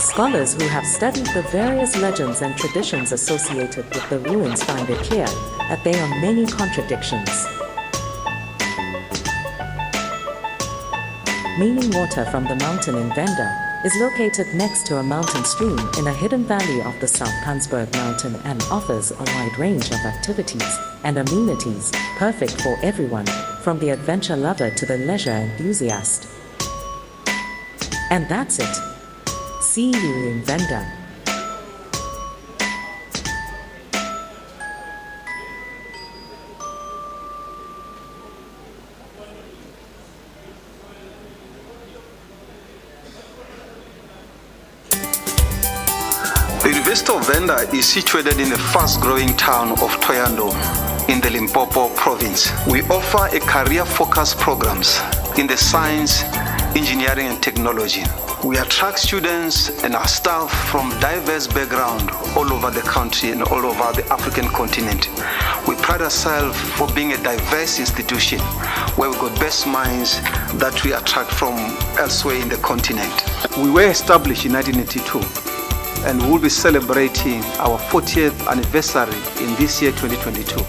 Scholars who have studied the various legends and traditions associated with the ruins find it clear that there are many contradictions. Meaning water from the mountain in Venda is located next to a mountain stream in a hidden valley of the South Kansberg mountain and offers a wide range of activities and amenities perfect for everyone, from the adventure lover to the leisure enthusiast. And that's it. See you in Venda. The University of Venda is situated in the fast-growing town of Thohoyandou in the Limpopo province. We offer a career-focused programs in the science, engineering and technology. We attract students and our staff from diverse backgrounds all over the country and all over the African continent. We pride ourselves for being a diverse institution where we've got best minds that we attract from elsewhere in the continent. We were established in 1982 and we will be celebrating our 40th anniversary in this year 2022.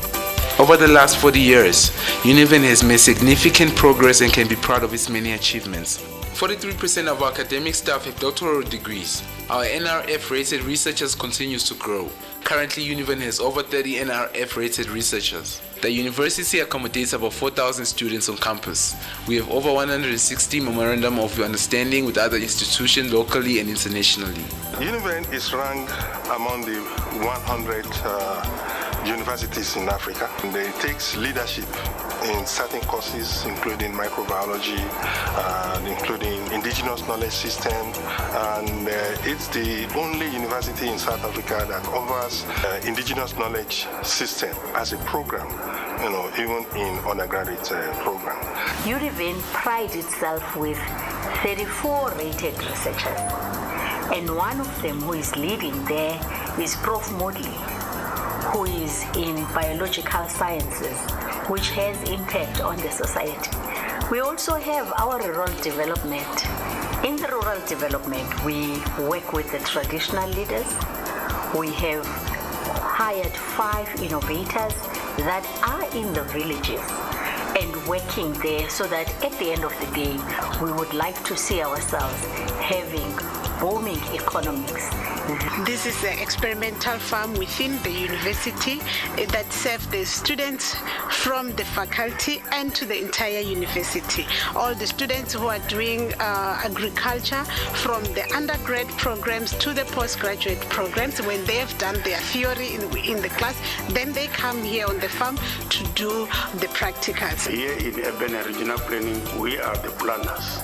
Over the last 40 years, Univen has made significant progress and can be proud of its many achievements. 43% of our academic staff have doctoral degrees. Our NRF-rated researchers continues to grow. Currently, Univen has over 30 NRF-rated researchers. The university accommodates about 4,000 students on campus. We have over 160 memorandum of understanding with other institutions locally and internationally. Univen is ranked among the 100 universities in Africa, and it takes leadership in certain courses, including microbiology, including indigenous knowledge system, and it's the only university in South Africa that offers indigenous knowledge system as a program, even in undergraduate program. Univen prides itself with 34 rated researchers, and one of them who is leading there is Prof. Modley, who is in biological sciences, which has impact on the society. We also have our rural development. In the rural development, we work with the traditional leaders. We have hired 5 innovators that are in the villages and working there, so that at the end of the day, we would like to see ourselves having booming economics. This is an experimental farm within the university that serves the students from the faculty and to the entire university. All the students who are doing agriculture, from the undergrad programs to the postgraduate programs, when they have done their theory in the class, then they come here on the farm to do the practicals. Here in urban and regional planning, we are the planners.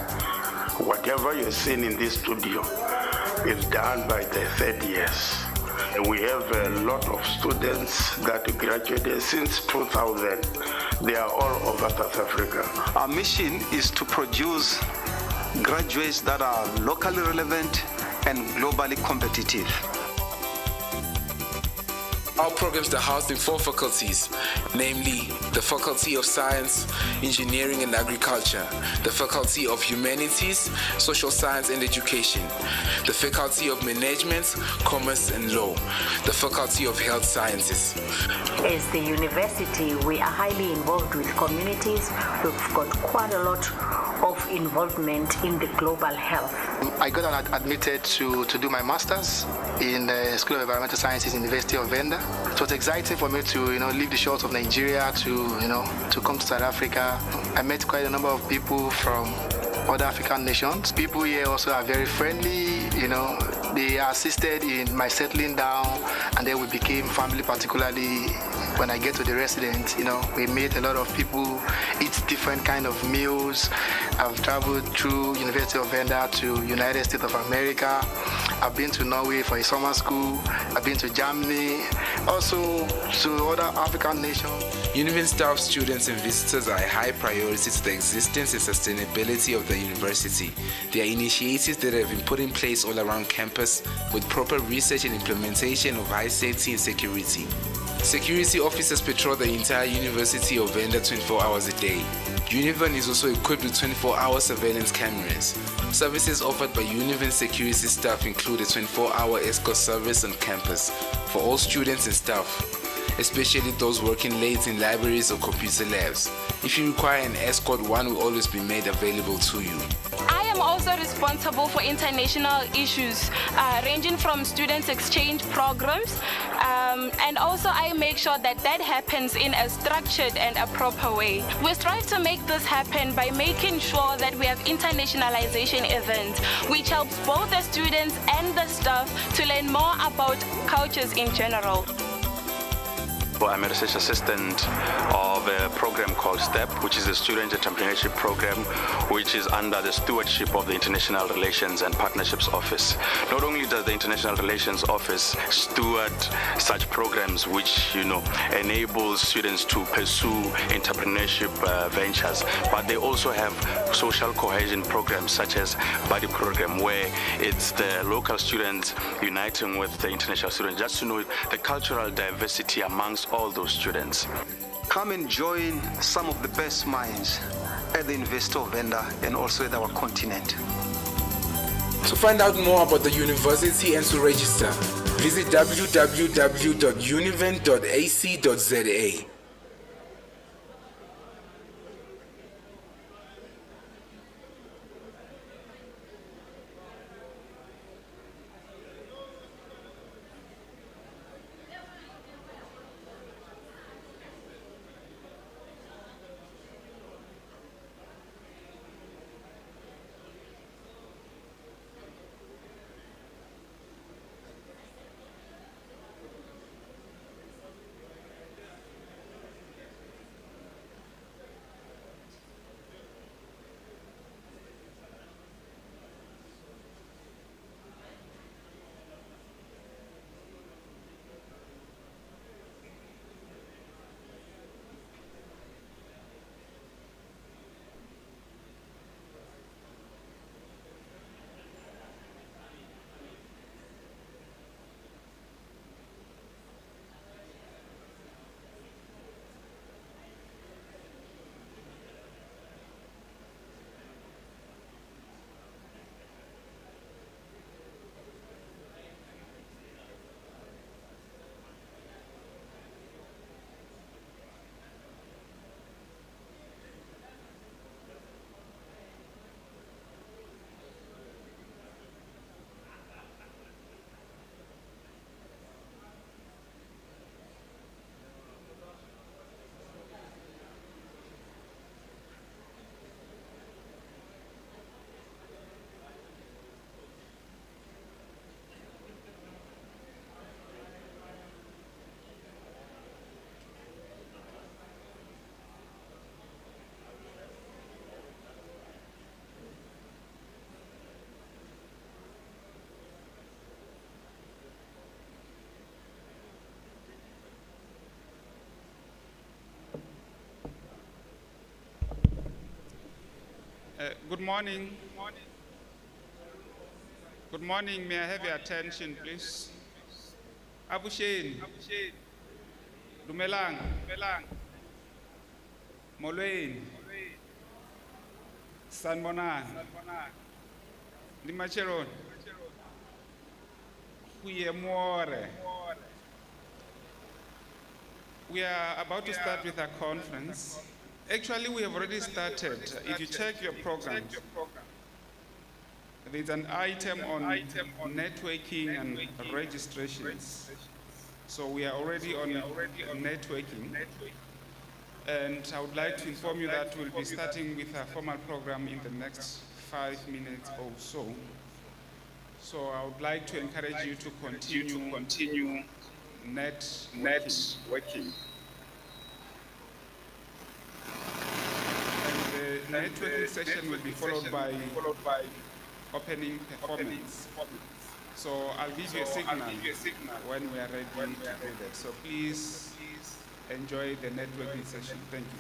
Whatever you're seeing in this studio is done by the third years. And we have a lot of students that graduated since 2000. They are all over South Africa. Our mission is to produce graduates that are locally relevant and globally competitive. Our programs are housed in 4 faculties, namely the Faculty of Science, Engineering and Agriculture, the Faculty of Humanities, Social Science and Education, the Faculty of Management, Commerce and Law, the Faculty of Health Sciences. As the university, we are highly involved with communities. We've got quite a lot of involvement in the global health. I got admitted to do my master's in the School of Environmental Sciences, University of Venda. It was exciting for me to leave the shores of Nigeria to come to South Africa. I met quite a number of people from other African nations. People here also are very friendly, they assisted in my settling down, and then we became family, particularly when I get to the residence. We meet a lot of people, eat different kind of meals. I've traveled through University of Venda to United States of America. I've been to Norway for a summer school. I've been to Germany, also to other African nations. Univen staff, students and visitors are a high priority to the existence and sustainability of the university. There are initiatives that have been put in place all around campus with proper research and implementation of high safety and security. Security officers patrol the entire University of Venda 24 hours a day. Univen is also equipped with 24-hour surveillance cameras. Services offered by Univen security staff include a 24-hour escort service on campus for all students and staff, especially those working late in libraries or computer labs. If you require an escort, one will always be made available to you. I am also responsible for international issues ranging from students exchange programs, and also I make sure that happens in a structured and a proper way. We strive to make this happen by making sure that we have internationalization events, which helps both the students and the staff to learn more about cultures in general. I'm a research assistant of a program called STEP, which is a student entrepreneurship program, which is under the stewardship of the International Relations and Partnerships Office. Not only does the International Relations Office steward such programs which, enable students to pursue entrepreneurship ventures, but they also have social cohesion programs such as Buddy Program, where it's the local students uniting with the international students just to know the cultural diversity amongst all those students. Come and join some of the best minds at the University of Venda and also at our continent. To find out more about the university and to register, visit www.univen.ac.za. Good morning. Good morning. May I have your attention, please? Abusheni. Dumelang. Molweni. Sanibonani. Limacheron. Kuyemore. We are about to start with our conference. Actually, we have already started. If you check your program, there's an item on networking and registrations. So we are already on networking. And I would like to inform you that we'll be starting with a formal program in the next 5 minutes or so. So I would like to encourage you to continue networking. The networking session will be followed by opening performance. So I'll give you a signal when we are ready to do that. So please enjoy the networking session. Thank you.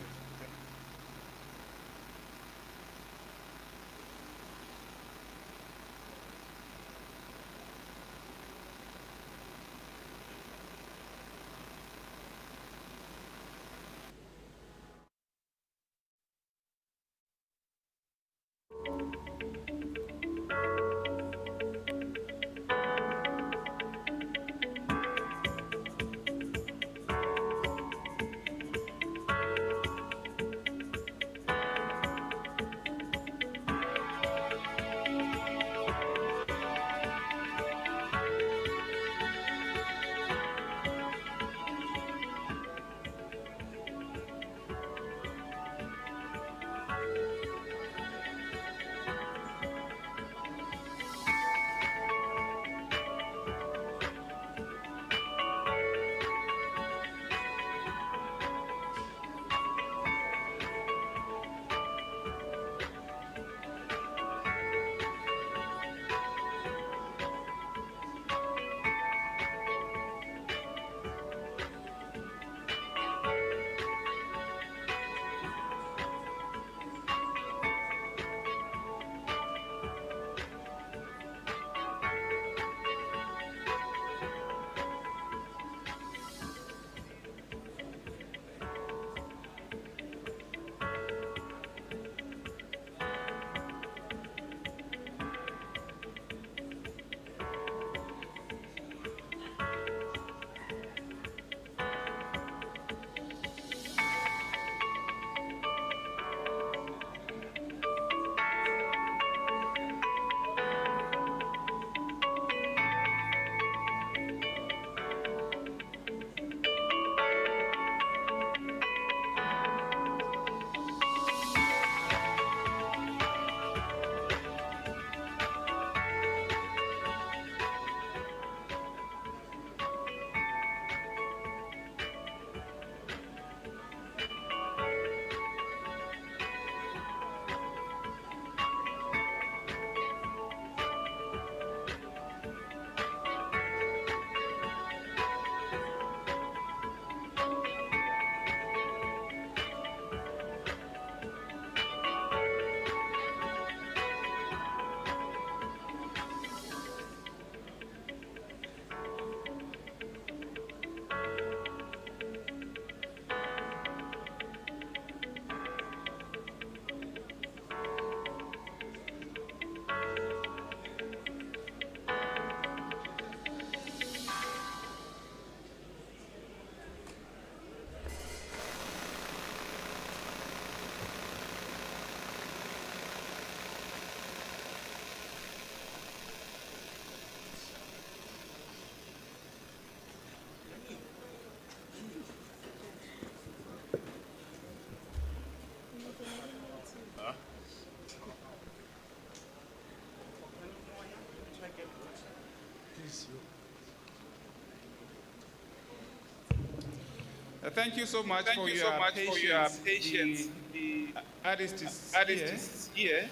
Thank you so much for your patience. The artist is here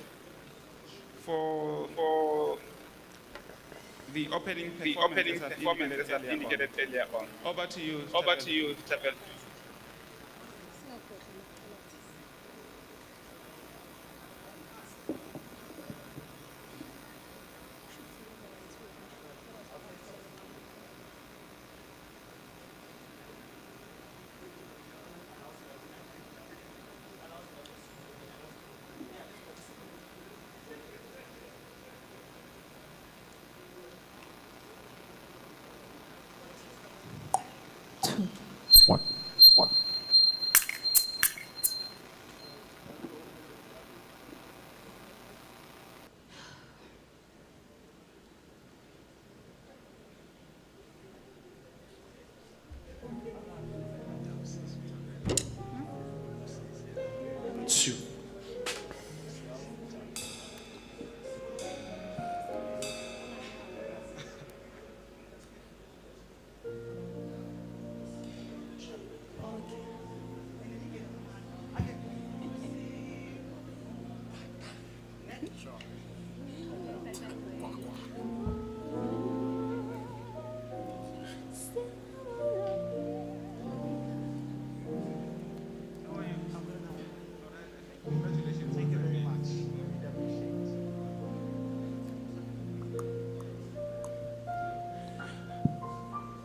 for the opening performance that I've indicated earlier on. Over to you, Nthambeleni.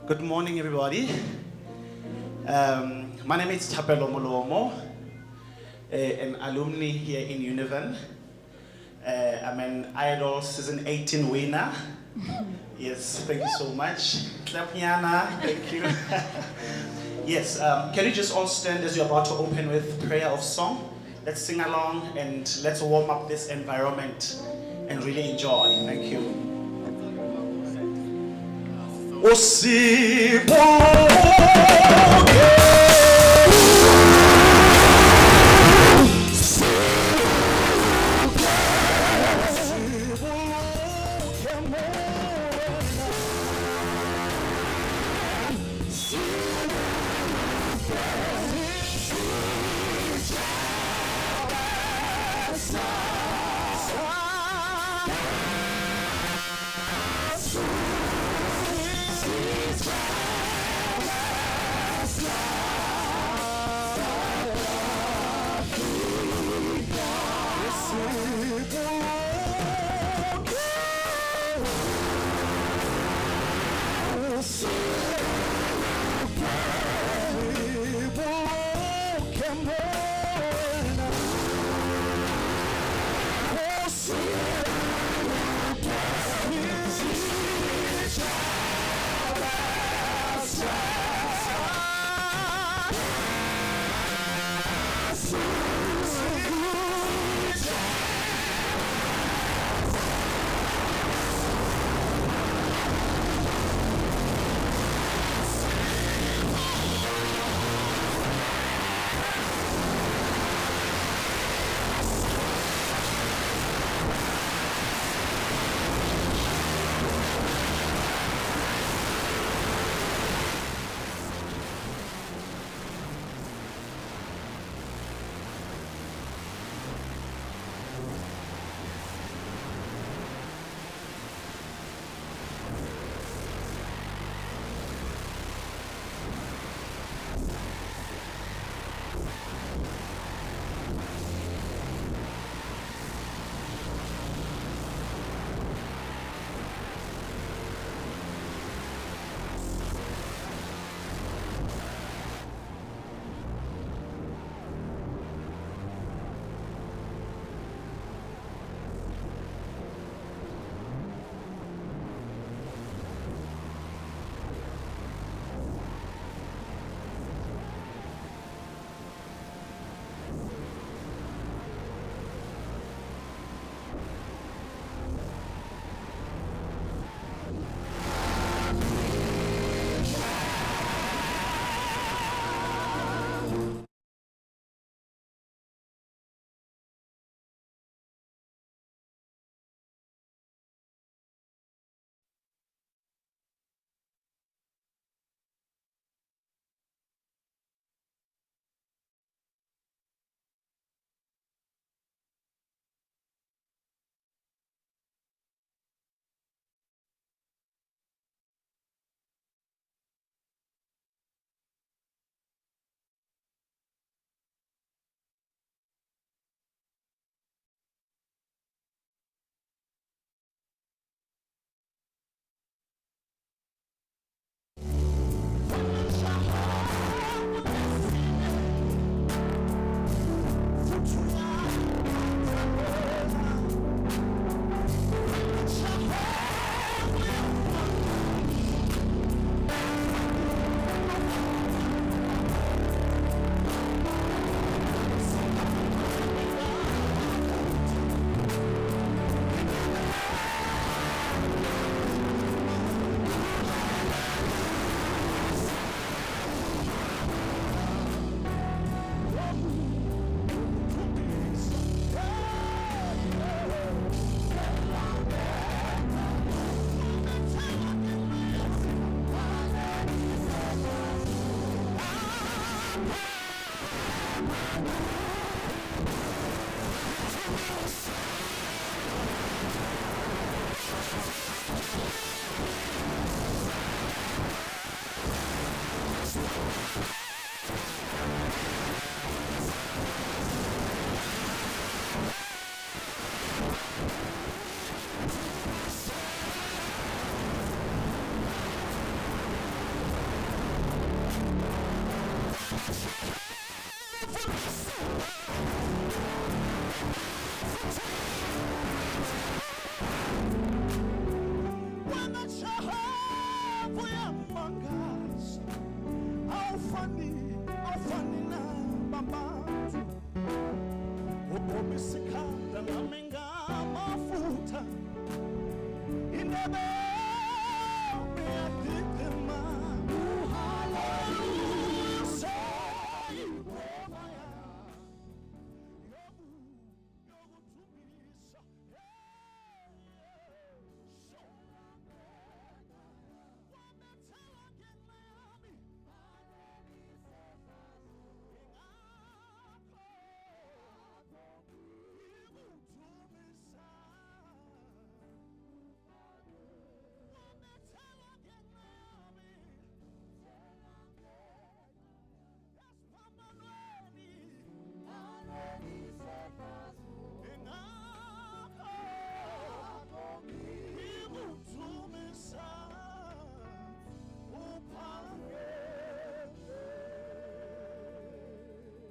Good morning, everybody. My name is Nthambeleni, an alumni here in Univen. I'm an Idol Season 18 winner. Yes, thank you so much. Clap, Yana, thank you. Yes, can you just all stand as you're about to open with prayer of song? Let's sing along and let's warm up this environment and really enjoy. Thank you.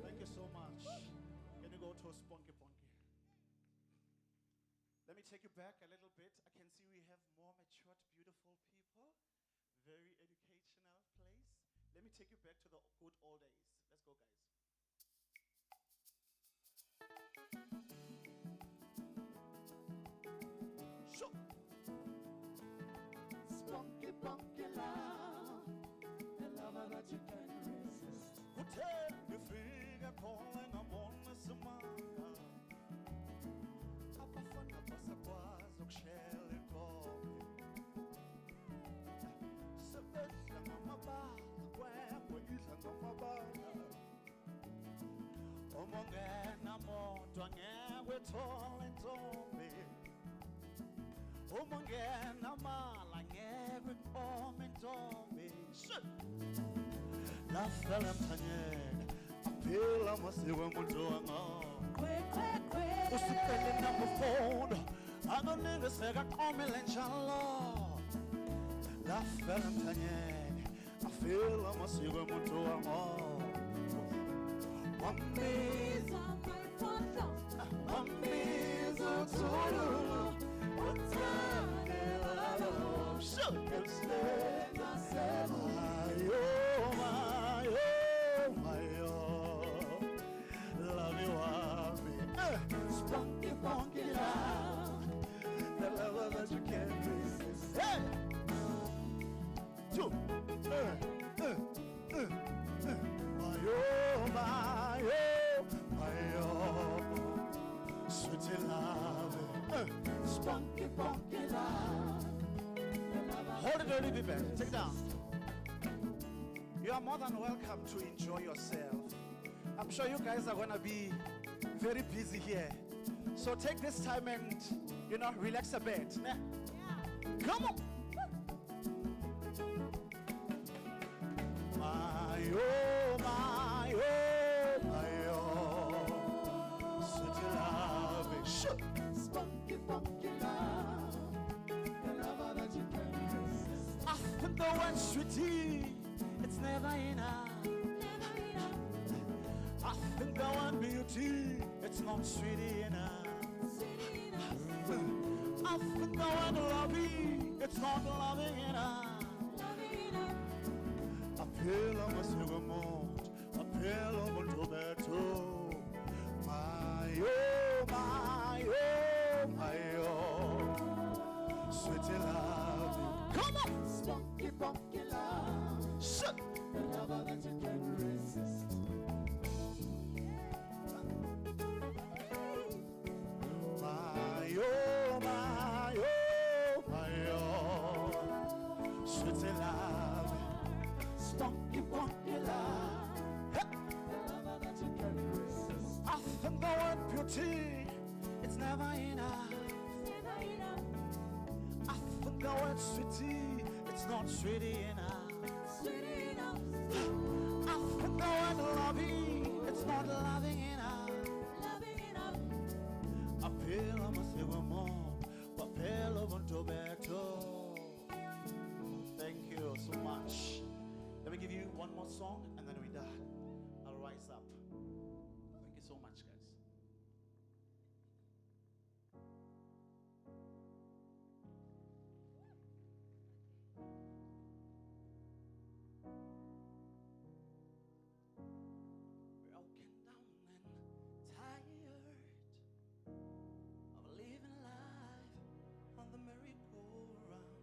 Thank you so much. Can you go to a spunky punky? Let me take you back a little bit. I can see we have more matured, beautiful people. Very educational place. Let me take you back to the good old days. Let's go, guys. Sure. Spunky, punky love, the lover that you can't resist. Hotel, you figure calling, I'm on the Samanga. Abafana basakwazi ukushela inkomo. Sebedla ngamabala, kwekwe idla ngamabala. Umongena moto angeke ethole intombi. Umongena mala angeke iphome intombi. Lafela emthanyeni, aphila amasiko emuntu wangabo. Usipele namufunda, anoningi sekaqomile njalo. Lafela emthanyeni, aphila amasiko emuntu wangabo. Wambiza wambiza uthululu, uthandela lo. Shukemsela semayo. Love you, Abby. Spunky, punky love, the love that you can't resist. Hey! Two. My sweet love. Spunky, punky love. Hold it a little bit back. Take it down. You are more than welcome to enjoy yourself. I'm sure you guys are going to be very busy here. So take this time and, relax a bit. Yeah. Come on. My oh, my oh, my oh. Such a love. Spunky, punky love, the lover that you can't resist. After the one sweetie, it's never enough. I think I want beauty, it's not sweetie enough. I think I want loving, it's not loving enough. Appeal on my single mood, appeal on my tomato. My oh, my oh, my oh, sweetie love. Come on! Spunky, punky love, shut the lover that you can't resist. My oh, my oh, my oh, sweet love. Spunky, punky love, the lover that you can't resist. I think the word beauty, it's never enough. I think the word sweetie, it's not sweetie enough. I think the word loving, it's not loving enough. Appeal must say more, appeal on Tobato. Thank you so much. Let me give you one more song and then we're done. I'll rise up. Thank you so much, guys. Broken down and tired of living life on the merry-go-round.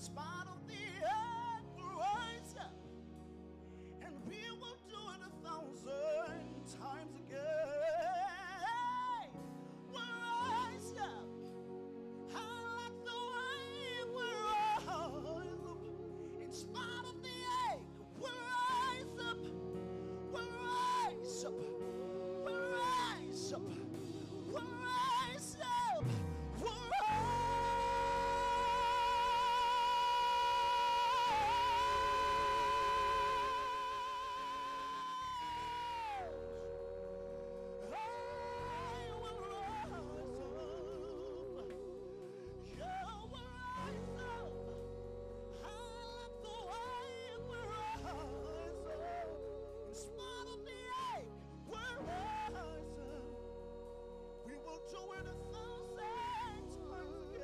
In spite of the earth will rise up, and we will do it 1,000 times again. We'll rise up, high like the wave, we'll rise up. In spite of the ache, we'll rise up, we'll rise up, we'll rise up, we'll rise up, we'll afraid I'll rise in spite of the earth. I'll rise up. I will do it 1,000 times again.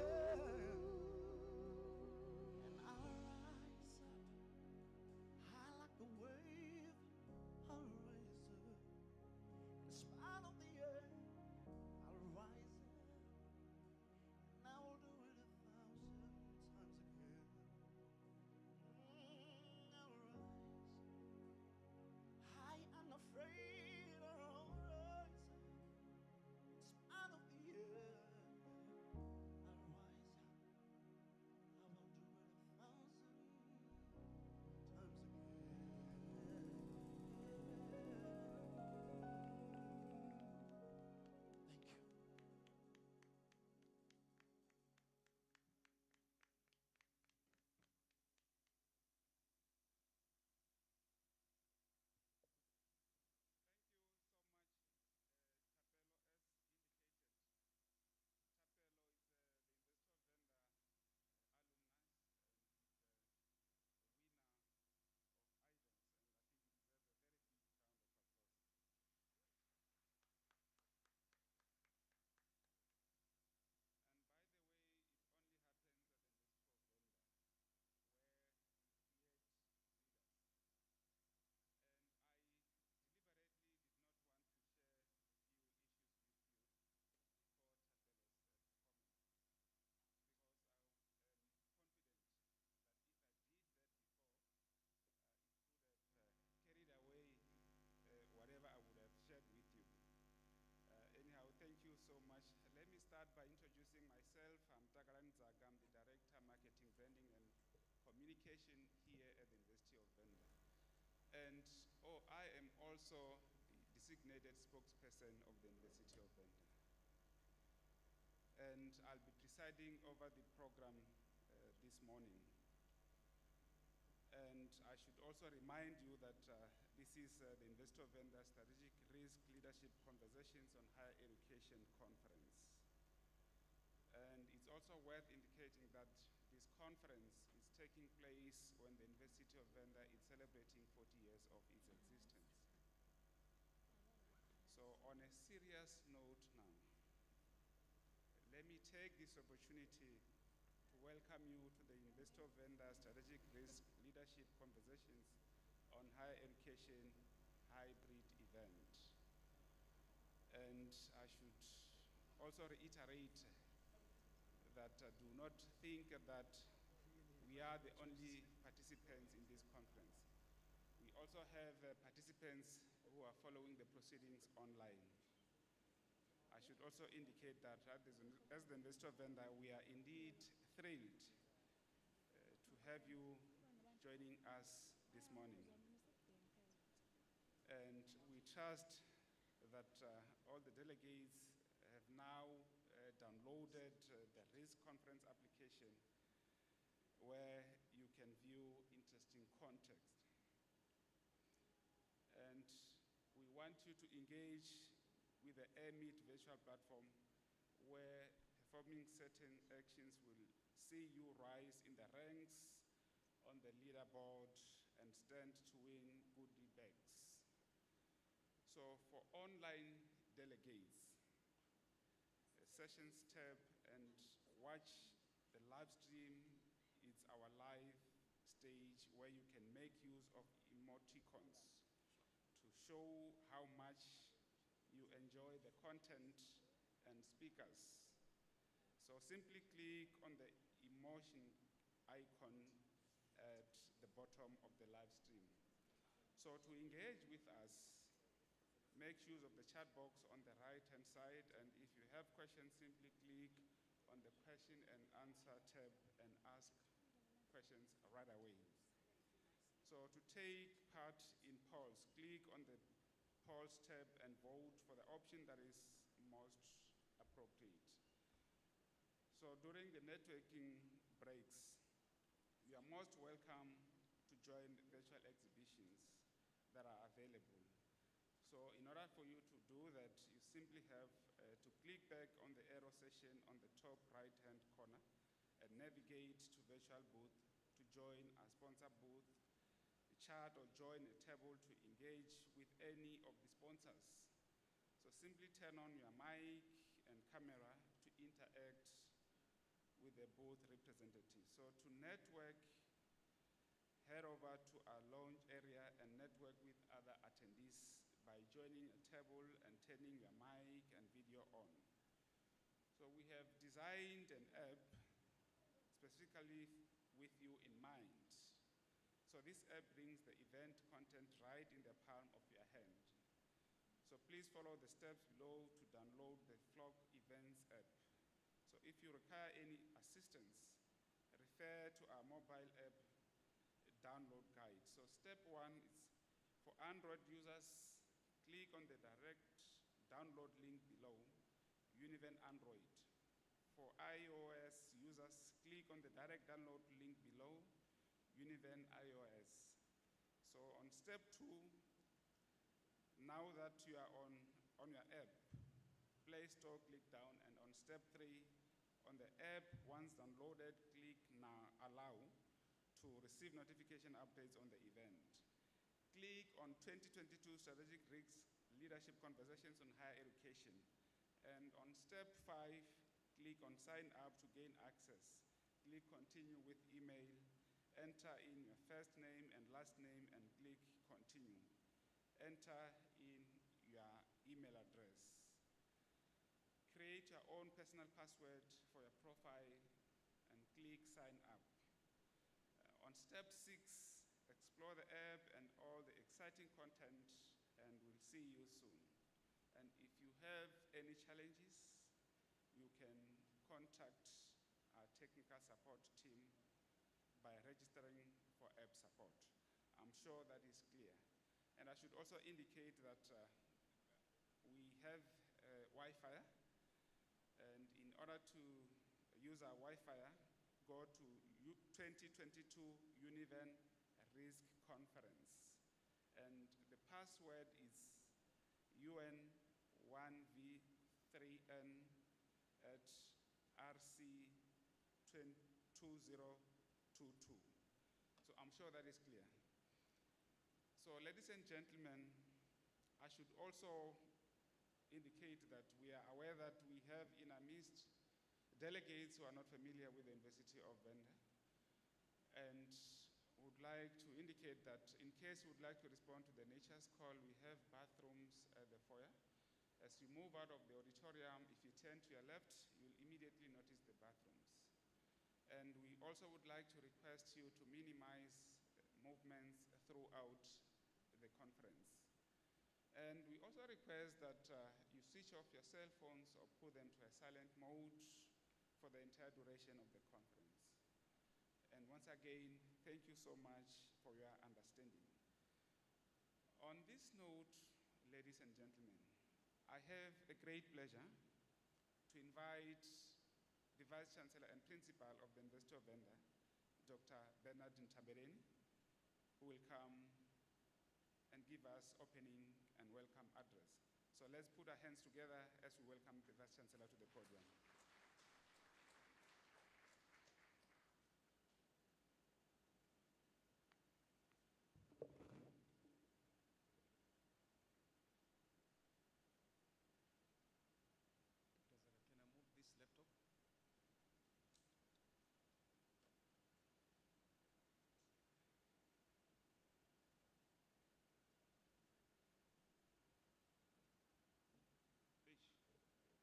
Thank you. Thapelo, as indicated, Thapelo is the Investor Vendor alumnus and is a winner of items, and I think he deserves a very big round of applause. And by the way, it only happens at the Investor Vendor where we create leaders. And I deliberately did not want to share few issues with you before Thapelo's performance, because I am confident that if I did that before, it could have carried away whatever I would have shared with you. Anyhow, thank you so much. Let me start by introducing myself. I'm Takalani Nzaka. I'm the Director, Marketing, Branding, and Communication here at the University of Venda. And I am also the designated spokesperson of the University of Venda. And I'll be presiding over the program this morning. And I should also remind you that this is the Investor Venda Strategic Risk Leadership Conversations on Higher Education Conference. And it's also worth indicating that this conference is taking place when the University of Venda is celebrating 40 years of its existence. So on a serious note now, let me take this opportunity to welcome you to the Investor Venda Strategic Risk Leadership Conversations on Higher Education hybrid event. And I should also reiterate that do not think that we are the only participants in this conference. We also have participants who are following the proceedings online. I should also indicate that as the Investor Vendor, we are indeed thrilled to have you joining us this morning. And we trust that all the delegates have now downloaded the RISC conference application where you can view interesting context. And we want you to engage with the AirMeet virtual platform where performing certain actions will see you rise in the ranks on the leaderboard and stand to win goodie bags. So for online delegates, sessions tab and watch the live stream. It's our live stage where you can make use of emoticons to show how much you enjoy the content and speakers. So simply click on the icon at the bottom of the live stream. So to engage with us, make use of the chat box on the right-hand side, and if you have questions, simply click on the question and answer tab and ask questions right away. So to take part in polls, click on the polls tab and vote for the option that is most appropriate. So during the networking breaks, you are most welcome to join virtual exhibitions that are available. So in order for you to do that, you simply have to click back on the arrow session on the top right-hand corner and navigate to virtual booth to join a sponsor booth, chat or join a table to engage with any of the sponsors. So simply turn on your mic and camera to interact with the booth representatives. So to network, head over to our lounge area and network with other attendees by joining a table and turning your mic and video on. So we have designed an app specifically with you in mind. So this app brings the event content right in the palm of your hand. So please follow the steps below to download the Flock Events app. So if you require any assistance, refer to our mobile app download guide. So step 1 is for Android users, click on the direct download link below, Univen Android. For iOS users, click on the direct download link below, Univen iOS. So on step 2, now that you are on your app, Play Store, click down, and on step 3, on the app, once downloaded, click now allow to receive notification updates on the event. Click on 2022 Strategic Risk Leadership Conversations on Higher Education. And on step 5, click on sign up to gain access. Click continue with email. Enter in your first name and last name and click continue. Enter in your email address. Create your own personal password for your profile and click sign up. On step 6, explore the app and all the exciting content, and we'll see you soon. And if you have any challenges, you can contact our technical support team by registering for app support. I'm sure that is clear. And I should also indicate that we have Wi-Fi, and in order to use our Wi-Fi, go to 2022 Univen Risk Conference. And the password is UN1V3N at RC2022. So I'm sure that is clear. So ladies and gentlemen, I should also indicate that we are aware that we have in our midst delegates who are not familiar with the University of Venda, and would like to indicate that in case you would like to respond to the nature's call, we have bathrooms at the foyer. As you move out of the auditorium, if you turn to your left, you'll immediately notice the bathrooms. And we also would like to request you to minimize movements throughout the conference. And we also request that you switch off your cell phones or put them to a silent mode for the entire duration of the conference. And once again, thank you so much for your understanding. On this note, ladies and gentlemen, I have a great pleasure to invite the Vice-Chancellor and Principal of the University of Venda, Dr. Nthambeleni, who will come and give us opening and welcome address. So let's put our hands together as we welcome the Vice-Chancellor to the podium. Can I move this laptop? Fish.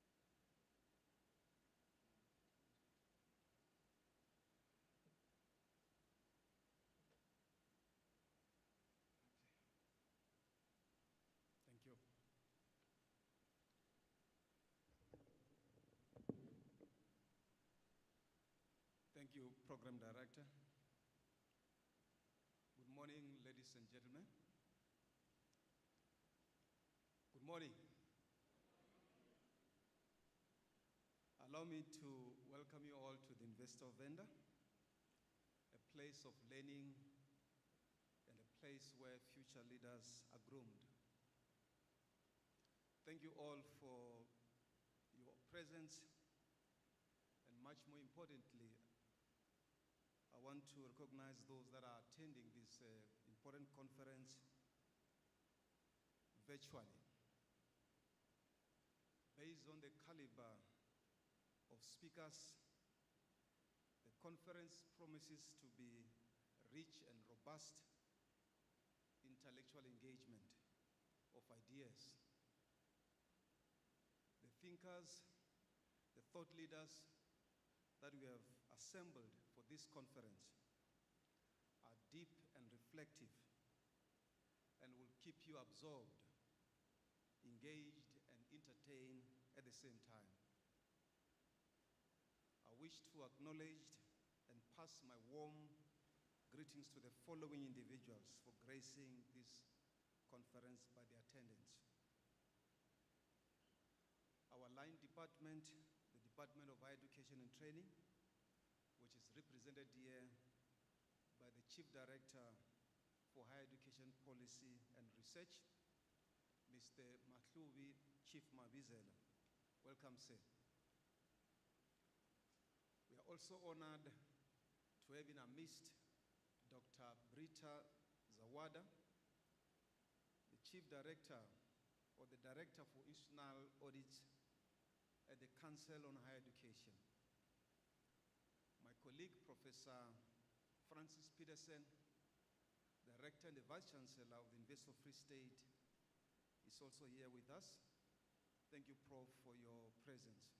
Thank you, Program Director. Good morning, ladies and gentlemen. Good morning. Allow me to welcome you all to the Investor Vendor, a place of learning and a place where future leaders are groomed. Thank you all for your presence, and much more importantly, I want to recognize those that are attending this important conference virtually. Based on the caliber of speakers, the conference promises to be rich and robust intellectual engagement of ideas. The thinkers, the thought leaders that we have assembled for this conference are deep and reflective and will keep you absorbed, engaged, and entertained at the same time. I wish to acknowledge and pass my warm greetings to the following individuals for gracing this conference by their attendance. Our line department, the Department of Higher Education and Training, which is represented here by the Chief Director for Higher Education Policy and Research, Mr. Mahlubi Chief Mabizela. Welcome, sir. We are also honored to have in our midst Dr. Brita Zawada, the Chief Director or the Director for Institutional Audits at the Council on Higher Education. My colleague, Professor Francis Peterson, Director and the Vice-Chancellor of the University of Free State, is also here with us. Thank you, Prof, for your presence.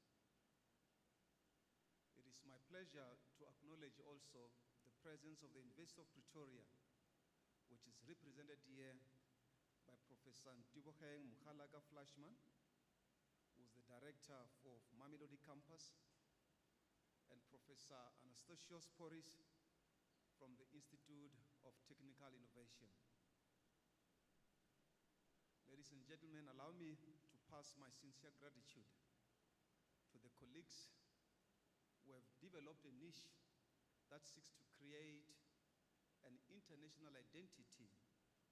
It is my pleasure to acknowledge also the presence of the University of Pretoria, which is represented here by Professor Ntiboheng Mkhalaga Flashman, who is the Director for Mamelodi Campus, and Professor Anastasios Poris from the Institute of Technical Innovation. Ladies and gentlemen, allow me to pass my sincere gratitude to the colleagues who have developed a niche that seeks to create an international identity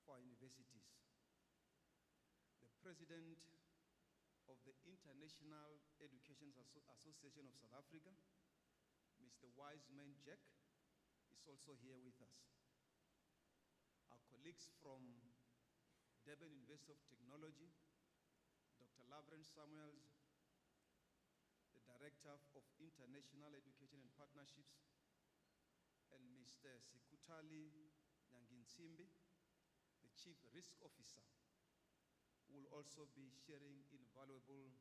for our universities. The President of the International Education Association of South Africa, Mr. Wiseman Jack, is also here with us. Our colleagues from Durban University of Technology, Dr. Lavren Samuels, the Director of International Education and Partnerships, and Mr. Sikutali Nyanginsimbi, the Chief Risk Officer, will also be sharing invaluable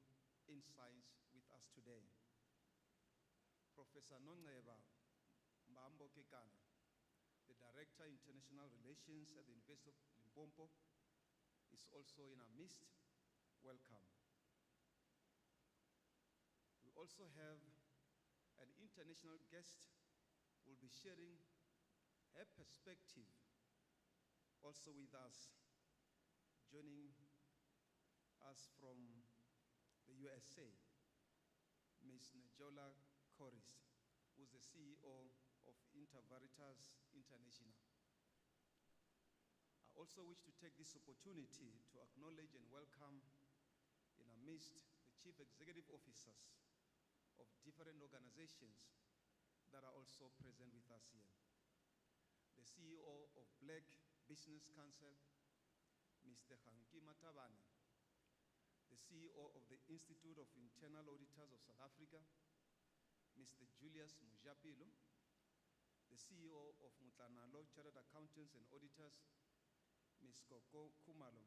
insights with us today. Professor Nongeba Mbambo Kekana, the Director of International Relations at the University of Limpopo, is also in our midst. Welcome. We also have an international guest who will be sharing her perspective also with us, joining us from the USA, Ms. Njola Corris, who's the CEO of InterVaritas International. I also wish to take this opportunity to acknowledge and welcome in our midst the Chief Executive Officers of different organizations that are also present with us here. The CEO of Black Business Council, Mr. Hanki Matabane, the CEO of the Institute of Internal Auditors of South Africa, Mr. Julius Mujapilo, the CEO of Mutlanalo Chartered Accountants and Auditors, Ms. Koko Kumalo.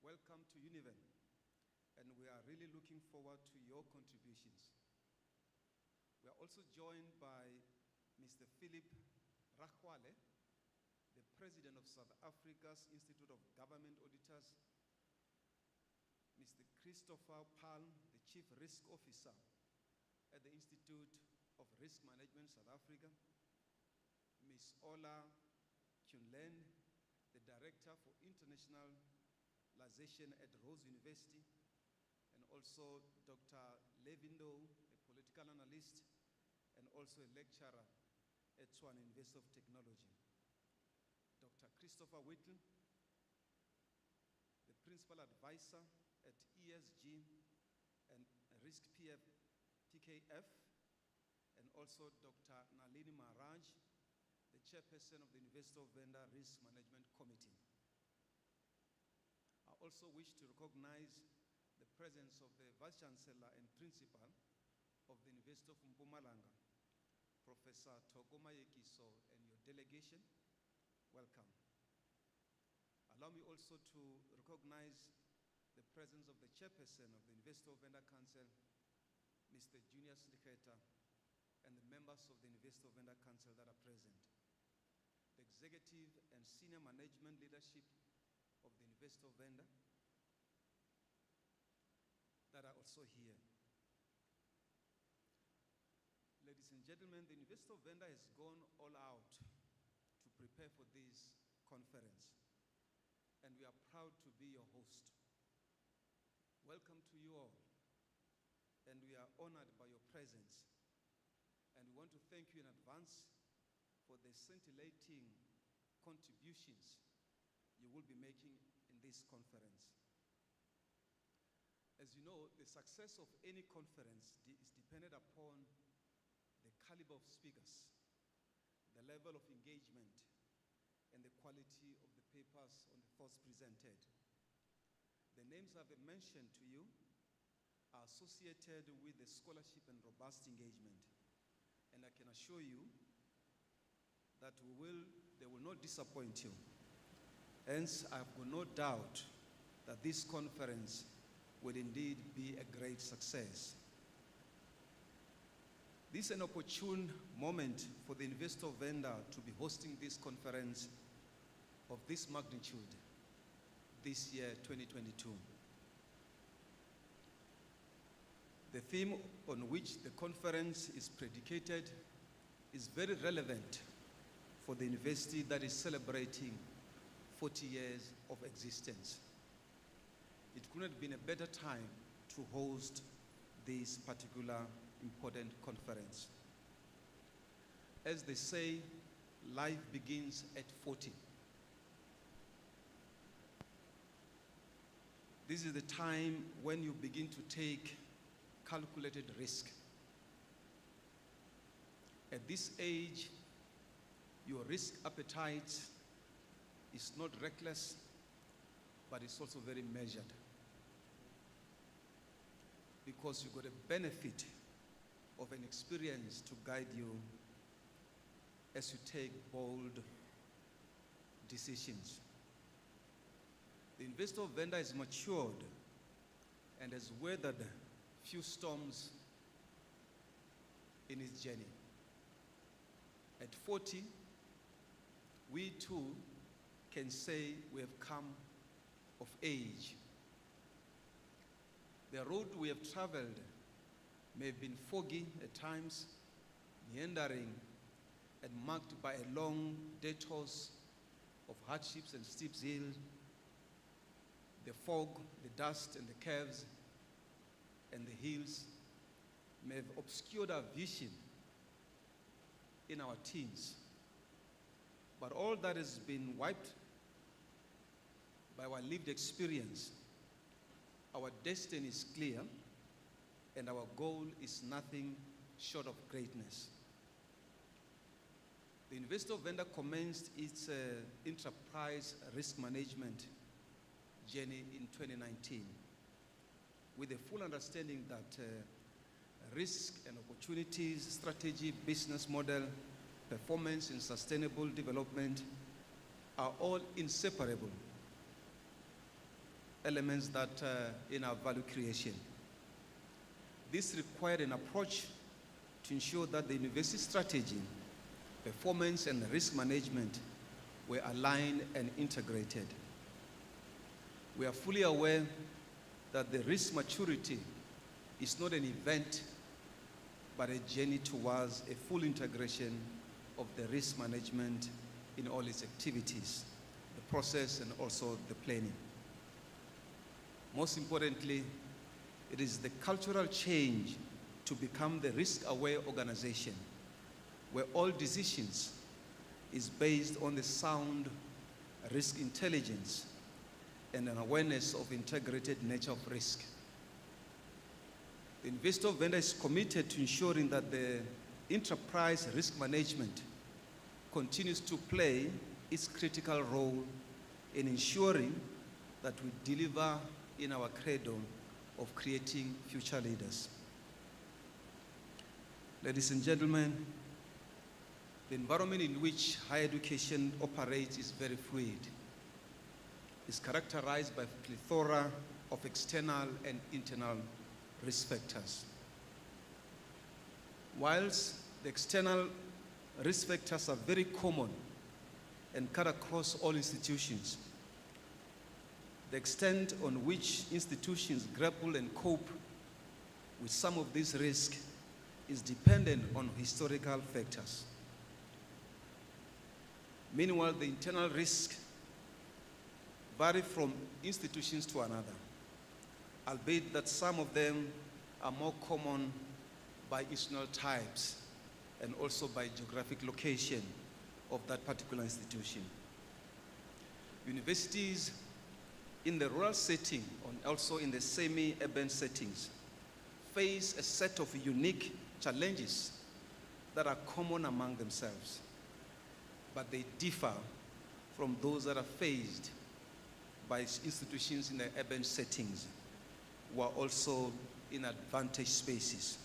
Welcome to Univen, and we are really looking forward to your contributions. We are also joined by Mr. Philip Rakwale, the President of South Africa's Institute of Government Auditors, Mr. Christopher Palm, the Chief Risk Officer at the Institute of Risk Management, South Africa, Ms. Ola Kunlen, the Director for Internationalization at Rose University, and also Dr. Levindo, a political analyst, and also a lecturer at Tshwane University of Technology. Dr. Christopher Whittle, the Principal Advisor at ESG and Risk PKF, and also Dr. Nalini Maharaj, the Chairperson of the University of Venda Risk Management Committee. I also wish to recognize the presence of the Vice-Chancellor and Principal of the University of Mpumalanga, Professor Togoma Yekiso, and your delegation. Welcome. Allow me also to recognize the presence of the Chairperson of the University of Venda Council, Mr. Junior Sliketa, and the members of the University of Venda Council that are present. The executive and senior management leadership of the University of Venda that are also here. Ladies and gentlemen, the University of Venda has gone all out to prepare for this conference, and we are proud to be your host. Welcome to you all, and we are honored by your presence, and we want to thank you in advance for the scintillating contributions you will be making in this conference. As you know, the success of any conference is dependent upon the caliber of speakers, the level of engagement, and the quality of the papers on the thoughts presented. The names I've mentioned to you are associated with the scholarship and robust engagement, and I can assure you that they will not disappoint you. Hence, I've got no doubt that this conference will indeed be a great success. This is an opportune moment for the University of Venda to be hosting this conference of this magnitude this year, 2022. The theme on which the conference is predicated is very relevant for the university that is celebrating 40 years of existence. It couldn't have been a better time to host this particular important conference. As they say, life begins at 40. This is the time when you begin to take calculated risk. At this age, your risk appetite is not reckless, but it's also very measured, because you've got a benefit of an experience to guide you as you take bold decisions. The University of Venda is matured and has weathered few storms in its journey. At 40, we too can say we have come of age. The road we have traveled may have been foggy at times, meandering, and marked by a long detours of hardships and steep hills. The fog, the dust, and the curves, and the hills may have obscured our vision in our teens. But all that has been wiped by our lived experience. Our destiny is clear, and our goal is nothing short of greatness. The University of Venda commenced its enterprise risk management journey in 2019 with a full understanding that risk and opportunities, strategy, business model, performance, and sustainable development are all inseparable elements that in our value creation. This required an approach to ensure that the university strategy, performance, and risk management were aligned and integrated. We are fully aware that the risk maturity is not an event but a journey towards a full integration of the risk management in all its activities, the process and also the planning. Most importantly, it is the cultural change to become the risk-aware organization where all decisions is based on the sound risk intelligence and an awareness of integrated nature of risk. The University of Venda is committed to ensuring that the enterprise risk management continues to play its critical role in ensuring that we deliver in our credo of creating future leaders. Ladies and gentlemen, the environment in which higher education operates is very fluid. It's characterized by a plethora of external and internal risk factors. Whilst the external risk factors are very common and cut across all institutions, the extent on which institutions grapple and cope with some of these risks is dependent on historical factors. Meanwhile, the internal risks vary from institutions to another, albeit that some of them are more common by institutional types and also by geographic location of that particular institution. Universities in the rural setting and also in the semi-urban settings face a set of unique challenges that are common among themselves, but they differ from those that are faced by institutions in the urban settings who are also in advantaged spaces.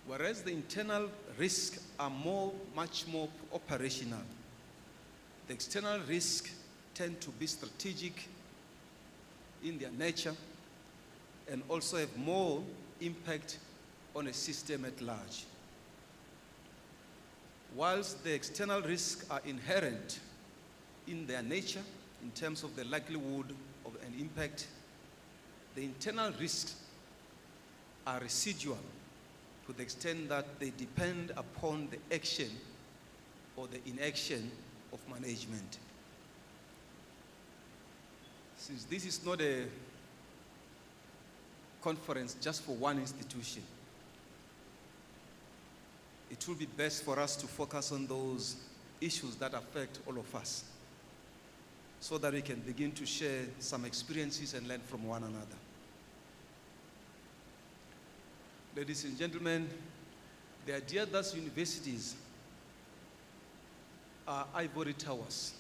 Whereas the internal risks are much more operational, the external risks tend to be strategic in their nature and also have more impact on a system at large. Whilst the external risks are inherent in their nature in terms of the likelihood of an impact, the internal risks are residual to the extent that they depend upon the action or the inaction of management. Since this is not a conference just for one institution, it will be best for us to focus on those issues that affect all of us so that we can begin to share some experiences and learn from one another. Ladies and gentlemen, the idea that universities are ivory towers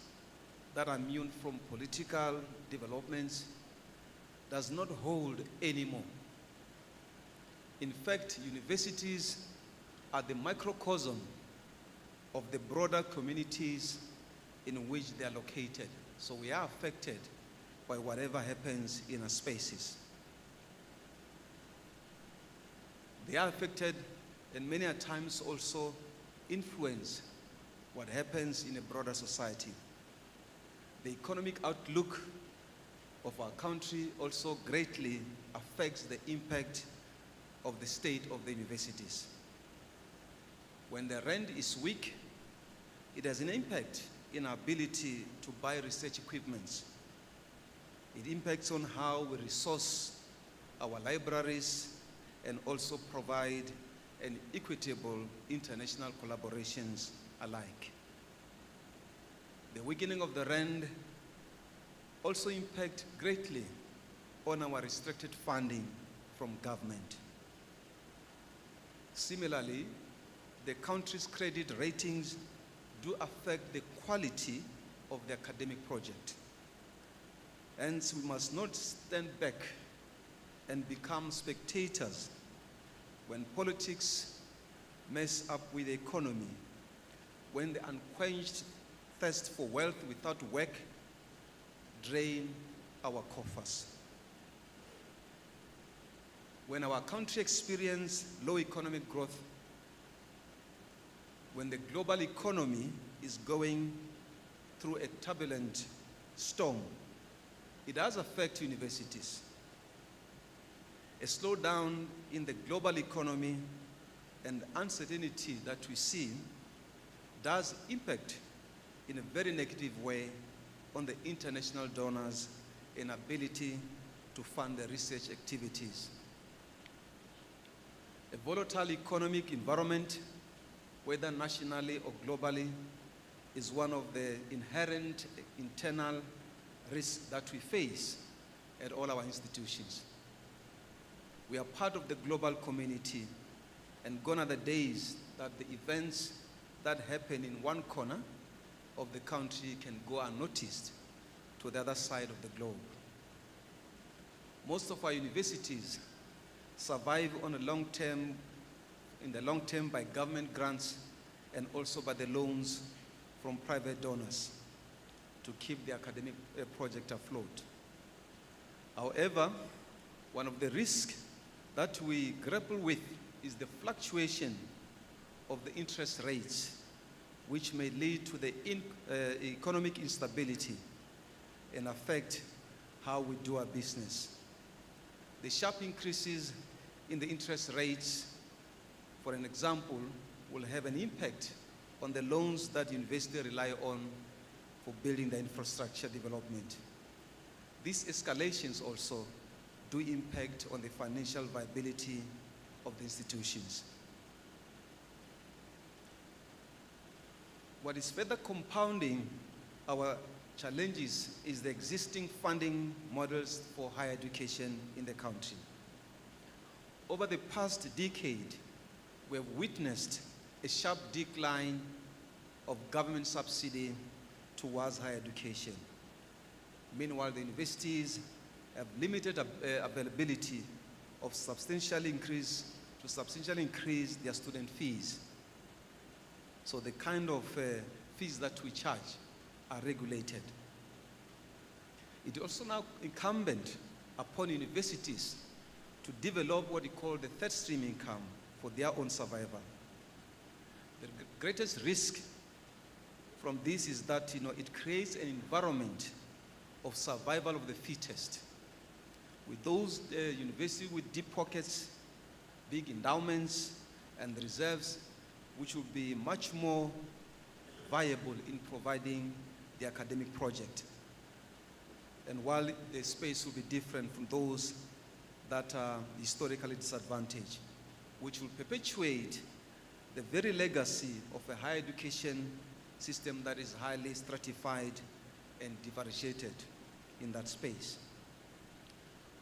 that are immune from political developments does not hold anymore. In fact, universities are the microcosm of the broader communities in which they are located. So we are affected by whatever happens in our spaces. They are affected and many a times also influence what happens in a broader society. The economic outlook of our country also greatly affects the impact of the state of the universities. When the rand is weak, it has an impact in our ability to buy research equipment. It impacts on how we resource our libraries and also provide an equitable international collaborations alike. The weakening of the rand also impacts greatly on our restricted funding from government. Similarly, the country's credit ratings do affect the quality of the academic project. Hence, we must not stand back and become spectators when politics mess up with the economy, when the unquenched thirst for wealth without work drain our coffers. When our country experiences low economic growth, when the global economy is going through a turbulent storm, it does affect universities. A slowdown in the global economy and uncertainty that we see does impact in a very negative way on the international donors' inability to fund their research activities. A volatile economic environment, whether nationally or globally, is one of the inherent internal risks that we face at all our institutions. We are part of the global community, and gone are the days that the events that happen in one corner of the country can go unnoticed to the other side of the globe. Most of our universities survive on a in the long term by government grants and also by the loans from private donors to keep the academic project afloat. However, one of the risks that we grapple with is the fluctuation of the interest rates, which may lead to the economic instability and affect how we do our business. The sharp increases in the interest rates, for an example, will have an impact on the loans that universities rely on for building the infrastructure development. These escalations also do impact on the financial viability of the institutions. What is further compounding our challenges is the existing funding models for higher education in the country. Over the past decade, we have witnessed a sharp decline of government subsidy towards higher education. Meanwhile, the universities have limited availability of substantially increase their student fees. So the kind of fees that we charge are regulated. It is also now incumbent upon universities to develop what we call the third stream income for their own survival. The greatest risk from this is that it creates an environment of survival of the fittest, with those universities with deep pockets, big endowments, and reserves, which will be much more viable in providing the academic project. And while the space will be different from those that are historically disadvantaged, which will perpetuate the very legacy of a higher education system that is highly stratified and differentiated in that space.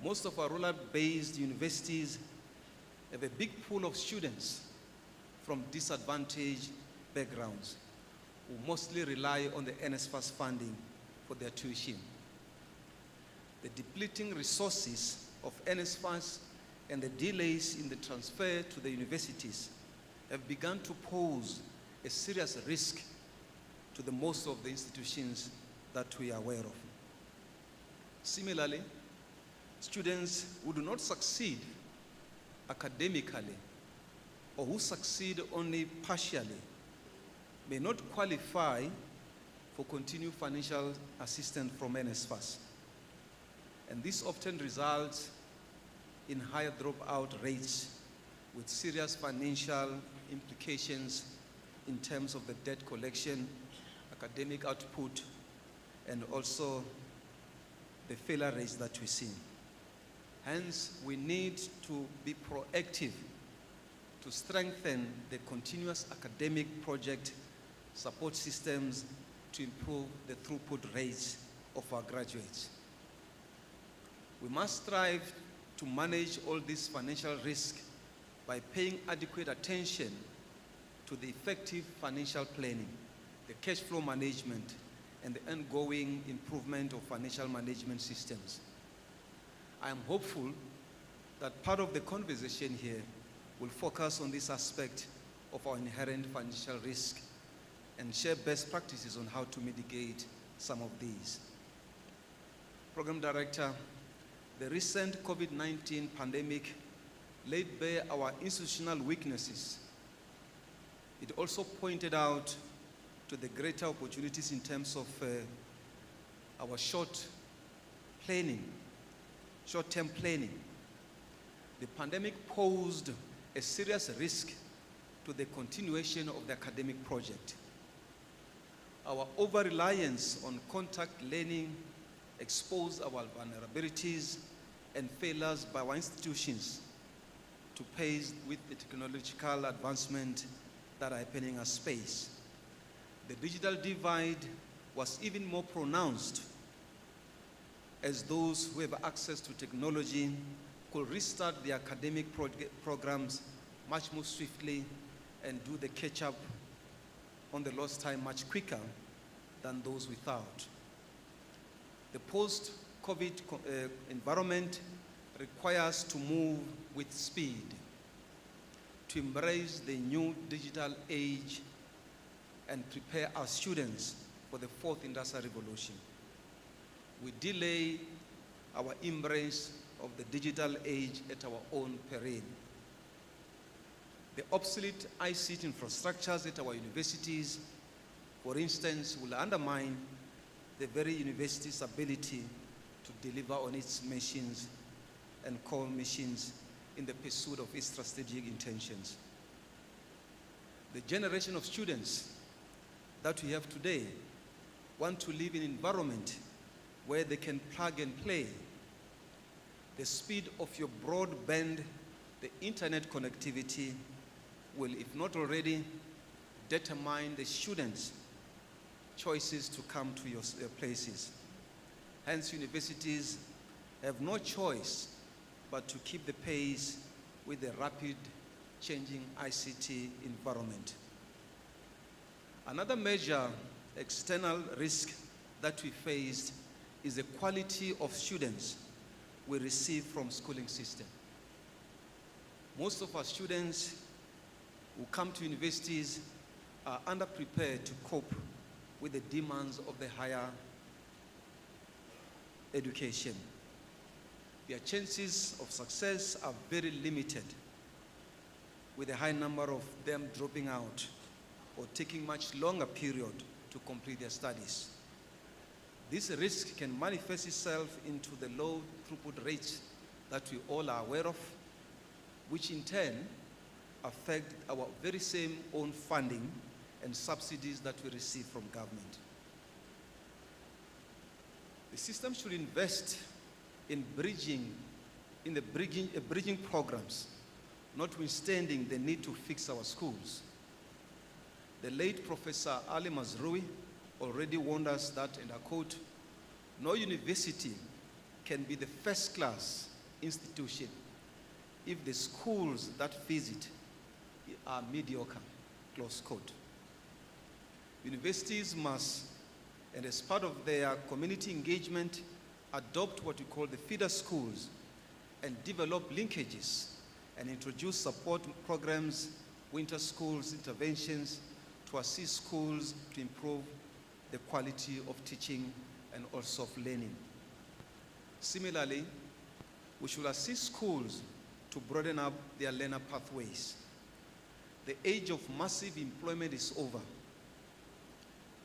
Most of our rural-based universities have a big pool of students from disadvantaged backgrounds who mostly rely on the NSFAS funding for their tuition. The depleting resources of NSFAS and the delays in the transfer to the universities have begun to pose a serious risk to the most of the institutions that we are aware of. Similarly, students who do not succeed academically or who succeed only partially may not qualify for continued financial assistance from NSFAS. And this often results in higher dropout rates with serious financial implications in terms of the debt collection, academic output, and also the failure rates that we see. Hence, we need to be proactive to strengthen the continuous academic project support systems to improve the throughput rates of our graduates. We must strive to manage all these financial risks by paying adequate attention to the effective financial planning, the cash flow management, and the ongoing improvement of financial management systems. I am hopeful that part of the conversation here will focus on this aspect of our inherent financial risk and share best practices on how to mitigate some of these. Program Director, the recent COVID-19 pandemic laid bare our institutional weaknesses. It also pointed out to the greater opportunities in terms of our short-term planning. The pandemic posed a serious risk to the continuation of the academic project. Our over-reliance on contact learning exposed our vulnerabilities and failures by our institutions to pace with the technological advancement that are happening in our space. The digital divide was even more pronounced as those who have access to technology could restart their academic programs much more swiftly and do the catch-up on the lost time much quicker than those without. The post-COVID environment requires to move with speed to embrace the new digital age and prepare our students for the fourth industrial revolution. We delay our embrace of the digital age at our own peril. The obsolete ICT infrastructures at our universities, for instance, will undermine the very university's ability to deliver on its missions and core missions in the pursuit of its strategic intentions. The generation of students that we have today want to live in an environment where they can plug and play. The speed of your broadband, the internet connectivity will, if not already, determine the students' choices to come to your places. Hence, universities have no choice but to keep the pace with the rapid changing ICT environment. Another major external risk that we faced is the quality of students we receive from schooling system. Most of our students who come to universities are underprepared to cope with the demands of the higher education. Their chances of success are very limited, with a high number of them dropping out or taking much longer period to complete their studies. This risk can manifest itself into the low throughput rates that we all are aware of, which in turn affect our very same own funding and subsidies that we receive from government. The system should invest in bridging programs, notwithstanding the need to fix our schools. The late Professor Ali Mazrui already warned us that, and I quote, "No university can be the first-class institution if the schools that visit are mediocre," close quote. Universities must, and as part of their community engagement, adopt what we call the feeder schools and develop linkages and introduce support programs, winter schools, interventions to assist schools to improve the quality of teaching and also of learning. Similarly, we should assist schools to broaden up their learner pathways. The age of massive employment is over.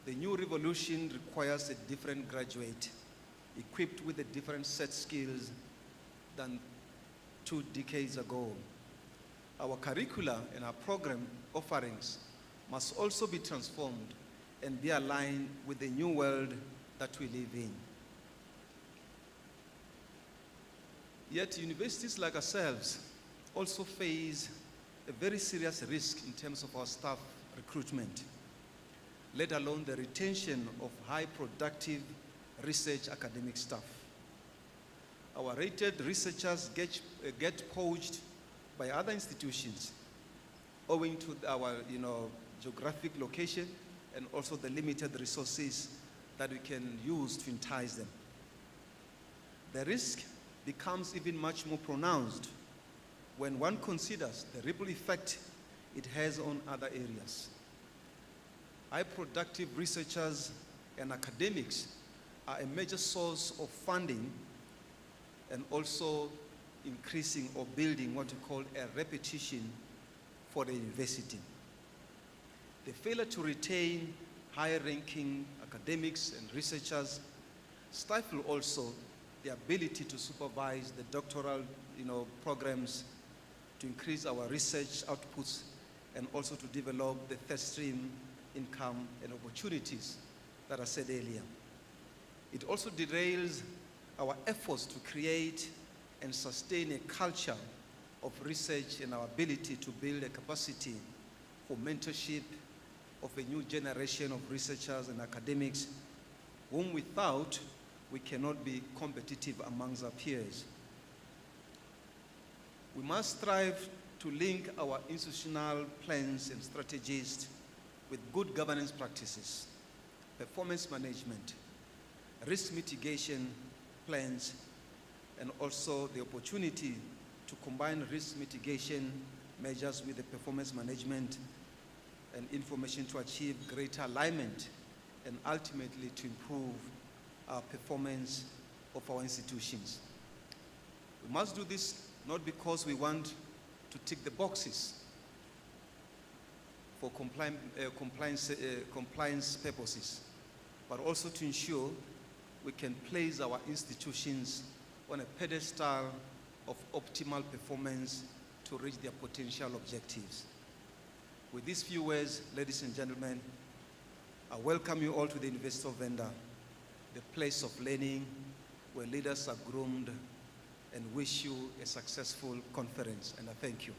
The new revolution requires a different graduate, equipped with a different set skills than 2 decades ago. Our curricula and our program offerings must also be transformed and be aligned with the new world that we live in. Yet universities like ourselves also face a very serious risk in terms of our staff recruitment, let alone the retention of high productive research academic staff. Our rated researchers get poached by other institutions owing to our geographic location and also the limited resources that we can use to entice them. The risk becomes even much more pronounced when one considers the ripple effect it has on other areas. High productive researchers and academics are a major source of funding and also increasing or building what we call a repetition for the university. The failure to retain high-ranking academics and researchers stifle also the ability to supervise the doctoral programs to increase our research outputs and also to develop the third stream income and opportunities that I said earlier. It also derails our efforts to create and sustain a culture of research and our ability to build a capacity for mentorship of a new generation of researchers and academics, whom without we cannot be competitive amongst our peers. We must strive to link our institutional plans and strategies with good governance practices, performance management, risk mitigation plans, and also the opportunity to combine risk mitigation measures with the performance management and information to achieve greater alignment and ultimately to improve our performance of our institutions. We must do this not because we want to tick the boxes for compliance purposes, but also to ensure we can place our institutions on a pedestal of optimal performance to reach their potential objectives. With these few words, ladies and gentlemen, I welcome you all to the University of Venda, the place of learning where leaders are groomed, and wish you a successful conference, and I thank you.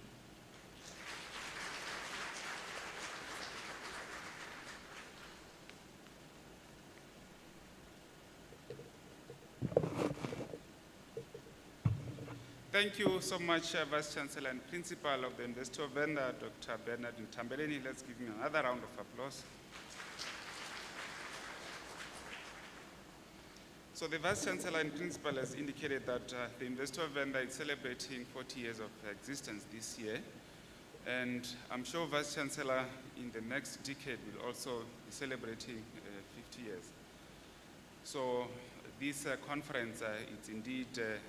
Thank you so much, Vice-Chancellor and Principal of the University of Venda, Dr. Bernard Nthambeleni. Let's give him another round of applause. So the Vice-Chancellor and Principal has indicated that the University of Venda is celebrating 40 years of existence this year. And I'm sure Vice-Chancellor in the next decade will also be celebrating 50 years. So this conference is indeed a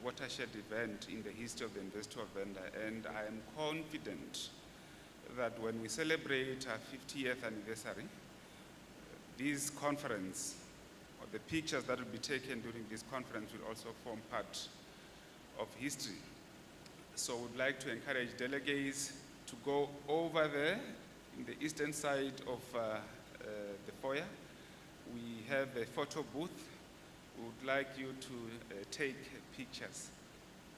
watershed event in the history of the University of Venda. And I am confident that when we celebrate our 50th anniversary, this conference, or the pictures that will be taken during this conference, will also form part of history. So we'd like to encourage delegates to go over there in the eastern side of the foyer. We have a photo booth. We would like you to take pictures.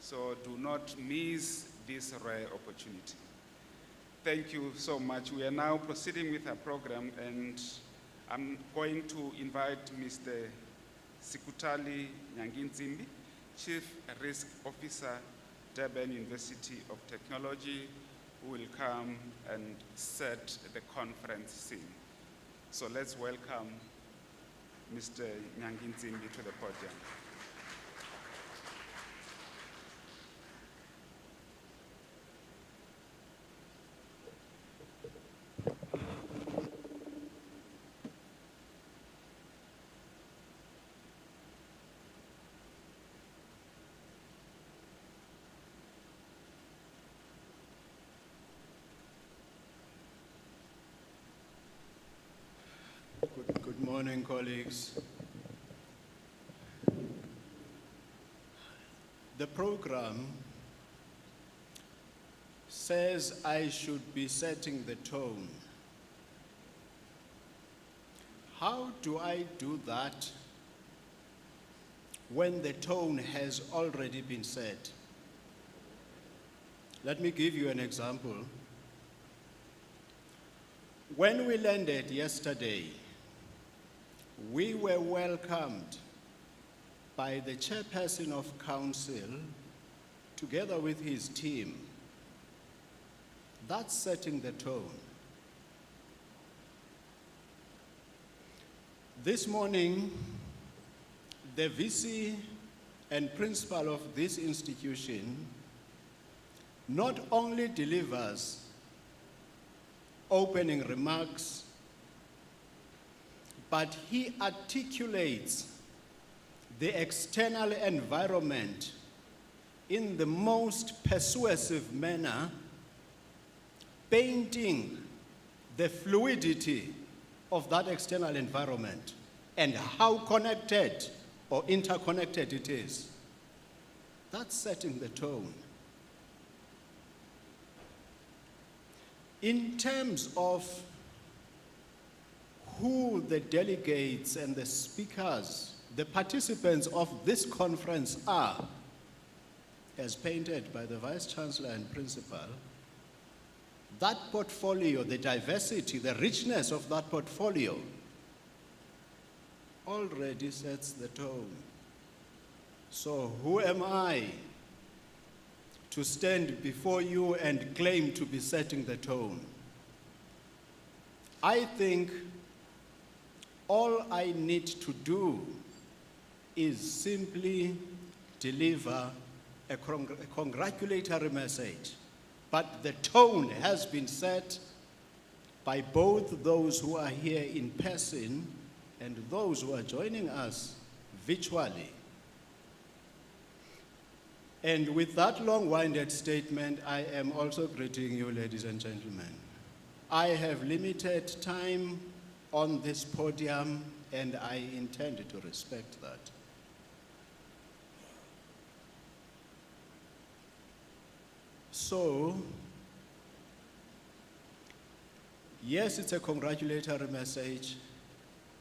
So do not miss this rare opportunity. Thank you so much. We are now proceeding with our program, and I'm going to invite Mr. Sikutali Nyanginzimbi, Chief Risk Officer, Durban University of Technology, who will come and set the conference scene. So let's welcome Mr. Nyanginzimbi to the podium. Good morning, colleagues. The program says I should be setting the tone. How do I do that when the tone has already been set? Let me give you an example. When we landed yesterday, we were welcomed by the chairperson of council together with his team. That's setting the tone. This morning, the VC and principal of this institution not only delivers opening remarks, but he articulates the external environment in the most persuasive manner, painting the fluidity of that external environment and how connected or interconnected it is. That's setting the tone. In terms of who the delegates and the speakers, the participants of this conference are, as painted by the Vice-Chancellor and Principal, that portfolio, the diversity, the richness of that portfolio already sets the tone. So who am I to stand before you and claim to be setting the tone? I think all I need to do is simply deliver a congratulatory message. But the tone has been set by both those who are here in person and those who are joining us virtually. And with that long-winded statement, I am also greeting you, ladies and gentlemen. I have limited time on this podium, and I intend to respect that. So, yes, it's a congratulatory message.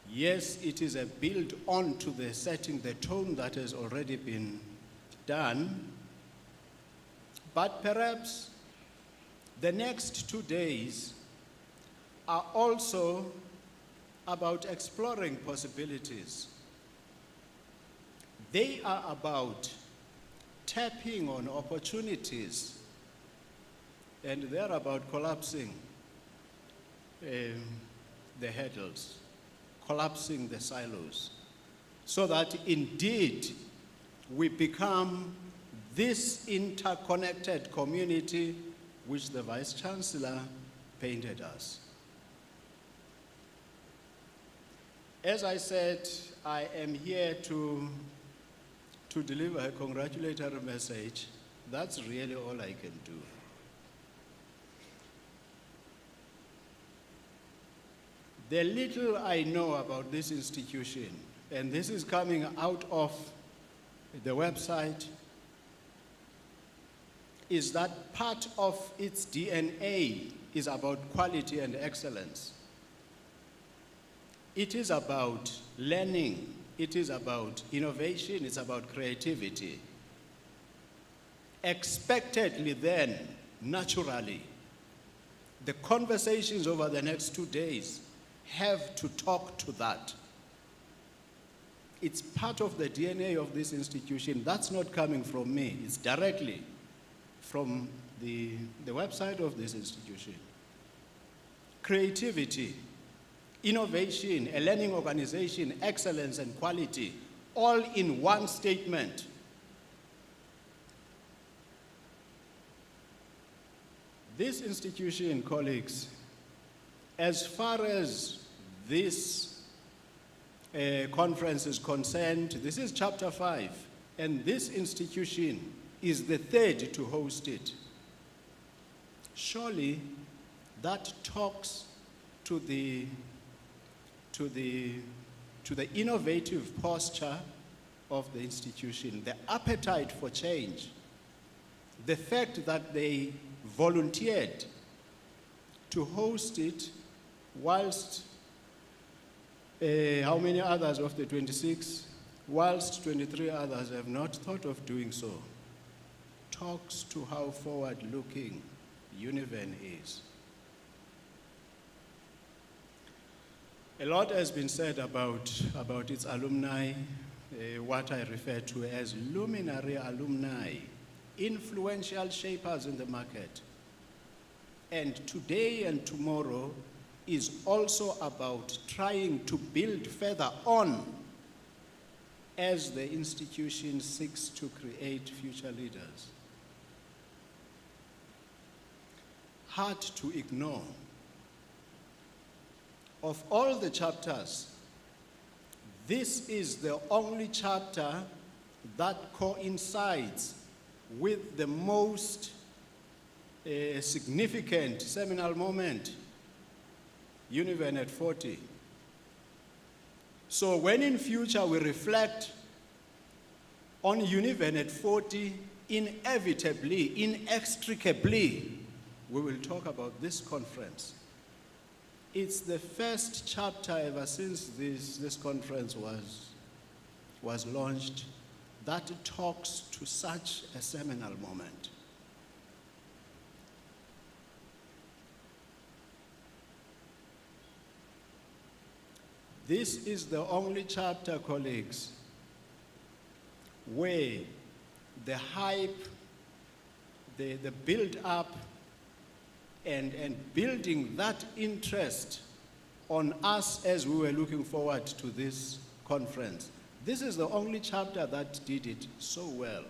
Yes, it is a build on to the setting the tone that has already been done. But perhaps the next 2 days are also about exploring possibilities. They are about tapping on opportunities, and they're about collapsing the hurdles, collapsing the silos, so that indeed we become this interconnected community which the Vice-Chancellor painted us. As I said, I am here to deliver a congratulatory message. That's really all I can do. The little I know about this institution, and this is coming out of the website, is that part of its DNA is about quality and excellence. It is about learning. It is about innovation. It's about creativity. Expectedly then, naturally, the conversations over the next 2 days have to talk to that. It's part of the DNA of this institution. That's not coming from me. It's directly from the website of this institution. Creativity, innovation, a learning organization, excellence and quality, all in one statement. This institution, colleagues, as far as this conference is concerned, this is chapter 5, and this institution is the third to host it. Surely that talks to the innovative posture of the institution, the appetite for change, the fact that they volunteered to host it whilst how many others of the 26, whilst 23 others have not thought of doing so, talks to how forward-looking Univen is. A lot has been said about its alumni, what I refer to as luminary alumni, influential shapers in the market. And today and tomorrow is also about trying to build further on as the institution seeks to create future leaders. Hard to ignore. Of all the chapters, this is the only chapter that coincides with the most significant seminal moment, Univen at 40. So when in future we reflect On Univen at 40, inevitably, inextricably, we will talk about this conference. It's the first chapter ever since this conference was launched that talks to such a seminal moment. This is the only chapter, colleagues, where the hype, the build-up, and building that interest on us as we were looking forward to this conference. This is the only chapter that did it so well.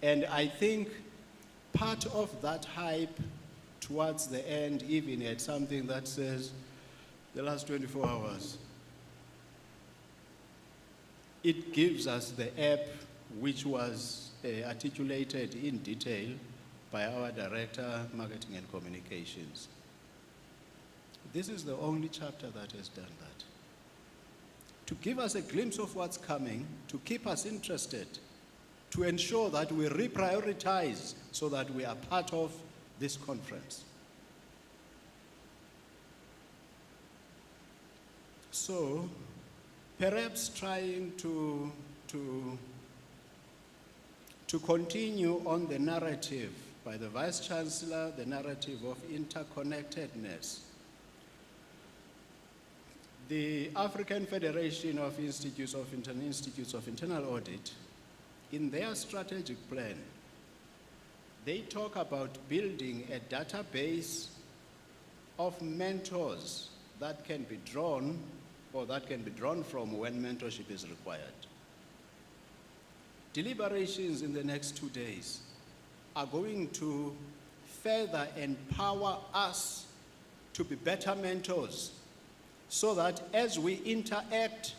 And I think part of that hype towards the end even had something that says, the last 24 hours. It gives us the app which was articulated in detail by our Director, Marketing and Communications. This is the only chapter that has done that. To give us a glimpse of what's coming, to keep us interested, to ensure that we reprioritize so that we are part of this conference. So, perhaps trying to continue on the narrative by the Vice-Chancellor, the narrative of interconnectedness. The African Federation of Institutes of Internal Audit, in their strategic plan, they talk about building a database of mentors that can be drawn from when mentorship is required. Deliberations in the next 2 days are going to further empower us to be better mentors so that as we interact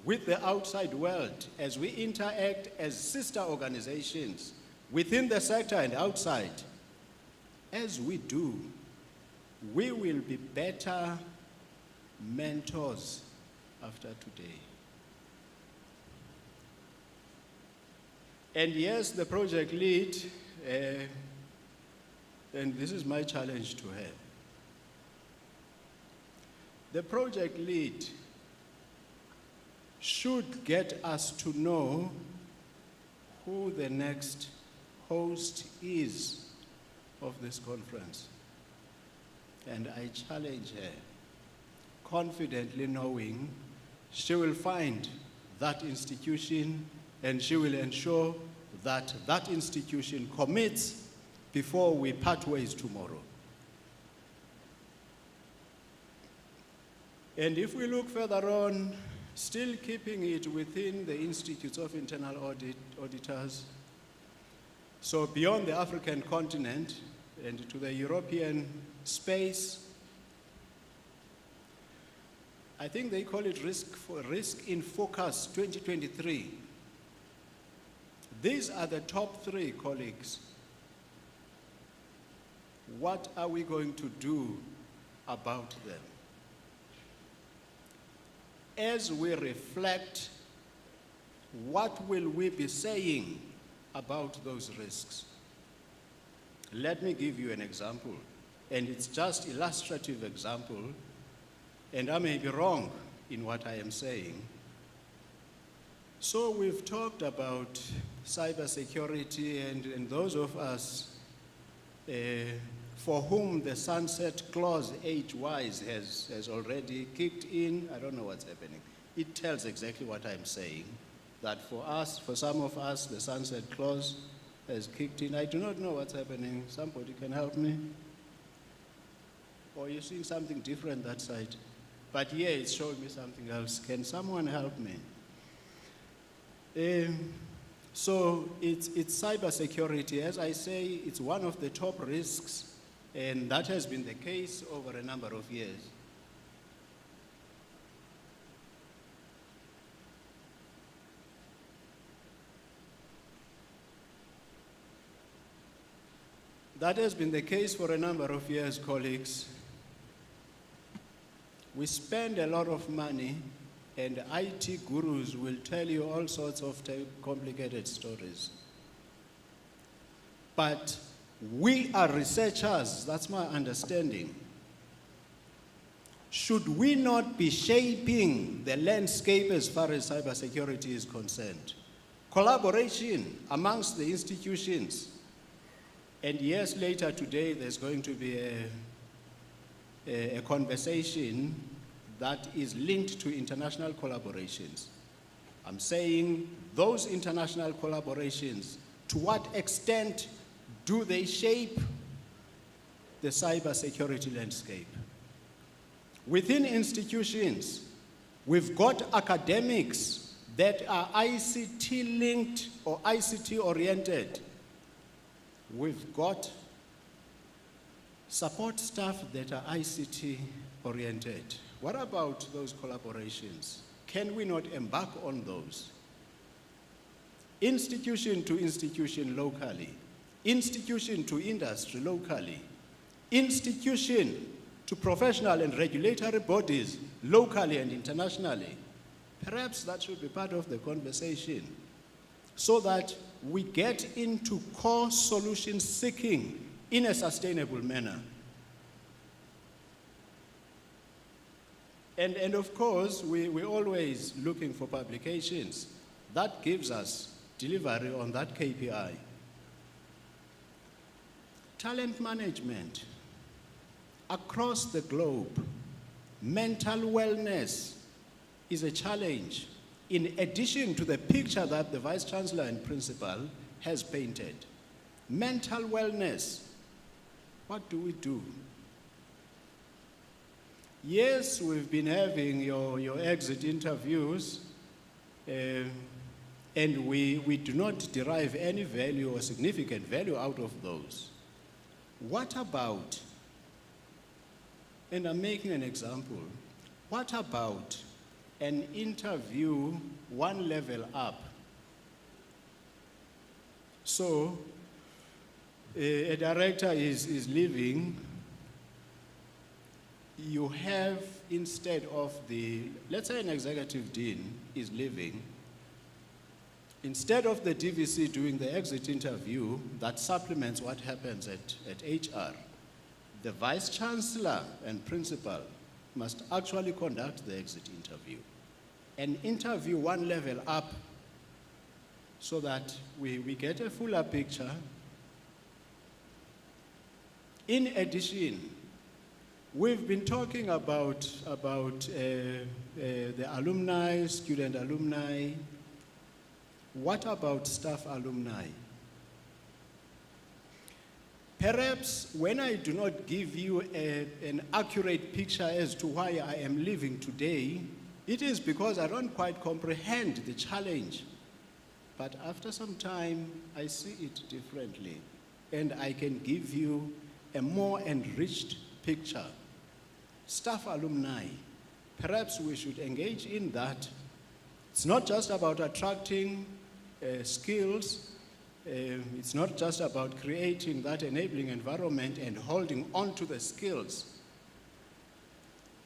with the outside world, as we interact as sister organizations within the sector and outside, as we do, we will be better mentors after today. And yes, the project lead, and this is my challenge to her. The project lead should get us to know who the next host is of this conference. And I challenge her, confidently knowing she will find that institution and she will ensure that that institution commits before we part ways tomorrow. And if we look further on, still keeping it within the Institutes of Internal Auditors, so beyond the African continent and to the European space, I think they call it Risk in Focus 2023. These are the top 3, colleagues. What are we going to do about them? As we reflect, what will we be saying about those risks? Let me give you an example, and it's just illustrative example, and I may be wrong in what I am saying. So we've talked about cybersecurity, and those of us for whom the sunset clause age-wise has already kicked in, I don't know what's happening. It tells exactly what I'm saying, that for us, for some of us, the sunset clause has kicked in. I do not know what's happening. Somebody can help me? Or you're seeing something different that side? But yeah, it's showing me something else. Can someone help me? So it's cybersecurity. As I say, it's one of the top risks, and that has been the case over a number of years. That has been the case for a number of years, colleagues. We spend a lot of money and IT gurus will tell you all sorts of complicated stories. But we are researchers, that's my understanding. Should we not be shaping the landscape as far as cybersecurity is concerned? Collaboration amongst the institutions. And yes, later today there's going to be a conversation that is linked to international collaborations. I'm saying those international collaborations, to what extent do they shape the cybersecurity landscape? Within institutions, we've got academics that are ICT linked or ICT oriented. We've got support staff that are ICT oriented. What about those collaborations? Can we not embark on those? Institution to institution locally, institution to industry locally, institution to professional and regulatory bodies locally and internationally. Perhaps that should be part of the conversation so that we get into core solution seeking in a sustainable manner. And of course, we're always looking for publications. That gives us delivery on that KPI. Talent management. Across the globe, mental wellness is a challenge in addition to the picture that the Vice-Chancellor and Principal has painted. Mental wellness, what do we do? Yes, we've been having your exit interviews, and we do not derive any value or significant value out of those. What about, and I'm making an example, what about an interview one level up? So, a director is leaving. You have, instead of let's say an executive dean is leaving, instead of the DVC doing the exit interview that supplements what happens at HR, the Vice-Chancellor and Principal must actually conduct the exit interview and interview one level up so that we get a fuller picture. In addition, we've been talking about the alumni, student alumni. What about staff alumni? Perhaps when I do not give you an accurate picture as to why I am leaving today, it is because I don't quite comprehend the challenge. But after some time, I see it differently, and I can give you a more enriched picture. Staff alumni, perhaps we should engage in that. It's not just about attracting skills. It's not just about creating that enabling environment and holding on to the skills,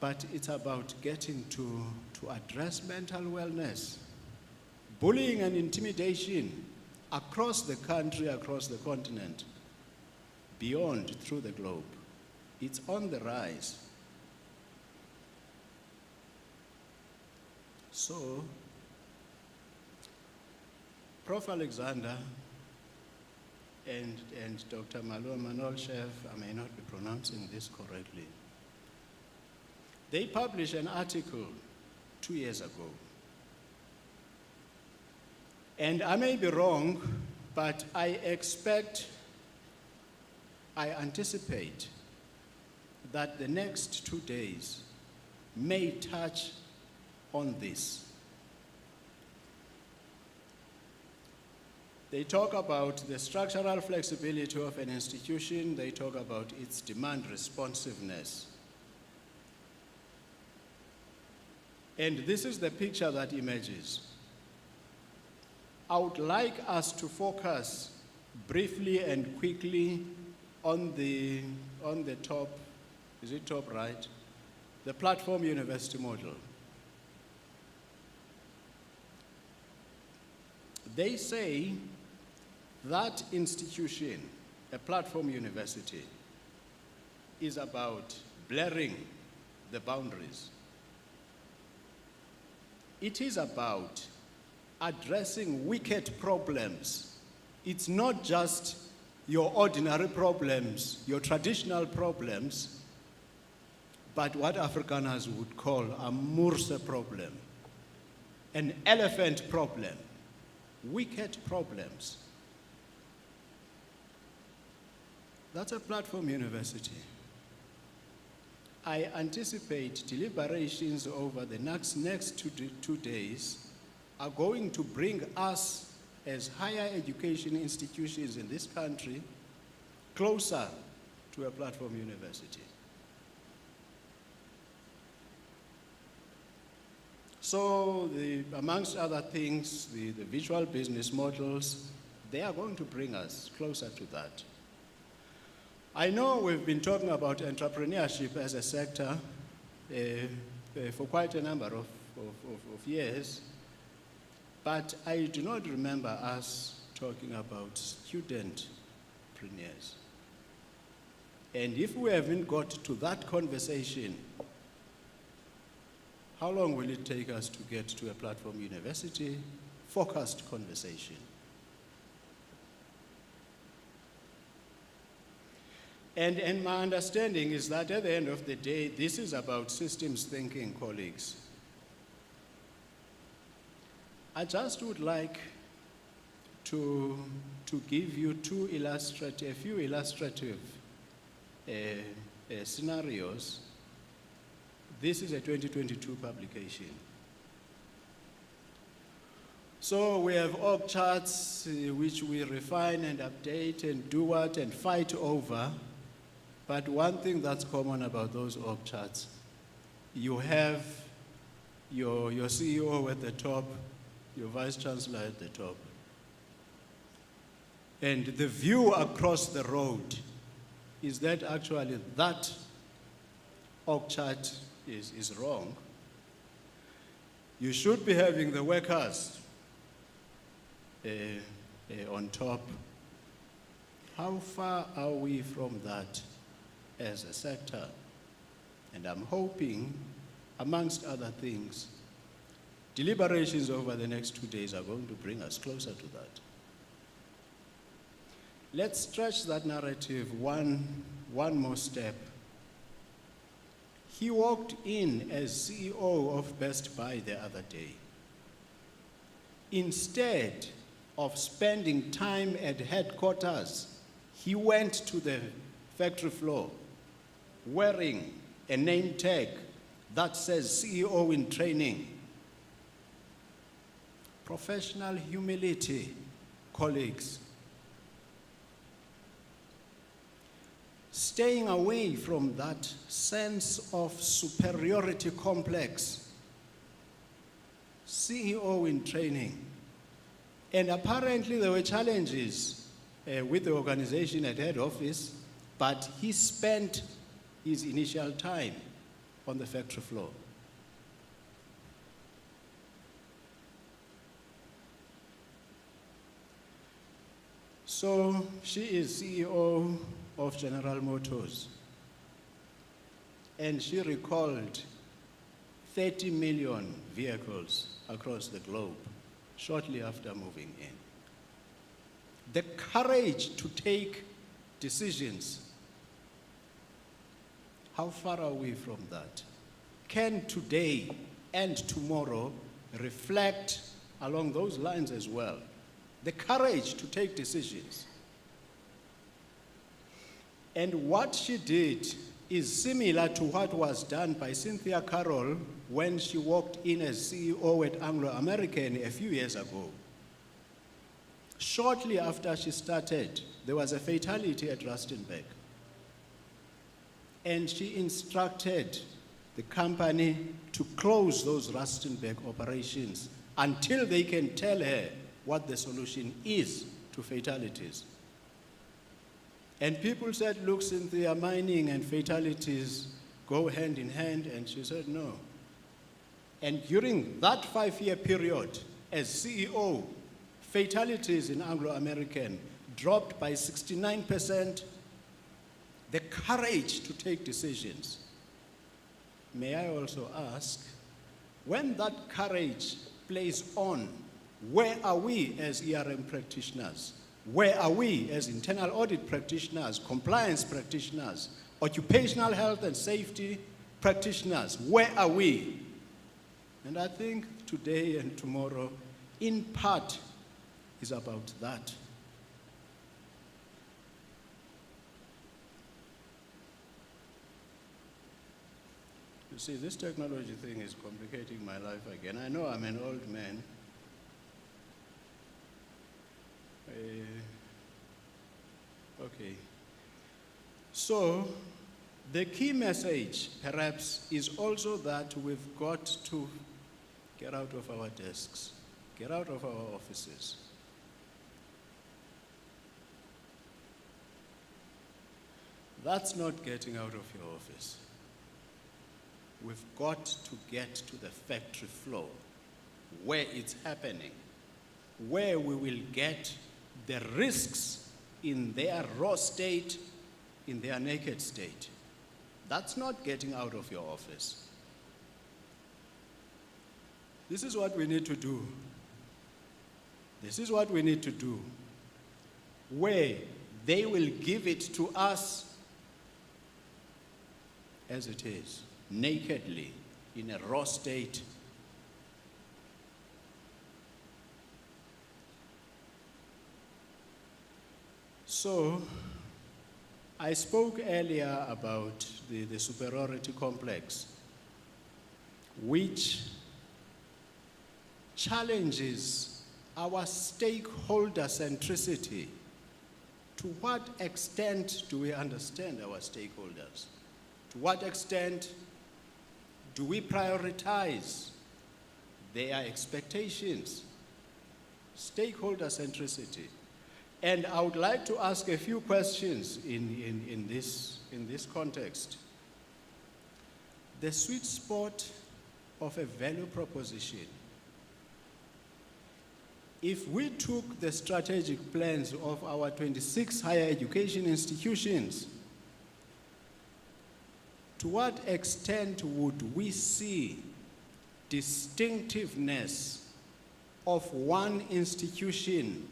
but it's about getting to address mental wellness. Bullying and intimidation across the country, across the continent, beyond, through the globe. It's on the rise. So, Prof. Alexander and Dr. Malua Manolchev, I may not be pronouncing this correctly, they published an article 2 years ago. And I may be wrong, but I anticipate that the next 2 days may touch on this. They talk about the structural flexibility of an institution. They talk about its demand responsiveness. And this is the picture that emerges. I would like us to focus briefly and quickly on the top, is it top right? The platform university model. They say that institution, a platform university, is about blurring the boundaries. It is about addressing wicked problems. It's not just your ordinary problems, your traditional problems, but what Afrikaners would call a Moorse problem, an elephant problem, wicked problems. That's a platform university. I anticipate deliberations over the next 2 days are going to bring us as higher education institutions in this country closer to a platform university. So amongst other things, the visual business models, they are going to bring us closer to that. I know we've been talking about entrepreneurship as a sector for quite a number of years, but I do not remember us talking about student-preneurs. And if we haven't got to that conversation, how long will it take us to get to a platform university focused conversation? And my understanding is that at the end of the day, this is about systems thinking, colleagues. I just would like to give you a few illustrative scenarios. This is a 2022 publication. So we have org charts which we refine and update and do what and fight over. But one thing that's common about those org charts, you have your CEO at the top, your Vice-Chancellor at the top. And the view across the road is that actually that org chart is wrong. You should be having the workers on top. How far are we from that as a sector? And I'm hoping, amongst other things, deliberations over the next 2 days are going to bring us closer to that. Let's stretch that narrative one more step. He walked in as CEO of Best Buy the other day. Instead of spending time at headquarters, he went to the factory floor wearing a name tag that says CEO in training. Professional humility, colleagues. Staying away from that sense of superiority complex. CEO in training. And apparently there were challenges with the organization at head office, but he spent his initial time on the factory floor. So she is CEO of General Motors, and she recalled 30 million vehicles across the globe shortly after moving in. The courage to take decisions. How far are we from that? Can today and tomorrow reflect along those lines as well? The courage to take decisions. And what she did is similar to what was done by Cynthia Carroll when she walked in as CEO at Anglo-American a few years ago. Shortly after she started, there was a fatality at Rustenburg. And she instructed the company to close those Rustenburg operations until they can tell her what the solution is to fatalities. And people said, look, Cynthia, mining and fatalities go hand in hand, and she said no. And during that 5-year period, as CEO, Fatalities in Anglo-American dropped by 69%. The courage to take decisions. May I also ask, when that courage plays on, where are we as ERM practitioners? Where are we as internal audit practitioners, compliance practitioners, occupational health and safety practitioners? Where are we? And I think today and tomorrow, in part, is about that. You see, this technology thing is complicating my life again. I know I'm an old man. Okay. So, the key message, perhaps, is also that we've got to get out of our desks, get out of our offices. That's not getting out of your office. We've got to get to the factory floor, where it's happening, where we will get the risks in their raw state, in their naked state. That's not getting out of your office. This is what we need to do. This is what we need to do, where they will give it to us as it is, nakedly, in a raw state. So, I spoke earlier about the superiority complex, which challenges our stakeholder centricity. To what extent do we understand our stakeholders? To what extent do we prioritize their expectations? Stakeholder centricity. And I would like to ask a few questions in this context. The sweet spot of a value proposition. If we took the strategic plans of our 26 higher education institutions, to what extent would we see distinctiveness of one institution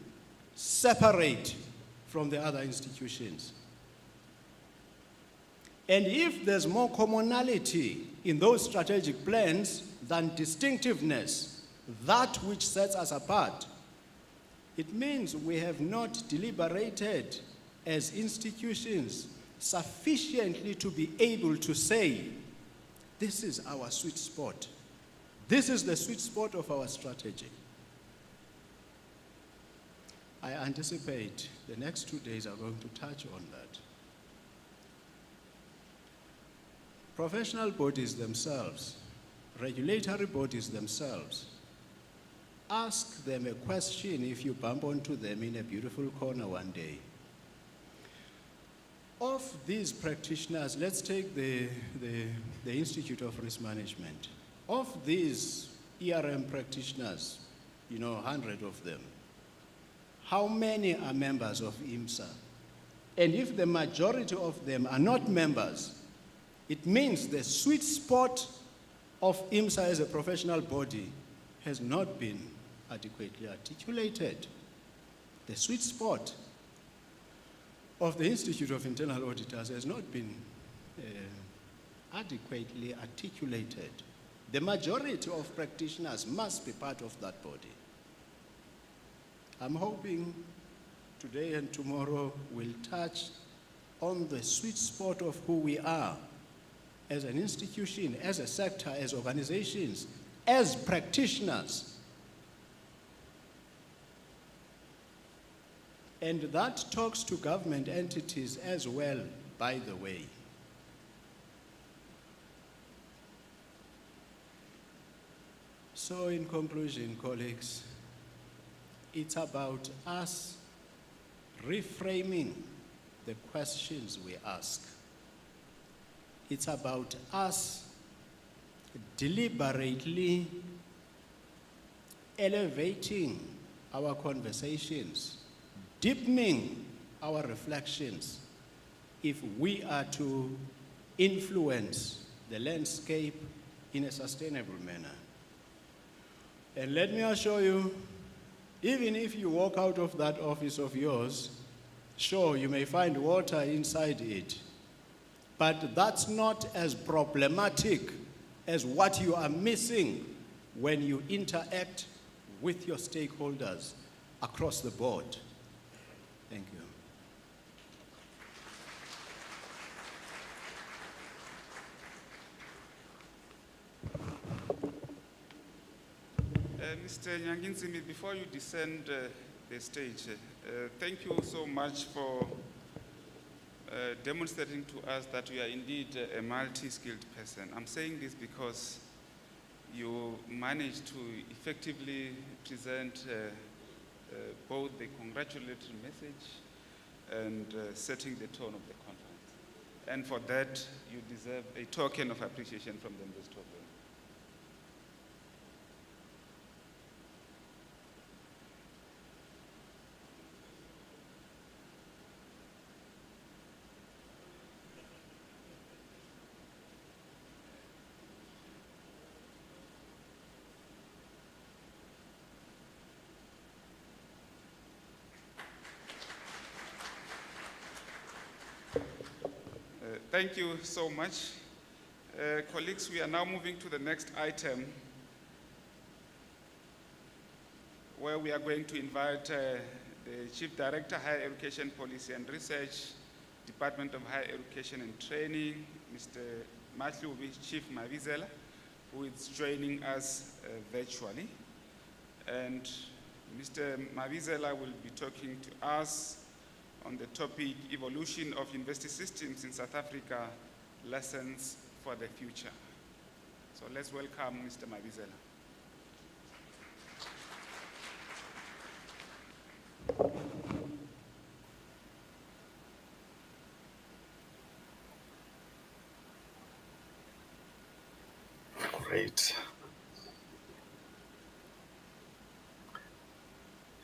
separate from the other institutions? And if there's more commonality in those strategic plans than distinctiveness, that which sets us apart, it means we have not deliberated as institutions sufficiently to be able to say, this is our sweet spot. This is the sweet spot of our strategy. I anticipate the next 2 days are going to touch on that. Professional bodies themselves, regulatory bodies themselves, ask them a question if you bump onto them in a beautiful corner one day. Of these practitioners, let's take the Institute of Risk Management. Of these ERM practitioners, 100 of them, how many are members of IMSA? And if the majority of them are not members, it means the sweet spot of IMSA as a professional body has not been adequately articulated. The sweet spot of the Institute of Internal Auditors has not been adequately articulated. The majority of practitioners must be part of that body. I'm hoping today and tomorrow we'll touch on the sweet spot of who we are as an institution, as a sector, as organizations, as practitioners. And that talks to government entities as well, by the way. So in conclusion, colleagues, it's about us reframing the questions we ask. It's about us deliberately elevating our conversations, deepening our reflections, if we are to influence the landscape in a sustainable manner. And let me assure you, even if you walk out of that office of yours, sure, you may find water inside it, but that's not as problematic as what you are missing when you interact with your stakeholders across the board. Thank you. Mr. Nyanginzimi, before you descend the stage, thank you so much for demonstrating to us that you are indeed a multi-skilled person. I'm saying this because you managed to effectively present both the congratulatory message and setting the tone of the conference. And for that, you deserve a token of appreciation from the University of Venda. Thank you so much. Colleagues, we are now moving to the next item where we are going to invite the Chief Director, Higher Education Policy and Research, Department of Higher Education and Training, Mr. Matthew Chief Mavizela, who is joining us virtually. And Mr. Mavizela will be talking to us on the topic, Evolution of University Systems in South Africa, Lessons for the Future. So let's welcome Mr. Mavizela. Great.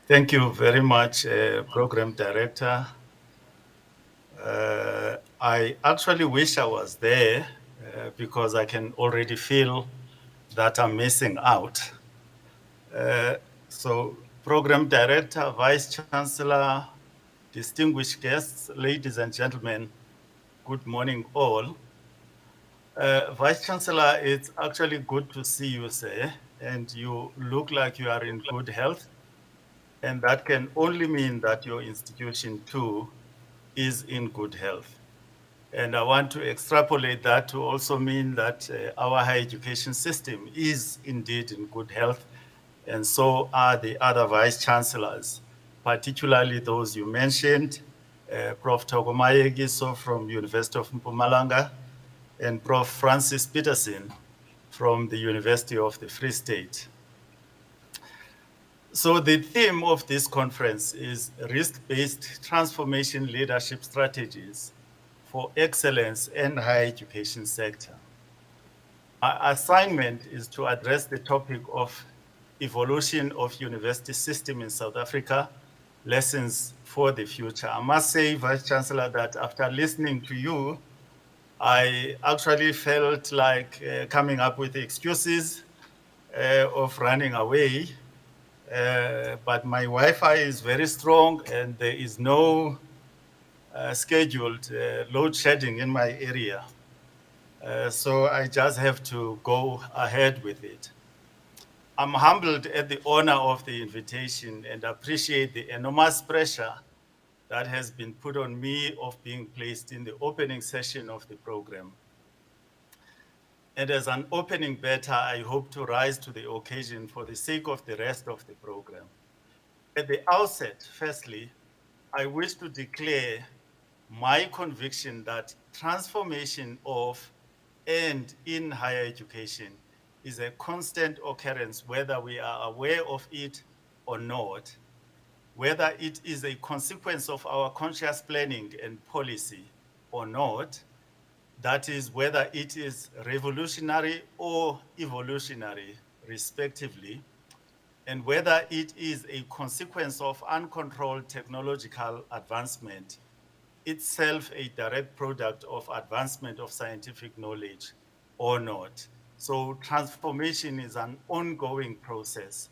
Thank you very much, Program Director. I actually wish I was there because I can already feel that I'm missing out. So, Program Director, Vice-Chancellor, distinguished guests, ladies and gentlemen, good morning all. Vice-Chancellor, it's actually good to see you, sir, and you look like you are in good health. And that can only mean that your institution too is in good health. And I want to extrapolate that to also mean that our higher education system is indeed in good health, and so are the other vice-chancellors, particularly those you mentioned, Prof. Togomayegiso from University of Mpumalanga, and Prof. Francis Peterson from the University of the Free State. So the theme of this conference is risk-based transformation leadership strategies for excellence in higher education sector. Our assignment is to address the topic of evolution of university system in South Africa, lessons for the future. I must say, Vice-Chancellor, that after listening to you, I actually felt like coming up with excuses of running away. But my Wi-Fi is very strong and there is no scheduled load shedding in my area. So I just have to go ahead with it. I'm humbled at the honor of the invitation and appreciate the enormous pressure that has been put on me of being placed in the opening session of the program. And as an opening better, I hope to rise to the occasion for the sake of the rest of the program. At the outset, firstly, I wish to declare my conviction that transformation of and in higher education is a constant occurrence, whether we are aware of it or not, whether it is a consequence of our conscious planning and policy or not. That is, whether it is revolutionary or evolutionary, respectively. and whether it is a consequence of uncontrolled technological advancement, itself a direct product of advancement of scientific knowledge or not. So transformation is an ongoing process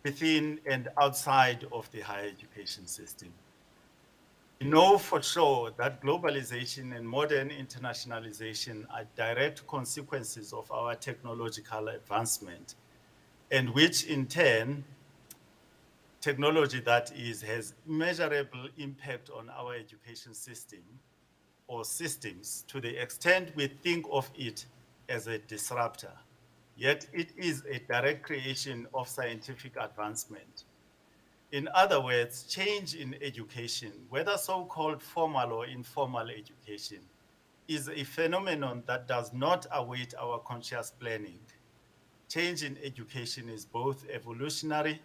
within and outside of the higher education system. We know for sure that globalization and modern internationalization are direct consequences of our technological advancement, and which in turn, technology that is has measurable impact on our education system or systems to the extent we think of it as a disruptor. Yet it is a direct creation of scientific advancement. In other words, change in education, whether so-called formal or informal education, is a phenomenon that does not await our conscious planning. Change in education is both evolutionary,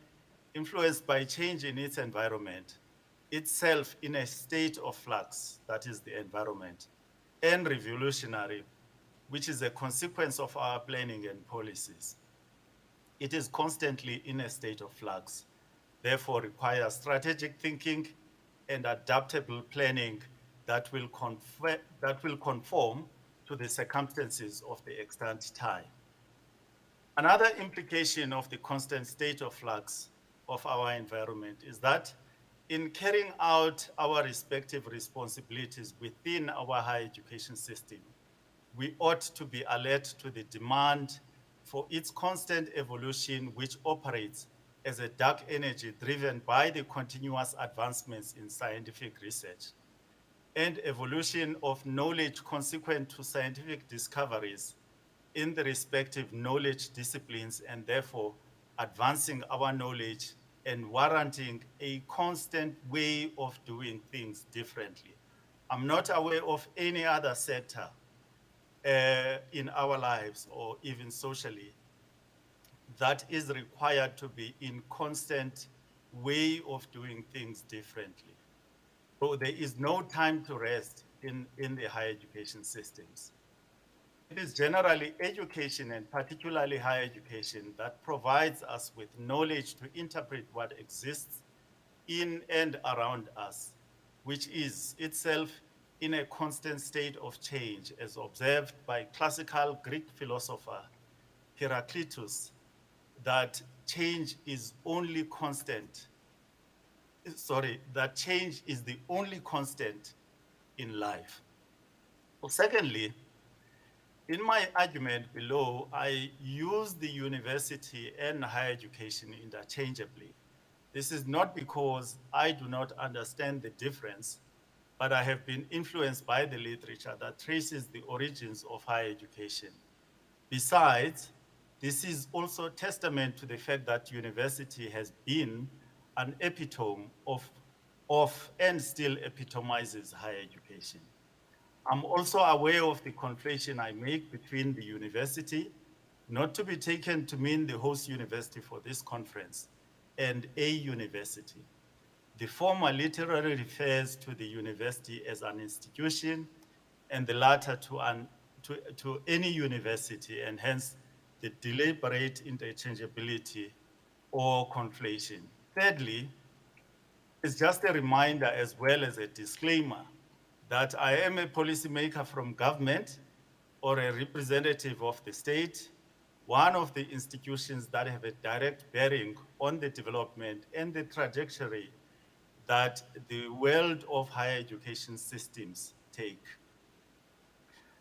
influenced by change in its environment, itself in a state of flux, that is the environment, and revolutionary, which is a consequence of our planning and policies. It is constantly in a state of flux, therefore requires strategic thinking and adaptable planning that will conform to the circumstances of the extant time. Another implication of the constant state of flux of our environment is that in carrying out our respective responsibilities within our higher education system, we ought to be alert to the demand for its constant evolution, which operates as a dark energy driven by the continuous advancements in scientific research and evolution of knowledge consequent to scientific discoveries in the respective knowledge disciplines, and therefore advancing our knowledge and warranting a constant way of doing things differently. I'm not aware of any other sector in our lives or even socially that is required to be in constant way of doing things differently. So there is no time to rest in the higher education systems. It is generally education, and particularly higher education, that provides us with knowledge to interpret what exists in and around us, which is itself in a constant state of change, as observed by classical Greek philosopher Heraclitus, that change is only constant. That change is the only constant in life. Well, secondly, in my argument below, I use the university and higher education interchangeably. This is not because I do not understand the difference, but I have been influenced by the literature that traces the origins of higher education. Besides, this is also testament to the fact that university has been an epitome of and still epitomizes higher education. I'm also aware of the conflation I make between the university, not to be taken to mean the host university for this conference, and a university. The former literally refers to the university as an institution, and the latter to any university, and hence the deliberate interchangeability or conflation. Thirdly, it's just a reminder as well as a disclaimer that I am a policymaker from government or a representative of the state, one of the institutions that have a direct bearing on the development and the trajectory that the world of higher education systems take.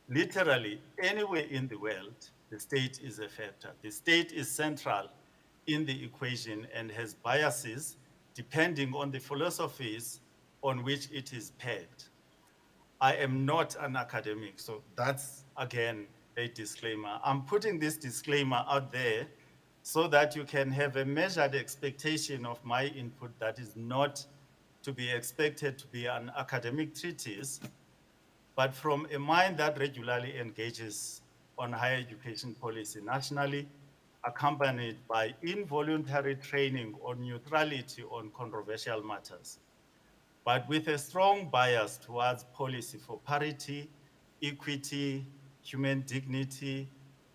Literally, anywhere in the world, the state is a factor. The state is central in the equation and has biases depending on the philosophies on which it is pegged. I am not an academic, so that's, again, a disclaimer. I'm putting this disclaimer out there so that you can have a measured expectation of my input that is not to be expected to be an academic treatise, but from a mind that regularly engages on higher education policy nationally, accompanied by involuntary training on neutrality on controversial matters, but with a strong bias towards policy for parity, equity, human dignity,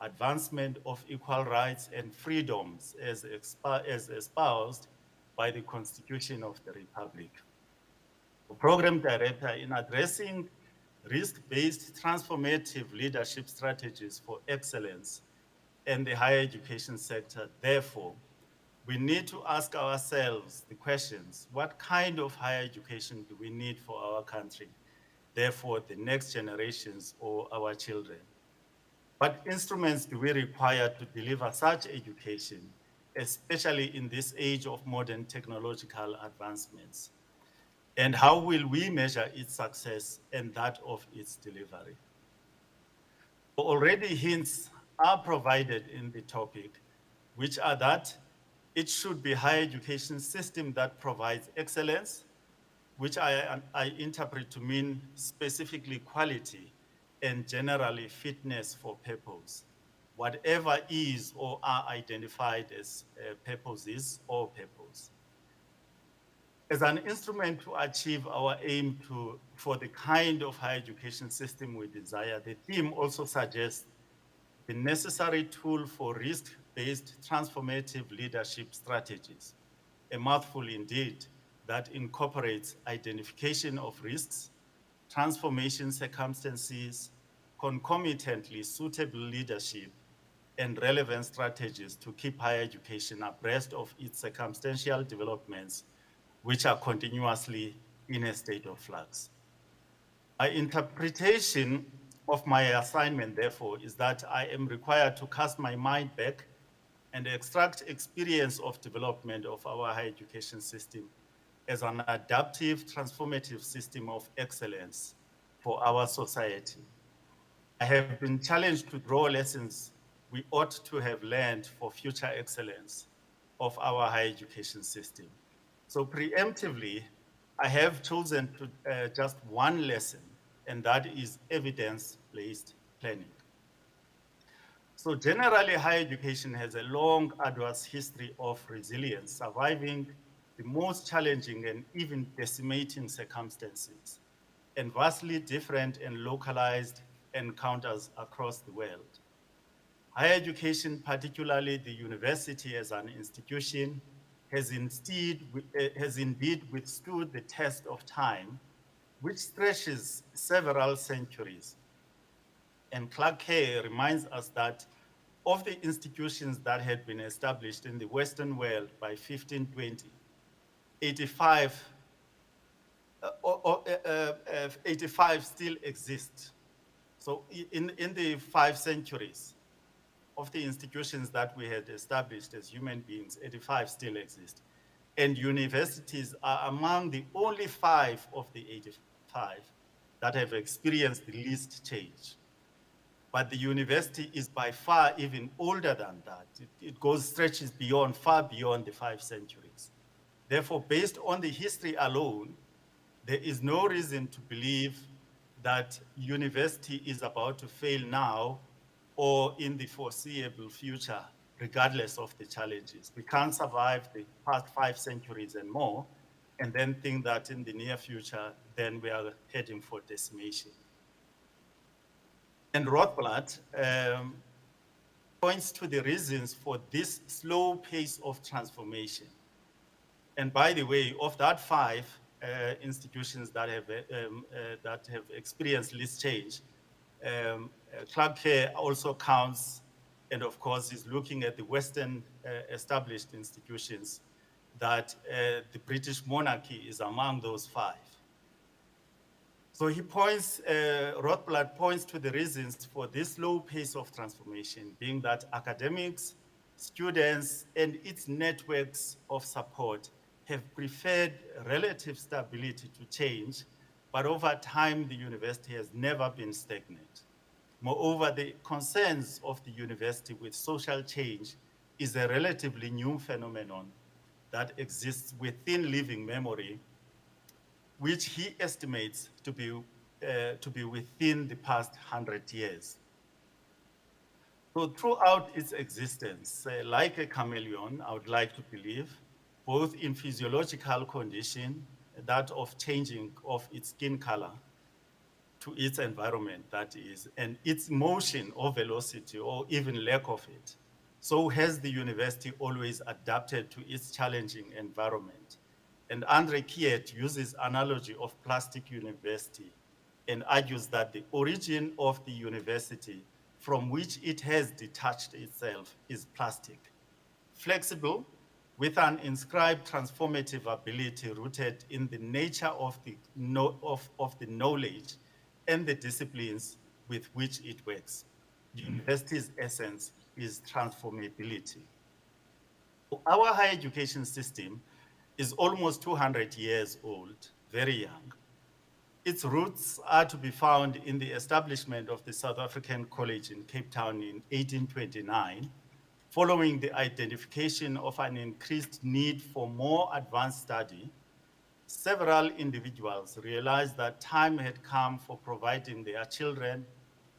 advancement of equal rights and freedoms as espoused by the Constitution of the Republic. The Program Director, in addressing risk-based transformative leadership strategies for excellence in the higher education sector, therefore, we need to ask ourselves the questions: what kind of higher education do we need for our country, therefore the next generations or our children? What instruments do we require to deliver such education, especially in this age of modern technological advancements? And how will we measure its success and that of its delivery? Already hints are provided in the topic, which are that it should be a higher education system that provides excellence, which I interpret to mean specifically quality and generally fitness for purpose, whatever is or are identified as purposes or purpose. As an instrument to achieve our aim for the kind of higher education system we desire, the theme also suggests the necessary tool for risk-based transformative leadership strategies, a mouthful indeed, that incorporates identification of risks, transformation circumstances, concomitantly suitable leadership, and relevant strategies to keep higher education abreast of its circumstantial developments, which are continuously in a state of flux. My interpretation of my assignment, therefore, is that I am required to cast my mind back and extract experience of development of our higher education system as an adaptive, transformative system of excellence for our society. I have been challenged to draw lessons we ought to have learned for future excellence of our higher education system. So preemptively, I have chosen to just one lesson, and that is evidence-based planning. So generally, higher education has a long, arduous history of resilience, surviving the most challenging and even decimating circumstances, and vastly different and localized encounters across the world. Higher education, particularly the university as an institution, has indeed withstood the test of time, which stretches several centuries. And Clark Hay reminds us that of the institutions that had been established in the Western world by 1520, 85 still exist. So in the 5 centuries of the institutions that we had established as human beings, 85 still exist. And universities are among the only 5 of the 85 that have experienced the least change. But the university is by far even older than that. It stretches beyond, far beyond the 5 centuries. Therefore, based on the history alone, there is no reason to believe that university is about to fail now or in the foreseeable future, regardless of the challenges. We can't survive the past 5 centuries and more, and then think that in the near future, then we are heading for decimation. And Rothblatt points to the reasons for this slow pace of transformation. And by the way, of that 5 institutions that have experienced least change, Clark Hay also counts, and of course is looking at the Western established institutions, that the British monarchy is among those 5. So he points, Rothblatt points to the reasons for this slow pace of transformation, being that academics, students, and its networks of support have preferred relative stability to change, but over time, the university has never been stagnant. Moreover, the concerns of the university with social change is a relatively new phenomenon that exists within living memory, which he estimates to be within the past 100 years. So throughout its existence, like a chameleon, I would like to believe, both in physiological condition, that of changing of its skin color, to its environment, that is, and its motion or velocity or even lack of it. So has the university always adapted to its challenging environment. And Andre Kiet uses analogy of plastic university and argues that the origin of the university from which it has detached itself is plastic, flexible, with an inscribed transformative ability rooted in the nature of the knowledge and the disciplines with which it works. The university's essence is transformability. Our higher education system is almost 200 years old, very young. Its roots are to be found in the establishment of the South African College in Cape Town in 1829, following the identification of an increased need for more advanced study. Several individuals realized that time had come for providing their children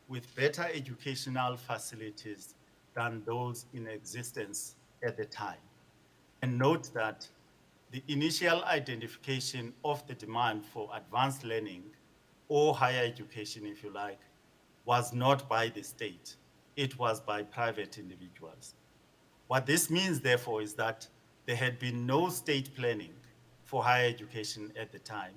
with better educational facilities than those in existence at the time. And note that the initial identification of the demand for advanced learning or higher education, if you like, was not by the state. It was by private individuals. What this means, therefore, is that there had been no state planning for higher education at the time,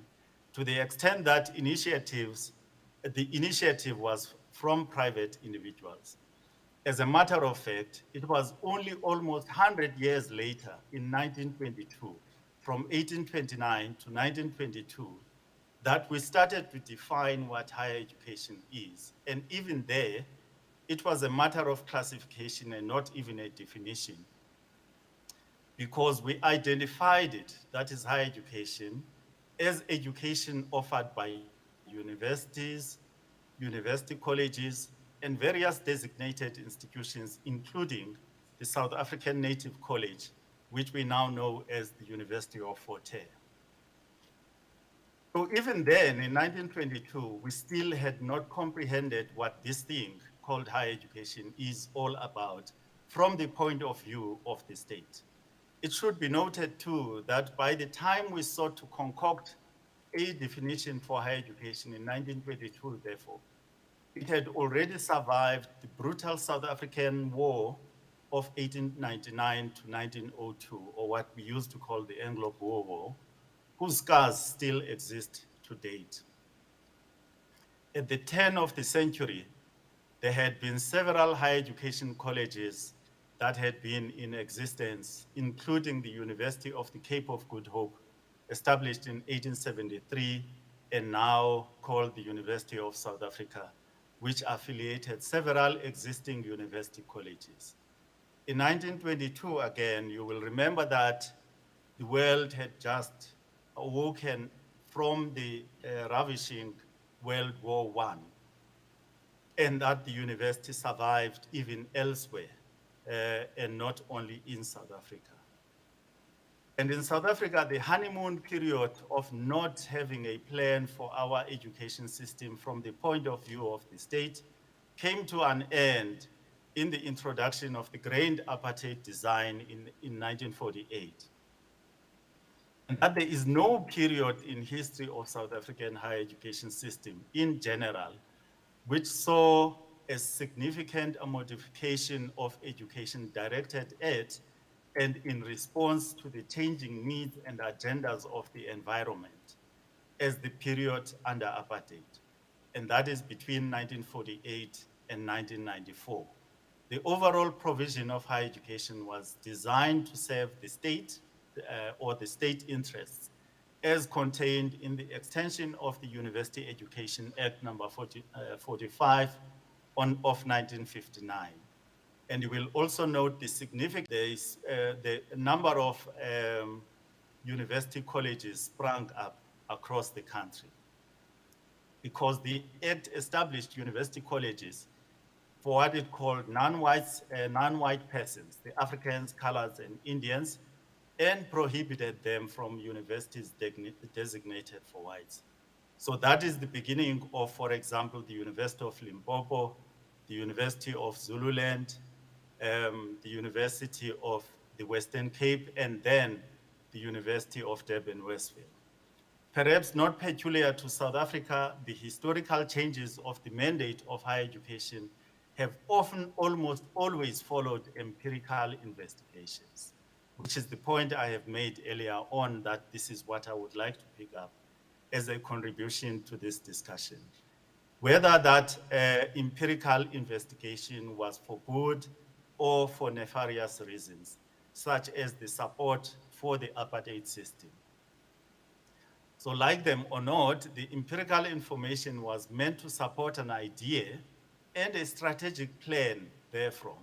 to the extent that the initiative was from private individuals. As a matter of fact, it was only almost 100 years later, in 1922, from 1829 to 1922, that we started to define what higher education is. And even there, it was a matter of classification and not even a definition, because we identified it, that is higher education, as education offered by universities, university colleges, and various designated institutions, including the South African Native College, which we now know as the University of Fort Hare. So even then, in 1922, we still had not comprehended what this thing called higher education is all about from the point of view of the state. It should be noted too that by the time we sought to concoct a definition for higher education in 1922, therefore, it had already survived the brutal South African War of 1899 to 1902, or what we used to call the Anglo-Boer War, whose scars still exist to date. At the turn of the century, there had been several higher education colleges that had been in existence, including the University of the Cape of Good Hope, established in 1873 and now called the University of South Africa, which affiliated several existing university colleges. In 1922, again, you will remember that the world had just awoken from the ravishing World War I, and that the university survived even elsewhere, and not only in South Africa. And in South Africa, the honeymoon period of not having a plan for our education system from the point of view of the state came to an end in the introduction of the grained apartheid design in 1948. And that there is no period in history of South African higher education system in general which saw a significant modification of education directed at and in response to the changing needs and agendas of the environment as the period under apartheid. And that is between 1948 and 1994. The overall provision of higher education was designed to serve the state or the state interests as contained in the extension of the University Education Act number 45 of 1959. And you will also note the significant, the number of university colleges sprang up across the country, because the Act established university colleges for what it called non-white persons, the Africans, coloreds, and Indians, and prohibited them from universities designated for whites. So that is the beginning of, for example, the University of Limpopo, the University of Zululand, the University of the Western Cape, and then the University of Durban-Westville. Perhaps not peculiar to South Africa, the historical changes of the mandate of higher education have often almost always followed empirical investigations, which is the point I have made earlier on, that this is what I would like to pick up as a contribution to this discussion. Whether that empirical investigation was for good or for nefarious reasons, such as the support for the apartheid system. So like them or not, the empirical information was meant to support an idea and a strategic plan therefrom.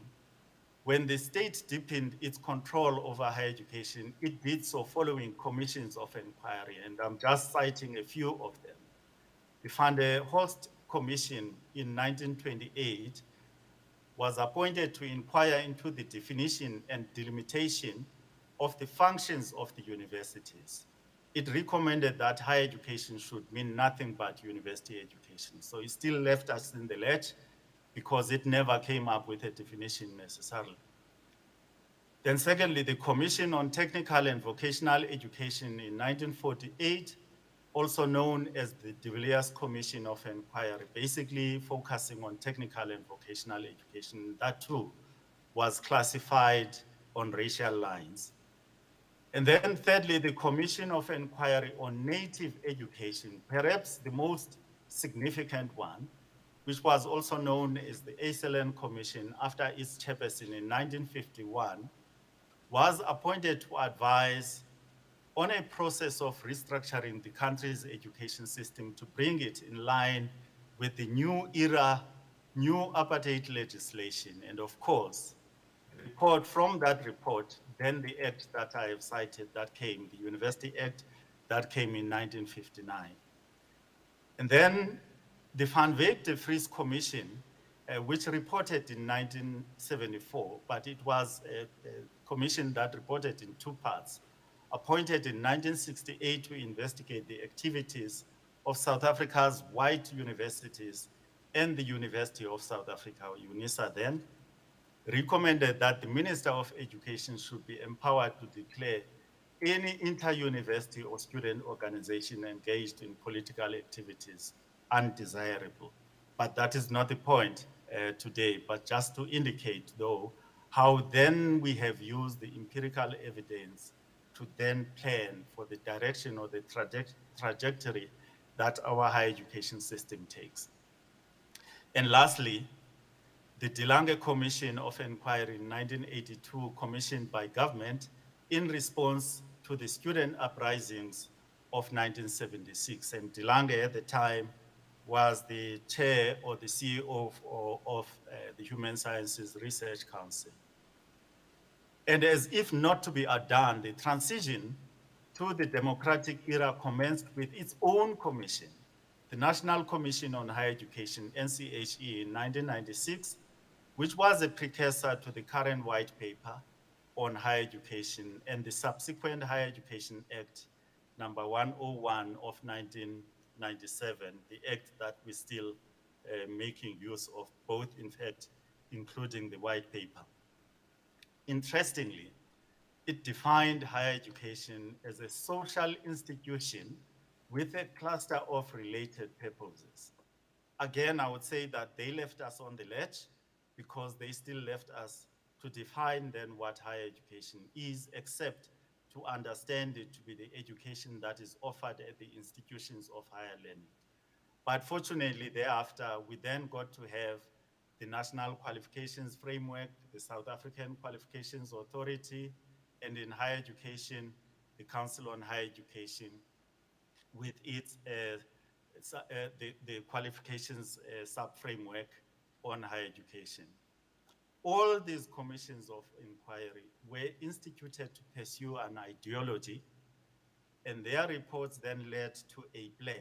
When the state deepened its control over higher education, it did so following commissions of inquiry, and I'm just citing a few of them. The Van der Horst Commission in 1928 was appointed to inquire into the definition and delimitation of the functions of the universities. It recommended that higher education should mean nothing but university education. So it still left us in the lurch because it never came up with a definition necessarily. Then secondly, the Commission on Technical and Vocational Education in 1948, also known as the de Villiers Commission of Inquiry, basically focusing on technical and vocational education. That too was classified on racial lines. And then thirdly, the Commission of Inquiry on Native Education, perhaps the most significant one, which was also known as the ACLN Commission after its chairperson in 1951, was appointed to advise on a process of restructuring the country's education system to bring it in line with the new era, new apartheid legislation. And of course, the report from that report, then the act that I have cited that came, the University Act that came in 1959. And then the Van Wyk de Vries Commission, which reported in 1974, but it was a commission that reported in two parts, appointed in 1968 to investigate the activities of South Africa's white universities and the University of South Africa, UNISA then, recommended that the Minister of Education should be empowered to declare any inter-university or student organization engaged in political activities undesirable. But that is not the point today, but just to indicate, though, how then we have used the empirical evidence to then plan for the direction or the trajectory that our higher education system takes. And lastly, the De Lange Commission of Inquiry in 1982, commissioned by government in response to the student uprisings of 1976. And De Lange at the time was the chair or the CEO of the Human Sciences Research Council. And as if not to be outdone, the transition to the democratic era commenced with its own commission, the National Commission on Higher Education, NCHE, in 1996, which was a precursor to the current white paper on higher education and the subsequent Higher Education Act number 101 of 1997, the act that we're still making use of, both in fact, including the white paper. Interestingly, it defined higher education as a social institution with a cluster of related purposes. Again, I would say that they left us on the ledge because they still left us to define then what higher education is, except to understand it to be the education that is offered at the institutions of higher learning. But fortunately, thereafter, we then got to have the National Qualifications Framework, the South African Qualifications Authority, and in higher education, the Council on Higher Education, with its the qualifications sub-framework on higher education. All these commissions of inquiry were instituted to pursue an ideology, and their reports then led to a plan.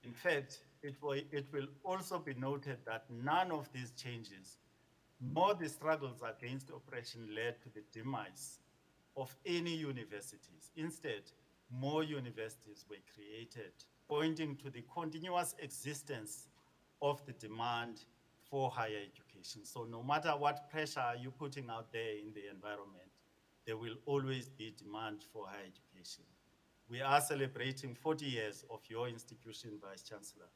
In fact, it will also be noted that none of these changes, nor the struggles against oppression, led to the demise of any universities. Instead, more universities were created, pointing to the continuous existence of the demand for higher education. So no matter what pressure you're putting out there in the environment, there will always be demand for higher education. We are celebrating 40 years of your institution, Vice-Chancellor.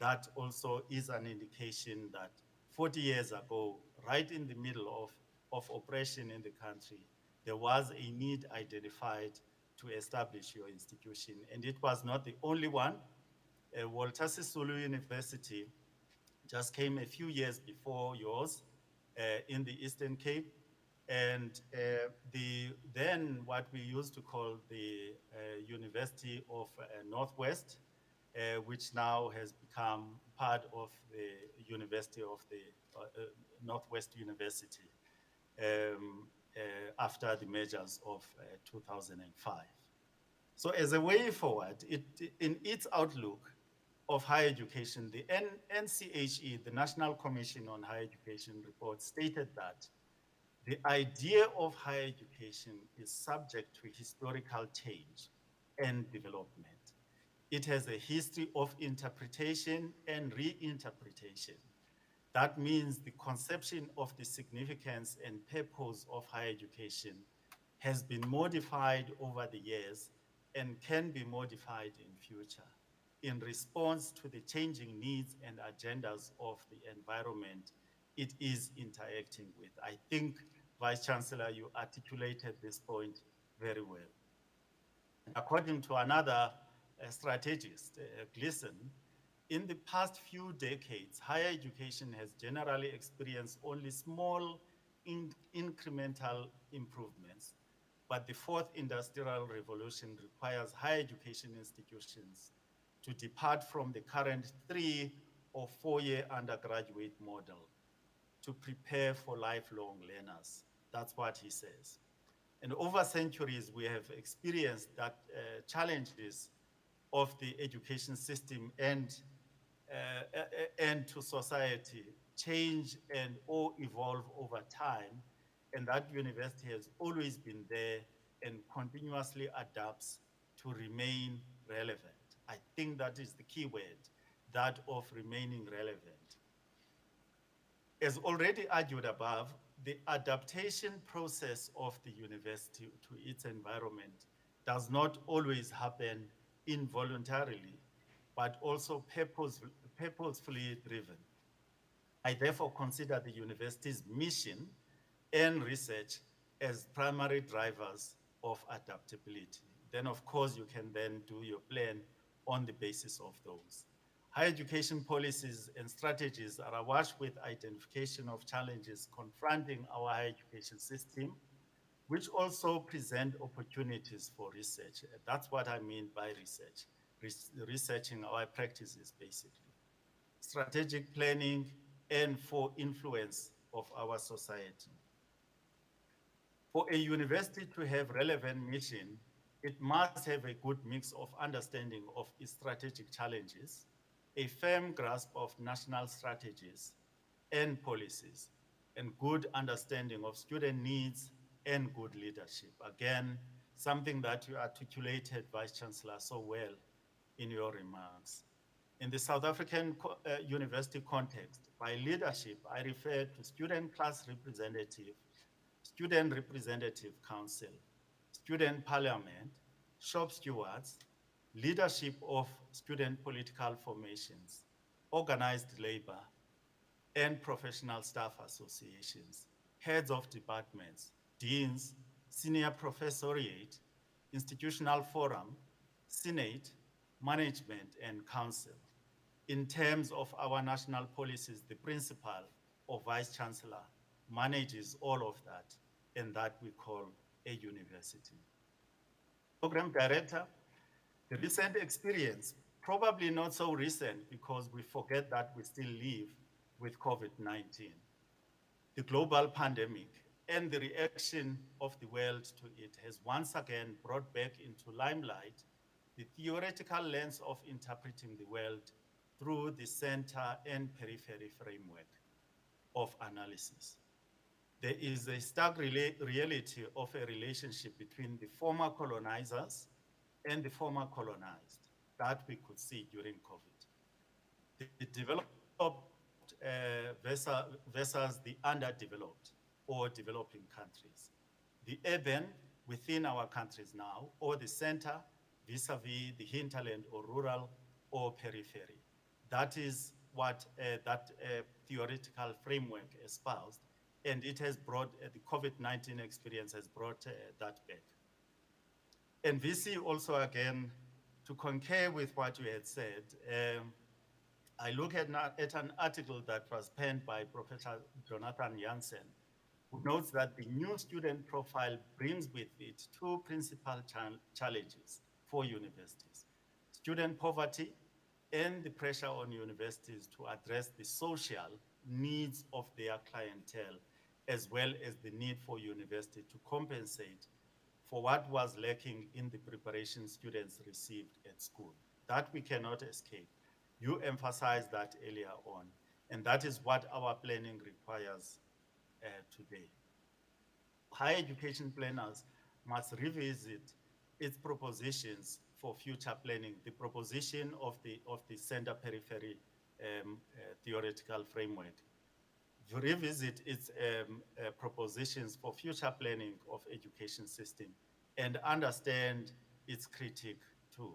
That also is an indication that 40 years ago, right in the middle of oppression in the country, there was a need identified to establish your institution. And it was not the only one. Walter Sisulu University just came a few years before yours in the Eastern Cape. And then what we used to call the University of Northwest, which now has become part of the University of the Northwest University after the measures of 2005. So as a way forward, in its outlook of higher education, the NCHE, the National Commission on Higher Education report, stated that the idea of higher education is subject to historical change and development. It has a history of interpretation and reinterpretation. That means the conception of the significance and purpose of higher education has been modified over the years and can be modified in future in response to the changing needs and agendas of the environment it is interacting with. I think, Vice-Chancellor, you articulated this point very well. According to another strategist, Gleason, in the past few decades, higher education has generally experienced only small incremental improvements, but the fourth industrial revolution requires higher education institutions to depart from the current 3 or 4-year undergraduate model to prepare for lifelong learners. That's what he says. And over centuries, we have experienced that challenges of the education system and to society change and or evolve over time. And that university has always been there and continuously adapts to remain relevant. I think that is the key word, that of remaining relevant. As already argued above, the adaptation process of the university to its environment does not always happen involuntarily, but also purposefully driven. I therefore consider the university's mission and research as primary drivers of adaptability. Then, of course, you can then do your plan on the basis of those. Higher education policies and strategies are awash with identification of challenges confronting our higher education system, which also present opportunities for research. That's what I mean by research, researching our practices, basically. Strategic planning and for influence of our society. For a university to have relevant mission, it must have a good mix of understanding of its strategic challenges, a firm grasp of national strategies and policies, and good understanding of student needs and good leadership. Again, something that you articulated, Vice-Chancellor, so well in your remarks. In the South African university context, by leadership, I refer to student class representative, student representative council, student parliament, shop stewards, leadership of student political formations, organized labor, and professional staff associations, heads of departments, deans, senior professoriate, institutional forum, senate, management, and council. In terms of our national policies, the principal or vice-chancellor manages all of that, and that we call a university. Program director, the recent experience, probably not so recent because we forget that we still live with COVID-19. The global pandemic and the reaction of the world to it has once again brought back into limelight the theoretical lens of interpreting the world through the center and periphery framework of analysis. There is a stark reality of a relationship between the former colonizers and the former colonized that we could see during COVID. The developed versus the underdeveloped or developing countries. The urban within our countries now, or the center vis-a-vis the hinterland or rural or periphery. That is what that theoretical framework espoused, and it has brought, the COVID-19 experience has brought that back. And VC also, again, to concur with what you had said, I look at an article that was penned by Professor Jonathan Jansen, who notes that the new student profile brings with it two principal challenges for universities: student poverty and the pressure on universities to address the social needs of their clientele, as well as the need for university to compensate for what was lacking in the preparation students received at school. That we cannot escape. You emphasized that earlier on, and that is what our planning requires today. Higher education planners must revisit its propositions for future planning, the proposition of the center periphery theoretical framework, revisit its propositions for future planning of education system, and understand its critique too.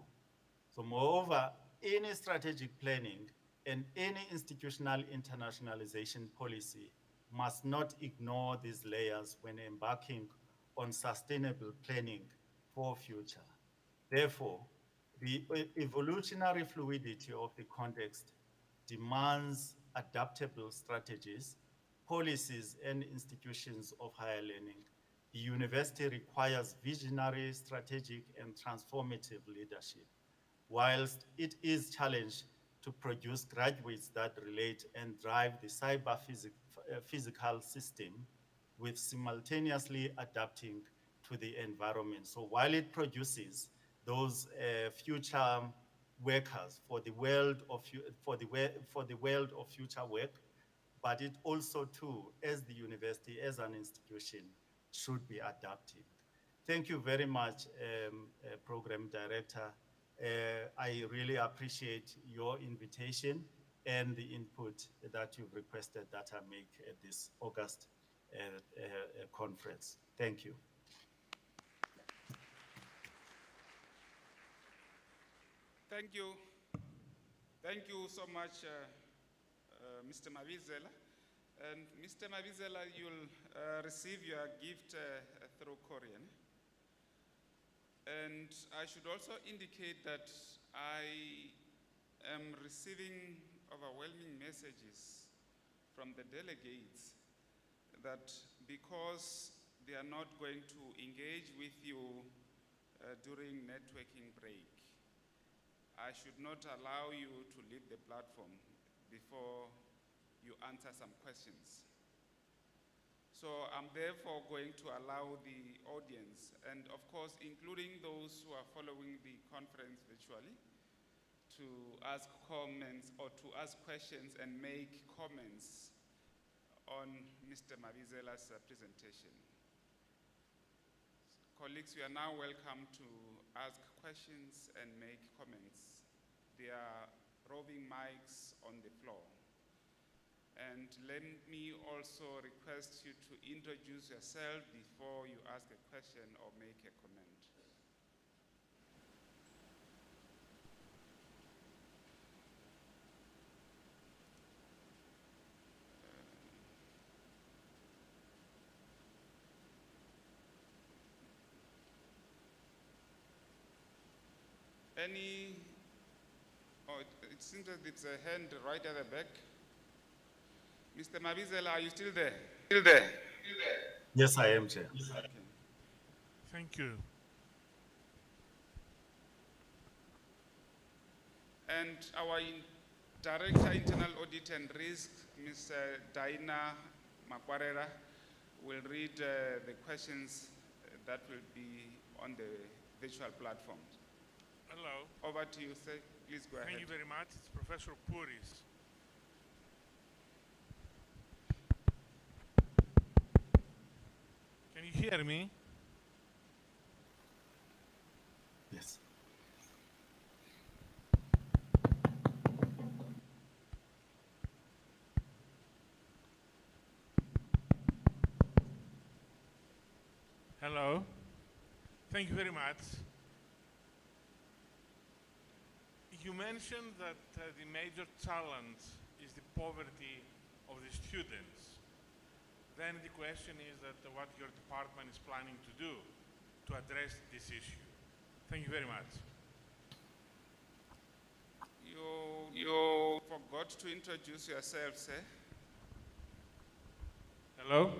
So moreover, any strategic planning and any institutional internationalization policy must not ignore these layers when embarking on sustainable planning for future. Therefore, the evolutionary fluidity of the context demands adaptable strategies, policies, and institutions of higher learning. The university requires visionary, strategic, and transformative leadership, whilst it is challenged to produce graduates that relate and drive the physical system with simultaneously adapting to the environment. So while it produces those future workers for the world of future work, but it also too, as the university, as an institution, should be adapting. Thank you very much, Program Director. I really appreciate your invitation and the input that you've requested that I make at this August conference. Thank you. Thank you. Thank you so much, Mr. Mabizela. And Mr. Mabizela, you'll receive your gift through Korean. And I should also indicate that I am receiving overwhelming messages from the delegates that because they are not going to engage with you during networking break, I should not allow you to leave the platform before you answer some questions. So I'm therefore going to allow the audience, and of course including those who are following the conference virtually, to ask comments or to ask questions and make comments on Mr. Mabizela's presentation. Colleagues, you are now welcome to ask questions and make comments. There are roving mics on the floor. And let me also request you to introduce yourself before you ask a question or make a comment. It seems that it's a hand right at the back. Mr. Mabizela, are you still there? Still there? Yes, I am, Chair. Okay. Thank you. And our Director, Internal Audit and Risk, Ms. Diana Makwarera, will read the questions that will be on the virtual platform. Hello. Over to you, sir. Please go ahead. Thank you very much. It's Professor Puris. Can you hear me? Yes. Hello. Thank you very much. You mentioned that the major challenge is the poverty of the students. Then the question is that what your department is planning to do to address this issue. Thank you very much. You forgot to introduce yourself, sir. Hello.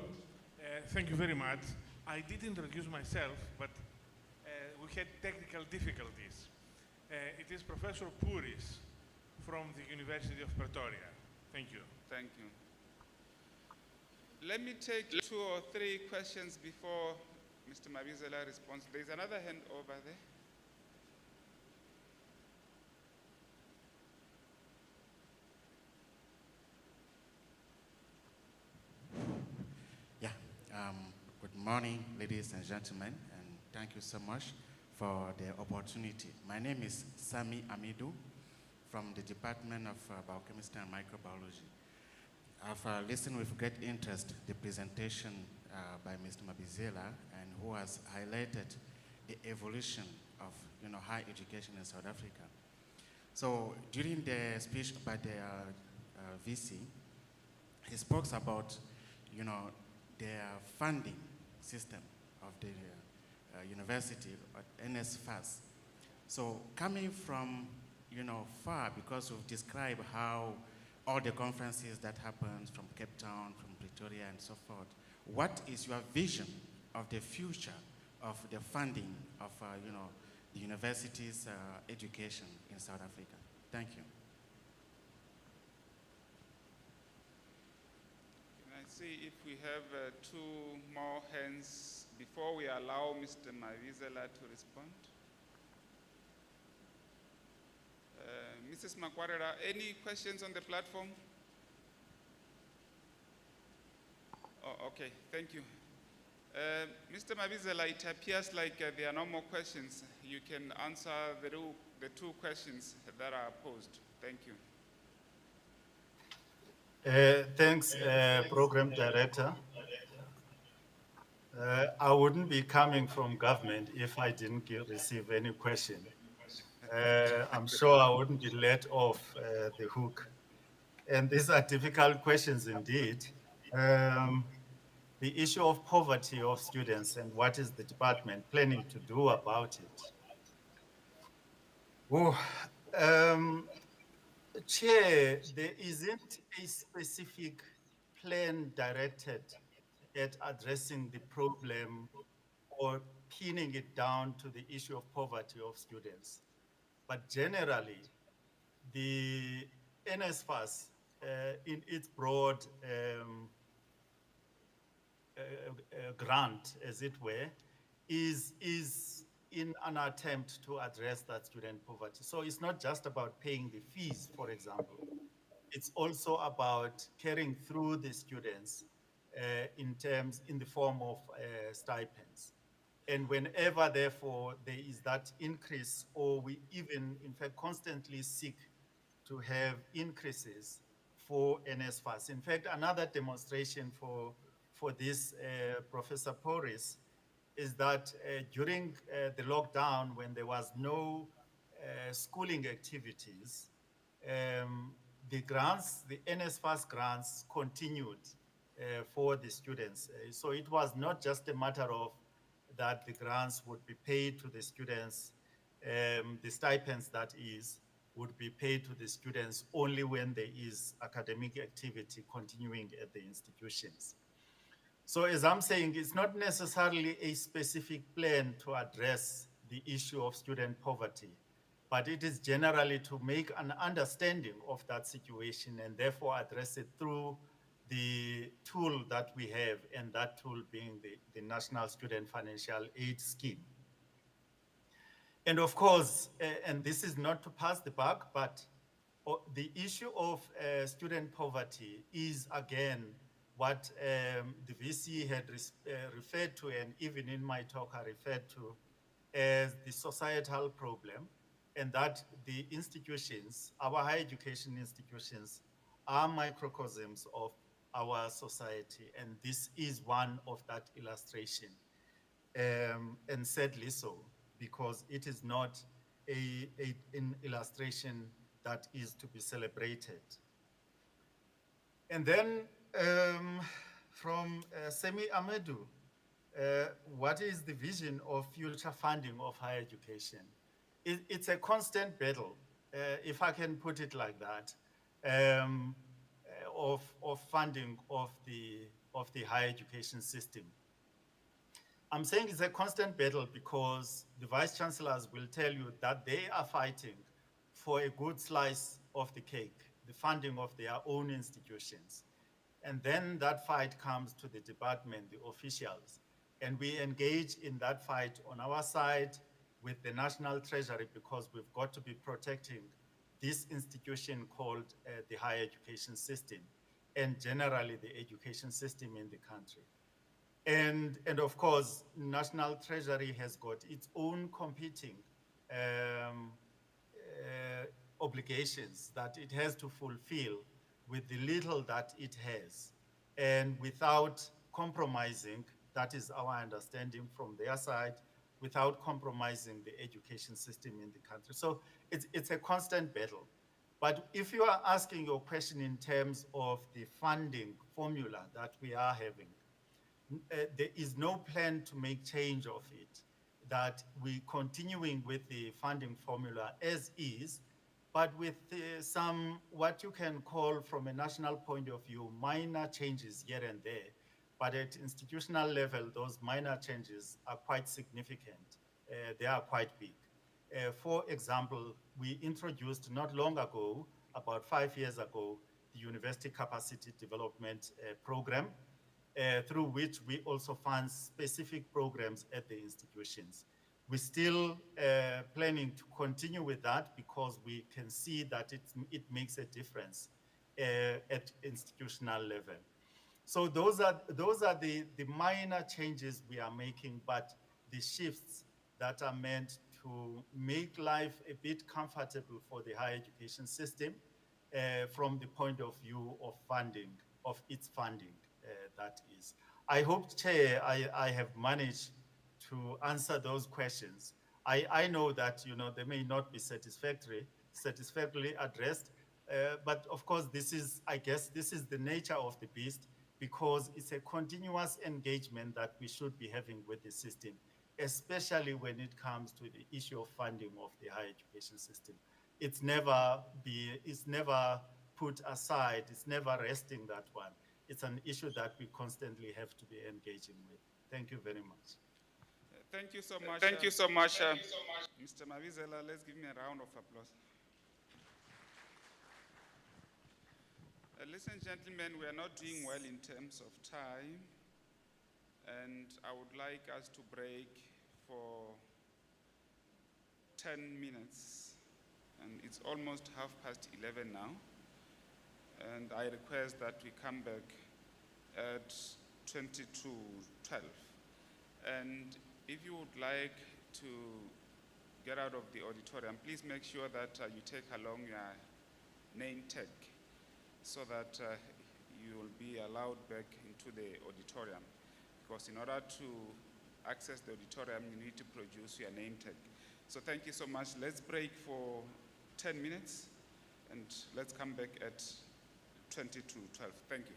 Thank you very much. I did introduce myself, but we had technical difficulties. It is Professor Pouris from the University of Pretoria. Thank you. Thank you. Let me take 2 or 3 questions before Mr. Mabizela responds. There's another hand over there. Good morning, ladies and gentlemen, and thank you so much for the opportunity. My name is Sami Amidou from the Department of Biochemistry and Microbiology. I've listened with great interest the presentation by Mr. Mabizela, and who has highlighted the evolution of higher education in South Africa. So during the speech by the VC, he spoke about their funding system of the university at NSFAS. So coming from far, because we've described how all the conferences that happens from Cape Town, from Pretoria, and so forth, what is your vision of the future of the funding of the university's education in South Africa? Thank you. Can I see if we have 2 more hands before we allow Mr. Mabizela to respond? Mrs. Makwarera, any questions on the platform? Oh, okay, thank you. Mr. Mabizela, it appears like there are no more questions. You can answer the 2 questions that are posed. Thank you. Thanks, Program Director. I wouldn't be coming from government if I didn't receive any question. I'm sure I wouldn't be let off the hook. And these are difficult questions indeed. The issue of poverty of students and what is the department planning to do about it? Chair, there isn't a specific plan directed at addressing the problem or pinning it down to the issue of poverty of students. But generally, the NSFAS, in its broad grant, as it were, is in an attempt to address that student poverty. So it's not just about paying the fees, for example. It's also about carrying through the students in the form of stipends. And whenever, therefore, there is that increase, or we even, in fact, constantly seek to have increases for NSFAS. In fact, another demonstration for this, Professor Pouris, is that during the lockdown, when there was no schooling activities, the grants, the NSFAS grants continued for the students. So it was not just a matter of that the grants would be paid to the students, the stipends that is, would be paid to the students only when there is academic activity continuing at the institutions. So as I'm saying, it's not necessarily a specific plan to address the issue of student poverty, but it is generally to make an understanding of that situation and therefore address it through the tool that we have, and that tool being the National Student Financial Aid Scheme. And of course, and this is not to pass the buck, but the issue of student poverty is, again, what the VC had referred to, and even in my talk I referred to, as the societal problem, and that the institutions, our higher education institutions, are microcosms of our society, and this is one of that illustration, and sadly so, because it is not an illustration that is to be celebrated. And then from Semi Amedu, what is the vision of future funding of higher education? It's a constant battle, if I can put it like that, of funding of the higher education system. I'm saying it's a constant battle because the vice chancellors will tell you that they are fighting for a good slice of the cake, the funding of their own institutions. And then that fight comes to the department, the officials, and we engage in that fight on our side with the National Treasury because we've got to be protecting this institution called the higher education system and generally the education system in the country. And of course, National Treasury has got its own competing obligations that it has to fulfill with the little that it has, and without compromising, that is our understanding from their side, without compromising the education system in the country. So it's a constant battle. But if you are asking your question in terms of the funding formula that we are having, there is no plan to make change of it, that we're continuing with the funding formula as is, but with some, what you can call from a national point of view, minor changes here and there. But at institutional level, those minor changes are quite significant. They are quite big. For example, we introduced not long ago, about 5 years ago, the University Capacity Development Program, through which we also fund specific programs at the institutions. We're still planning to continue with that because we can see that it makes a difference at institutional level. So those are the minor changes we are making, but the shifts that are meant to make life a bit comfortable for the higher education system from the point of view of funding, of its funding, that is. I hope, Chair, I have managed to answer those questions. I know that they may not be satisfactorily addressed, but of course I guess this is the nature of the beast, because it's a continuous engagement that we should be having with the system, especially when it comes to the issue of funding of the higher education system. It's never put aside, it's never resting, that one. It's an issue that we constantly have to be engaging with. Thank you very much. Thank you so much. Mr. Mavizela, let's give me a round of applause. Ladies and gentlemen, we are not doing well in terms of time, and I would like us to break for 10 minutes, and it's almost 11:30 now, and I request that we come back at 22:12. And if you would like to get out of the auditorium, please make sure that you take along your name tag, so that you will be allowed back into the auditorium. Because in order to access the auditorium, you need to produce your name tag. So thank you so much. Let's break for 10 minutes, and let's come back at 22:12. Thank you.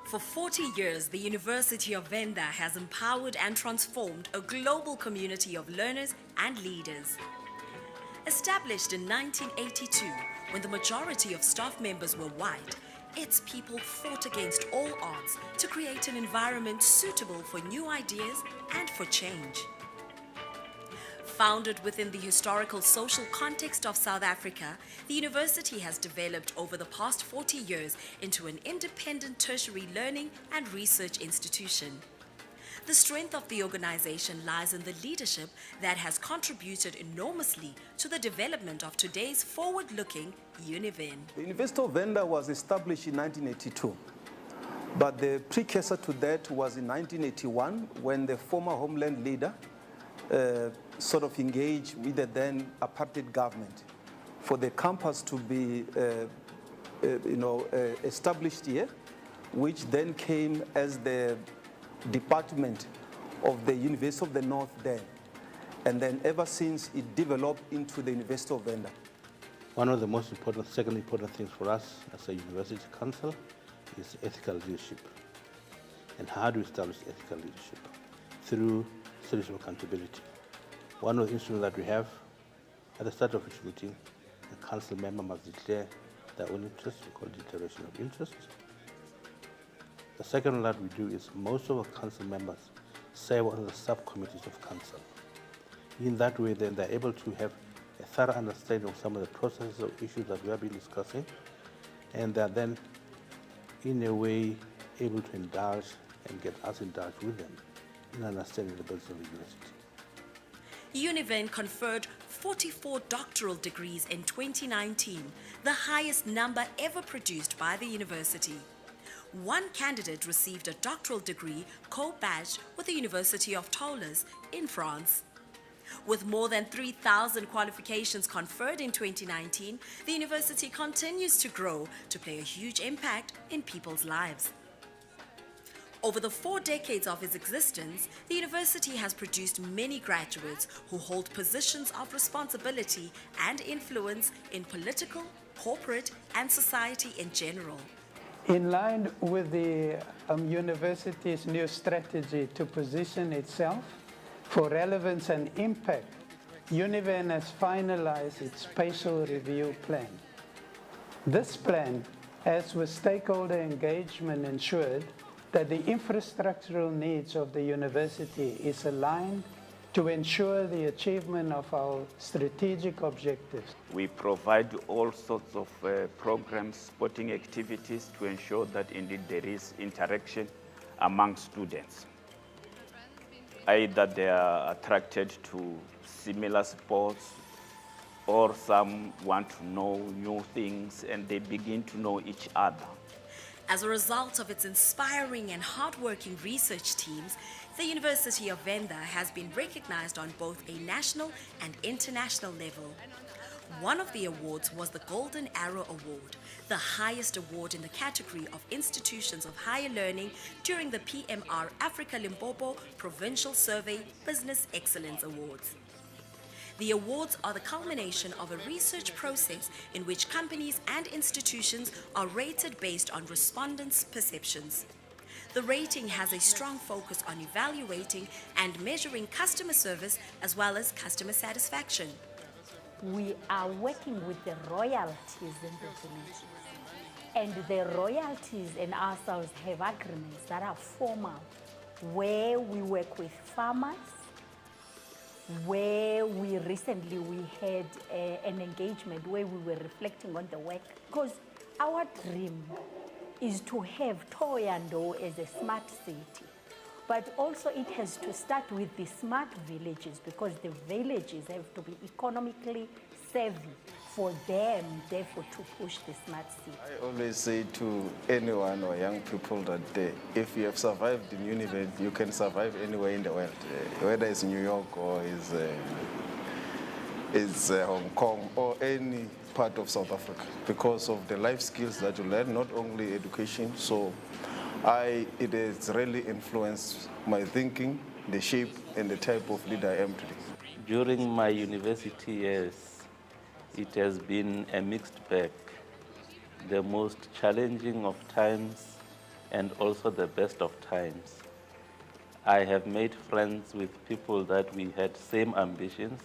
For 40 years, the University of Venda has empowered and transformed a global community of learners and leaders. Established in 1982, when the majority of staff members were white, its people fought against all odds to create an environment suitable for new ideas and for change. Founded within the historical social context of South Africa, the university has developed over the past 40 years into an independent tertiary learning and research institution. The strength of the organization lies in the leadership that has contributed enormously to the development of today's forward-looking Univen. The University of Venda was established in 1982, but the precursor to that was in 1981 when the former homeland leader sort of engaged with the then apartheid government for the campus to be established here, which then came as the department of the University of the North then. And then ever since it developed into the University of Venda. One of the most important, second important things for us as a university council is ethical leadership. And how do we establish ethical leadership? Through social accountability. One of the instruments that we have at the start of each meeting, the council member must declare their own interests, we call it declaration of interests. The second one that we do is most of our council members serve on the subcommittees of council. In that way, then they're able to have a thorough understanding of some of the processes or issues that we have been discussing, and they're then, in a way, able to indulge and get us indulged with them in understanding the business of the university. Univen conferred 44 doctoral degrees in 2019, the highest number ever produced by the university. One candidate received a doctoral degree co-badged with the University of Toulouse in France. With more than 3,000 qualifications conferred in 2019, the university continues to grow to play a huge impact in people's lives. Over the 4 decades of its existence, the university has produced many graduates who hold positions of responsibility and influence in political, corporate, and society in general. In line with the university's new strategy to position itself for relevance and impact, Univen has finalized its spatial review plan. This plan, as with stakeholder engagement, ensured that the infrastructural needs of the university is aligned to ensure the achievement of our strategic objectives. We provide all sorts of programs, sporting activities to ensure that indeed there is interaction among students. Either they are attracted to similar sports or some want to know new things and they begin to know each other. As a result of its inspiring and hardworking research teams, the University of Venda has been recognized on both a national and international level. One of the awards was the Golden Arrow Award, the highest award in the category of institutions of higher learning during the PMR Africa Limpopo Provincial Survey Business Excellence Awards. The awards are the culmination of a research process in which companies and institutions are rated based on respondents' perceptions. The rating has a strong focus on evaluating and measuring customer service as well as customer satisfaction. We are working with the royalties in the village. And the royalties and ourselves have agreements that are formal, where we work with farmers, where we recently had an engagement where we were reflecting on the work. Because our dream is to have Thohoyandou as a smart city. But also it has to start with the smart villages because the villages have to be economically savvy for them, therefore, to push the smart city. I always say to anyone or young people that if you have survived in Univen, you can survive anywhere in the world, whether it's New York or it's Hong Kong or any part of South Africa, because of the life skills that you learn, not only education. So it has really influenced my thinking, the shape and the type of leader I am today. During my university years, it has been a mixed bag, the most challenging of times and also the best of times. I have made friends with people that we had same ambitions,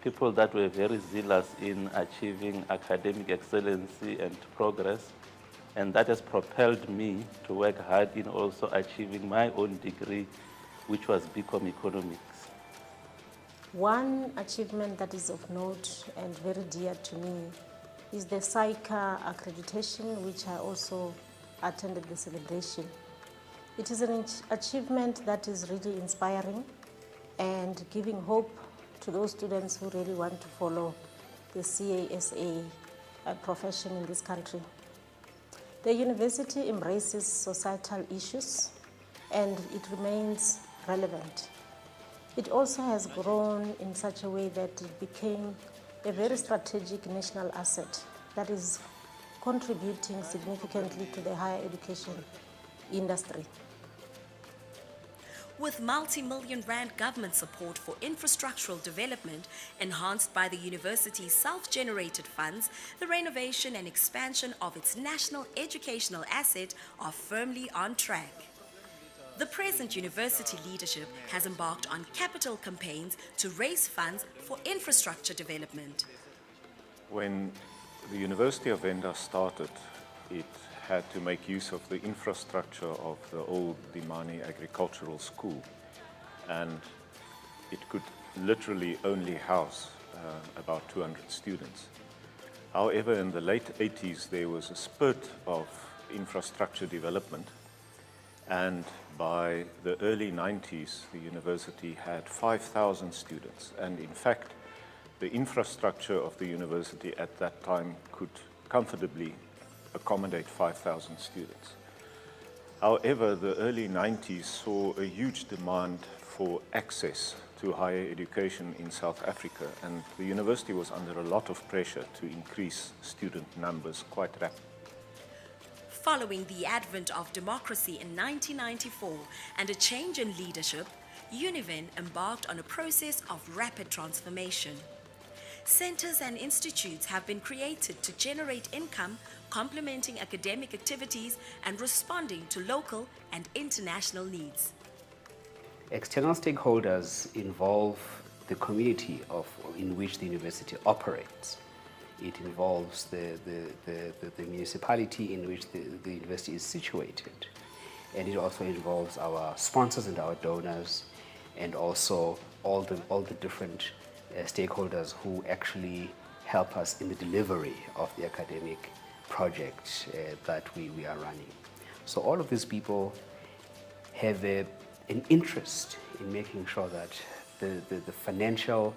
people that were very zealous in achieving academic excellency and progress, and that has propelled me to work hard in also achieving my own degree, which was BCom Economics. One achievement that is of note and very dear to me is the SAICA accreditation, which I also attended the celebration. It is an achievement that is really inspiring and giving hope to those students who really want to follow the CASA profession in this country. The university embraces societal issues and it remains relevant. It also has grown in such a way that it became a very strategic national asset that is contributing significantly to the higher education industry. With multi-million rand government support for infrastructural development enhanced by the university's self-generated funds, the renovation and expansion of its national educational asset are firmly on track. The present university leadership has embarked on capital campaigns to raise funds for infrastructure development. When the University of Venda started, it had to make use of the infrastructure of the old Dimani Agricultural School, and it could literally only house about 200 students. However, in the late 80s, there was a spurt of infrastructure development, and by the early 90s, the university had 5,000 students, and in fact, the infrastructure of the university at that time could comfortably accommodate 5,000 students. However, the early 90s saw a huge demand for access to higher education in South Africa, and the university was under a lot of pressure to increase student numbers quite rapidly. Following the advent of democracy in 1994 and a change in leadership, Univen embarked on a process of rapid transformation. Centers and institutes have been created to generate income, complementing academic activities and responding to local and international needs. External stakeholders involve the community in which the university operates. It involves the municipality in which the university is situated. And it also involves our sponsors and our donors, and also all the different stakeholders who actually help us in the delivery of the academic project that we are running. So all of these people have an interest in making sure that the financial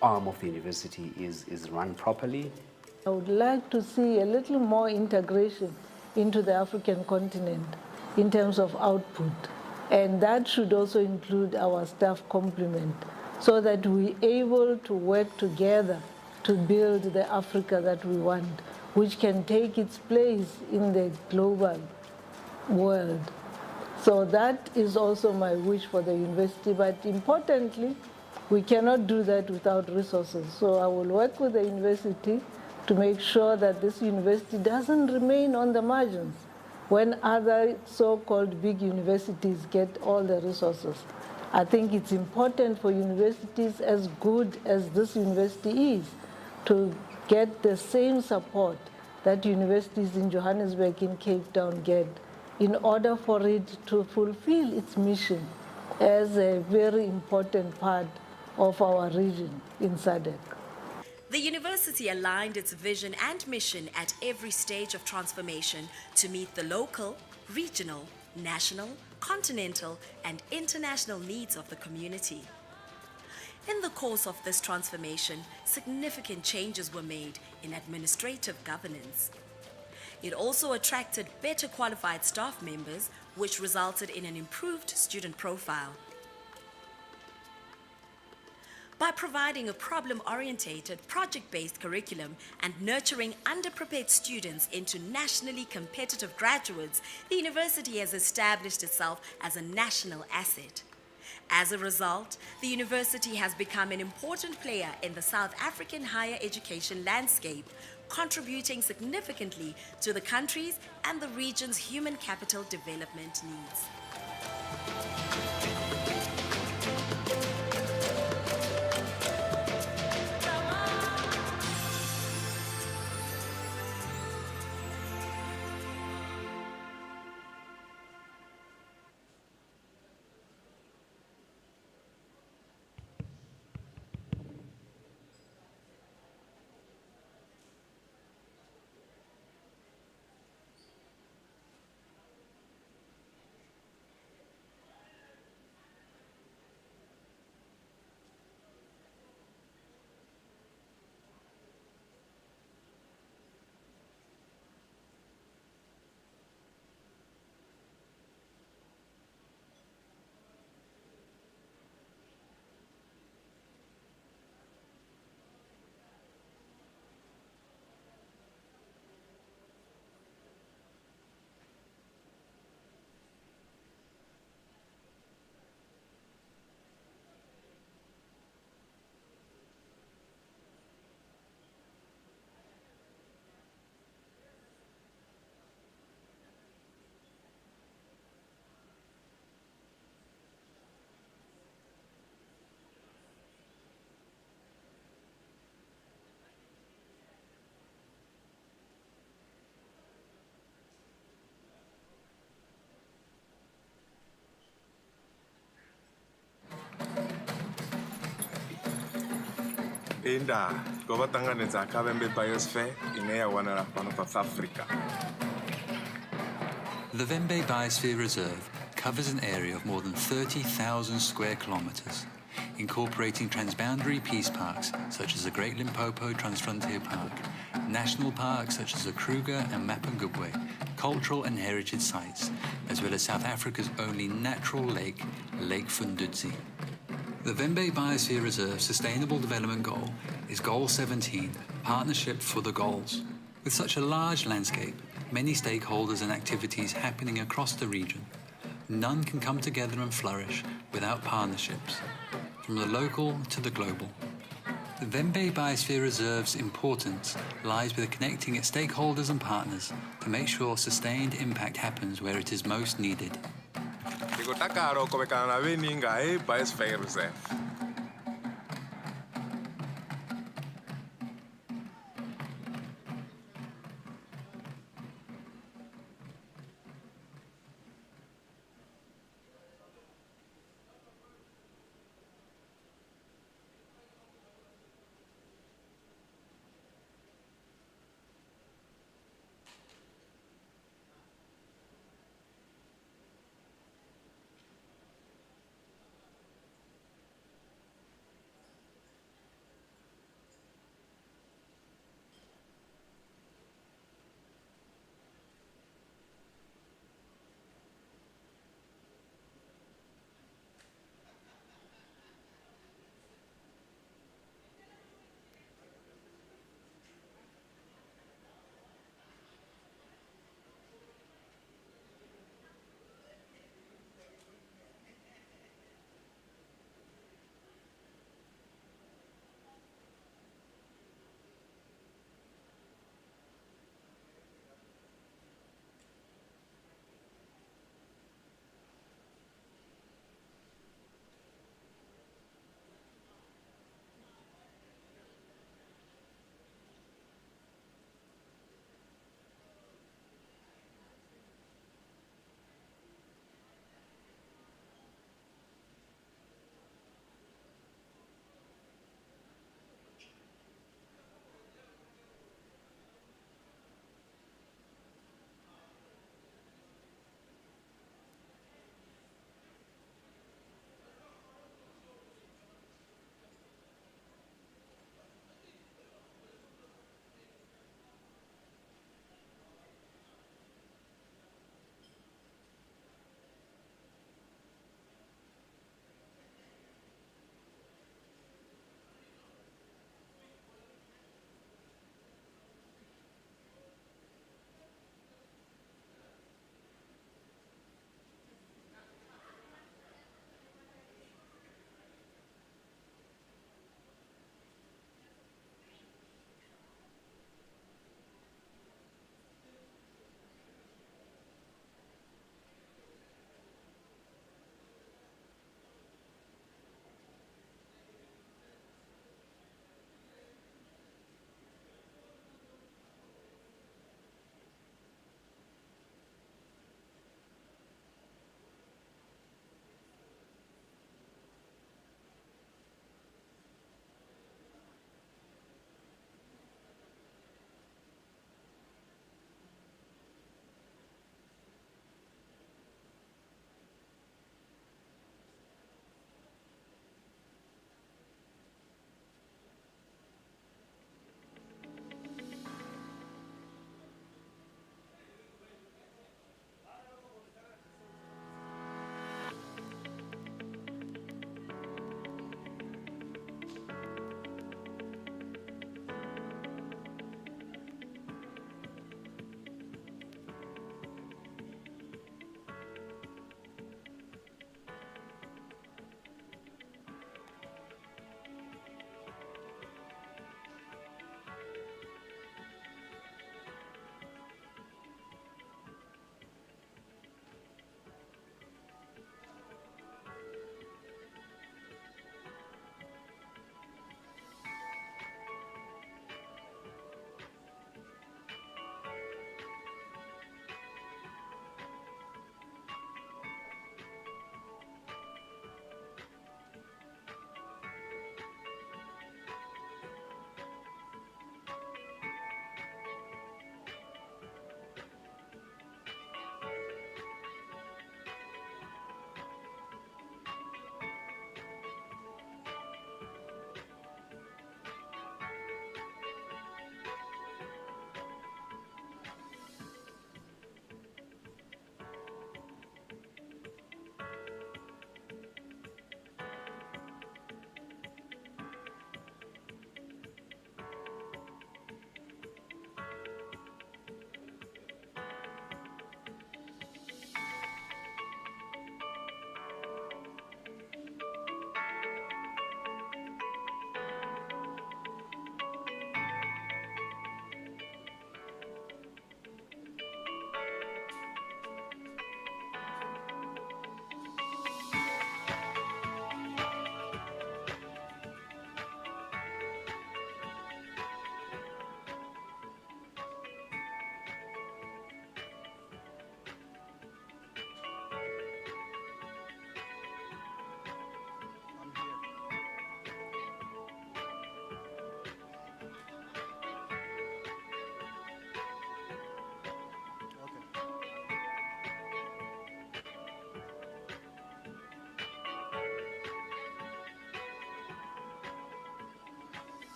arm of the university is run properly. I would like to see a little more integration into the African continent in terms of output, and that should also include our staff complement, so that we're able to work together to build the Africa that we want, which can take its place in the global world. So that is also my wish for the university, but importantly, we cannot do that without resources. So I will work with the university to make sure that this university doesn't remain on the margins when other so-called big universities get all the resources. I think it's important for universities as good as this university is to get the same support that universities in Johannesburg and Cape Town get in order for it to fulfill its mission as a very important part of our region in SADC. The university aligned its vision and mission at every stage of transformation to meet the local, regional, national, continental, and international needs of the community. In the course of this transformation, significant changes were made in administrative governance. It also attracted better qualified staff members, which resulted in an improved student profile. By providing a problem-orientated, project-based curriculum and nurturing underprepared students into nationally competitive graduates, the university has established itself as a national asset. As a result, the university has become an important player in the South African higher education landscape, contributing significantly to the country's and the region's human capital development needs. Inda, gobatanganedza Kavembe Biosphere ine ya wanala pano pa South Africa. The Vembe Biosphere Reserve covers an area of more than 30,000 square kilometres, incorporating transboundary peace parks such as the Great Limpopo Transfrontier Park, national parks such as the Kruger and Mapungubwe, cultural and heritage sites, as well as South Africa's only natural lake, Lake Fundudzi. The Vembe Biosphere Reserve Sustainable Development Goal is Goal 17, Partnership for the Goals. With such a large landscape, many stakeholders and activities happening across the region, none can come together and flourish without partnerships, from the local to the global. The Vembe Biosphere Reserve's importance lies with connecting its stakeholders and partners to make sure sustained impact happens where it is most needed. Ndikutakalo kobekana na veninga Biosphere Reserve.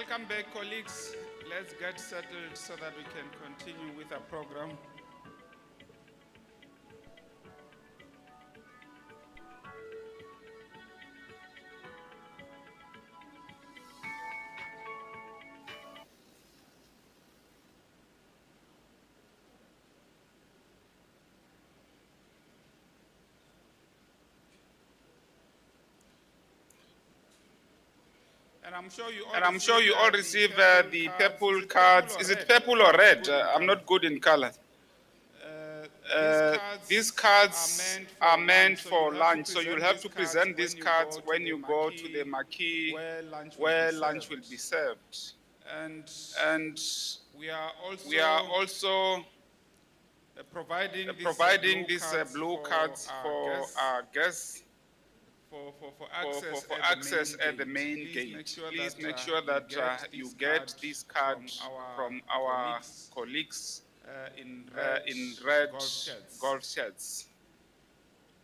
Welcome back, colleagues. Let's get settled so that we can continue with our program. And I'm sure you all receive the purple cards. Is it purple or red? I'm not good in color. These cards are meant for lunch, so you'll have to present these cards when you go to the marquee where lunch will be served. And we are also providing these blue cards for our guests for access at the main gate. Please make sure that you get these cards from our colleagues in red golf shirts.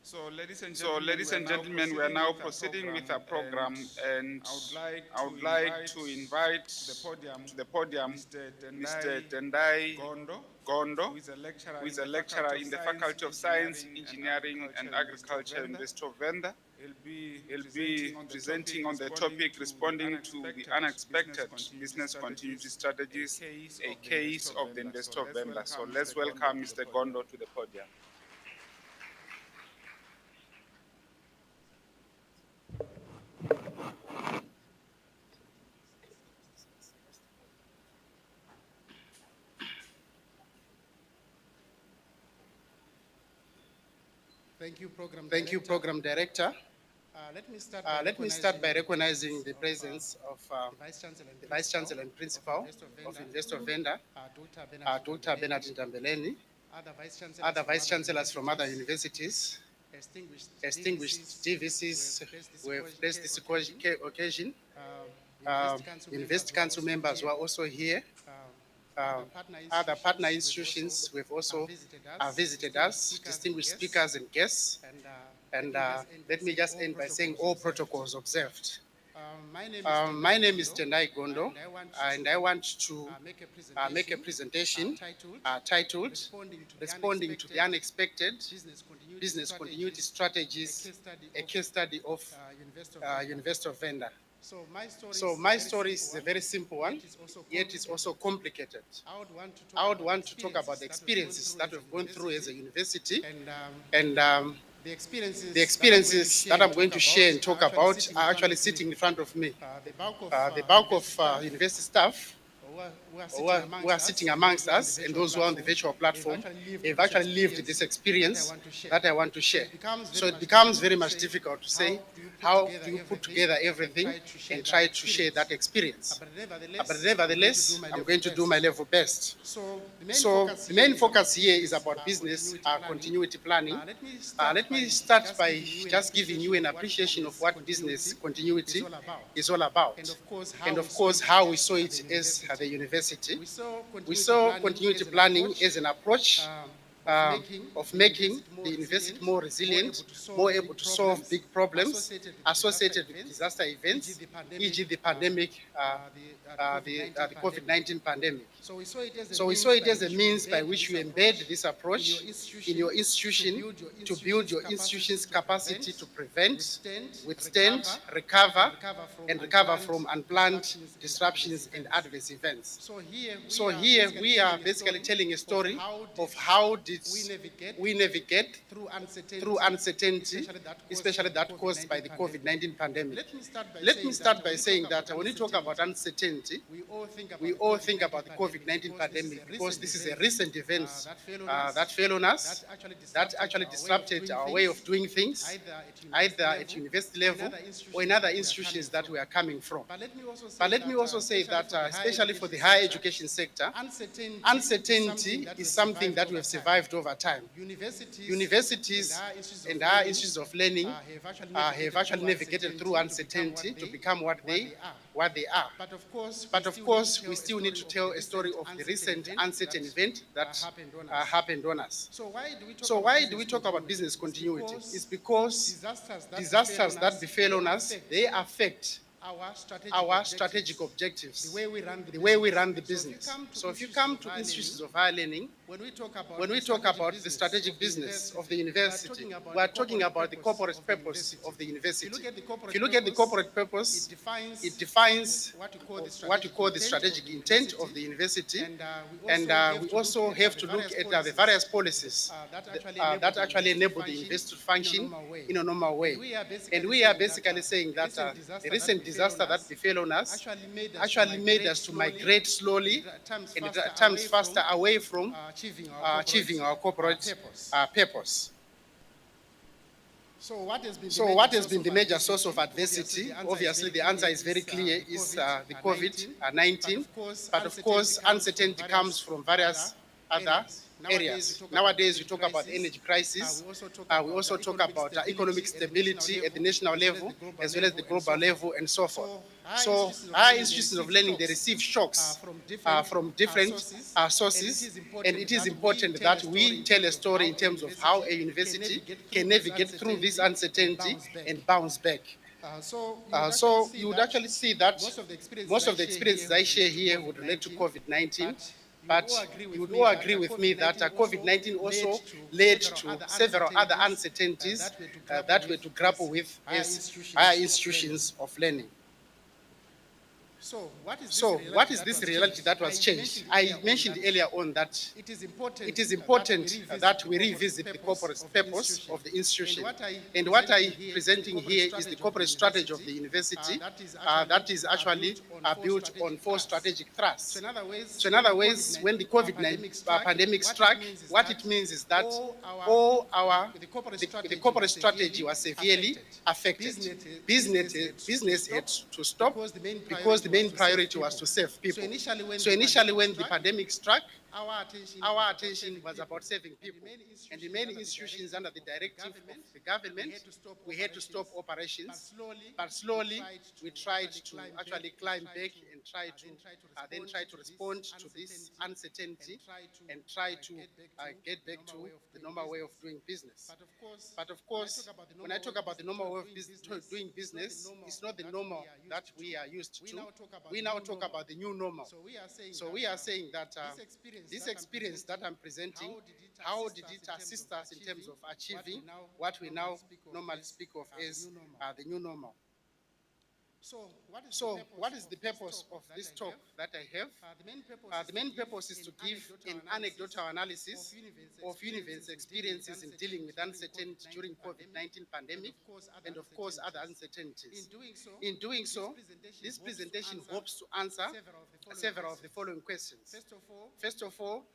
So, ladies and gentlemen, we are now proceeding with our program, and I would like to invite to the podium Mr. Tendai Gondo, who is a lecturer in the Faculty of Science, Engineering and Agriculture, University of Venda. He'll be presenting on the topic responding to the unexpected business continuity strategies, a case of the University of Venda. So let's welcome Mr. Gondo to the podium. Thank you, Program Director. Let me start by recognizing the presence of the Vice-Chancellor and Principal of University of Venda, Dr. Nthambeleni, other Vice-Chancellors from other universities, distinguished DVCs who have blessed this occasion, University Council members who are also here, other partner institutions who have also visited us, distinguished speakers and guests. And let me just end by saying all protocols observed. My name is Tendai Gondo, and I want to make a presentation titled Responding to the Unexpected Business Continuity Strategies, a case study of University of Venda. So my story is a very simple one, yet it's also complicated. I would want to talk about the experiences that we've gone through as a university, and the experiences that I'm going to share and talk about are actually sitting in front of me. The bulk of university staff who are sitting amongst us and those who are on the virtual platform have actually lived this experience that I want to share. So it becomes very much difficult to say how do you put together everything and try to share that experience. But nevertheless, I'm going to do my level best. So the main focus here is about business continuity planning. Let me start by just giving you an appreciation of what business continuity is all about. And of course, how we saw it as the university. We saw continuity planning as an approach of making the university more resilient, more able to solve big problems associated with disaster events, e.g. the pandemic, the COVID-19 pandemic. So we saw it as a means by which you embed this approach in your institution to build your institution's capacity to prevent, withstand, recover from unplanned disruptions and adverse events. So here we are basically telling a story of how did we navigate through uncertainty, especially that caused by the COVID-19 pandemic. Let me start by saying that when we talk about uncertainty, we all think about the COVID-19 pandemic because this is a recent event that fell on us, that actually disrupted our way of doing things, either at university level or in other institutions that we are coming from. But let me also say that, especially for the higher education sector, uncertainty is something that we have survived over time. Universities and higher institutions of learning have actually navigated through uncertainty to become what they are. But of course, we still need to tell a story of the recent uncertain event that happened on us. So why do we talk about business continuity? It's because disasters that befell on us, they affect our strategic objectives, the way we run the business. So if you come to institutions of higher learning, when we talk about the strategic business of the university, we are talking about the corporate purpose of the university. If you look at the corporate purpose, it defines what you call the strategic intent of the university, and we also have to look at the various policies that actually enable the university to function in a normal way. And we are basically saying that the recent disaster that befell on us actually made us to migrate slowly and at times faster away from achieving our corporate purpose. So what has been the major source of adversity? Obviously, the answer is very clear, is the COVID-19. But of course, uncertainty comes from various other areas. Nowadays, we talk about the energy crisis. We also talk about economic stability at the national level, as well as the global level, and so forth. So higher institutions of learning, they receive shocks from different sources, and it is important that we tell a story in terms of how a university can navigate through this uncertainty and bounce back. So you would actually see that most of the experiences I share here would relate to COVID-19. But you would all agree with me that COVID-19 also led to several other uncertainties that we had to grapple with as higher institutions of learning. So what is this reality that was changed? I mentioned earlier on that it is important that we revisit the corporate purpose of the institution. And what I'm presenting here is the corporate strategy of the university that is actually built on 4 strategic thrusts. So in other words, when the COVID-19 pandemic struck, what it means is that the corporate strategy was severely affected. Business had to stop because the main priority was to save people. So initially when the pandemic struck, our attention was about saving people. And the main institutions under the directive of the government, we had to stop operations. But slowly, we tried to actually climb back and try to respond to this uncertainty and try to get back to the normal way of doing business. But of course, when I talk about the normal way of doing business, it's not the normal that we are used to. We now talk about the new normal. So we are saying that this experience that I'm presenting, how did it assist us in terms of achieving what we now normally speak of as the new normal? So what is the purpose of this talk that I have? The main purpose is to give an anecdotal analysis of university experiences in dealing with uncertainty during COVID-19 pandemic and of course other uncertainties. In doing so, this presentation hopes to answer several of the following questions. First of all,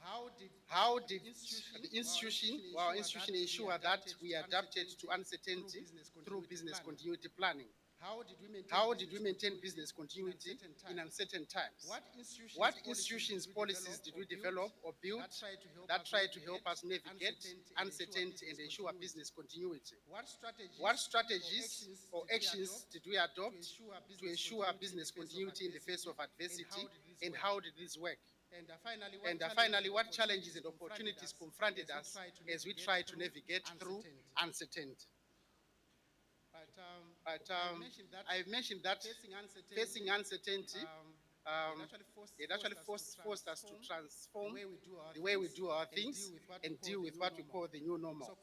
how did the institution, our institution, ensure that we adapted to uncertainty through business continuity planning? How did we maintain business continuity in uncertain times? What institutions' policies did we develop or build that try to help us navigate uncertainty and ensure business continuity? What strategies or actions did we adopt to ensure business continuity in the face of adversity, and how did this work? And finally, what challenges and opportunities confronted us as we try to navigate through uncertainty? I've mentioned that facing uncertainty, it actually forced us to transform the way we do our things and deal with what we call the new normal.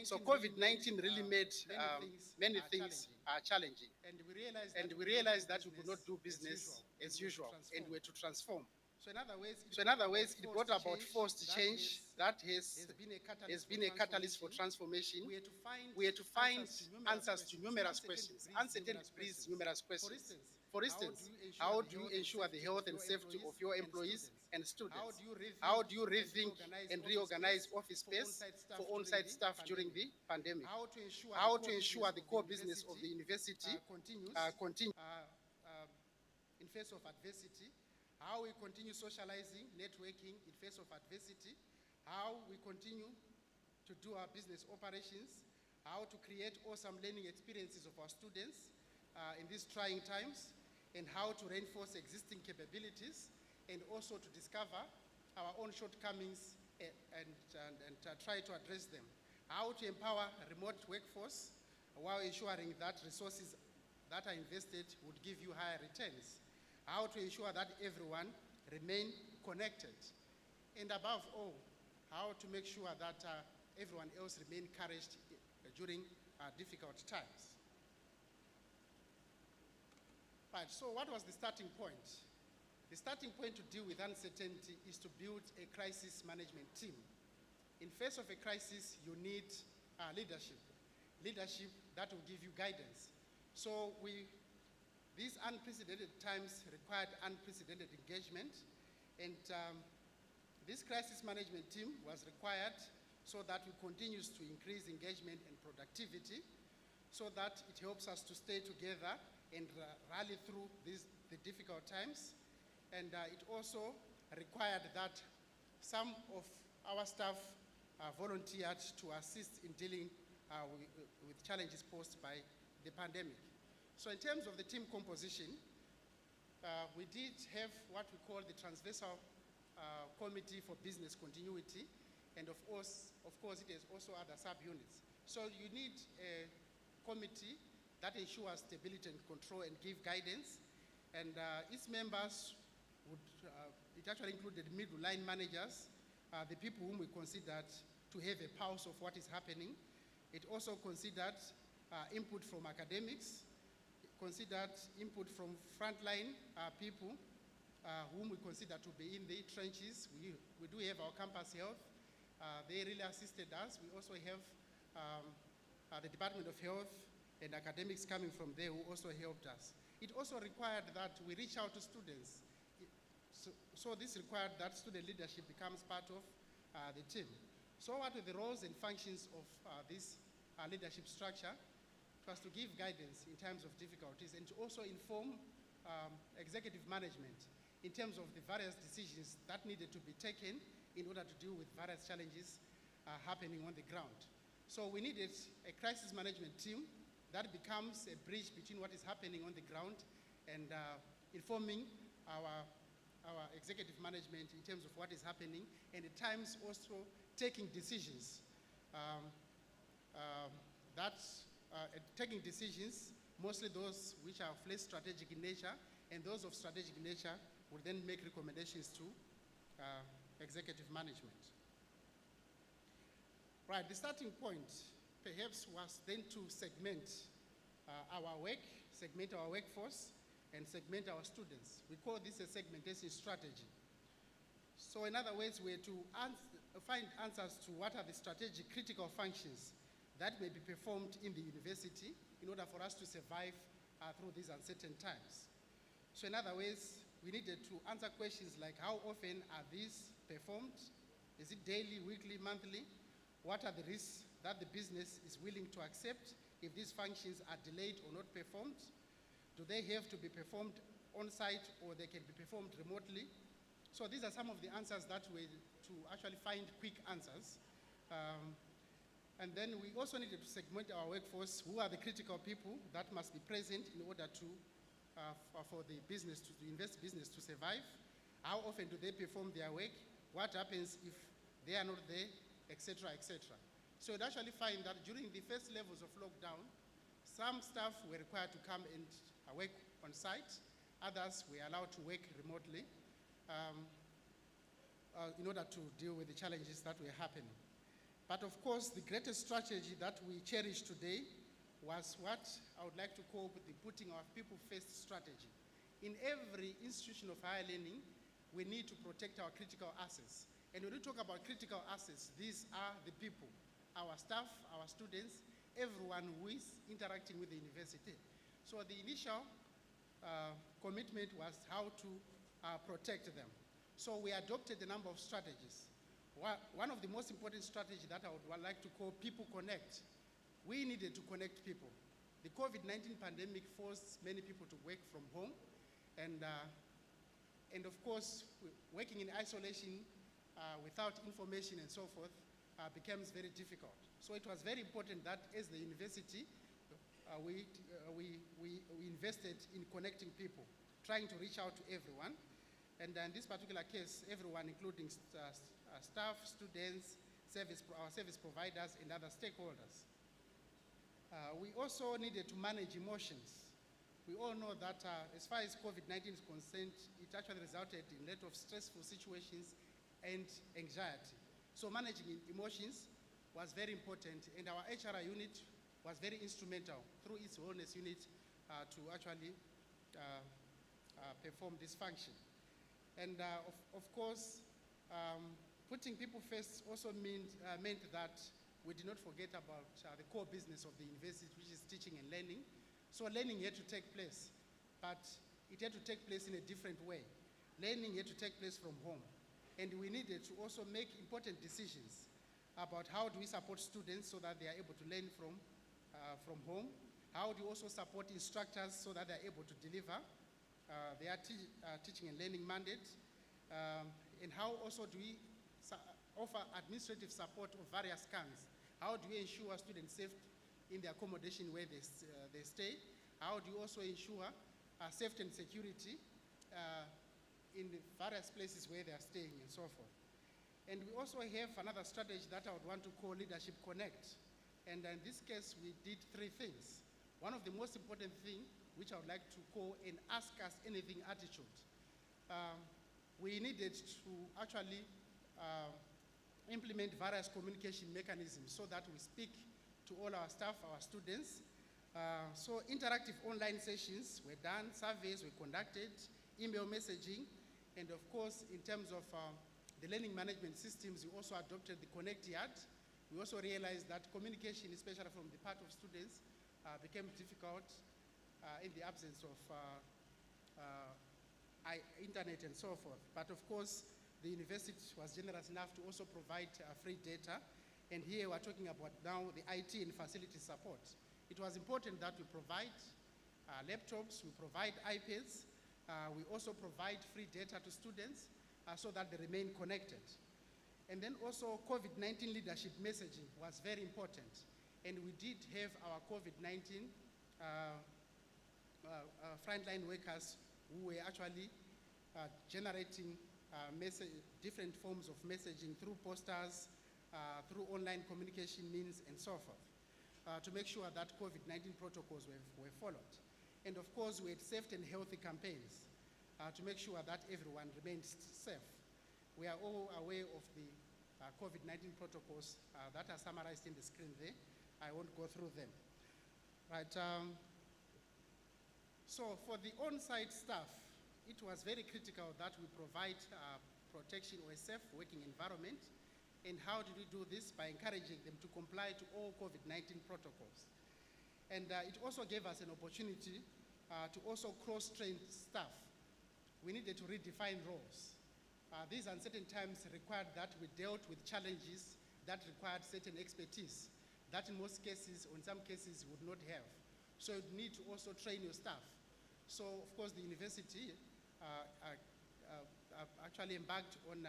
So COVID-19 really made many things challenging. And we realized that we could not do business as usual, and we had to transform. So in other ways, it brought about forced change that has been a catalyst for transformation. We had to find answers to numerous questions. Uncertainty brings numerous questions. For instance, how do you ensure the health and safety of your employees and students? How do you rethink and reorganize office space for on-site staff during the pandemic? How to ensure the core business of the university continues in face of adversity? How we continue socializing, networking in face of adversity, how we continue to do our business operations, how to create awesome learning experiences of our students in these trying times, and how to reinforce existing capabilities, and also to discover our own shortcomings and try to address them. How to empower a remote workforce while ensuring that resources that are invested would give you higher returns. How to ensure that everyone remain connected. And above all, how to make sure that everyone else remain encouraged during difficult times. Right, so what was the starting point? The starting point to deal with uncertainty is to build a crisis management team. In face of a crisis, you need leadership. Leadership that will give you guidance. So these unprecedented times required unprecedented engagement, and this crisis management team was required so that we continue to increase engagement and productivity, so that it helps us to stay together and rally through the difficult times. And it also required that some of our staff volunteered to assist in dealing with challenges posed by the pandemic. So in terms of the team composition, we did have what we call the Transversal Committee for Business Continuity, and of course it has also other subunits. So you need a committee that ensures stability and control and give guidance, and its members would, it actually included middle line managers, the people whom we considered to have a pulse of what is happening. It also considered input from academics, considered input from frontline people whom we consider to be in the trenches. We do have our campus health. They really assisted us. We also have the Department of Health and academics coming from there who also helped us. It also required that we reach out to students. So this required that student leadership becomes part of the team. So what are the roles and functions of this leadership structure? It was to give guidance in times of difficulties and to also inform executive management in terms of the various decisions that needed to be taken in order to deal with various challenges happening on the ground. So we needed a crisis management team that becomes a bridge between what is happening on the ground and informing our executive management in terms of what is happening, and at times also taking decisions. Taking decisions, mostly those which are less strategic in nature, and those of strategic nature will then make recommendations to executive management. Right, the starting point perhaps was then to segment our work, segment our workforce, and segment our students. We call this a segmentation strategy. So in other words, we're to find answers to what are the strategic critical functions that may be performed in the university in order for us to survive through these uncertain times. So in other words, we needed to answer questions like how often are these performed? Is it daily, weekly, monthly? What are the risks that the business is willing to accept if these functions are delayed or not performed? Do they have to be performed on-site or they can be performed remotely? So these are some of the answers that we to actually find quick answers. And then we also needed to segment our workforce. Who are the critical people that must be present in order to, for the business, to invest business to survive? How often do they perform their work? What happens if they are not there, etc., etc. So you'd actually find that during the first levels of lockdown, some staff were required to come and work on site. Others were allowed to work remotely in order to deal with the challenges that were happening. But of course, the greatest strategy that we cherish today was what I would like to call the putting our people first strategy. In every institution of higher learning, we need to protect our critical assets. And when we talk about critical assets, these are the people, our staff, our students, everyone who is interacting with the university. So the initial commitment was how to protect them. So we adopted a number of strategies. One of the most important strategies that I would like to call People Connect. We needed to connect people. The COVID-19 pandemic forced many people to work from home, and of course, working in isolation without information and so forth becomes very difficult. So it was very important that as the university, we invested in connecting people, trying to reach out to everyone. And in this particular case, everyone, including staff, students, our service providers, and other stakeholders. We also needed to manage emotions. We all know that as far as COVID-19 is concerned, it actually resulted in a lot of stressful situations and anxiety. So managing emotions was very important, and our HRI unit was very instrumental through its wellness unit to actually perform this function. And of course, putting people first also meant that we did not forget about the core business of the university, which is teaching and learning. So learning had to take place, but it had to take place in a different way. Learning had to take place from home. And we needed to also make important decisions about how do we support students so that they are able to learn from home. How do we also support instructors so that they are able to deliver their teaching and learning mandate. And how also do we offer administrative support of various kinds. How do we ensure student safety in the accommodation where they stay? How do you also ensure safety and security in the various places where they are staying and so forth? And we also have another strategy that I would want to call Leadership Connect. And in this case, we did 3 things. One of the most important things, which I would like to call an ask us anything attitude. We needed to actually implement various communication mechanisms so that we speak to all our staff, our students. So interactive online sessions were done, surveys were conducted, email messaging, and of course, in terms of the learning management systems, we also adopted the Connect Yard. We also realized that communication, especially from the part of students, became difficult in the absence of internet and so forth. But of course, the university was generous enough to also provide free data. And here we're talking about now the IT and facility support. It was important that we provide laptops, we provide iPads, we also provide free data to students so that they remain connected. And then also COVID-19 leadership messaging was very important. And we did have our COVID-19 frontline workers who were actually generating different forms of messaging through posters, through online communication means, and so forth, to make sure that COVID-19 protocols were followed. And of course, we had safety and healthy campaigns to make sure that everyone remains safe. We are all aware of the COVID-19 protocols that are summarized in the screen there. I won't go through them. Right. So for the on-site staff, it was very critical that we provide protection or a safe working environment. And how did we do this? By encouraging them to comply to all COVID-19 protocols. And it also gave us an opportunity to also cross-train staff. We needed to redefine roles. These uncertain times required that we dealt with challenges that required certain expertise that in most cases, or in some cases, would not have. So you need to also train your staff. So of course the university actually embarked on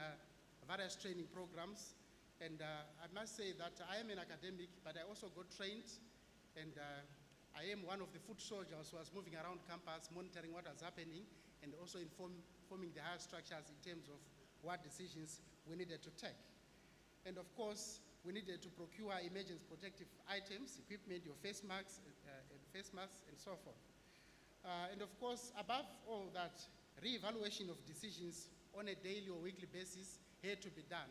various training programs. And I must say that I am an academic, but I also got trained, and I am one of the foot soldiers who was moving around campus, monitoring what was happening, and also informing the higher structures in terms of what decisions we needed to take. And of course, we needed to procure emergency protective items, equipment, your face masks, and so forth. And of course, above all that, re-evaluation of decisions on a daily or weekly basis had to be done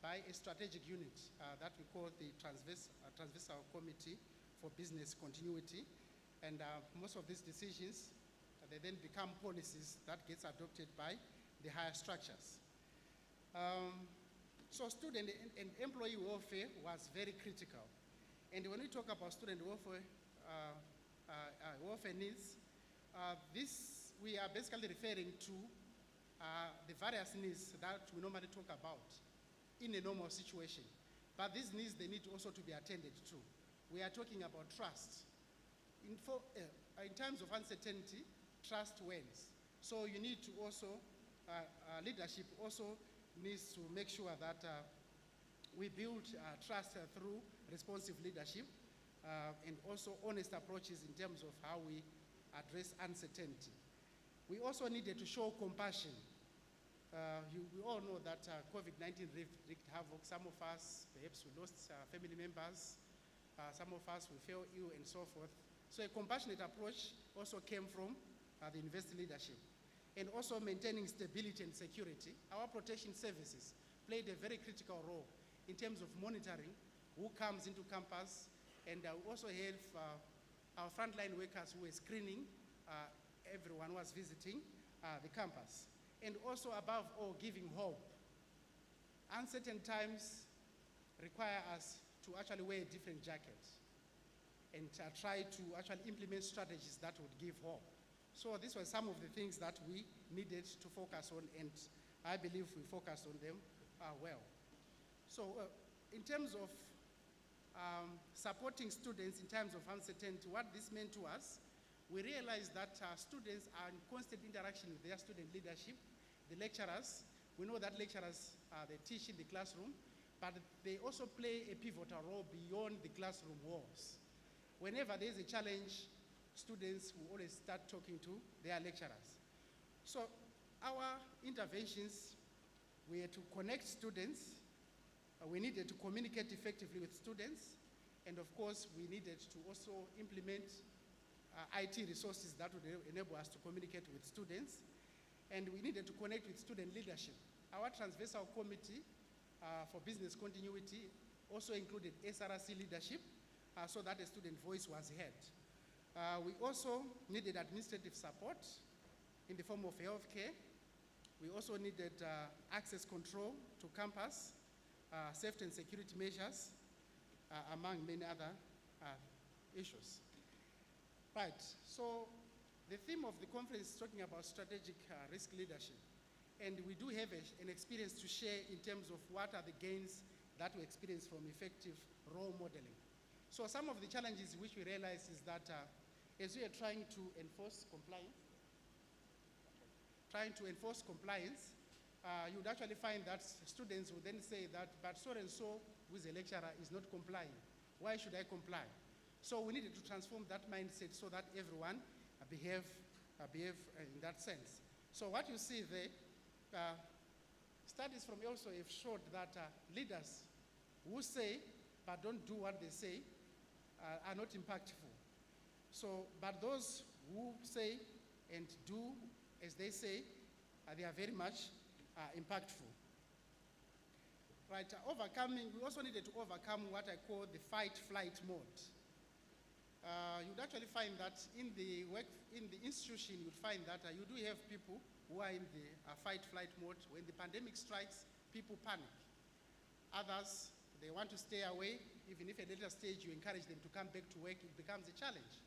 by a strategic unit that we call the Transversal Committee for Business Continuity. And most of these decisions, they then become policies that gets adopted by the higher structures. So student and employee welfare was very critical. And when we talk about student welfare, welfare needs, this we are basically referring to the various needs that we normally talk about in a normal situation. But these needs, they need also to be attended to. We are talking about trust. In times of uncertainty, trust wins. So you need to also, leadership also needs to make sure that we build trust through responsive leadership and also honest approaches in terms of how we address uncertainty. We also needed to show compassion. We all know that COVID-19 wreaked havoc. Some of us, perhaps we lost family members. Some of us, we fell ill and so forth. So a compassionate approach also came from the university leadership. And also maintaining stability and security. Our protection services played a very critical role in terms of monitoring who comes into campus, and we also have our frontline workers who were screening everyone who was visiting the campus. And also above all, giving hope. Uncertain times require us to actually wear a different jacket and try to actually implement strategies that would give hope. So these were some of the things that we needed to focus on, and I believe we focused on them well. So in terms of supporting students in times of uncertainty, what this meant to us, we realized that students are in constant interaction with their student leadership, the lecturers. We know that lecturers, they teach in the classroom, but they also play a pivotal role beyond the classroom walls. Whenever there's a challenge, students will always start talking to their lecturers. So our interventions were to connect students, we needed to communicate effectively with students, and of course we needed to also implement IT resources that would enable us to communicate with students, and we needed to connect with student leadership. Our transversal committee for business continuity also included SRC leadership so that a student voice was heard. We also needed administrative support in the form of healthcare. We also needed access control to campus, safety and security measures, among many other issues. Right, so the theme of the conference is talking about strategic risk leadership. And we do have an experience to share in terms of what are the gains that we experience from effective role modeling. So some of the challenges which we realize is that as we are trying to enforce compliance, you would actually find that students would then say that, but so-and-so who is a lecturer is not complying. Why should I comply? So we needed to transform that mindset so that everyone behave in that sense. So what you see there, studies from also have showed that leaders who say but don't do what they say are not impactful. So, but those who say and do as they say, they are very much impactful. Right, we also needed to overcome what I call the fight-flight mode. You'd actually find that in the institution, you'd find that you do have people who are in the fight-flight mode. When the pandemic strikes, people panic. Others, they want to stay away. Even if at a later stage you encourage them to come back to work, it becomes a challenge.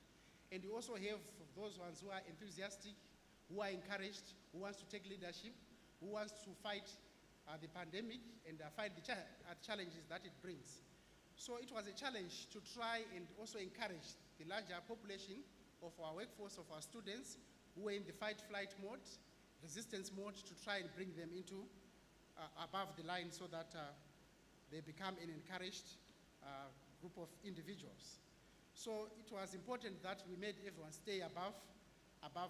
And you also have those ones who are enthusiastic, who are encouraged, who wants to take leadership, who wants to fight the pandemic and fight the challenges that it brings. So it was a challenge to try and also encourage the larger population of our workforce, of our students, who were in the fight-flight mode, resistance mode, to try and bring them into above the line so that they become an encouraged group of individuals. So it was important that we made everyone stay above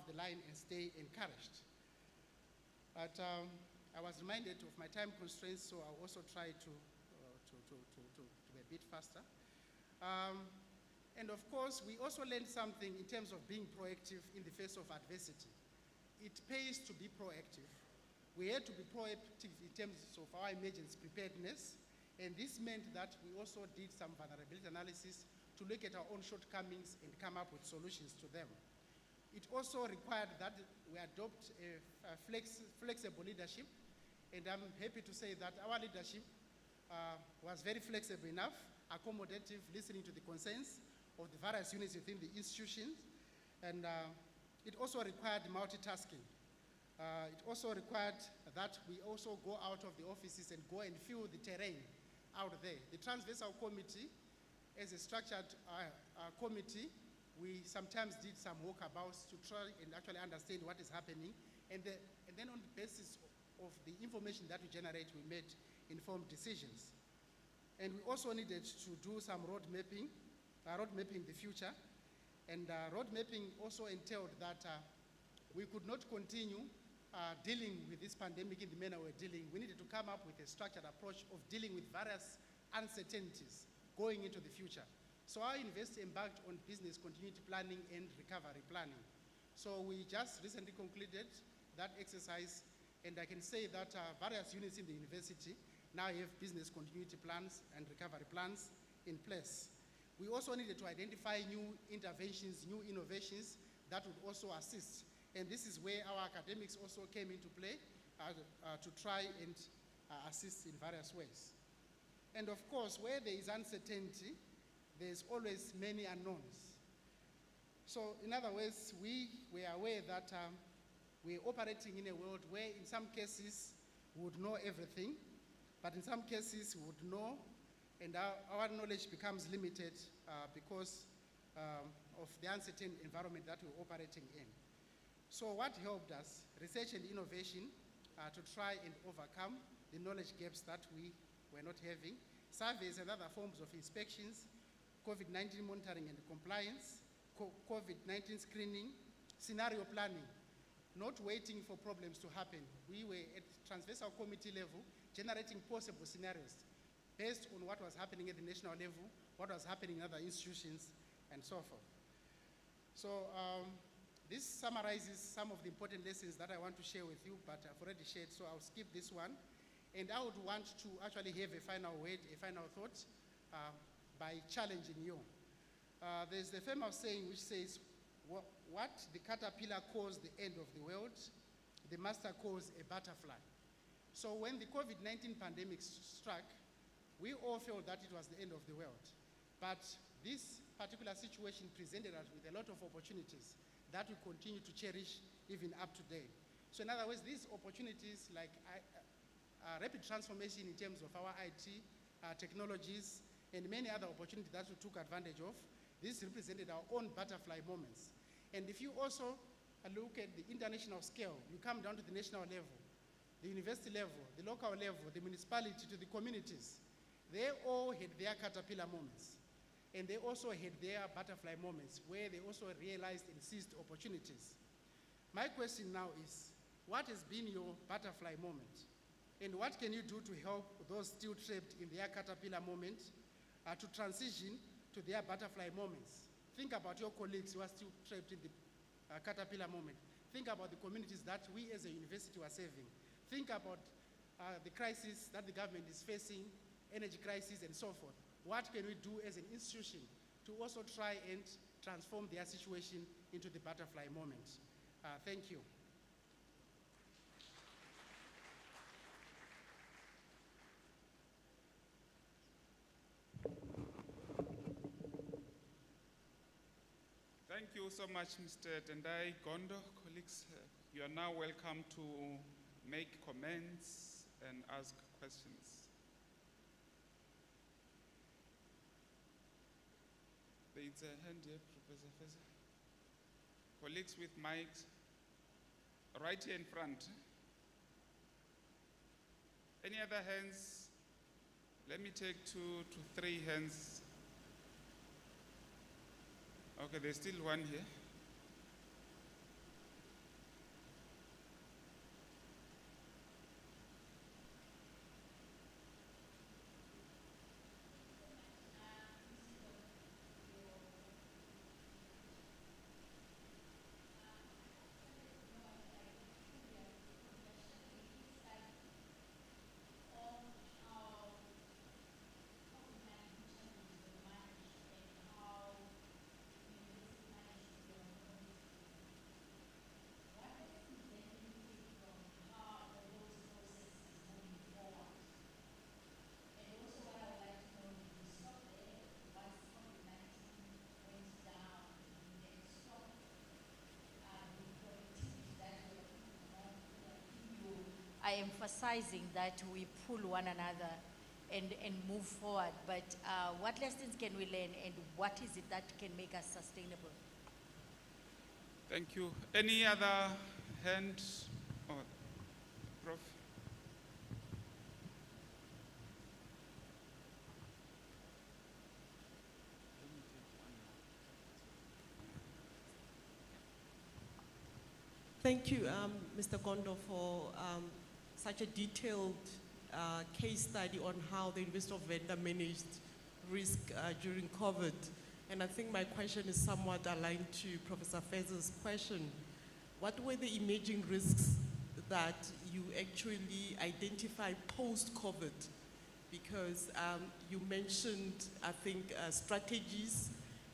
the line and stay encouraged. But I was reminded of my time constraints, so I'll also try to be a bit faster. And of course, we also learned something in terms of being proactive in the face of adversity. It pays to be proactive. We had to be proactive in terms of our emergency preparedness, and this meant that we also did some vulnerability analysis to look at our own shortcomings and come up with solutions to them. It also required that we adopt a flexible leadership, and I'm happy to say that our leadership was very flexible enough, accommodative, listening to the concerns of the various units within the institutions, and it also required multitasking. It also required that we also go out of the offices and go and feel the terrain out there. The transversal committee, as a structured committee, we sometimes did some walkabouts to try and actually understand what is happening, and then on the basis of the information that we generate, we made informed decisions. And we also needed to do some road mapping the future, and road mapping also entailed that we could not continue dealing with this pandemic in the manner we're dealing. We needed to come up with a structured approach of dealing with various uncertainties going into the future. So our university embarked on business continuity planning and recovery planning. So we just recently concluded that exercise, and I can say that various units in the university now have business continuity plans and recovery plans in place. We also needed to identify new interventions, new innovations that would also assist. And this is where our academics also came into play to try and assist in various ways. And of course, where there is uncertainty, there's always many unknowns. So in other words, we were aware that we're operating in a world where in some cases we would know everything, but in some cases we would know, and our knowledge becomes limited because of the uncertain environment that we're operating in. So what helped us? Research and innovation to try and overcome the knowledge gaps that we were not having. Surveys and other forms of inspections, COVID-19 monitoring and compliance, COVID-19 screening, scenario planning, not waiting for problems to happen. We were at transversal committee level generating possible scenarios based on what was happening at the national level, what was happening in other institutions, and so forth. So this summarizes some of the important lessons that I want to share with you, but I've already shared, so I'll skip this one. And I would want to actually have a final word, a final thought by challenging you. There's the famous saying which says, what the caterpillar calls the end of the world, the master calls a butterfly. So when the COVID-19 pandemic struck, we all felt that it was the end of the world. But this particular situation presented us with a lot of opportunities that we continue to cherish even up to date. So in other words, these opportunities like rapid transformation in terms of our IT, technologies, and many other opportunities that we took advantage of, this represented our own butterfly moments. And if you also look at the international scale, you come down to the national level, the university level, the local level, the municipality, to the communities, they all had their caterpillar moments. And they also had their butterfly moments where they also realized and seized opportunities. My question now is, what has been your butterfly moment? And what can you do to help those still trapped in their caterpillar moment to transition to their butterfly moments? Think about your colleagues who are still trapped in the caterpillar moment. Think about the communities that we as a university are serving. Think about the crisis that the government is facing, energy crisis and so forth. What can we do as an institution to also try and transform their situation into the butterfly moment? Thank you. Thank you so much, Mr. Tendai Gondo. Colleagues, you are now welcome to make comments and ask questions. There is a hand here, Professor Feza. Colleagues with mics, right here in front. Any other hands? Let me take 2 to 3 hands. Okay, there's still one here. are emphasizing that we pull one another and move forward. But what lessons can we learn, and what is it that can make us sustainable? Thank you. Any other hand? Oh, Prof. Thank you, Mr. Gondo, for such a detailed case study on how the University of Venda managed risk during COVID. And I think my question is somewhat aligned to Professor Fez's question. What were the emerging risks that you actually identified post-COVID? Because you mentioned, I think, strategies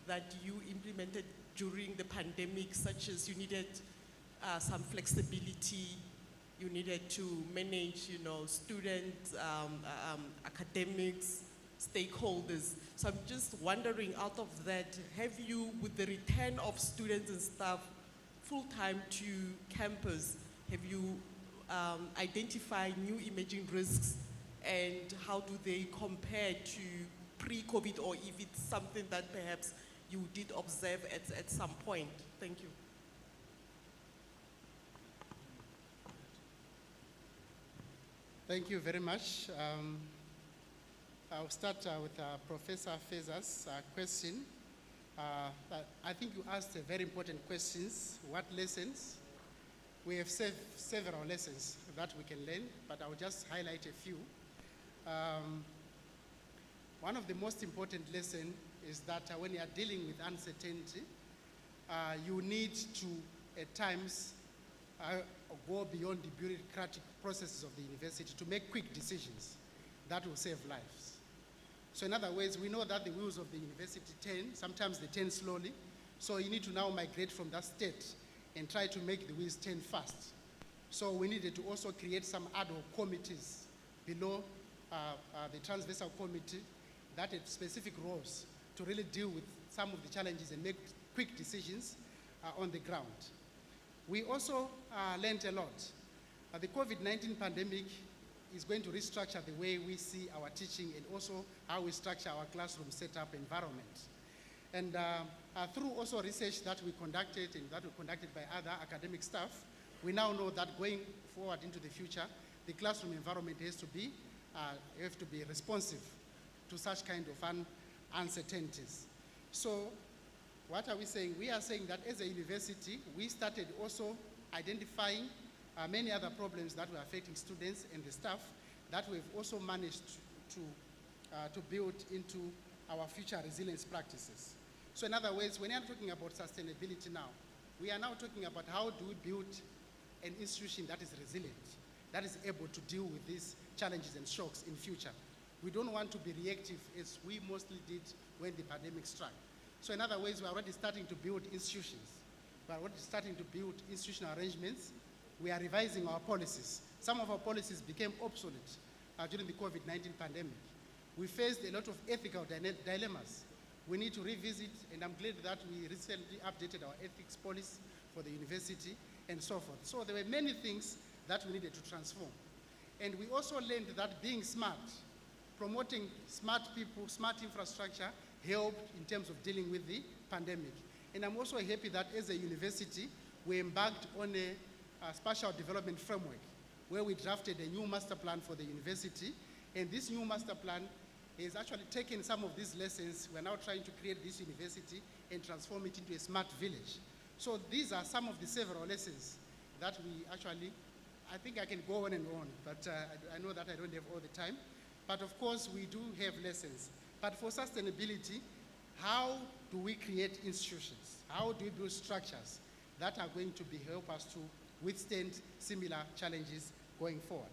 that you implemented during the pandemic, such as you needed some flexibility, you needed to manage, students, academics, stakeholders. So I'm just wondering, out of that, have you, with the return of students and staff full-time to campus, have you identified new emerging risks, and how do they compare to pre-COVID, or if it's something that perhaps you did observe at some point? Thank you. Thank you very much. I'll start with Professor Feza's question. I think you asked very important questions. What lessons? We have several lessons that we can learn, but I'll just highlight a few. One of the most important lessons is that when you are dealing with uncertainty, you need to, at times, go beyond the bureaucratic processes of the university to make quick decisions that will save lives. So in other words, we know that the wheels of the university turn. Sometimes they turn slowly. So you need to now migrate from that state and try to make the wheels turn fast. So we needed to also create some ad hoc committees below the transversal committee that had specific roles to really deal with some of the challenges and make quick decisions on the ground. We also learned a lot. The COVID-19 pandemic is going to restructure the way we see our teaching and also how we structure our classroom setup environment. And through also research that we conducted and that we conducted by other academic staff, we now know that going forward into the future, the classroom environment has to be responsive to such kind of uncertainties. So what are we saying? We are saying that as a university, we started also identifying many other problems that were affecting students and the staff that we've also managed to build into our future resilience practices. So in other words, when you're talking about sustainability now, we are now talking about how do we build an institution that is resilient, that is able to deal with these challenges and shocks in future. We don't want to be reactive as we mostly did when the pandemic struck. So in other words, we're already starting to build institutions. We're already starting to build institutional arrangements. We are revising our policies. Some of our policies became obsolete during the COVID-19 pandemic. We faced a lot of ethical dilemmas. We need to revisit, and I'm glad that we recently updated our ethics policy for the university and so forth. So there were many things that we needed to transform. And we also learned that being smart, promoting smart people, smart infrastructure helped in terms of dealing with the pandemic. And I'm also happy that as a university, we embarked on a spatial development framework where we drafted a new master plan for the university. And this new master plan has actually taken some of these lessons. We're now trying to create this university and transform it into a smart village. So these are some of the several lessons that we actually, I think I can go on and on, but I know that I don't have all the time. But of course, we do have lessons. But for sustainability, how do we create institutions? How do we build structures that are going to help us to withstand similar challenges going forward?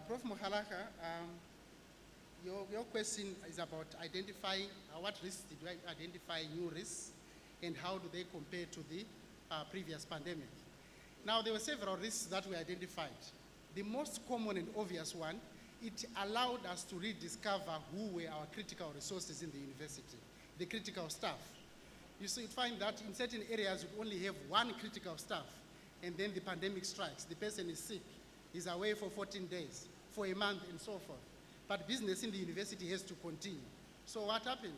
Prof. Mohalaka, your question is about identifying what risks did we identify, new risks, and how do they compare to the previous pandemic? Now, there were several risks that we identified. The most common and obvious one, it allowed us to rediscover who were our critical resources in the university, the critical staff. You see, you find that in certain areas you only have one critical staff, and then the pandemic strikes. The person is sick, is away for 14 days, for a month, and so forth. But business in the university has to continue. So what happened?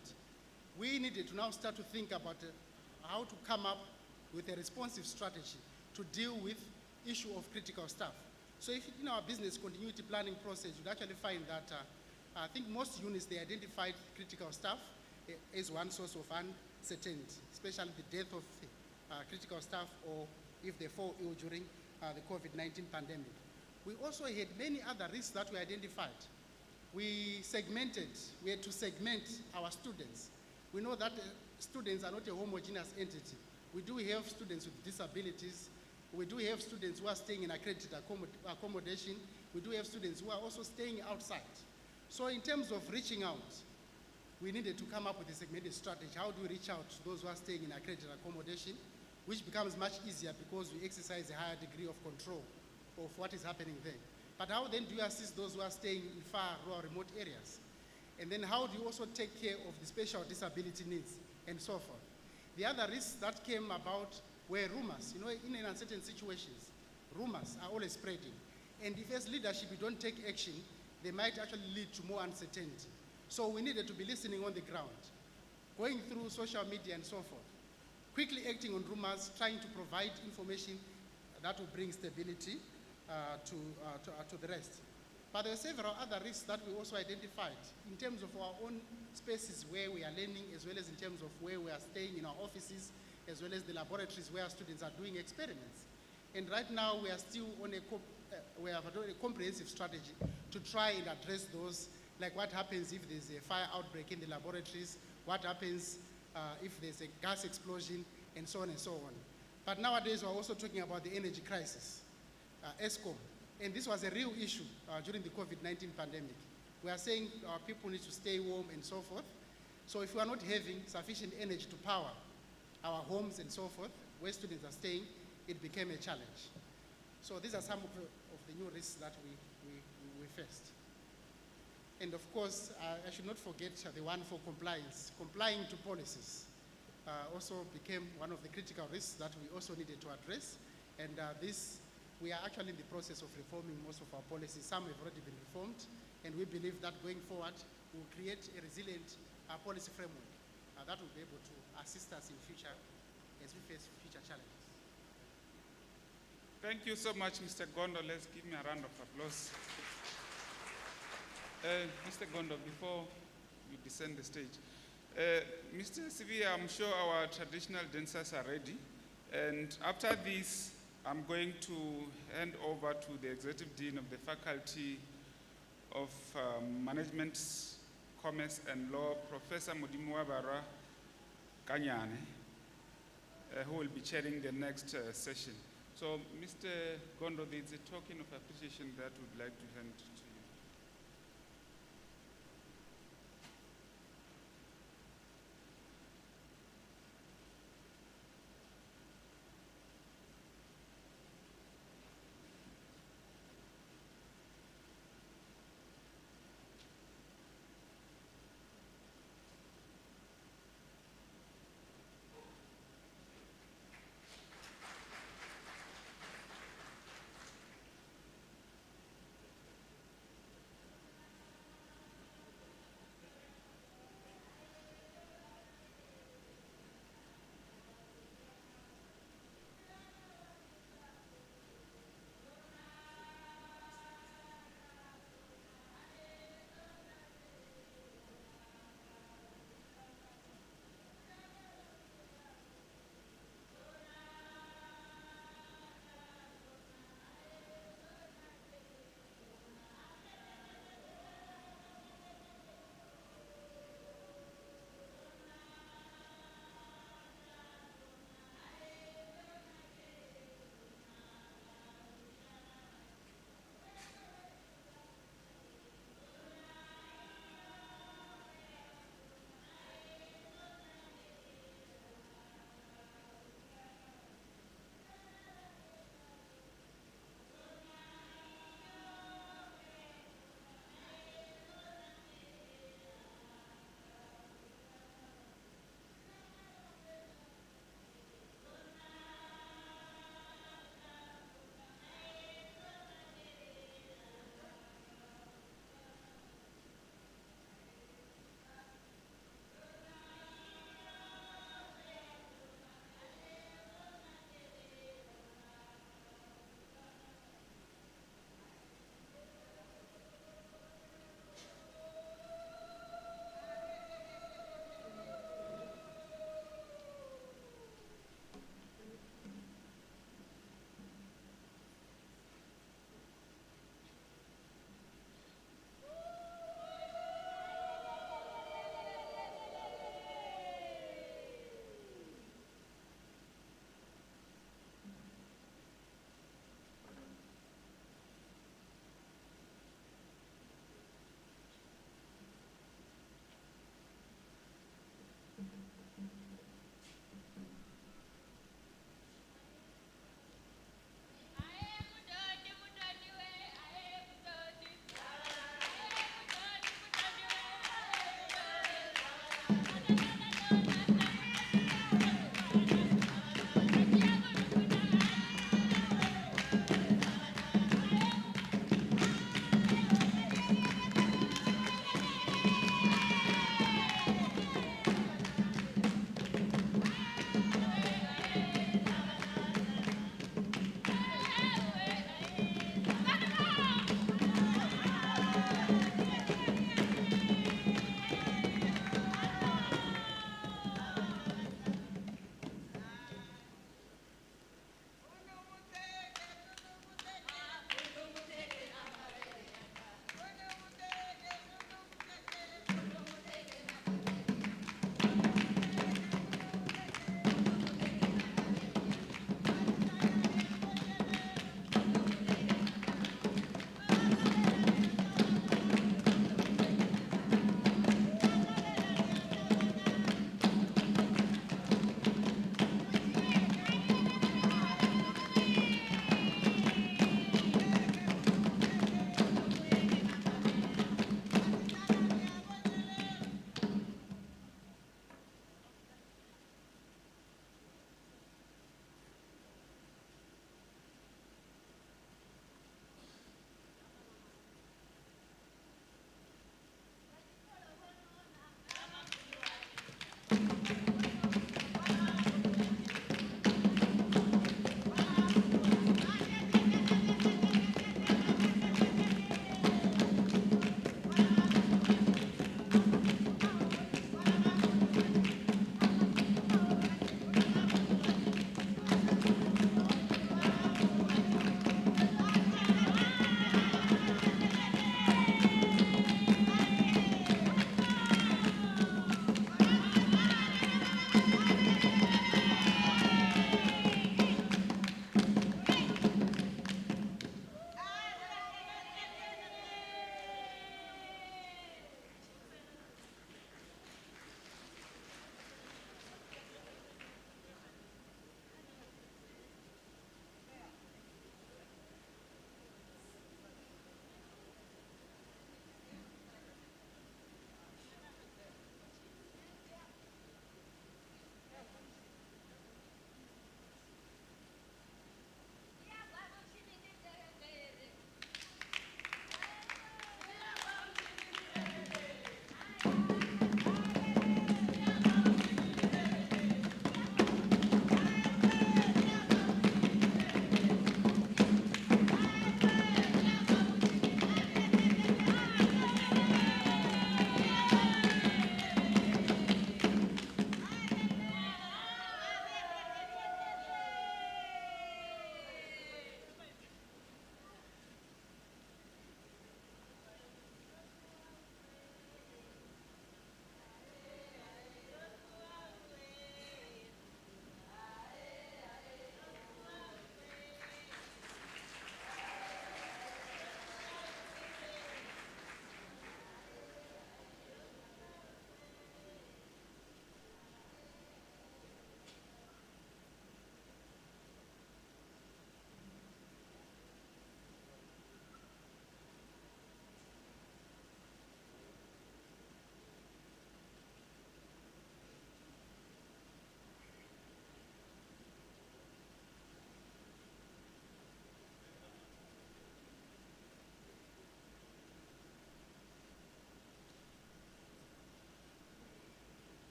We needed to now start to think about how to come up with a responsive strategy to deal with issue of critical staff. So if in our business continuity planning process, you'd actually find that I think most units, they identified critical staff as one source of uncertainty, especially the death of critical staff or if they fall ill during the COVID-19 pandemic. We also had many other risks that we identified. we had to segment our students. We know that students are not a homogeneous entity. We do have students with disabilities. We do have students who are staying in accredited accommodation. We do have students who are also staying outside. So in terms of reaching out, we needed to come up with a segmented strategy. How do we reach out to those who are staying in accredited accommodation, which becomes much easier because we exercise a higher degree of control of what is happening there. But how then do you assist those who are staying in far, rural, remote areas? And then how do you also take care of the special disability needs and so forth? The other risks that came about were rumors. You know, in uncertain situations, rumors are always spreading. And if as leadership you don't take action, they might actually lead to more uncertainty. So we needed to be listening on the ground, going through social media and so forth, quickly acting on rumors, trying to provide information that will bring stability to the rest. But there are several other risks that we also identified in terms of our own spaces where we are learning, as well as in terms of where we are staying in our offices, as well as the laboratories where our students are doing experiments. And right now we are still on we have a comprehensive strategy to try and address those, like what happens if there's a fire outbreak in the laboratories, what happens if there's a gas explosion, and so on and so on. But nowadays we're also talking about the energy crisis, ESCOM. And this was a real issue during the COVID-19 pandemic. We are saying our people need to stay warm and so forth. So if we are not having sufficient energy to power our homes and so forth, where students are staying, it became a challenge. So these are some of the new risks that we faced. And of course, I should not forget the one for compliance. Complying to policies also became one of the critical risks that we also needed to address. And we are actually in the process of reforming most of our policies. Some have already been reformed, and we believe that going forward, we'll create a resilient policy framework that will be able to assist us in future as we face future challenges. Thank you so much, Mr. Gondo. Let's give me a round of applause. Mr. Gondo, before you descend the stage, Mr. Sivi, I'm sure our traditional dancers are ready. And after this, I'm going to hand over to the Executive Dean of the Faculty of Management, Commerce and Law, Professor Mudimuwabara Kanyane, who will be chairing the next session. So, Mr. Gondo, there's a token of appreciation that we'd like to hand to you.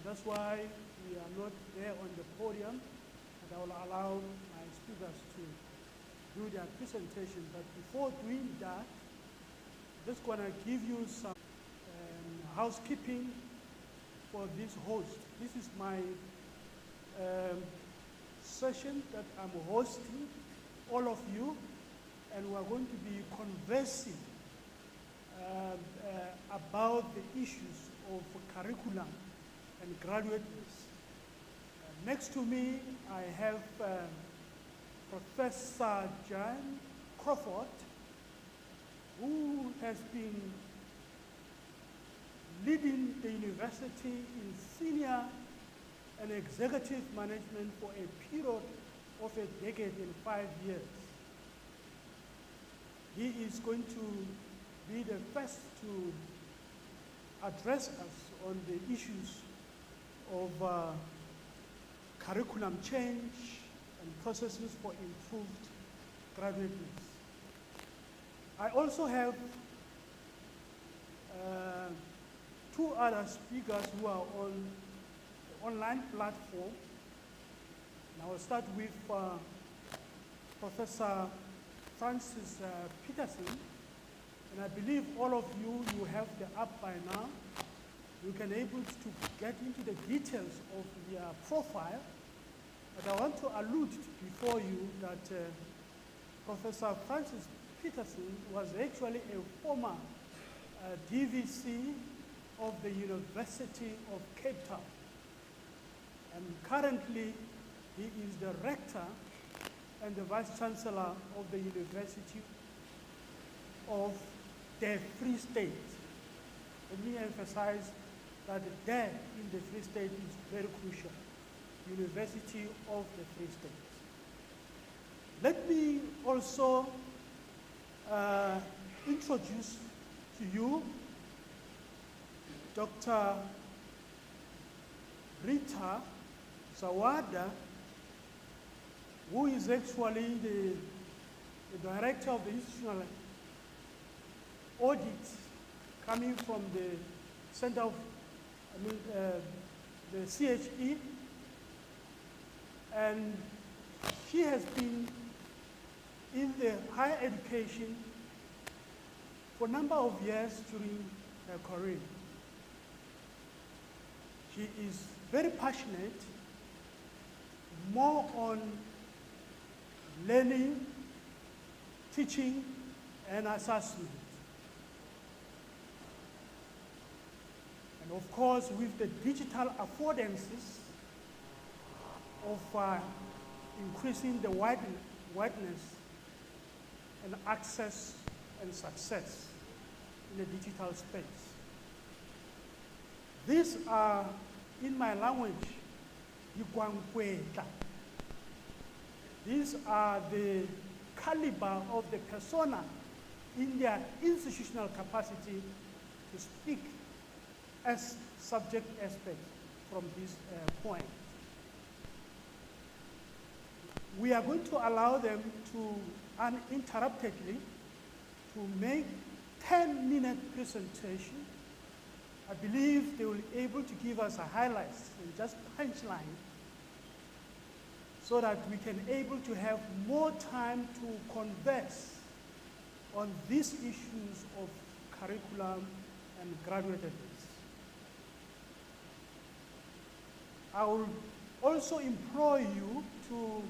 that's why we are not there on the podium, and I will allow my speakers to do their presentation. But before doing that, I'm just going to give you some housekeeping for this host. This is my session that I'm hosting, all of you, and we're going to be conversing about the issues of curriculum and graduateness. Next to me, I have Professor John Crawford, who has been leading the university in senior and executive management for a period of a decade and 5 years. He is going to be the first to address us on the issues of curriculum change and processes for improved graduateness. I also have two other speakers who are on the online platform. And I will start with Professor Francis Peterson. And I believe all of you have the app by now. You can able to get into the details of their profile. But I want to allude before you that Professor Francis Peterson was actually a former DVC of the University of Cape Town. And currently, he is the rector and the Vice-Chancellor of the University of the Free State. Let me emphasize that there in the Free State is very crucial. University of the Free State. Let me also introduce to you Dr. Rita Zawada, who is actually the director of the institutional audit coming from the Center of, the CHE, and she has been in the higher education for a number of years during her career. She is very passionate, more on learning, teaching, and assessment. And of course, with the digital affordances of increasing the wideness and access and success in the digital space. These are, in my language, Yiguangkweta. These are the caliber of the persona in their institutional capacity to speak as subject aspect from this point. We are going to allow them to uninterruptedly to make 10-minute presentation. I believe they will be able to give us a highlights and just punchline so that we can able to have more time to converse on these issues of curriculum and graduateness. I will also implore you to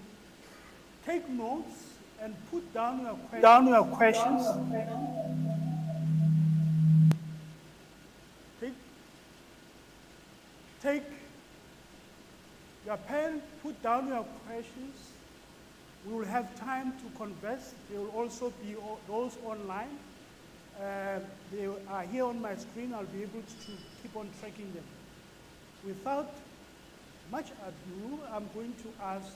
take notes and put down your questions. Take your pen, put down your questions. We will have time to converse. There will also be those online. They are here on my screen. I'll be able to keep on tracking them. Without much ado, I'm going to ask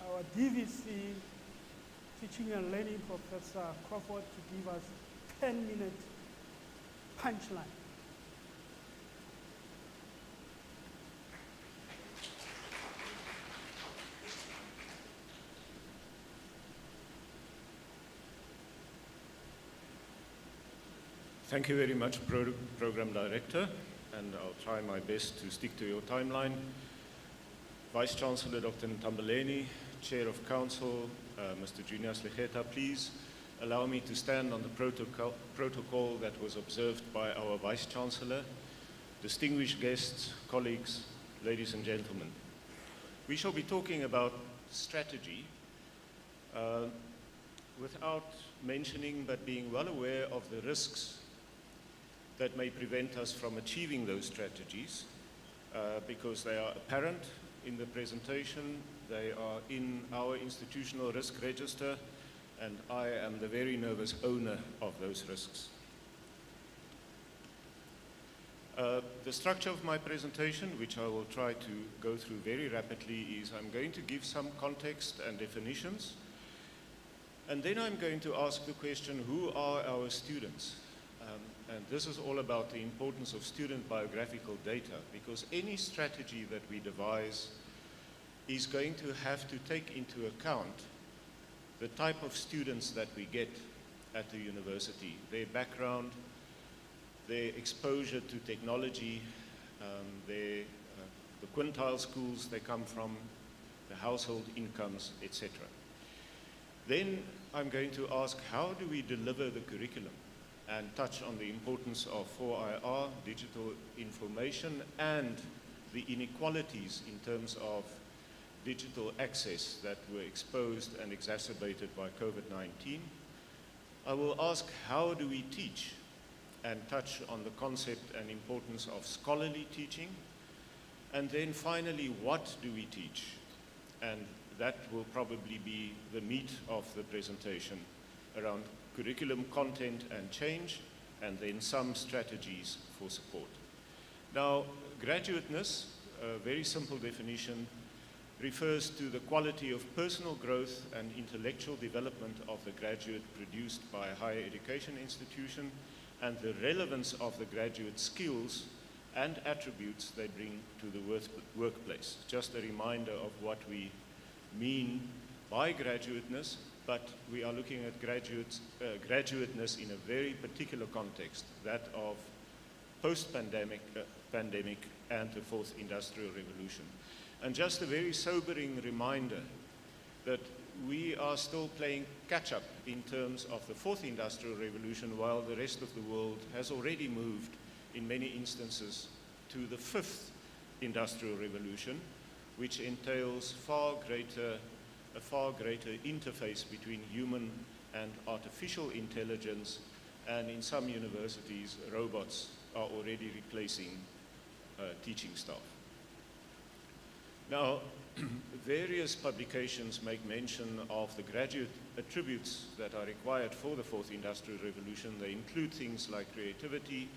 our DVC Teaching and Learning Professor Crawford to give us 10-minute punchline. Thank you very much, Program Director. and I'll try my best to stick to your timeline. Vice-Chancellor Dr. Nthambeleni, Chair of Council, Mr. Junior Slegeta, please allow me to stand on the protocol that was observed by our Vice-Chancellor. Distinguished guests, colleagues, ladies and gentlemen. We shall be talking about strategy without mentioning but being well aware of the risks that may prevent us from achieving those strategies because they are apparent in the presentation, they are in our institutional risk register, and I am the very nervous owner of those risks. The structure of my presentation, which I will try to go through very rapidly, is I'm going to give some context and definitions, and then I'm going to ask the question, who are our students? And this is all about the importance of student biographical data, because any strategy that we devise is going to have to take into account the type of students that we get at the university, their background, their exposure to technology, the quintile schools they come from, the household incomes, etc. Then I'm going to ask, how do we deliver the curriculum, and touch on the importance of 4IR, digital information, and the inequalities in terms of digital access that were exposed and exacerbated by COVID-19. I will ask, how do we teach, and touch on the concept and importance of scholarly teaching. And then finally, what do we teach? And that will probably be the meat of the presentation around curriculum content and change, and then some strategies for support. Now, graduateness, a very simple definition, refers to the quality of personal growth and intellectual development of the graduate produced by a higher education institution, and the relevance of the graduate skills and attributes they bring to the workplace. Just a reminder of what we mean by graduateness, but we are looking at graduateness in a very particular context, that of post-pandemic pandemic and the fourth industrial revolution. And just a very sobering reminder that we are still playing catch-up in terms of the fourth industrial revolution, while the rest of the world has already moved, in many instances, to the fifth industrial revolution, which entails a far greater interface between human and artificial intelligence, and in some universities, robots are already replacing teaching staff. Now, various publications make mention of the graduate attributes that are required for the fourth industrial revolution. They include things like creativity,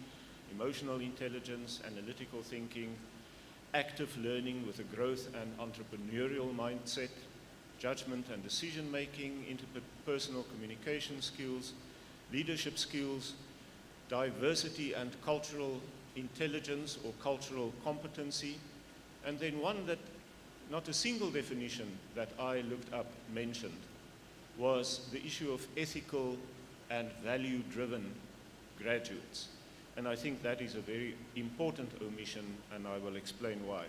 emotional intelligence, analytical thinking, active learning with a growth and entrepreneurial mindset, judgment and decision-making, interpersonal communication skills, leadership skills, diversity and cultural intelligence or cultural competency, and then one that not a single definition that I looked up mentioned was the issue of ethical and value-driven graduates. And I think that is a very important omission, and I will explain why.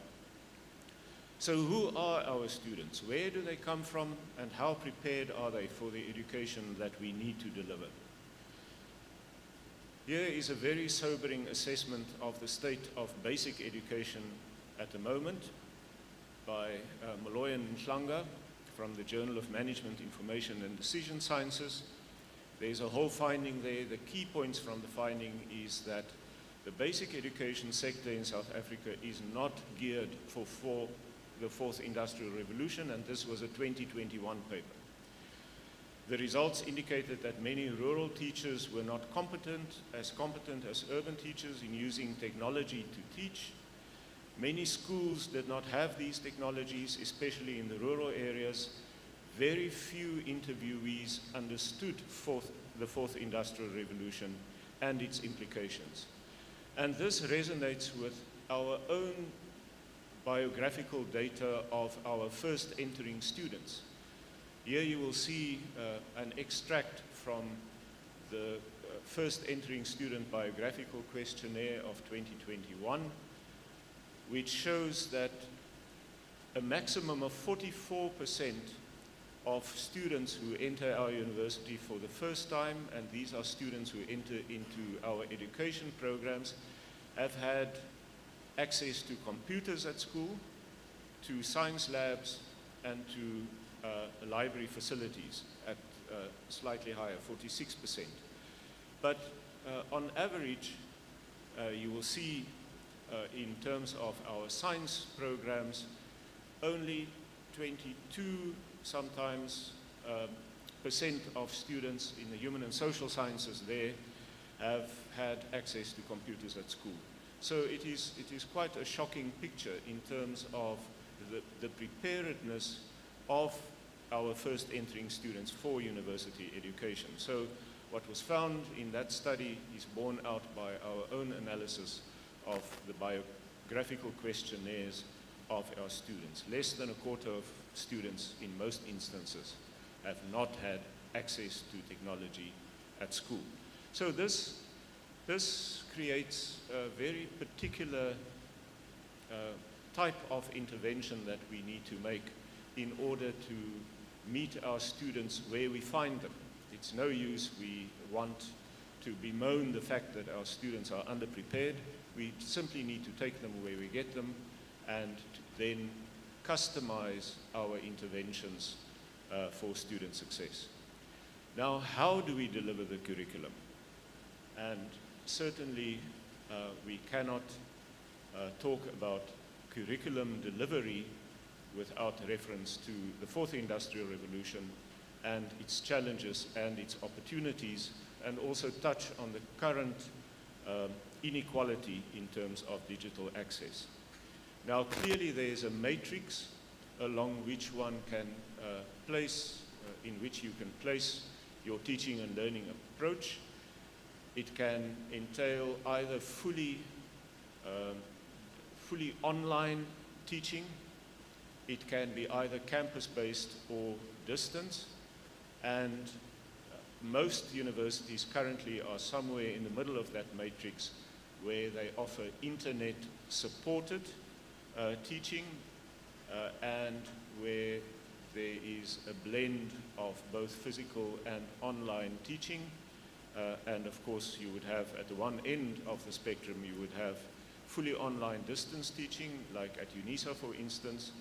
So who are our students? Where do they come from, and how prepared are they for the education that we need to deliver? Here is a very sobering assessment of the state of basic education at the moment by Molloy and Nhlanga from the Journal of Management, Information and Decision Sciences. There's a whole finding there. The key points from the finding is that the basic education sector in South Africa is not geared for the fourth industrial revolution, and this was a 2021 paper. The results indicated that many rural teachers were not competent as urban teachers in using technology to teach. Many schools did not have these technologies, especially in the rural areas. Very few interviewees understood the fourth industrial revolution and its implications. And this resonates with our own biographical data of our first entering students. Here you will see an extract from the first entering student biographical questionnaire of 2021, which shows that a maximum of 44% of students who enter our university for the first time, and these are students who enter into our education programs, have had access to computers at school, to science labs, and to library facilities at slightly higher, 46%. But on average, you will see in terms of our science programs, only 22 sometimes percent of students in the human and social sciences there have had access to computers at school. So it is quite a shocking picture in terms of the preparedness of our first entering students for university education. So what was found in that study is borne out by our own analysis of the biographical questionnaires of our students. Less than a quarter of students in most instances have not had access to technology at school. So this creates a very particular type of intervention that we need to make in order to meet our students where we find them. It's no use we want to bemoan the fact that our students are underprepared. We simply need to take them where we get them and then customize our interventions for student success. Now, how do we deliver the curriculum? And certainly we cannot talk about curriculum delivery without reference to the fourth industrial revolution and its challenges and its opportunities, and also touch on the current inequality in terms of digital access. Now, clearly there is a matrix along which one can place, in which you can place your teaching and learning approach. It can entail either fully online teaching. It can be either campus-based or distance. And most universities currently are somewhere in the middle of that matrix, where they offer internet-supported teaching and where there is a blend of both physical and online teaching. And of course, you would have, at the one end of the spectrum, you would have fully online distance teaching, like at UNISA, for instance.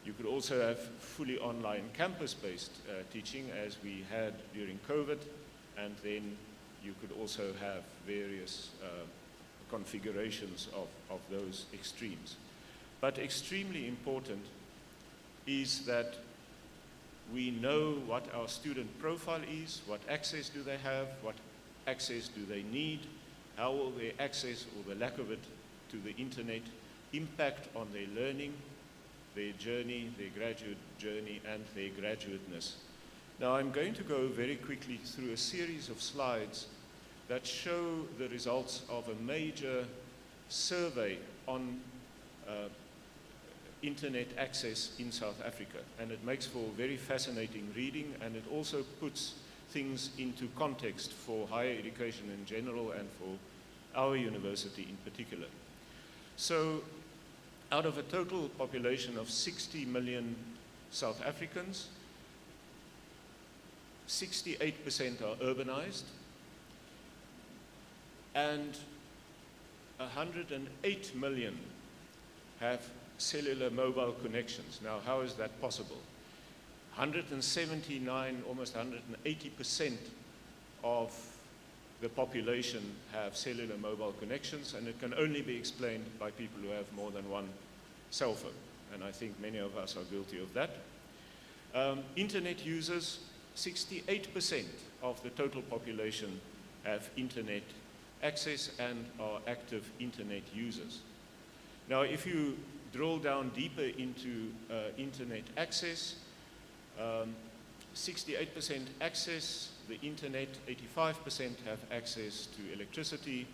You could also have fully online campus-based teaching, as we had during COVID, and then you could also have various configurations of those extremes. But extremely important is that we know what our student profile is, what access do they have, what access do they need, how will their access or the lack of it to the internet impact on their learning, their journey, their graduate journey, and their graduateness. Now, I'm going to go very quickly through a series of slides that show the results of a major survey on internet access in South Africa. And it makes for very fascinating reading, and it also puts things into context for higher education in general and for our university in particular. So, out of a total population of 60 million South Africans, 68% are urbanized, and 108 million have cellular mobile connections. Now, how is that possible? 179, almost 180% of the population have cellular mobile connections, and it can only be explained by people who have more than one cell phone, and I think many of us are guilty of that. Internet users, 68% of the total population have internet access and are active internet users. Now, if you drill down deeper into internet access, 68% access the internet, 85% have access to electricity,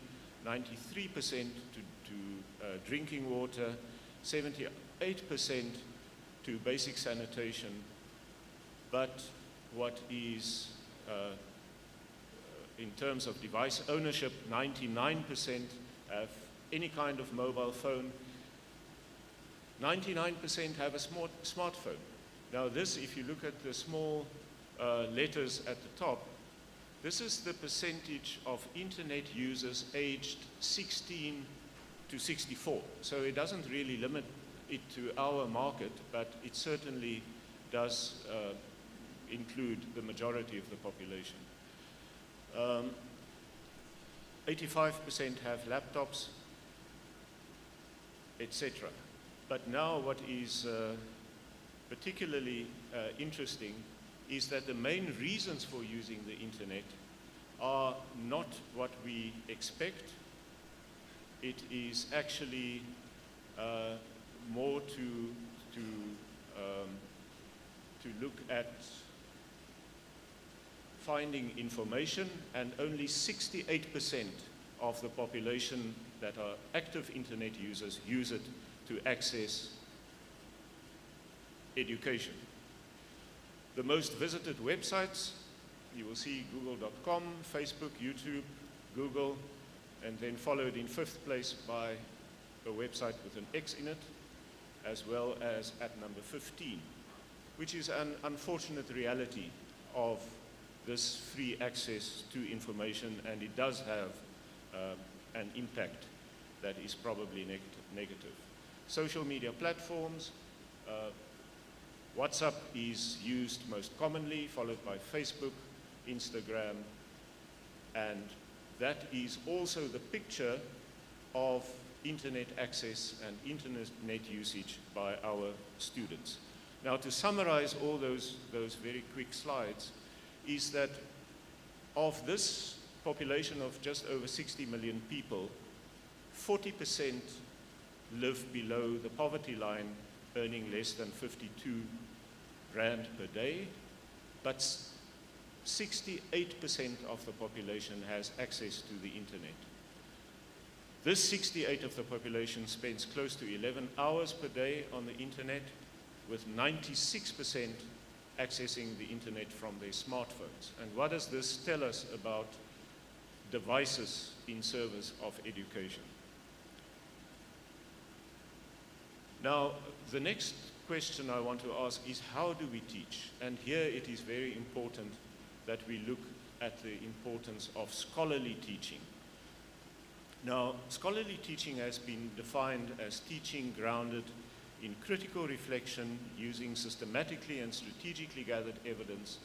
93% to drinking water, 78% to basic sanitation. But what is in terms of device ownership, 99% have any kind of mobile phone. 99% have a smartphone. Now this, if you look at the small letters at the top, this is the percentage of internet users aged 16 to 64. So it doesn't really limit it to our market, but it certainly does include the majority of the population. 85% have laptops, etc. But now what is particularly interesting is that the main reasons for using the internet are not what we expect. It is actually more to look at finding information, and only 68% of the population that are active internet users use it to access education. The most visited websites, you will see google.com, Facebook, YouTube, Google, and then followed in 5th place by a website with an X in it, as well as at number 15, which is an unfortunate reality of this free access to information, and it does have an impact that is probably negative. Social media platforms, WhatsApp is used most commonly, followed by Facebook, Instagram, and that is also the picture of internet access and internet usage by our students. Now, to summarize all those very quick slides, is that of this population of just over 60 million people, 40% live below the poverty line, earning less than 52 rand per day, but 68% of the population has access to the internet. This 68% of the population spends close to 11 hours per day on the internet, with 96% accessing the internet from their smartphones. And what does this tell us about devices in service of education? Now, the next question I want to ask is, how do we teach? And here it is very important that we look at the importance of scholarly teaching. Now, scholarly teaching has been defined as teaching grounded in critical reflection, using systematically and strategically gathered evidence,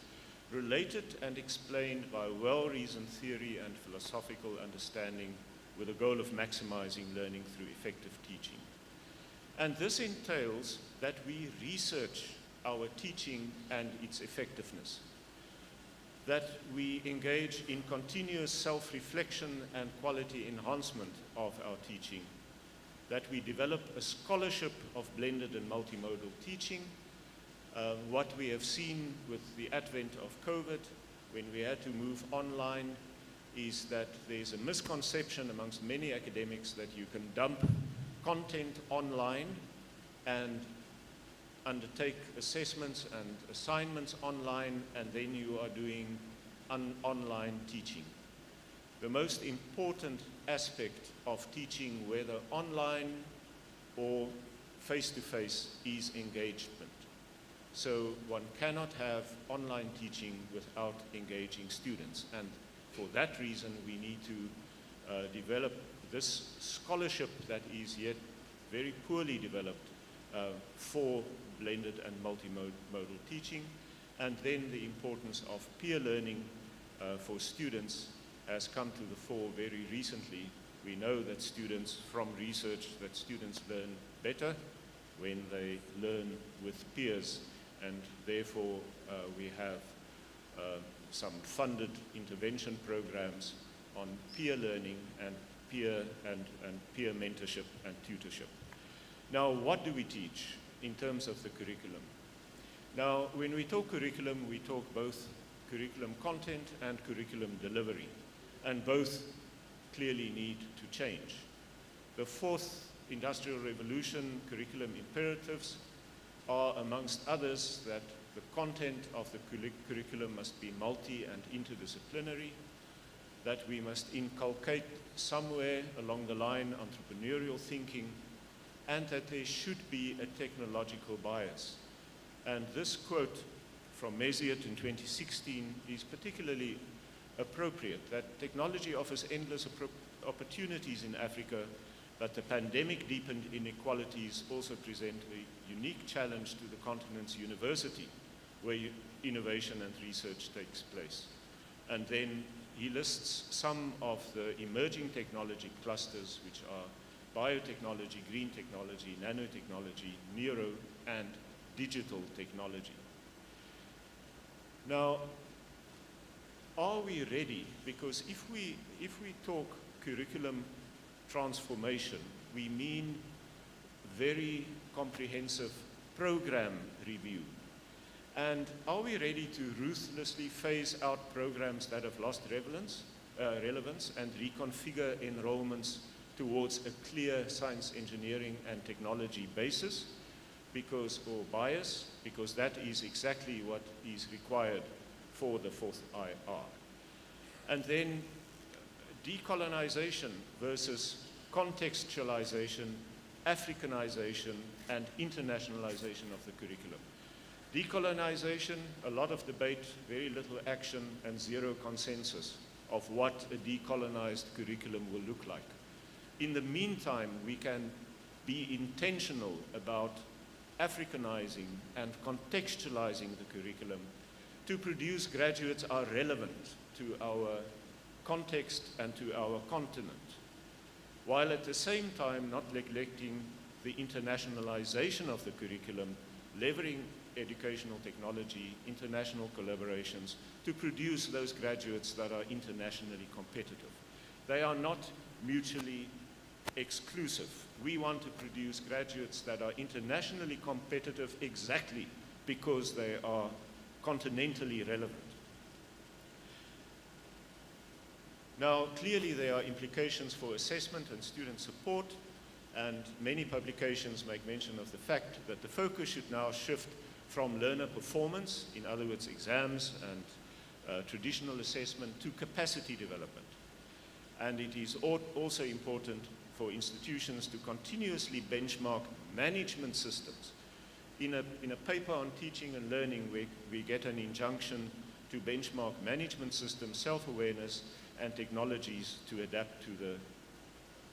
related and explained by well-reasoned theory and philosophical understanding, with the goal of maximizing learning through effective teaching. And this entails that we research our teaching and its effectiveness, that we engage in continuous self-reflection and quality enhancement of our teaching, that we develop a scholarship of blended and multimodal teaching. What we have seen with the advent of COVID, when we had to move online, is that there's a misconception amongst many academics that you can dump content online and undertake assessments and assignments online, and then you are doing online teaching. The most important aspect of teaching, whether online or face-to-face, is engagement. So one cannot have online teaching without engaging students, and for that reason we need to develop this scholarship that is yet very poorly developed for blended and multimodal teaching. And then the importance of peer learning for students has come to the fore very recently. We know that students, from research, that students learn better when they learn with peers, and therefore we have some funded intervention programs on peer learning and peer mentorship and tutorship. Now, what do we teach in terms of the curriculum? Now, when we talk curriculum, we talk both curriculum content and curriculum delivery, and both clearly need to change. The fourth industrial revolution curriculum imperatives are, amongst others, that the content of the curriculum must be multi and interdisciplinary, that we must inculcate somewhere along the line entrepreneurial thinking, and that there should be a technological bias. And this quote from Mesiot in 2016 is particularly appropriate, that technology offers endless opportunities in Africa, but the pandemic deepened inequalities also present a unique challenge to the continent's university, where innovation and research takes place. And then he lists some of the emerging technology clusters, which are biotechnology, green technology, nanotechnology, neuro, and digital technology. Now, are we ready? Because if we talk curriculum transformation, we mean very comprehensive program review. And are we ready to ruthlessly phase out programs that have lost relevance and reconfigure enrollments towards a clear science, engineering, and technology basis, or bias, because that is exactly what is required for the fourth IR. And then decolonization versus contextualization, Africanization, and internationalization of the curriculum. Decolonization, a lot of debate, very little action, and zero consensus of what a decolonized curriculum will look like. In the meantime, we can be intentional about Africanizing and contextualizing the curriculum to produce graduates are relevant to our context and to our continent, while at the same time not neglecting the internationalization of the curriculum, leveraging educational technology, international collaborations to produce those graduates that are internationally competitive. They are not mutually exclusive. We want to produce graduates that are internationally competitive exactly because they are continentally relevant. Now, clearly there are implications for assessment and student support, and many publications make mention of the fact that the focus should now shift from learner performance, in other words, exams and traditional assessment, to capacity development. And it is also important for institutions to continuously benchmark management systems. In a paper on teaching and learning, we get an injunction to benchmark management systems, self-awareness, and technologies to adapt to the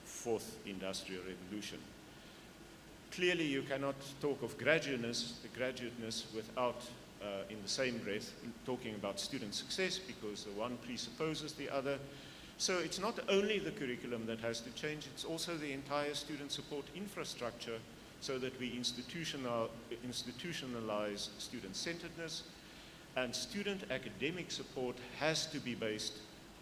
fourth industrial revolution. Clearly, you cannot talk of graduateness without, in the same breath, talking about student success, because the one presupposes the other. So it's not only the curriculum that has to change, it's also the entire student support infrastructure, so that we institutionalize student-centeredness, and student academic support has to be based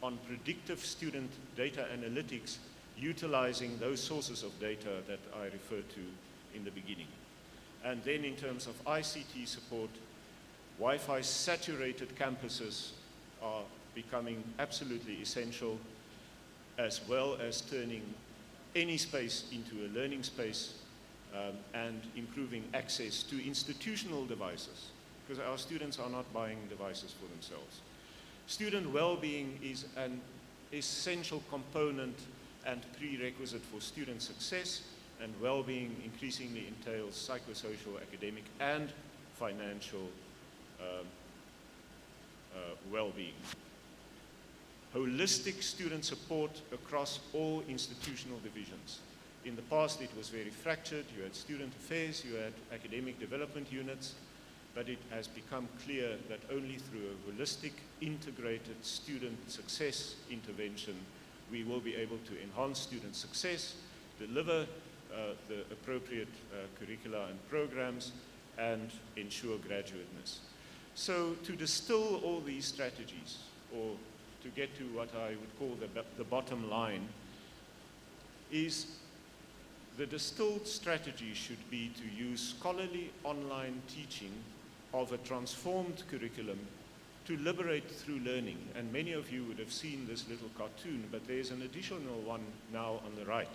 on predictive student data analytics, utilizing those sources of data that I referred to in the beginning. And then in terms of ICT support, Wi-Fi saturated campuses are becoming absolutely essential, as well as turning any space into a learning space, and improving access to institutional devices, because our students are not buying devices for themselves. Student well-being is an essential component and prerequisite for student success, and well-being increasingly entails psychosocial, academic, and financial well-being. Holistic student support across all institutional divisions. In the past, it was very fractured. You had student affairs, you had academic development units, but it has become clear that only through a holistic, integrated student success intervention, we will be able to enhance student success, deliver the appropriate curricula and programs, and ensure graduateness. So to distill all these strategies, or to get to what I would call the bottom line, is the distilled strategy should be to use scholarly online teaching of a transformed curriculum to liberate through learning. And many of you would have seen this little cartoon, but there's an additional one now on the right.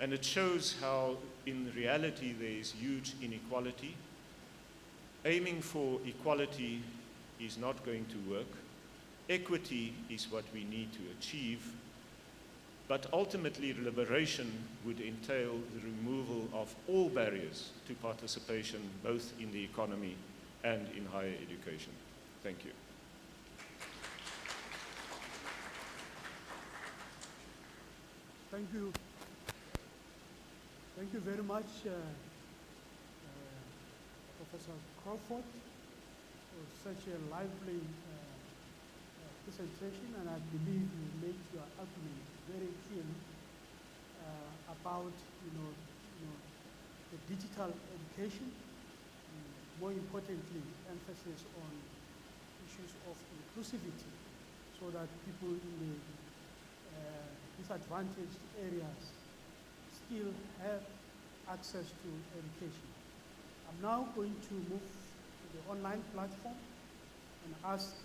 And it shows how, in reality, there is huge inequality. Aiming for equality is not going to work. Equity is what we need to achieve, but ultimately liberation would entail the removal of all barriers to participation, both in the economy and in higher education. Thank you. Thank you. Thank you very much, Professor Crawford, for such a lively presentation, and I believe you made your argument very clear about the digital education, and more importantly, emphasis on issues of inclusivity, so that people in the disadvantaged areas still have access to education. I'm now going to move to the online platform and ask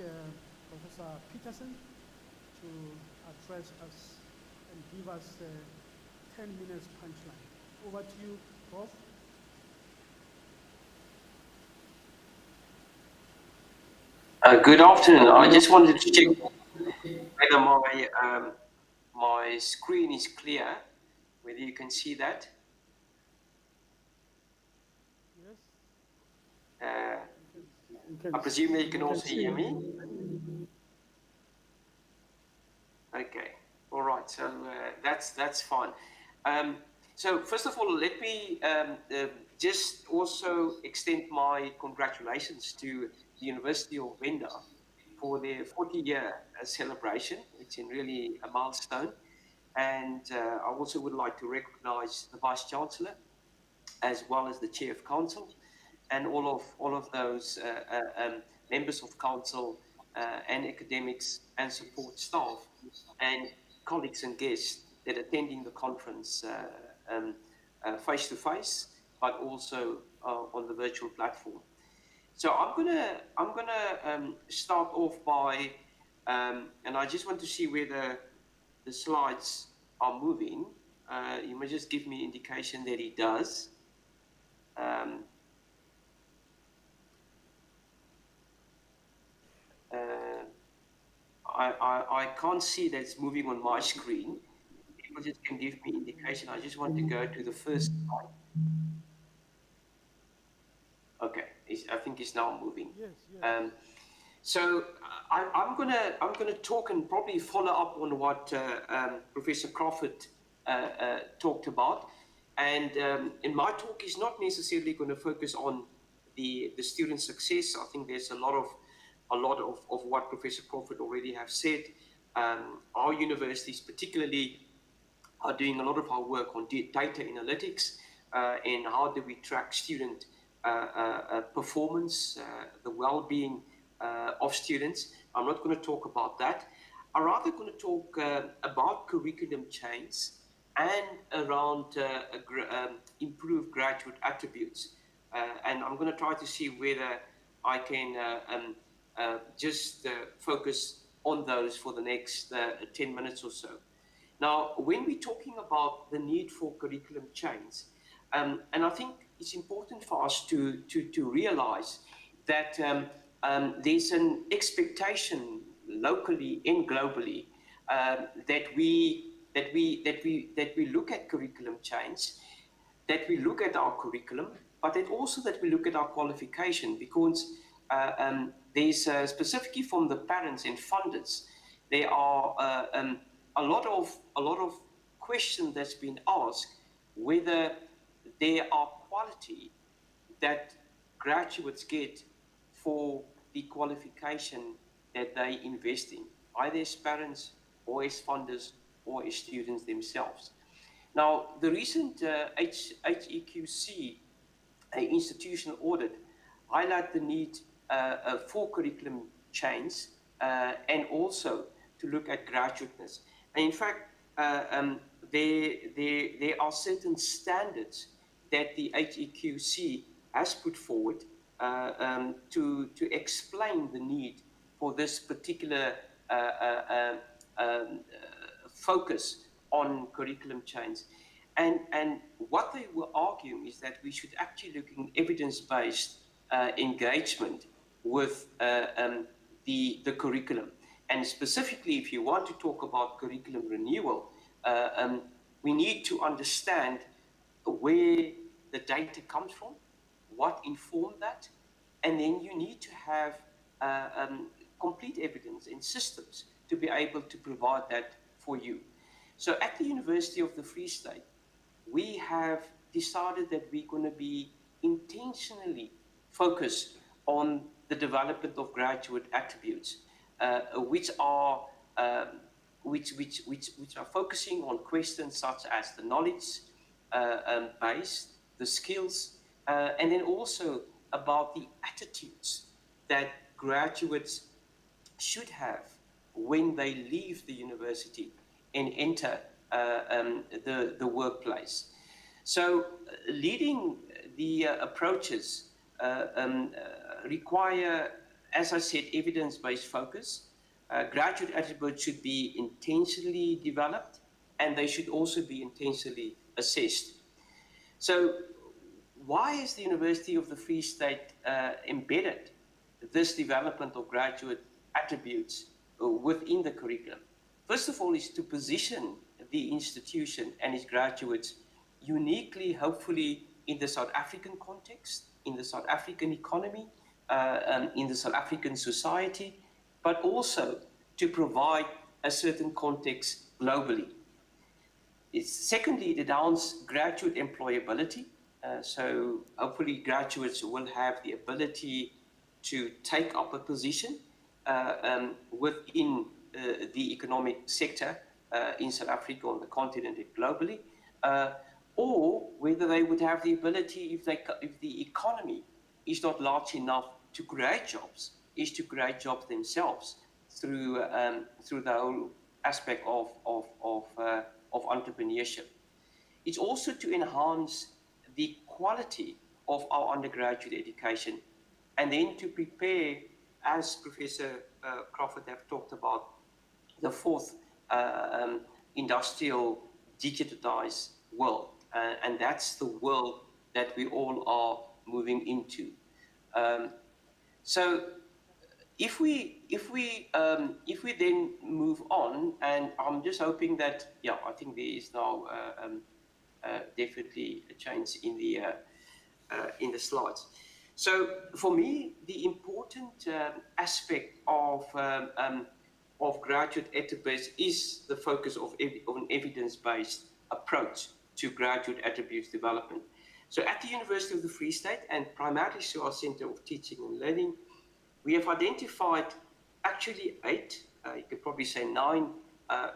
Professor Peterson to address us and give us a 10 minutes punchline. Over to you, Prof. Good afternoon. I just wanted to check whether my screen is clear, whether you can see that. Yes. I presume that you can also hear me. Okay. All right. So that's fine. So first of all, let me just also extend my congratulations to the University of Venda for their 40-year celebration. It's really a milestone. And I also would like to recognize the Vice-Chancellor, as well as the Chair of Council, and all of those members of Council and academics and support staff and colleagues and guests that are attending the conference face to face, but also on the virtual platform. So I'm gonna start off by, and I just want to see whether the slides are moving. You may just give me indication that it does. I can't see that it's moving on my screen. People just can give me indication. I just want to go to the first slide. Okay, I think it's now moving. Yes, yes. So I'm gonna talk and probably follow up on what Professor Crawford talked about, and in my talk is not necessarily going to focus on the student success. I think there's a lot of what Professor Crawford already have said. Our universities particularly are doing a lot of our work on data analytics and how do we track student performance, the well-being of students. I'm not going to talk about that. I'm rather going to talk about curriculum change and around improved graduate attributes. And I'm going to try to see whether I can just focus on those for the next 10 minutes or so. Now, when we're talking about the need for curriculum change, and I think it's important for us to realize that there's an expectation locally and globally that we look at curriculum change, that we look at our curriculum, but that also that we look at our qualification, because there's specifically from the parents and funders, there are a lot of questions that's been asked whether there are quality that graduates get for the qualification that they invest in, either as parents or as funders or as students themselves. Now, the recent HEQC institutional audit highlight the need for curriculum change and also to look at graduateness. And in fact, there are certain standards that the HEQC has put forward to explain the need for this particular focus on curriculum change. And what they were arguing is that we should actually look in evidence-based engagement with the curriculum. And specifically, if you want to talk about curriculum renewal, we need to understand where the data comes from, what informed that, and then you need to have complete evidence and systems to be able to provide that for you. So at the University of the Free State, we have decided that we're going to be intentionally focused on the development of graduate attributes, which are focusing on questions such as the knowledge base, the skills, and then also about the attitudes that graduates should have when they leave the university and enter the workplace. So leading the approaches require, as I said, evidence-based focus. Graduate attributes should be intentionally developed, and they should also be intentionally assessed. So why has the University of the Free State embedded this development of graduate attributes within the curriculum? First of all, is to position the institution and its graduates uniquely, hopefully, in the South African context, in the South African economy, in the South African society, but also to provide a certain context globally. Secondly, it enhances graduate employability. So hopefully graduates will have the ability to take up a position within the economic sector in South Africa, on the continent, and globally, or whether they would have the ability, if the economy is not large enough to create jobs, is to create jobs themselves through the whole aspect of entrepreneurship. It's also to enhance the quality of our undergraduate education, and then to prepare, as Professor Crawford have talked about, the fourth industrial digitized world, and that's the world that we all are moving into. So if we then move on, and I'm just hoping that, yeah, I think there is now definitely a change in the slides. So for me, the important aspect of graduate attributes is the focus of an evidence-based approach to graduate attributes development. So at the University of the Free State, and primarily through our Center of Teaching and Learning, we have identified actually 8, you could probably say 9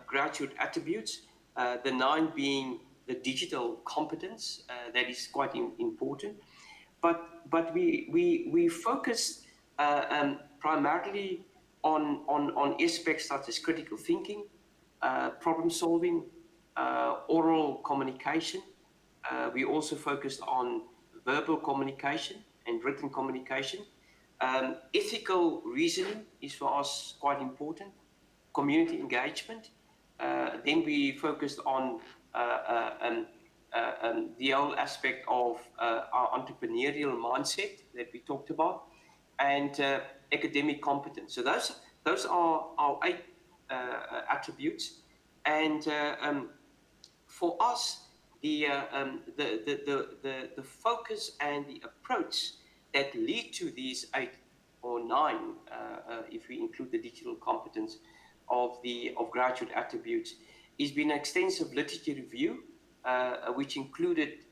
graduate attributes, the 9 being the digital competence, that is quite important. But we focus primarily on aspects such as critical thinking, problem solving, oral communication. We also focused on verbal communication and written communication. Ethical reasoning is for us quite important. Community engagement. Then we focused on the whole aspect of our entrepreneurial mindset that we talked about, and academic competence. So those are our 8 attributes, and for us, the focus and the approach that lead to these 8 or 9, if we include the digital competence of graduate attributes, has been an extensive literature review, which included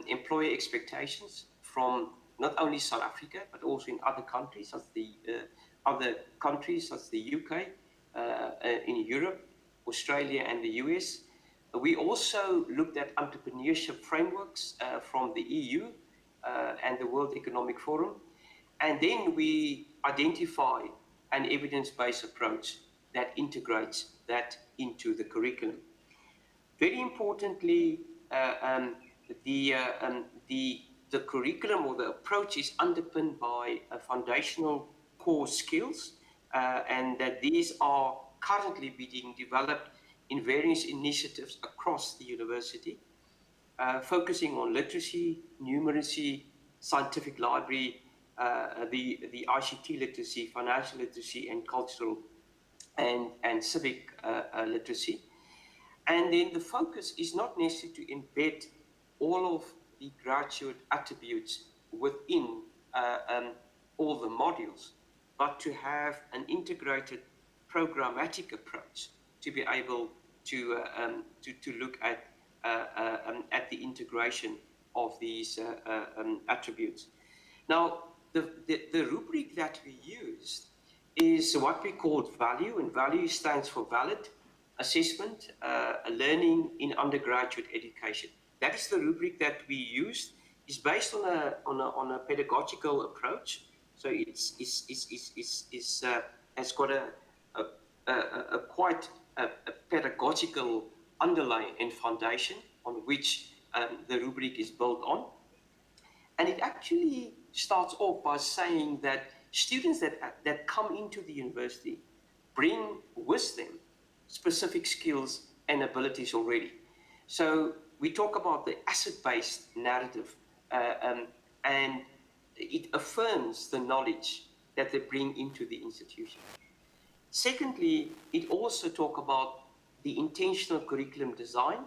employer expectations from not only South Africa, but also in other countries, such as the UK, in Europe, Australia, and the US. We also looked at entrepreneurship frameworks from the EU and the World Economic Forum. And then we identify an evidence-based approach that integrates that into the curriculum. Very importantly, the curriculum or the approach is underpinned by foundational core skills, and that these are currently being developed in various initiatives across the university, focusing on literacy, numeracy, scientific library, the ICT literacy, financial literacy, and cultural and civic literacy. And then the focus is not necessarily to embed all of the graduate attributes within all the modules, but to have an integrated programmatic approach to be able to look at the integration of these attributes. Now, the rubric that we used is what we call value, and value stands for valid assessment, learning in undergraduate education. That is the rubric that we used. It's based on a pedagogical approach. So has got a quite a pedagogical underlying and foundation on which the rubric is built on. And it actually starts off by saying that students that come into the university bring with them specific skills and abilities already. So we talk about the asset-based narrative, and it affirms the knowledge that they bring into the institution. Secondly, it also talks about the intentional curriculum design,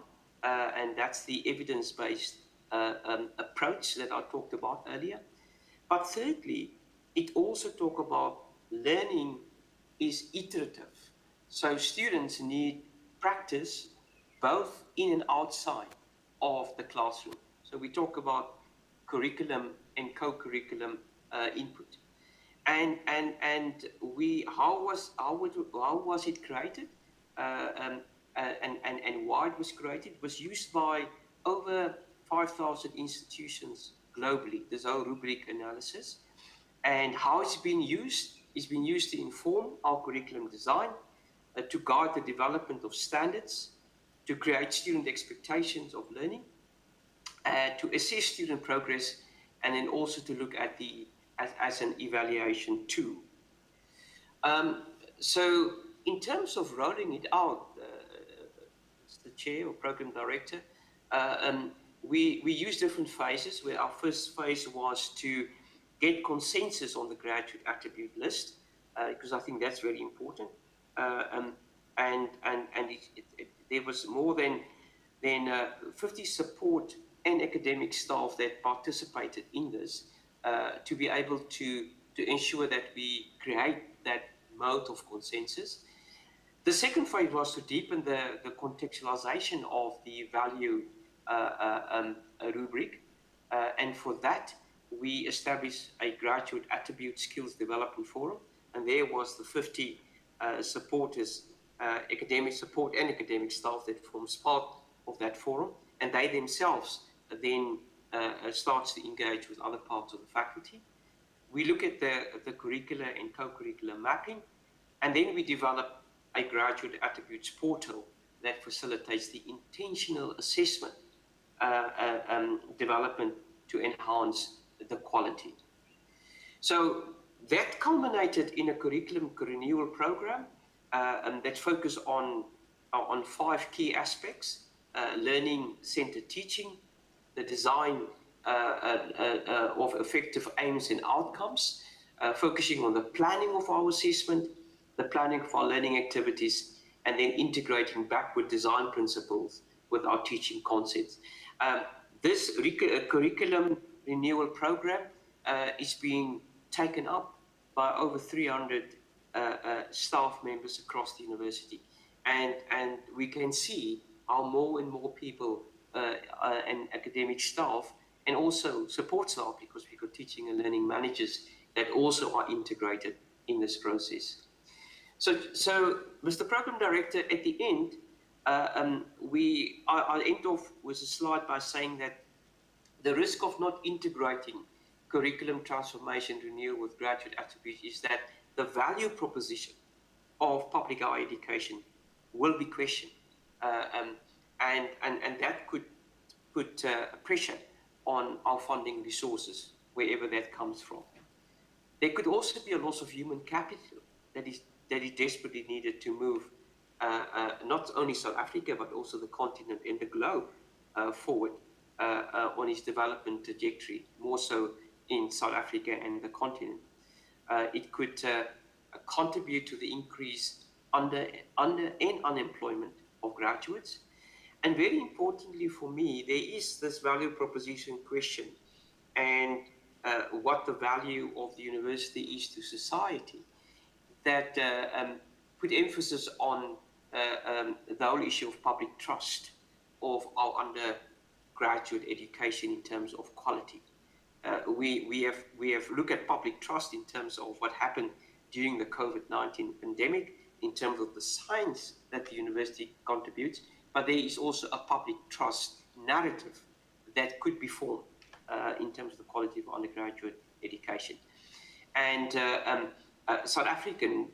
and that's the evidence-based approach that I talked about earlier. But thirdly, it also talks about learning is iterative. So students need practice both in and outside of the classroom. So we talk about curriculum and co-curriculum input. And how was it created, and why it was created? It was used by over 5,000 institutions globally, this whole rubric analysis. And how it's been used to inform our curriculum design, to guide the development of standards, to create student expectations of learning, to assess student progress, and then also to look at as an evaluation tool. So in terms of rolling it out, the chair or program director, we use different phases, where our first phase was to get consensus on the graduate attribute list, because I think that's very important. There was more than 50 support and academic staff that participated in this, to be able to ensure that we create that mode of consensus. The second phase was to deepen the contextualization of the value rubric, and for that we established a graduate attribute skills development forum, and there was the 50 supporters, academic support and academic staff that forms part of that forum, and they themselves then starts to engage with other parts of the faculty. We look at the curricular and co-curricular mapping, and then we develop a graduate attributes portal that facilitates the intentional assessment development to enhance the quality. So that culminated in a curriculum renewal program that focused on 5 key aspects: learning-centered teaching, the design of effective aims and outcomes, focusing on the planning of our assessment, the planning of our learning activities, and then integrating backward design principles with our teaching concepts. This curriculum renewal program is being taken up by over 300 staff members across the university. And we can see how more and more people and academic staff, and also support staff, because we've got teaching and learning managers that also are integrated in this process. So Mr. Program Director, at the end, I'll end off with a slide by saying that the risk of not integrating curriculum transformation renewal with graduate attributes is that the value proposition of public higher education will be questioned, and that could put pressure on our funding resources, wherever that comes from. There could also be a loss of human capital that is desperately needed to move not only South Africa, but also the continent and the globe forward on its development trajectory, more so in South Africa and the continent. It could contribute to the increase and unemployment of graduates. And very importantly for me, there is this value proposition question and what the value of the university is to society that put emphasis on the whole issue of public trust of our undergraduate education in terms of quality. We have looked at public trust in terms of what happened during the COVID-19 pandemic, in terms of the science that the university contributes, but there is also a public trust narrative that could be formed in terms of the quality of undergraduate education. And South African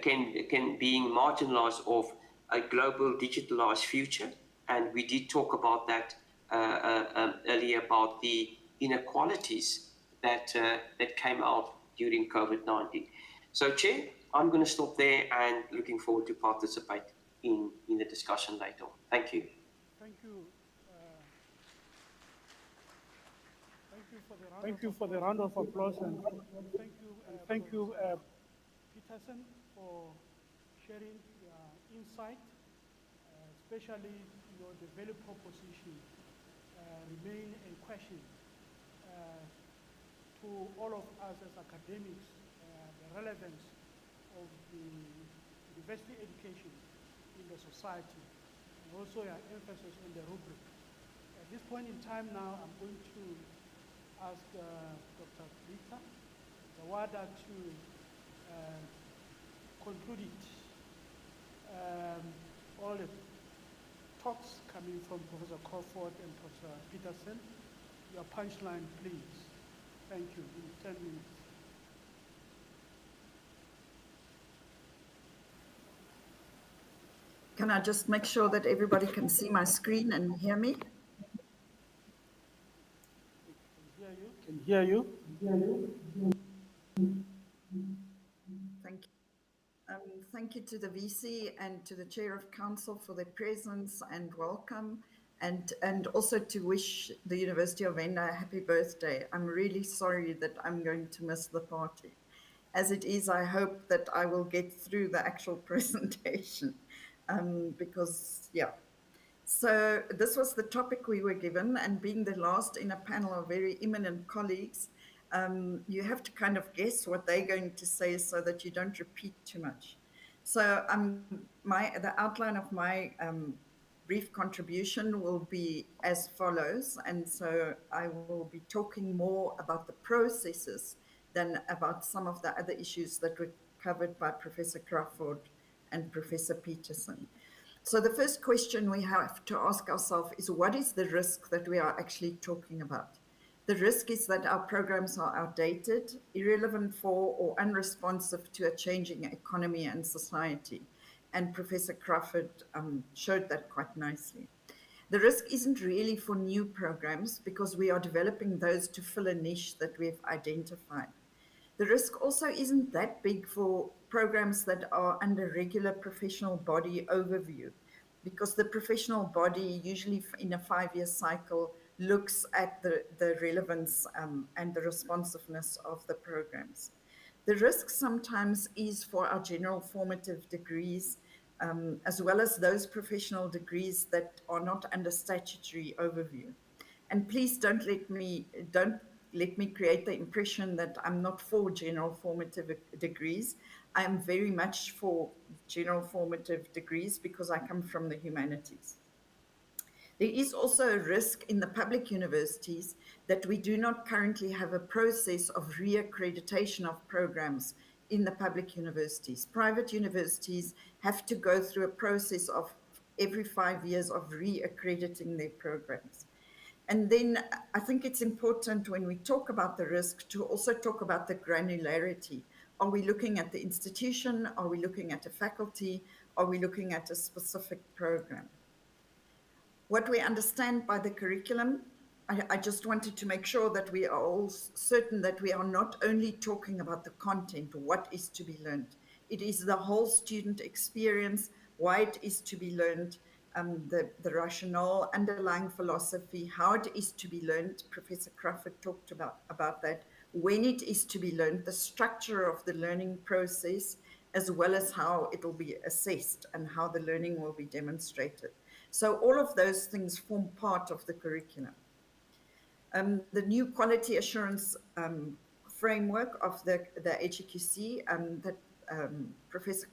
can being marginalized of a global digitalized future, and we did talk about that earlier about the inequalities that that came out during COVID-19. So, Chair, I'm going to stop there and looking forward to participate in the discussion later on. Thank you. Thank you. Thank you for the round of applause, and thank you, Peterson, for sharing your insight, especially the value proposition remain a question to all of us as academics, the relevance of the university education in the society, and also your emphasis on the rubric. At this point in time now, I'm going to ask Dr. Rita Zawada to conclude it. All the talks coming from Professor Crawford and Professor Peterson, your punchline, please. Thank you. In 10 minutes. Can I just make sure that everybody can see my screen and hear me? Can hear you. Thank you. Thank you to the VC and to the Chair of Council for their presence and welcome, and also to wish the University of Venda a happy birthday. I'm really sorry that I'm going to miss the party. As it is, I hope that I will get through the actual presentation because, yeah. So this was the topic we were given, and being the last in a panel of very eminent colleagues, you have to kind of guess what they're going to say so that you don't repeat too much. So the outline of my brief contribution will be as follows, and so I will be talking more about the processes than about some of the other issues that were covered by Professor Crawford and Professor Peterson. So the first question we have to ask ourselves is, what is the risk that we are actually talking about? The risk is that our programs are outdated, irrelevant for or unresponsive to a changing economy and society. And Professor Crawford showed that quite nicely. The risk isn't really for new programs because we are developing those to fill a niche that we've identified. The risk also isn't that big for programs that are under regular professional body overview, because the professional body usually in a 5-year cycle looks at the relevance and the responsiveness of the programs. The risk sometimes is for our general formative degrees, as well as those professional degrees that are not under statutory overview. And please don't let me create the impression that I'm not for general formative degrees. I'm very much for general formative degrees because I come from the humanities. There is also a risk in the public universities that we do not currently have a process of reaccreditation of programs in the public universities. Private universities have to go through a process of every 5 years of reaccrediting their programs. And then I think it's important when we talk about the risk to also talk about the granularity. Are we looking at the institution? Are we looking at a faculty? Are we looking at a specific program? What we understand by the curriculum, I just wanted to make sure that we are all certain that we are not only talking about the content, what is to be learned. It is the whole student experience, why it is to be learned, the rationale, underlying philosophy, how it is to be learned. Professor Crawford talked about that, when it is to be learned, the structure of the learning process, as well as how it will be assessed and how the learning will be demonstrated. So all of those things form part of the curriculum. The new quality assurance framework of the HEQC that Professor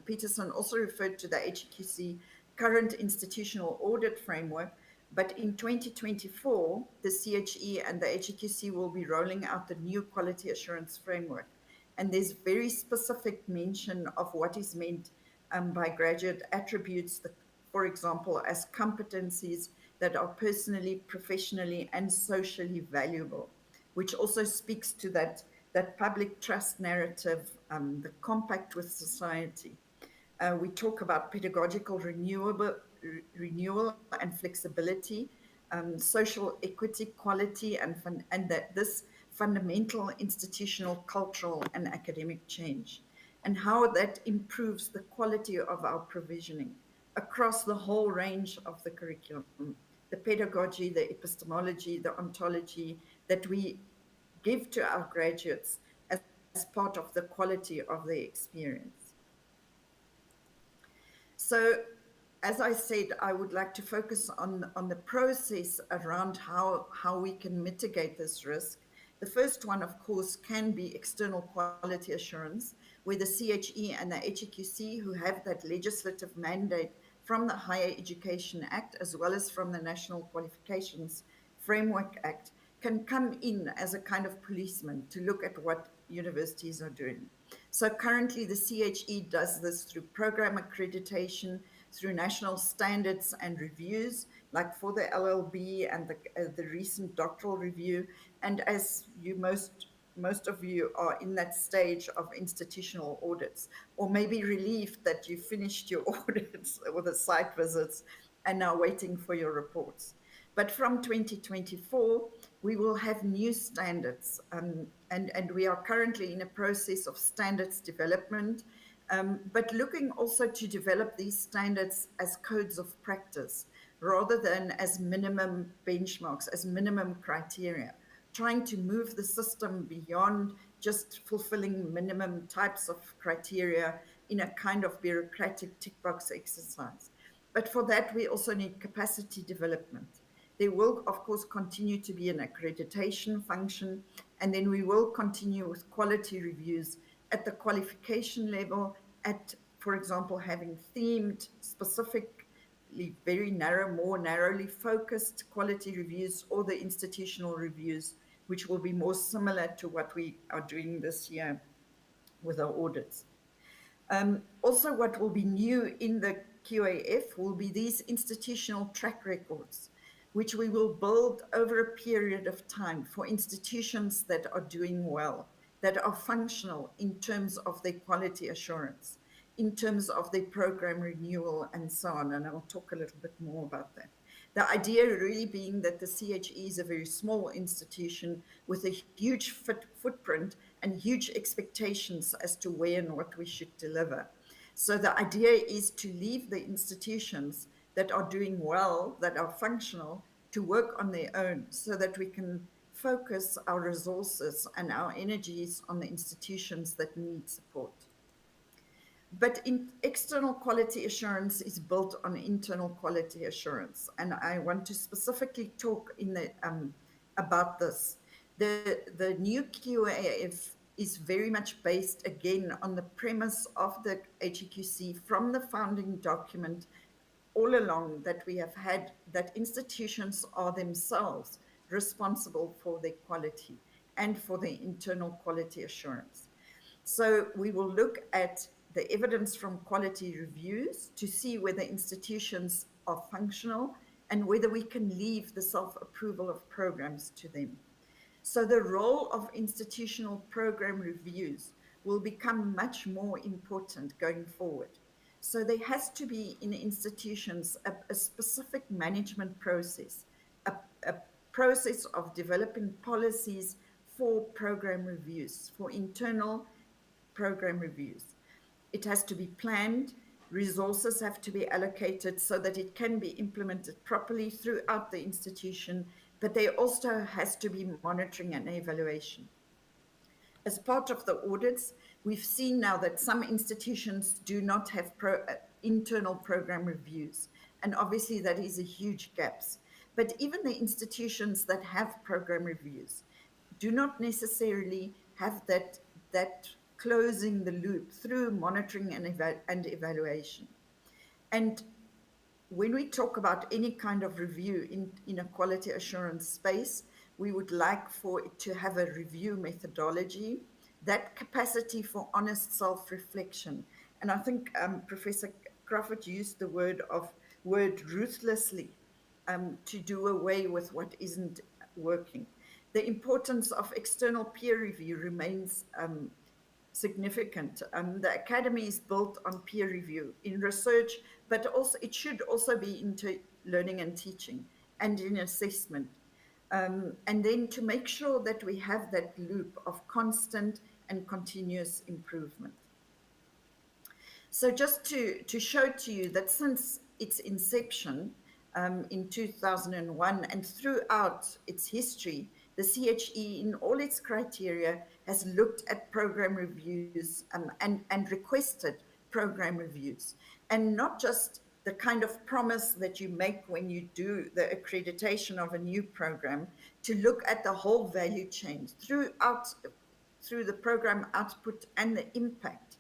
Peterson also referred to the HEQC current institutional audit framework, but in 2024, the CHE and the HEQC will be rolling out the new quality assurance framework. And there's very specific mention of what is meant by graduate attributes, for example, as competencies that are personally, professionally, and socially valuable, which also speaks to that public trust narrative, the compact with society. We talk about pedagogical renewal and flexibility, social equity, quality, and that this fundamental institutional, cultural, and academic change, and how that improves the quality of our provisioning across the whole range of the curriculum, the pedagogy, the epistemology, the ontology that we give to our graduates as part of the quality of their experience. So, as I said, I would like to focus on the process around how we can mitigate this risk. The first one, of course, can be external quality assurance, where the CHE and the HEQC, who have that legislative mandate from the Higher Education Act, as well as from the National Qualifications Framework Act, can come in as a kind of policeman to look at what universities are doing. So currently the CHE does this through program accreditation, through national standards and reviews, like for the LLB and the recent doctoral review. And as you most of you are in that stage of institutional audits, or maybe relieved that you finished your audits or the site visits and are waiting for your reports. But from 2024, we will have new standards, and we are currently in a process of standards development, but looking also to develop these standards as codes of practice, rather than as minimum benchmarks, as minimum criteria, trying to move the system beyond just fulfilling minimum types of criteria in a kind of bureaucratic tick box exercise. But for that, we also need capacity development. There will, of course, continue to be an accreditation function, and then we will continue with quality reviews at the qualification level, at, for example, having themed, specifically very narrow, more narrowly focused quality reviews, or the institutional reviews, which will be more similar to what we are doing this year with our audits. Also, what will be new in the QAF will be these institutional track records, which we will build over a period of time for institutions that are doing well, that are functional in terms of their quality assurance, in terms of their program renewal, and so on. And I'll talk a little bit more about that. The idea really being that the CHE is a very small institution with a huge footprint and huge expectations as to where and what we should deliver. So the idea is to leave the institutions that are doing well, that are functional, to work on their own, so that we can focus our resources and our energies on the institutions that need support. But external quality assurance is built on internal quality assurance, and I want to specifically talk about this. The new QAF is very much based, again, on the premise of the HEQC from the founding document all along, that we have had that institutions are themselves responsible for their quality and for their internal quality assurance. So we will look at the evidence from quality reviews to see whether institutions are functional and whether we can leave the self-approval of programs to them. So the role of institutional program reviews will become much more important going forward. So there has to be in institutions a specific management process, a process of developing policies for program reviews, for internal program reviews. It has to be planned, resources have to be allocated so that it can be implemented properly throughout the institution, but there also has to be monitoring and evaluation. As part of the audits, we've seen now that some institutions do not have internal program reviews, and obviously that is a huge gap. But even the institutions that have program reviews do not necessarily have that closing the loop through monitoring and evaluation. And when we talk about any kind of review in a quality assurance space, we would like for it to have a review methodology, that capacity for honest self-reflection. And I think Professor Crawford used the word ruthlessly to do away with what isn't working. The importance of external peer review remains significant. The academy is built on peer review in research, but also it should also be into learning and teaching and in assessment. And then to make sure that we have that loop of constant and continuous improvement. So just to show to you that since its inception in 2001 and throughout its history, the CHE in all its criteria has looked at program reviews and requested program reviews, and not just the kind of promise that you make when you do the accreditation of a new program, to look at the whole value chain through the program output and the impact.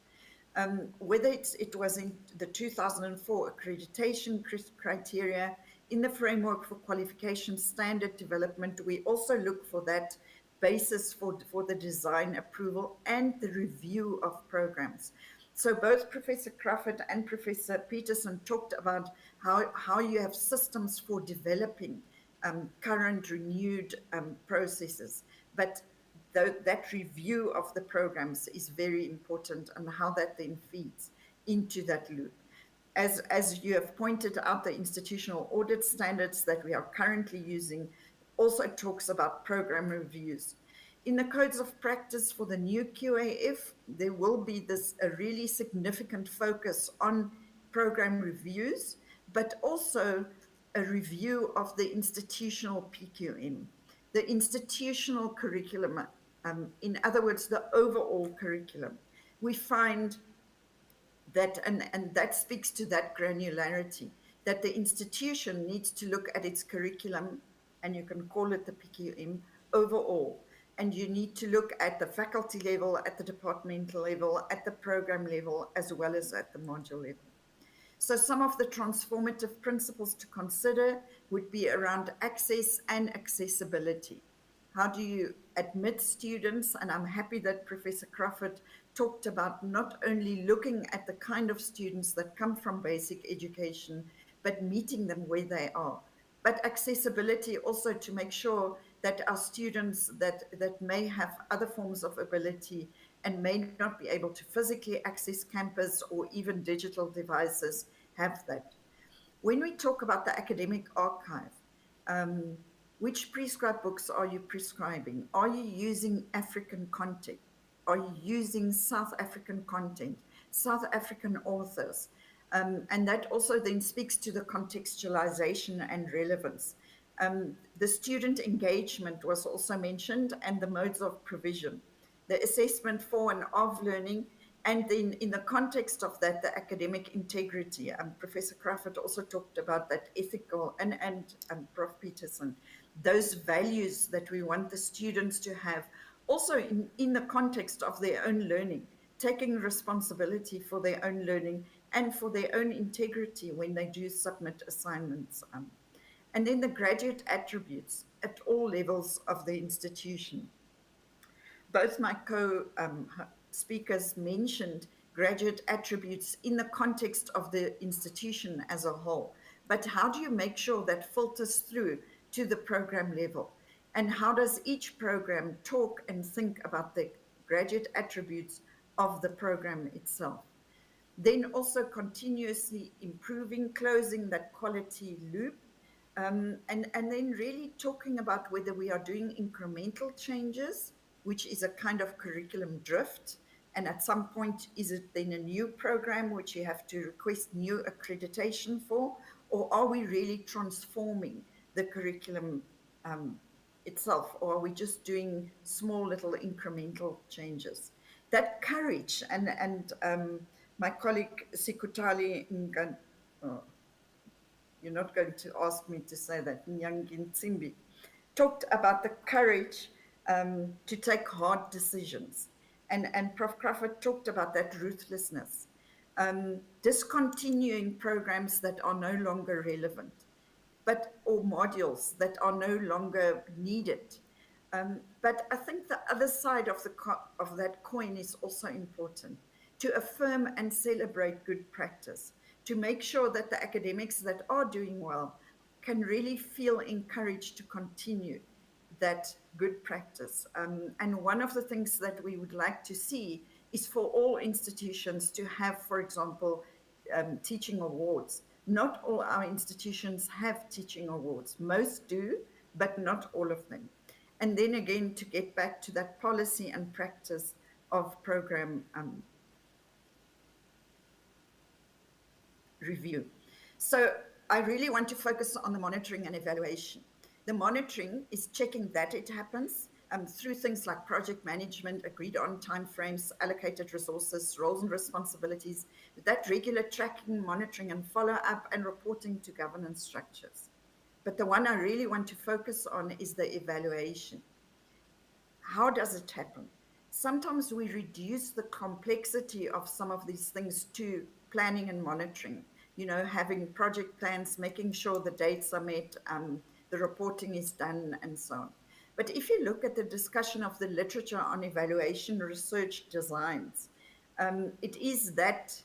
Whether it was in the 2004 accreditation criteria, in the framework for qualification standard development, we also look for that basis for the design approval and the review of programs. So both Professor Crawford and Professor Peterson talked about how you have systems for developing current renewed processes, but that review of the programs is very important, and how that then feeds into that loop. As you have pointed out, the institutional audit standards that we are currently using also talks about program reviews. In the codes of practice for the new QAF, there will be a really significant focus on program reviews, but also a review of the institutional PQM, the institutional curriculum, in other words, the overall curriculum. We find that, and that speaks to that granularity, that the institution needs to look at its curriculum, and you can call it the PQM, overall. And you need to look at the faculty level, at the departmental level, at the program level, as well as at the module level. So some of the transformative principles to consider would be around access and accessibility. How do you admit students? And I'm happy that Professor Crawford talked about not only looking at the kind of students that come from basic education, but meeting them where they are. But accessibility also to make sure that our students that may have other forms of ability and may not be able to physically access campus or even digital devices have that. When we talk about the academic archive, which prescribed books are you prescribing? Are you using African content? Are you using South African content, South African authors? And that also then speaks to the contextualization and relevance. The student engagement was also mentioned, and the modes of provision, the assessment for and of learning, and then in the context of that, the academic integrity. Professor Crawford also talked about that ethical, and Prof. Peterson, those values that we want the students to have, also in the context of their own learning, taking responsibility for their own learning and for their own integrity when they do submit assignments. And then the graduate attributes at all levels of the institution. Both my co-speakers mentioned graduate attributes in the context of the institution as a whole. But how do you make sure that filters through to the program level? And how does each program talk and think about the graduate attributes of the program itself? Then also continuously improving, closing that quality loop, and then really talking about whether we are doing incremental changes, which is a kind of curriculum drift, and at some point, is it then a new program which you have to request new accreditation for, or are we really transforming the curriculum itself, or are we just doing small little incremental changes? That courage, and my colleague Sikutali Ngan, oh, you're not going to ask me to say that, Nyanginsimbi, talked about the courage to take hard decisions. And Prof. Crawford talked about that ruthlessness. Discontinuing programs that are no longer relevant, or modules that are no longer needed. But I think the other side of that coin is also important, to affirm and celebrate good practice, to make sure that the academics that are doing well can really feel encouraged to continue that good practice. And one of the things that we would like to see is for all institutions to have, for example, teaching awards. Not all our institutions have teaching awards. Most do, but not all of them. And then again, to get back to that policy and practice of program review. So I really want to focus on the monitoring and evaluation. The monitoring is checking that it happens through things like project management, agreed on timeframes, allocated resources, roles and responsibilities, that regular tracking, monitoring and follow-up, and reporting to governance structures. But the one I really want to focus on is the evaluation. How does it happen? Sometimes we reduce the complexity of some of these things to planning and monitoring, you know, having project plans, making sure the dates are met, the reporting is done, and so on. But if you look at the discussion of the literature on evaluation research designs, it is that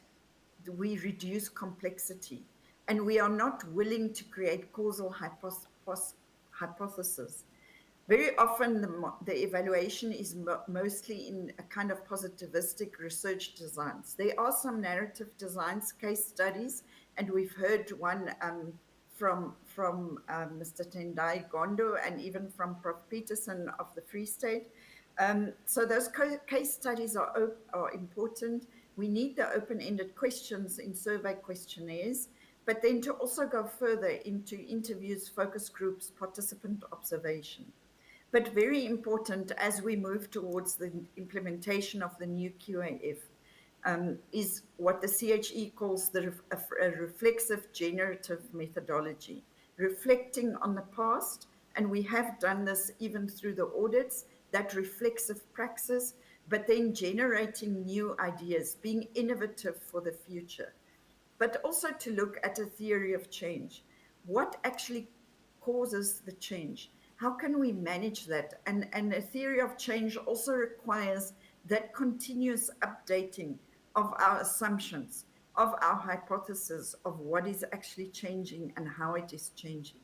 we reduce complexity, and we are not willing to create causal hypotheses. Very often the evaluation is mostly in a kind of positivistic research designs. There are some narrative designs, case studies, and we've heard one from Mr. Tendai Gondo and even from Prof. Peterson of the Free State. So those case studies are important. We need the open-ended questions in survey questionnaires, but then to also go further into interviews, focus groups, participant observation. But very important as we move towards the implementation of the new QAF is what the CHE calls a reflexive generative methodology, reflecting on the past, and we have done this even through the audits, that reflexive praxis, but then generating new ideas, being innovative for the future, but also to look at a theory of change. What actually causes the change? How can we manage that? And a theory of change also requires that continuous updating of our assumptions, of our hypothesis of what is actually changing and how it is changing.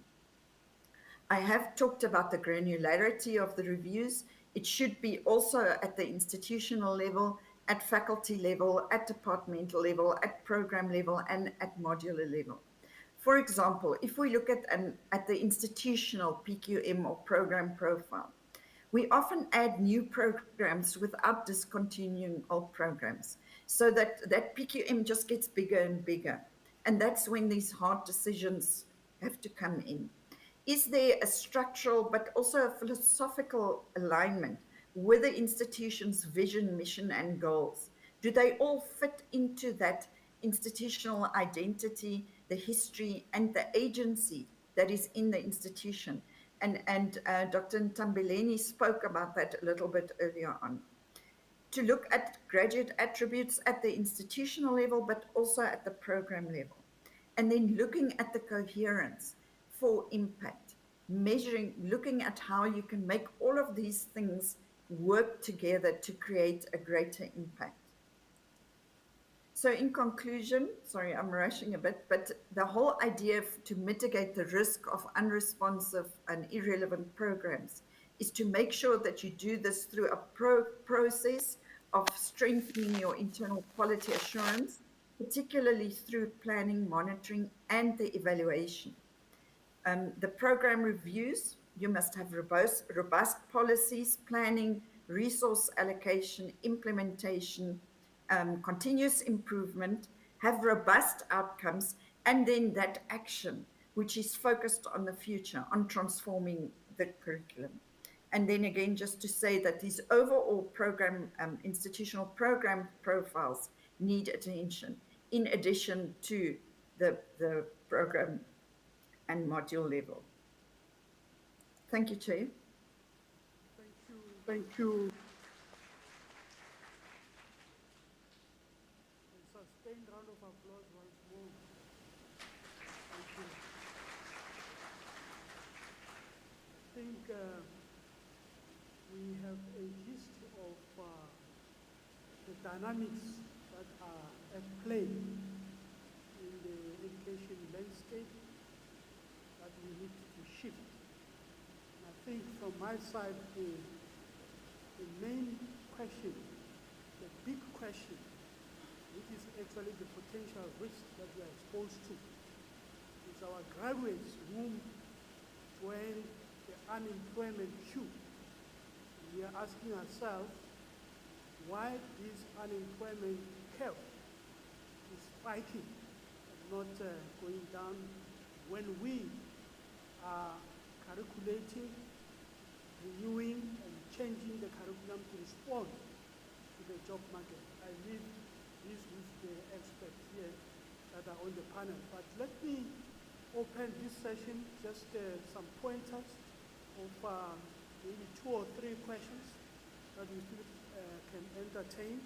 I have talked about the granularity of the reviews. It should be also at the institutional level, at faculty level, at departmental level, at program level, and at modular level. For example, if we look at the institutional PQM or program profile, we often add new programs without discontinuing old programs, so that PQM just gets bigger and bigger. And that's when these hard decisions have to come in. Is there a structural but also a philosophical alignment with the institution's vision, mission, and goals? Do they all fit into that institutional identity, the history, and the agency that is in the institution? And Dr. Nthambeleni spoke about that a little bit earlier on. To look at graduate attributes at the institutional level, but also at the program level. And then looking at the coherence for impact, measuring, looking at how you can make all of these things work together to create a greater impact. So in conclusion, sorry, I'm rushing a bit, but the whole idea to mitigate the risk of unresponsive and irrelevant programs is to make sure that you do this through a process of strengthening your internal quality assurance, particularly through planning, monitoring, and the evaluation. The program reviews, you must have robust policies, planning, resource allocation, implementation, continuous improvement, have robust outcomes, and then that action, which is focused on the future, on transforming the curriculum. And then again, just to say that these overall program, institutional program profiles need attention in addition to the program and module level. Thank you, Chair. Thank you. Thank you. A sustained round of applause once more. Thank you. I think we have a gist of the dynamics that are at play in the education landscape that we need to shift. And I think from my side, the main question, the big question, which is actually the potential risk that we are exposed to, is our graduates whom join the unemployment queue. We are asking ourselves why this unemployment curve is spiking and not going down when we are calculating, renewing, and changing the curriculum to respond to the job market. I leave this with the experts here that are on the panel. But let me open this session, just some pointers of maybe 2 or 3 questions that we still can entertain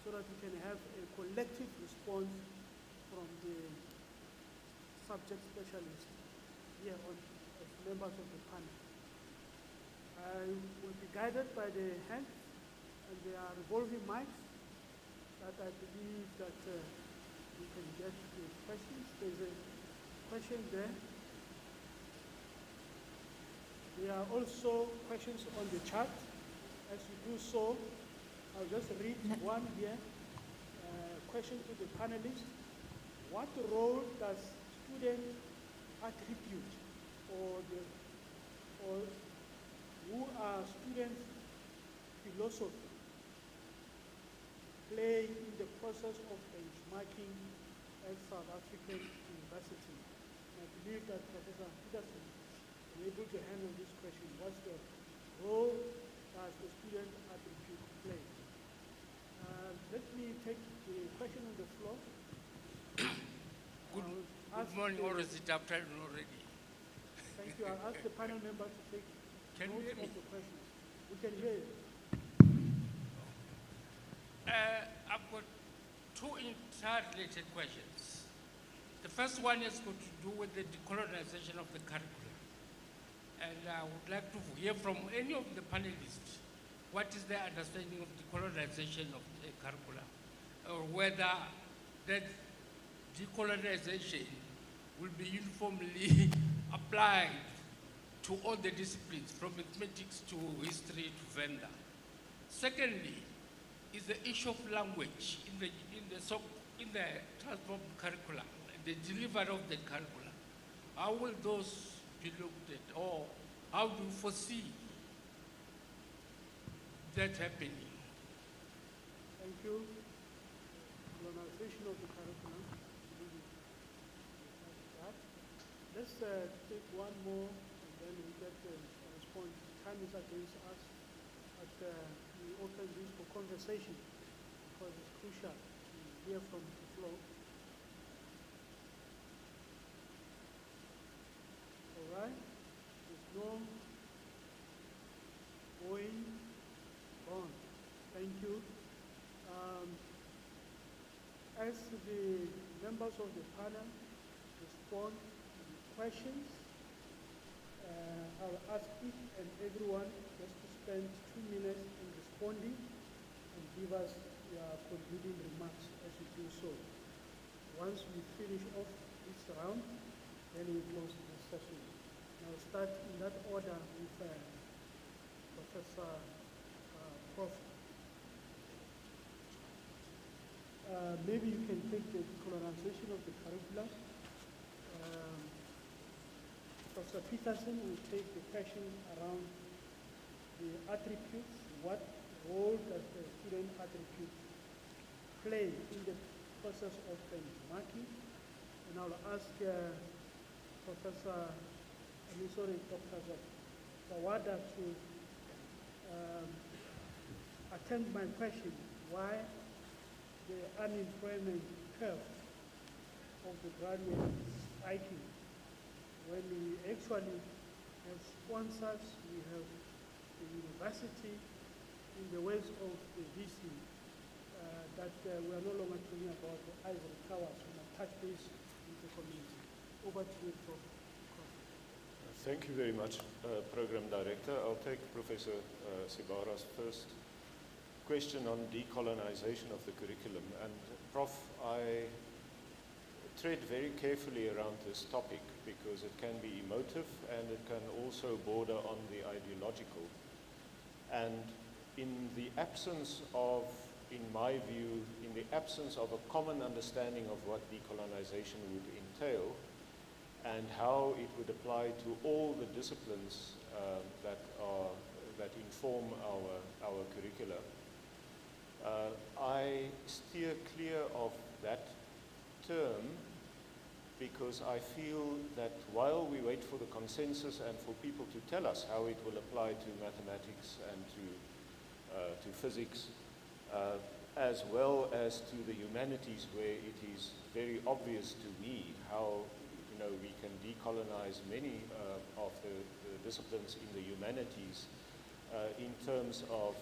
so that we can have a collective response from the subject specialists here as members of the panel. I will be guided by the hands, and there are revolving mics that I believe that we can get the questions. There's a question there. There are also questions on the chat. As you do so, I'll just read one here. Question to the panelists. What role does student attribute or who are student philosophy play in the process of benchmarking at South African university? I believe that Professor Peterson is able to handle this question. What's the role does the student attribute play? Let me take the question on the floor. Good morning, or is it afternoon already? Thank you. I'll ask the panel member to take notes of the questions. We can hear you. I've got 2 interrelated questions. The first one is going to do with the decolonization of the curriculum. And I would like to hear from any of the panelists what is their understanding of decolonization of the curriculum, or whether that decolonization will be uniformly applied to all the disciplines, from mathematics to history to Venda. Secondly, is the issue of language in the transformed curriculum, the delivery of the curriculum. How will those be looked at, or how do you foresee that happening? Thank you. Colonization of the curriculum. Let's take one more, and then we get the response. Time is against us, but we open this for conversation because it's crucial to hear from the floor. All right? There's no going on. Thank you. As the members of the panel respond to the questions, I'll ask each and everyone just to spend 2 minutes in responding and give us your concluding remarks as you do so. Once we finish off this round, then we close this session. And I'll start in that order with Professor Prof. Maybe you can take the decolonization of the curriculum. Professor Peterson will take the question around the attributes. What role does the student attribute play in the process of benchmarking? And I'll ask Dr. Sawada to attempt my question, why the unemployment curve of the graduates is spiking when we actually have sponsors, we have the university in the ways of the VC, that we are no longer talking about the ivory towers, we are touch base with the community. Over to you, Prof. Thank you very much, Program Director. I'll take Professor Sibara's first question on decolonization of the curriculum. And Prof, I tread very carefully around this topic because it can be emotive and it can also border on the ideological. And in the absence of, in my view, in the absence of a common understanding of what decolonization would entail and how it would apply to all the disciplines that inform our curricula, I steer clear of that term because I feel that while we wait for the consensus and for people to tell us how it will apply to mathematics and to physics, as well as to the humanities, where it is very obvious to me how we can decolonize many of the disciplines in the humanities in terms of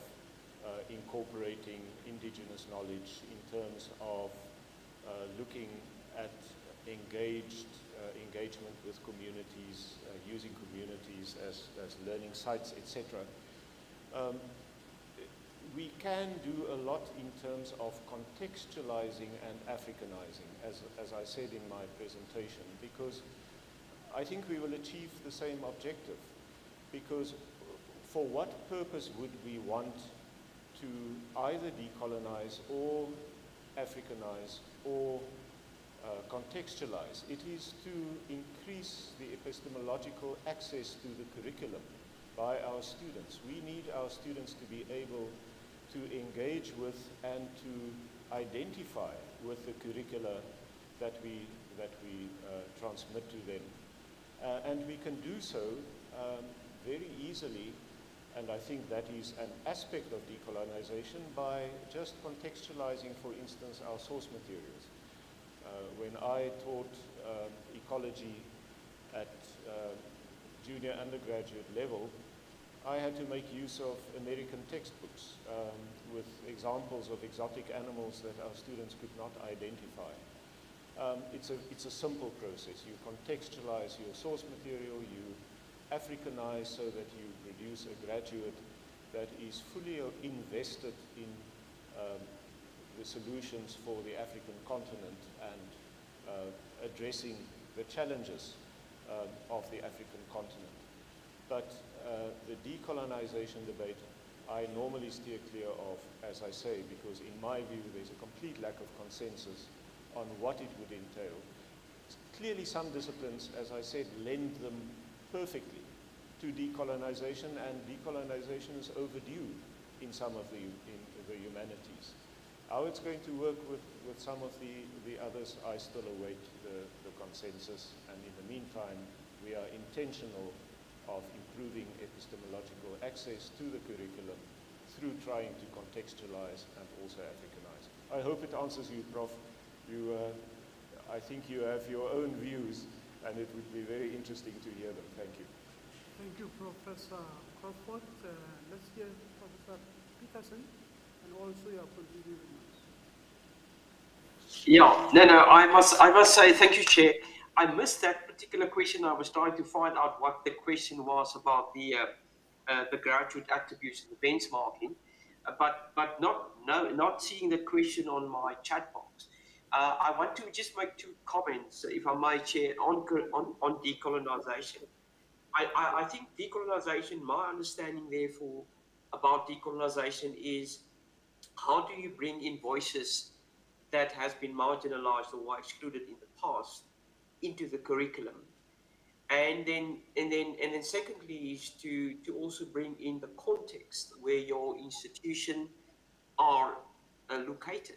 incorporating indigenous knowledge, in terms of looking at engagement with communities, using communities as learning sites, etc. We can do a lot in terms of contextualizing and Africanizing, as I said in my presentation, because I think we will achieve the same objective. Because for what purpose would we want to either decolonize or Africanize or contextualize? It is to increase the epistemological access to the curriculum by our students. We need our students to be able to engage with and to identify with the curricula that we transmit to them. And we can do so very easily, and I think that is an aspect of decolonization, by just contextualizing, for instance, our source materials. When I taught ecology at junior undergraduate level, I had to make use of American textbooks with examples of exotic animals that our students could not identify. It's a simple process. You contextualize your source material, you Africanize so that you produce a graduate that is fully invested in the solutions for the African continent and addressing the challenges of the African continent. But the decolonization debate, I normally steer clear of, as I say, because in my view there's a complete lack of consensus on what it would entail. Clearly some disciplines, as I said, lend them perfectly to decolonization, and decolonization is overdue in some of the humanities. How it's going to work with some of the others, I still await the consensus, and in the meantime we are intentional of improving epistemological access to the curriculum through trying to contextualize and also Africanize. I hope it answers you, Prof. I think you have your own views, and it would be very interesting to hear them. Thank you. Thank you, Professor Crawford. Let's hear Professor Peterson and also your concluding remarks. Yeah, no, I must say thank you, Chair. I missed that particular question. I was trying to find out what the question was about the graduate attributes and the benchmarking, but not seeing the question on my chat box. I want to just make two comments, if I may, Chair, on decolonization. I think decolonization, my understanding therefore about decolonization is how do you bring in voices that has been marginalized or excluded in the past into the curriculum, and then secondly is to also bring in the context where your institution are located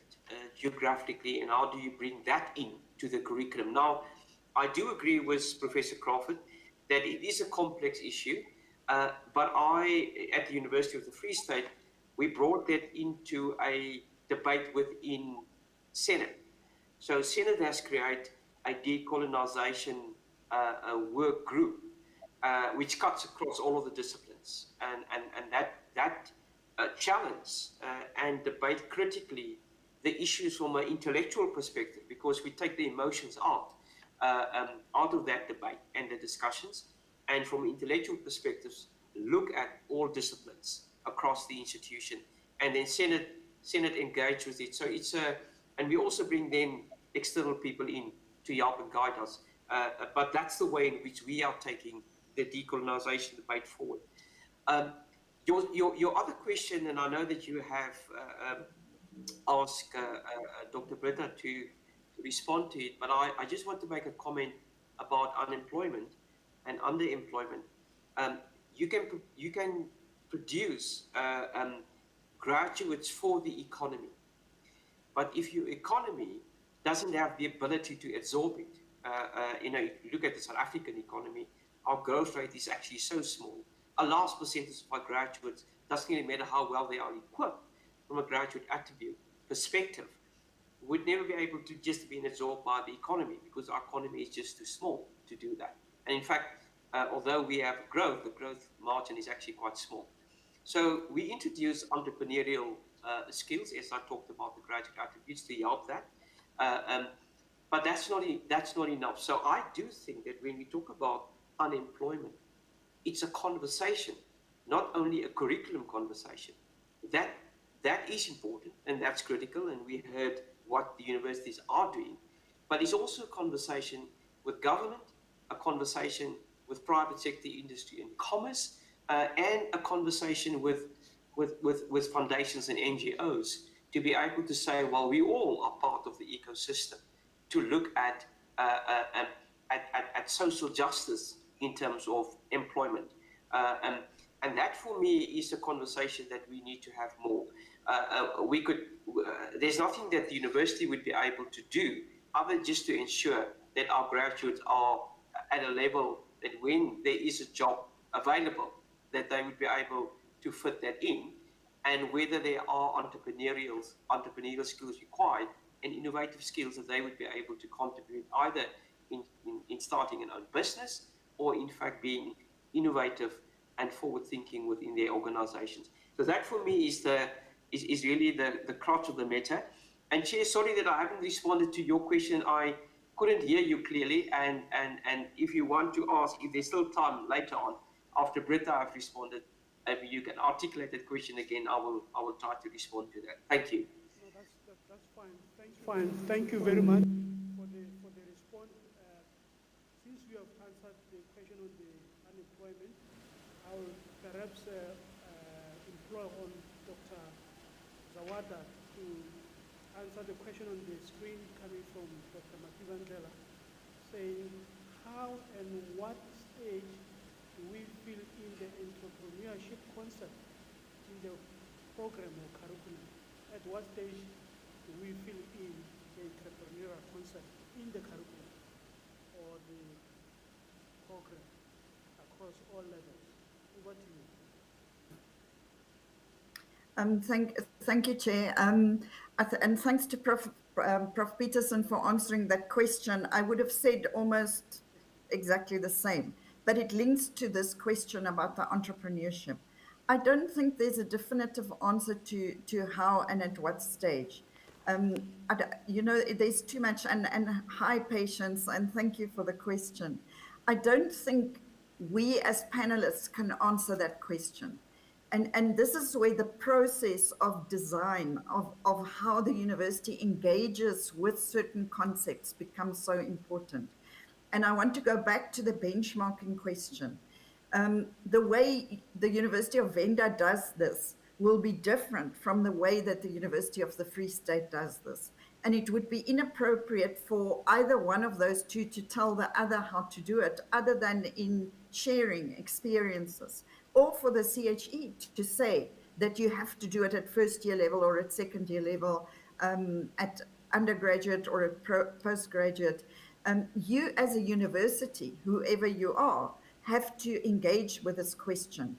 geographically, and how do you bring that in to the curriculum. Now, I do agree with Professor Crawford that it is a complex issue. But at the University of the Free State, we brought that into a debate within Senate. So Senate has created a decolonization work group, which cuts across all of the disciplines, and that challenge and debate critically the issues from an intellectual perspective, because we take the emotions out of that debate and the discussions, and from intellectual perspectives, look at all disciplines across the institution, and then Senate engage with it. So it's and we also bring then external people in to help and guide us. But that's the way in which we are taking the decolonization debate forward. Your other question, and I know that you have asked Dr. Britta to respond to it, but I just want to make a comment about unemployment and underemployment. You can produce graduates for the economy, but if your economy doesn't have the ability to absorb it, if you look at the South African economy, our growth rate is actually so small. A large percentage of our graduates, doesn't really matter how well they are equipped from a graduate attribute perspective, would never be able to just be absorbed by the economy, because our economy is just too small to do that. And in fact, although we have growth, the growth margin is actually quite small. So we introduced entrepreneurial skills, as I talked about the graduate attributes, to help that. But that's not enough. So I do think that when we talk about unemployment, it's a conversation, not only a curriculum conversation. That is important and that's critical, and we heard what the universities are doing. But it's also a conversation with government, a conversation with private sector industry and commerce, and a conversation with foundations and NGOs to be able to say, well, we all are part of the ecosystem, to look at social justice in terms of employment. And that for me is a conversation that we need to have more. There's nothing that the university would be able to do other just to ensure that our graduates are at a level that when there is a job available, that they would be able to fit that in, and whether there are entrepreneurial skills required and innovative skills that they would be able to contribute either in starting an own business or in fact being innovative and forward-thinking within their organizations. So that for me is really the crux of the matter. And Chair, sorry that I haven't responded to your question. I couldn't hear you clearly, and if you want to ask, if there's still time later on, after Britta I've responded, if you can articulate that question again, I will try to respond to that. Thank you. No, that's fine. Thank you very much for the response. Since you have answered the question on the unemployment, I will perhaps employ on Dr. Zawada to answer the question on the screen coming from Dr. Mativandlela, saying how and what stage do we fill in the entrepreneurship concept in the program or curriculum? At what stage do we fill in the entrepreneurial concept in the curriculum or the program across all levels? Over to you. Thank you, Chair. And thanks to Prof. Peterson for answering that question. I would have said almost exactly the same, but it links to this question about the entrepreneurship. I don't think there's a definitive answer to how and at what stage. There's too much, and hi, Patience, and thank you for the question. I don't think we as panelists can answer that question. And this is where the process of design, of how the university engages with certain concepts becomes so important. And I want to go back to the benchmarking question. The way the University of Venda does this will be different from the way that the University of the Free State does this. And it would be inappropriate for either one of those two to tell the other how to do it, other than in sharing experiences, or for the CHE to say that you have to do it at first year level or at second year level, at undergraduate or at postgraduate. You as a university, whoever you are, have to engage with this question.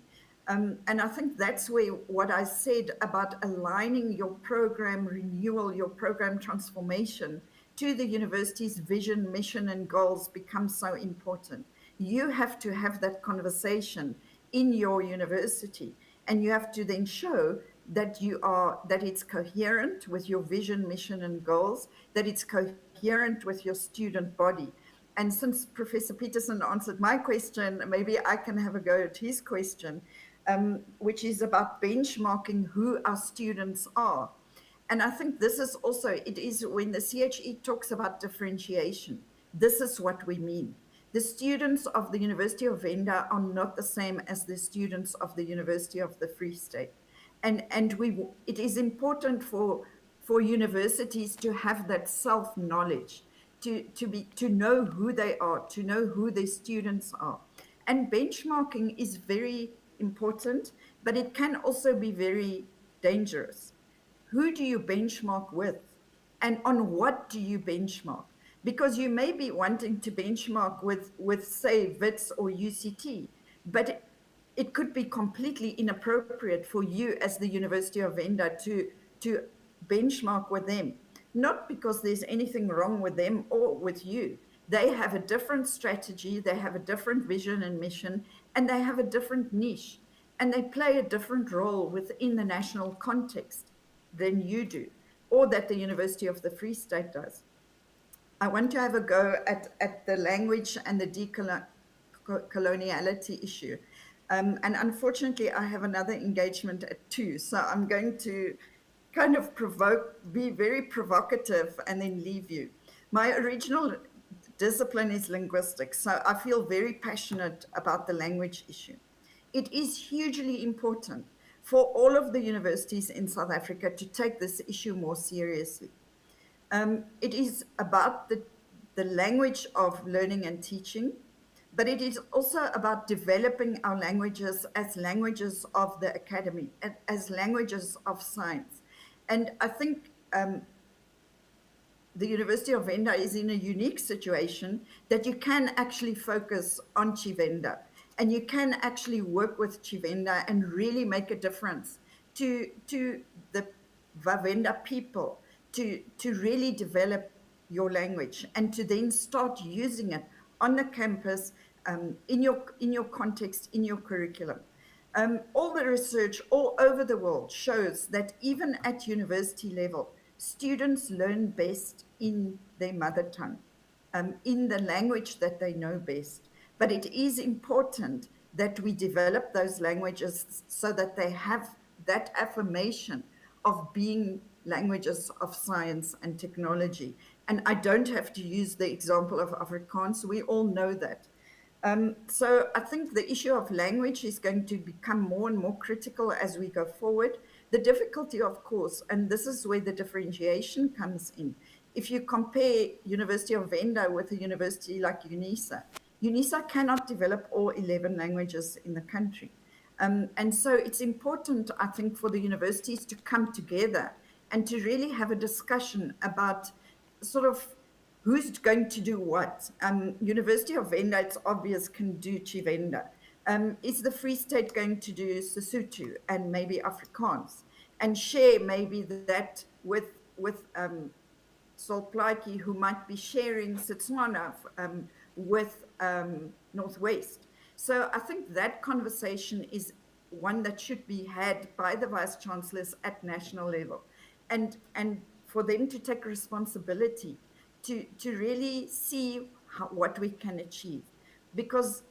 And I think that's where what I said about aligning your program renewal, your program transformation to the university's vision, mission, and goals becomes so important. You have to have that conversation in your university, and you have to then show that that it's coherent with your vision, mission, and goals, that it's coherent with your student body. And since Professor Peterson answered my question, maybe I can have a go at his question, which is about benchmarking who our students are. And I think this is also, it is when the CHE talks about differentiation, this is what we mean. The students of the University of Venda are not the same as the students of the University of the Free State. And it is important for universities to have that self-knowledge, to know who they are, to know who their students are. And benchmarking is very important, but it can also be very dangerous. Who do you benchmark with? And on what do you benchmark? Because you may be wanting to benchmark with say, WITS or UCT, but it could be completely inappropriate for you as the University of Venda to benchmark with them. Not because there's anything wrong with them or with you. They have a different strategy, they have a different vision and mission, and they have a different niche, and they play a different role within the national context than you do, or that the University of the Free State does. I want to have a go at the language and the decoloniality issue. And unfortunately, I have another engagement at 2, so I'm going to kind of be very provocative and then leave you. My original discipline is linguistics, so I feel very passionate about the language issue. It is hugely important for all of the universities in South Africa to take this issue more seriously. It is about the language of learning and teaching, but it is also about developing our languages as languages of the academy, as languages of science. And I think the University of Venda is in a unique situation that you can actually focus on Chivenda, and you can actually work with Chivenda and really make a difference to the Vavenda people, to really develop your language and to then start using it on the campus, in your context, in your curriculum. All the research all over the world shows that even at university level, students learn best in their mother tongue, in the language that they know best. But it is important that we develop those languages so that they have that affirmation of being languages of science and technology. And I don't have to use the example of Afrikaans, we all know that. So I think the issue of language is going to become more and more critical as we go forward. The difficulty, of course, and this is where the differentiation comes in. If you compare University of Venda with a university like UNISA, UNISA cannot develop all 11 languages in the country. And so it's important, I think, for the universities to come together and to really have a discussion about sort of who's going to do what. University of Venda, it's obvious, can do Chivenda. Is the Free State going to do Sesotho and maybe Afrikaans, and share maybe that with Solplaatje, who might be sharing Setswana with Northwest. So I think that conversation is one that should be had by the Vice-Chancellors at national level, and for them to take responsibility to really see what we can achieve. Because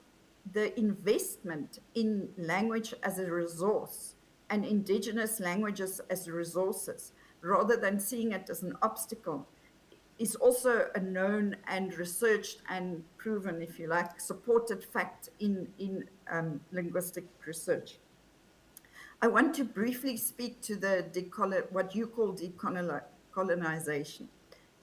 the investment in language as a resource and indigenous languages as resources, rather than seeing it as an obstacle, is also a known and researched and proven, if you like, supported fact in linguistic research. I want to briefly speak to what you call decolonization.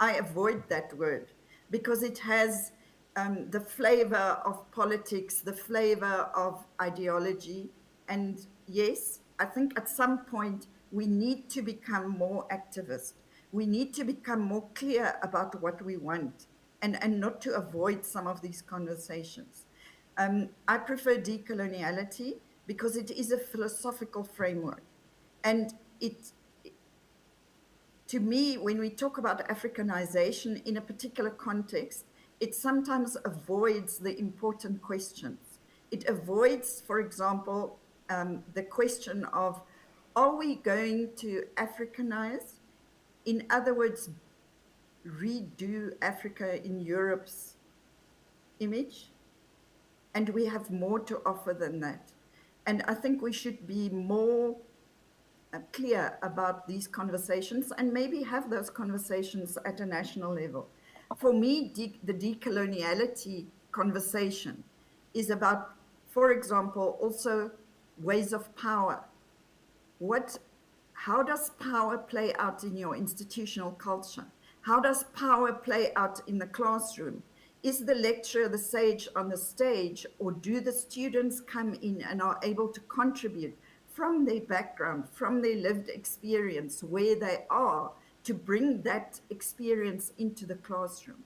I avoid that word because it has the flavor of politics, the flavor of ideology. And yes, I think at some point we need to become more activist. We need to become more clear about what we want and not to avoid some of these conversations. I prefer decoloniality because it is a philosophical framework. And to me, when we talk about Africanization in a particular context, it sometimes avoids the important questions. It avoids, for example, the question of, are we going to Africanize? In other words, redo Africa in Europe's image? And we have more to offer than that. And I think we should be more clear about these conversations and maybe have those conversations at a national level. For me, the decoloniality conversation is about, for example, also ways of power. How does power play out in your institutional culture? How does power play out in the classroom? Is the lecturer the sage on the stage, or do the students come in and are able to contribute from their background, from their lived experience, where they are, to bring that experience into the classroom?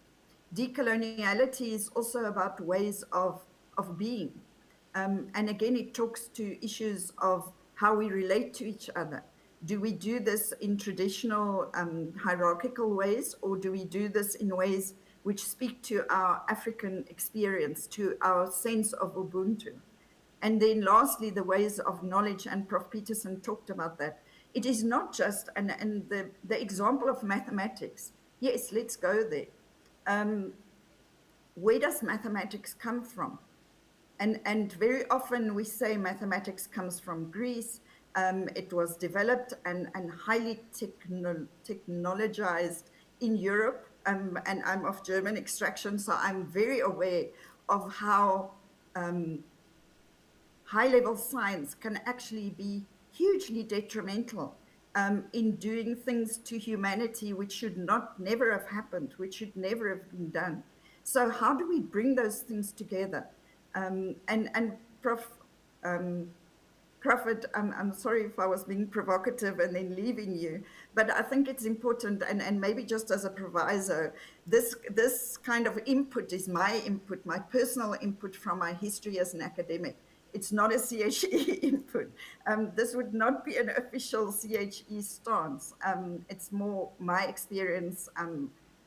Decoloniality is also about ways of being. And again, it talks to issues of how we relate to each other. Do we do this in traditional hierarchical ways, or do we do this in ways which speak to our African experience, to our sense of Ubuntu? And then lastly, the ways of knowledge, and Prof. Peterson talked about that. It is not just, and the example of mathematics, yes, let's go there. Where does mathematics come from? And very often we say mathematics comes from Greece. It was developed and highly technologized in Europe. And I'm of German extraction, so I'm very aware of how high-level science can actually be hugely detrimental in doing things to humanity which should never have happened, which should never have been done. So how do we bring those things together? And Prof. Crawford, I'm sorry if I was being provocative and then leaving you, but I think it's important, and maybe just as a proviso, this kind of input is my input, my personal input from my history as an academic. It's not a CHE input. This would not be an official CHE stance. It's more my experience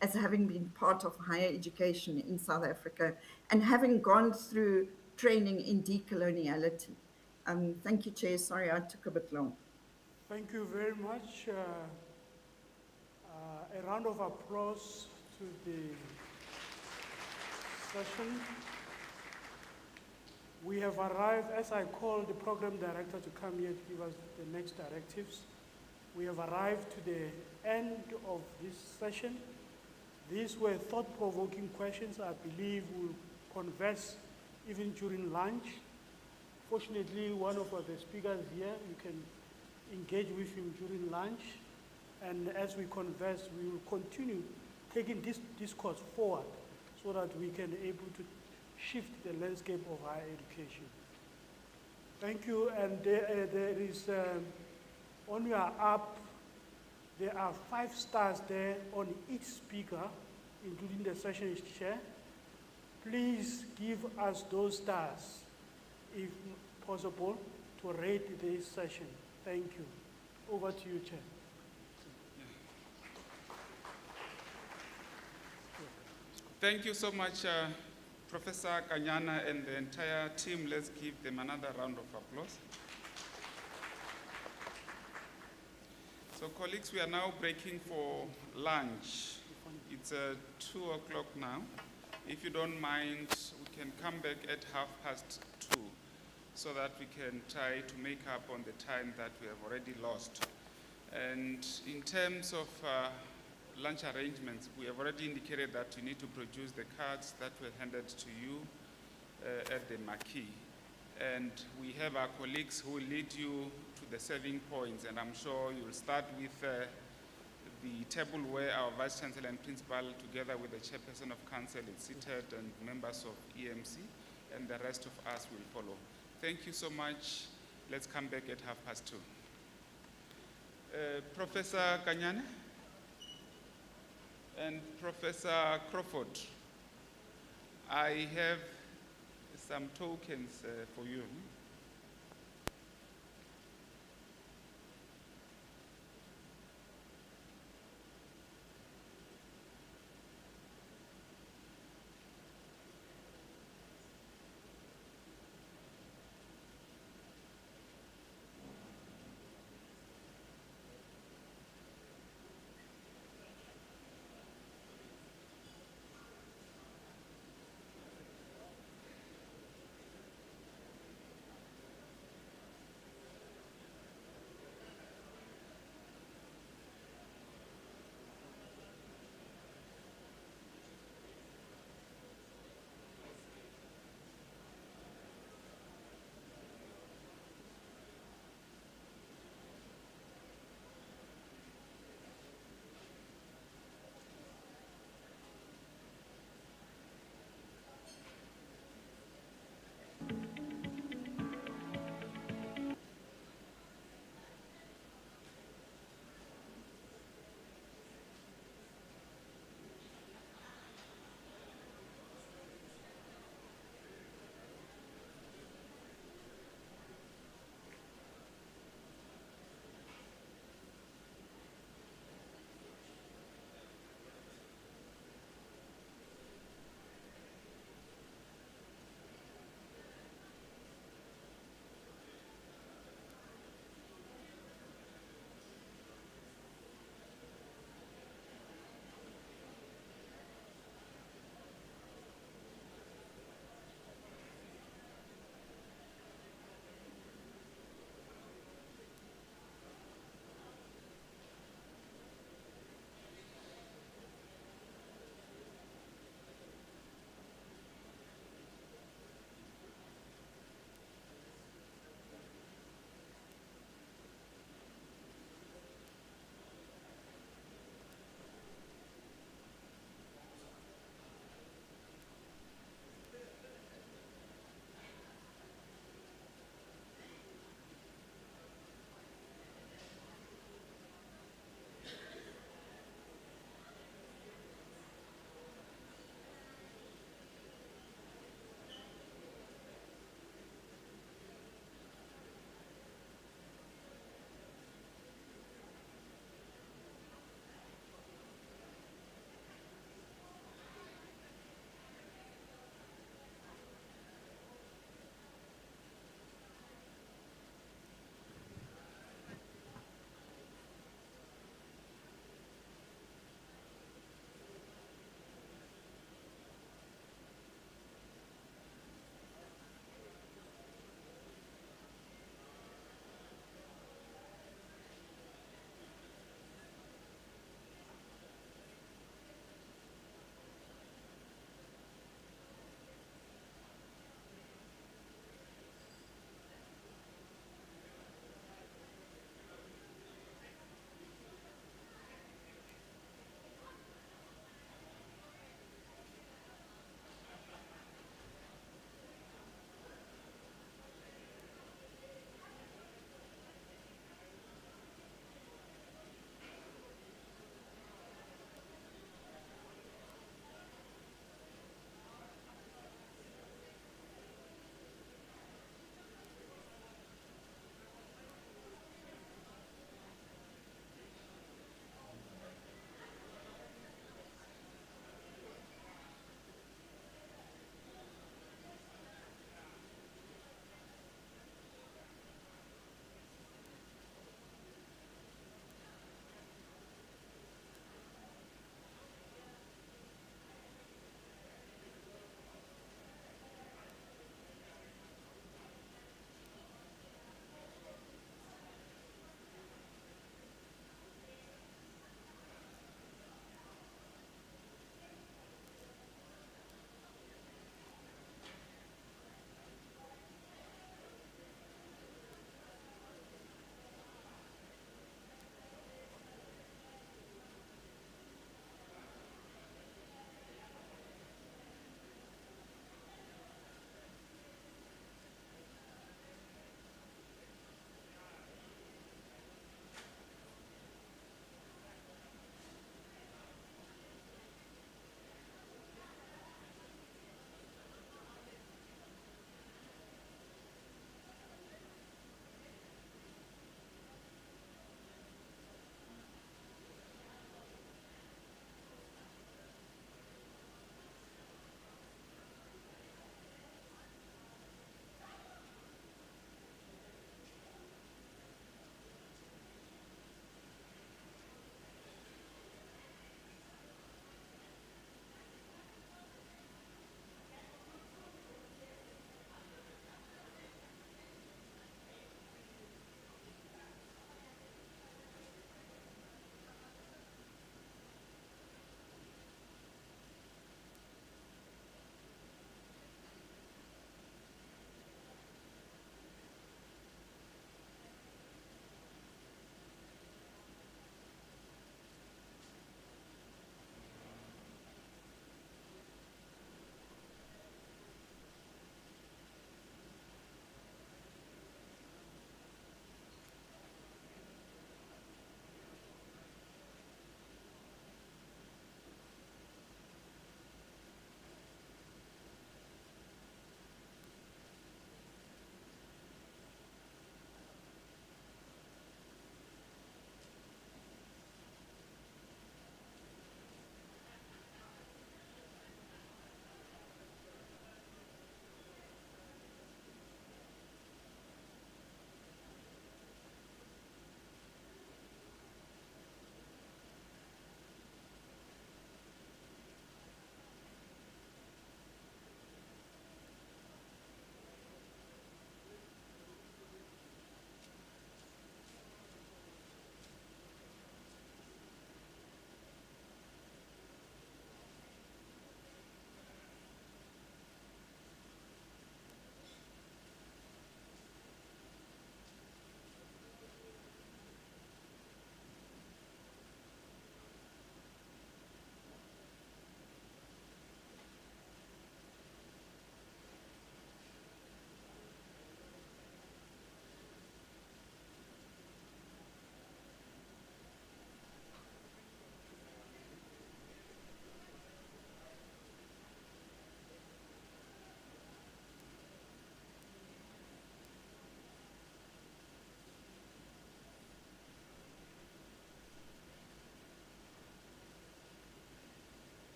as having been part of higher education in South Africa and having gone through training in decoloniality. Thank you, Chair. Sorry, I took a bit long. Thank you very much. A round of applause to the session. We have arrived, as I called the program director to come here to give us the next directives, we have arrived to the end of this session. These were thought-provoking questions. I believe we'll converse even during lunch. Fortunately, one of the speakers here, you can engage with him during lunch. And as we converse, we will continue taking this discourse forward so that we can be able to shift the landscape of higher education. Thank you. And there is, on your app, there are 5 stars there on each speaker, including the session chair. Please give us those stars, if possible, to rate this session. Thank you. Over to you, Chair. Thank you so much, Professor Kanyana and the entire team. Let's give them another round of applause. So colleagues, we are now breaking for lunch. It's 2 o'clock now. If you don't mind, we can come back at 2:30 so that we can try to make up on the time that we have already lost. And in terms of lunch arrangements, we have already indicated that you need to produce the cards that were handed to you at the marquee. And we have our colleagues who will lead you to the serving points, and I'm sure you'll start with the table where our Vice-Chancellor and Principal, together with the Chairperson of Council, is seated, and members of EMC, and the rest of us will follow. Thank you so much. Let's come back at 2:30. Professor Kanyane and Professor Crawford, I have some tokens for you.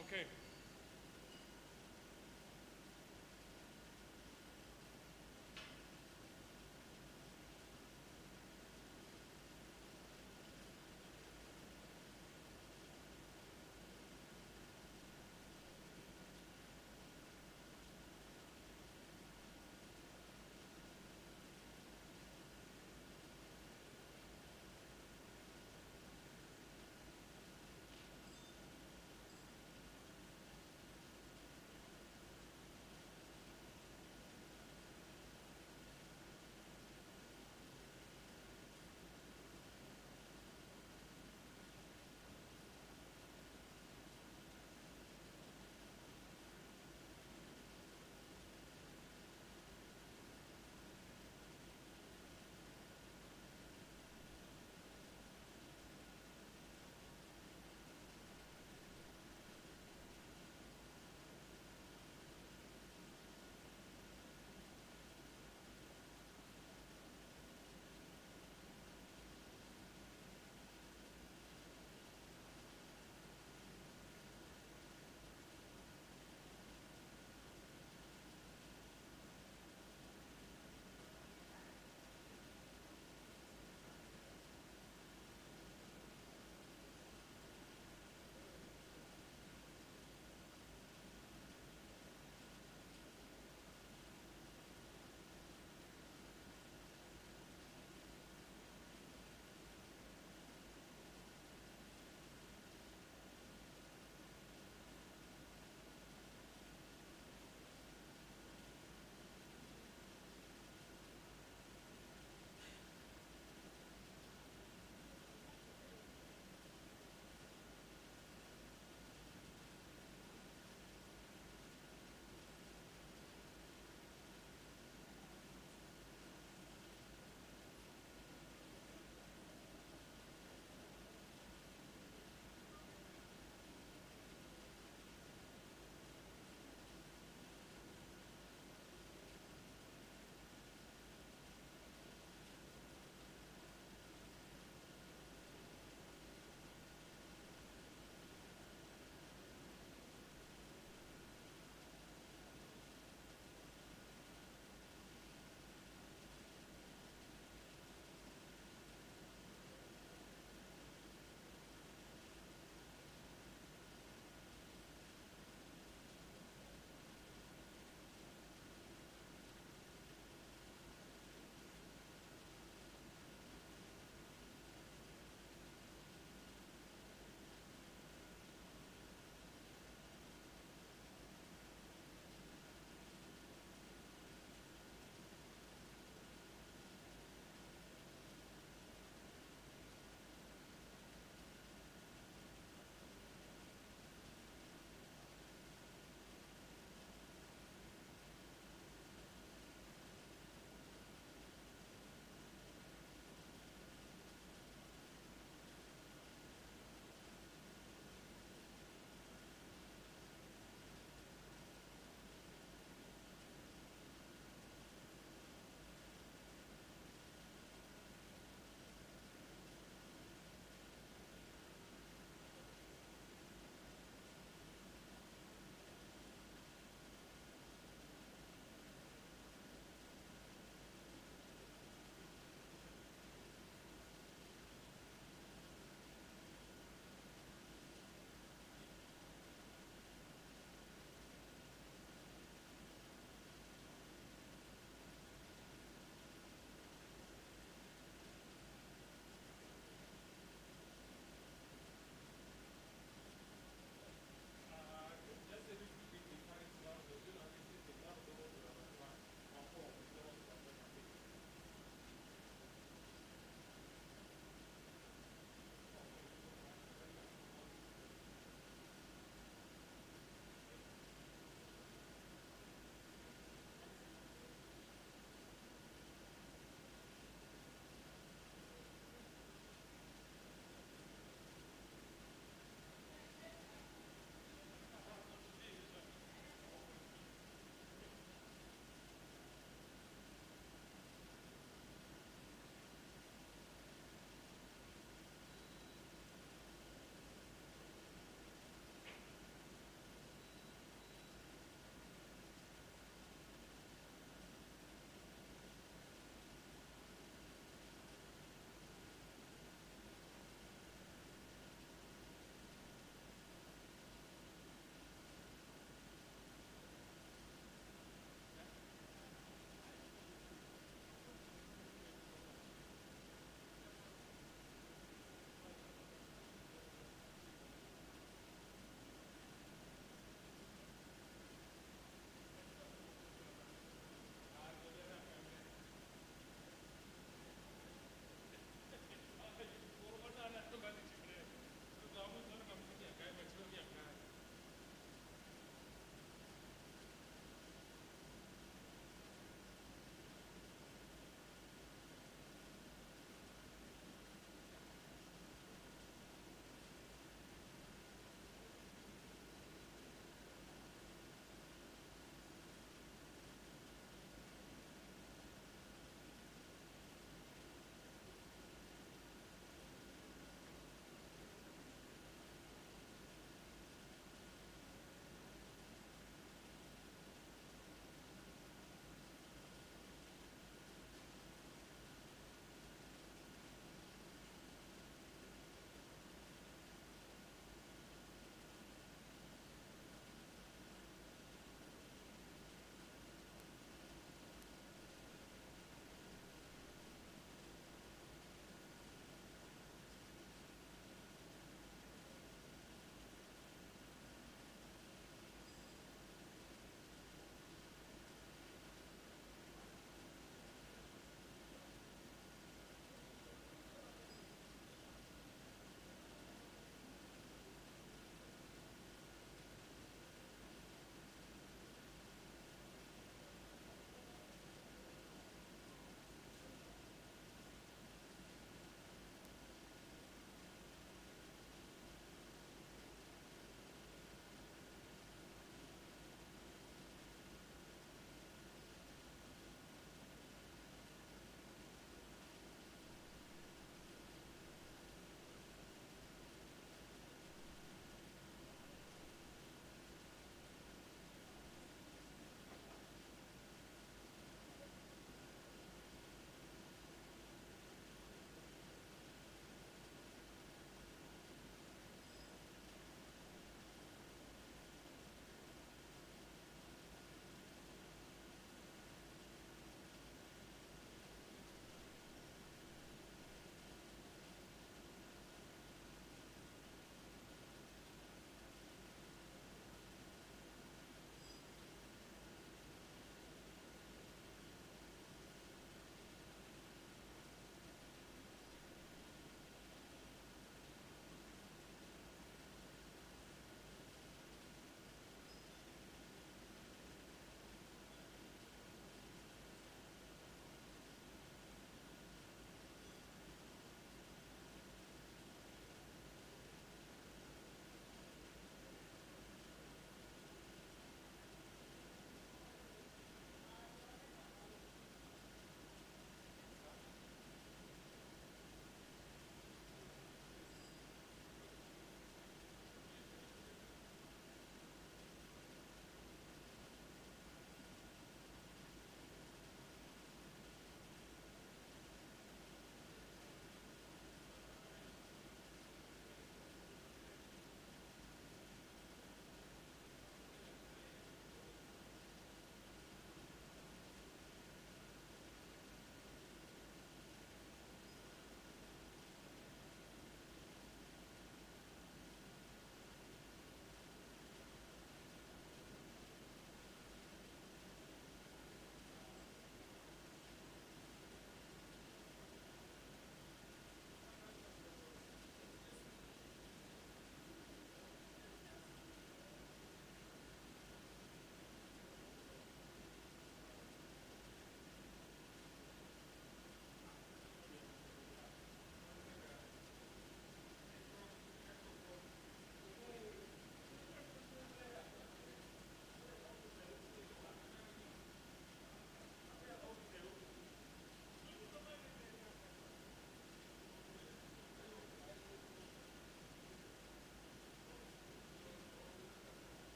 Okay.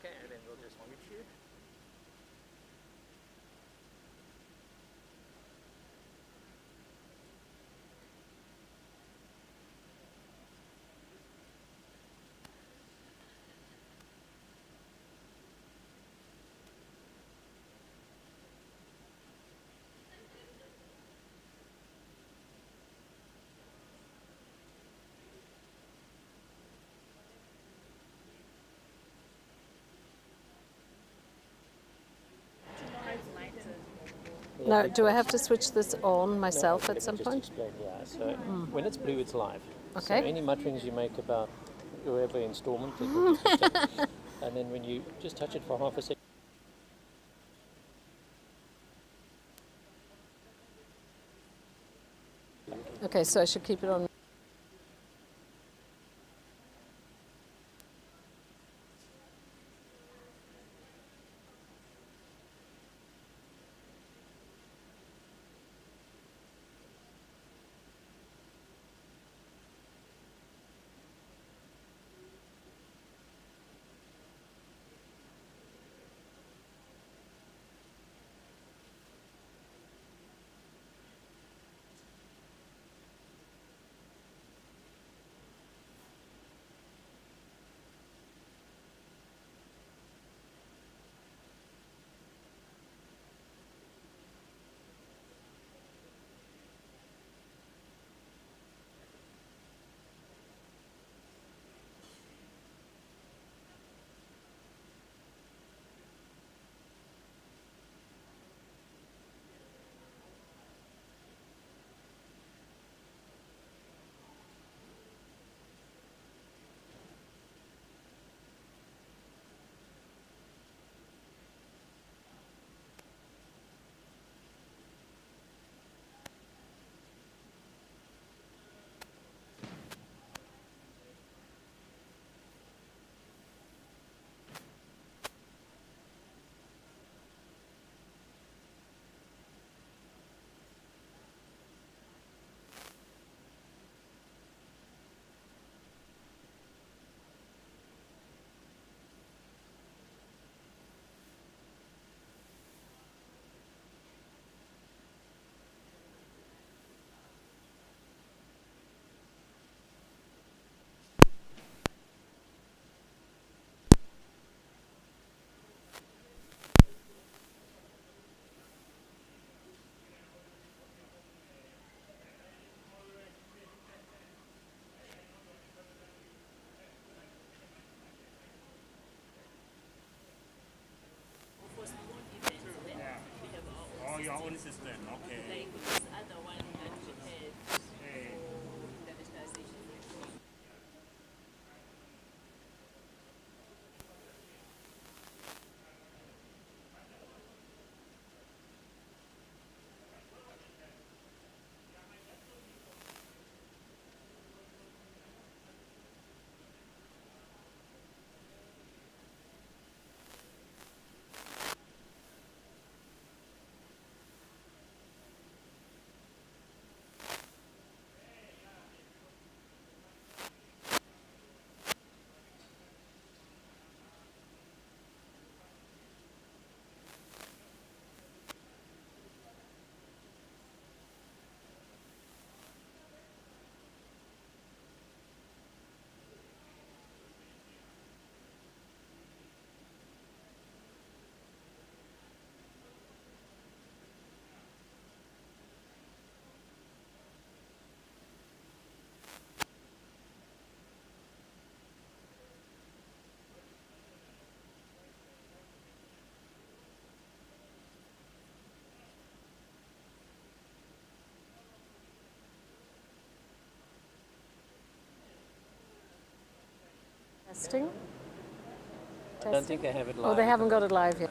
Okay, and then we'll just mute you. Now, do I have to switch this on myself No, at some let me point? just explain, yeah. So when it's blue, it's live. So Okay. any mutterings you make about whoever installment, it will just pick up. And then when you just touch it for half a second. Okay, so I should keep it on. Oh, your own system, okay. Like this other one that we had for internationalization. Testing? I don't think they have it live. Oh, they haven't got it live yet.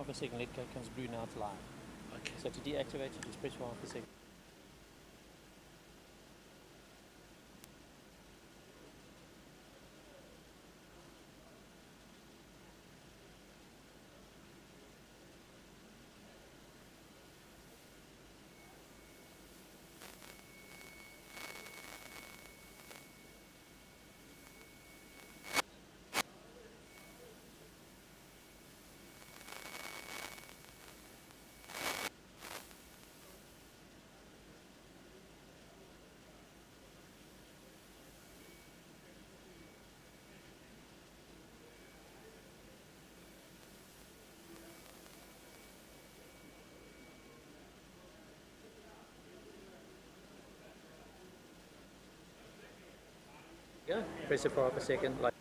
half a second, let go comes blue, now it's live. Okay. So to deactivate it, just press for half a second. Yeah, press it for half a second. Like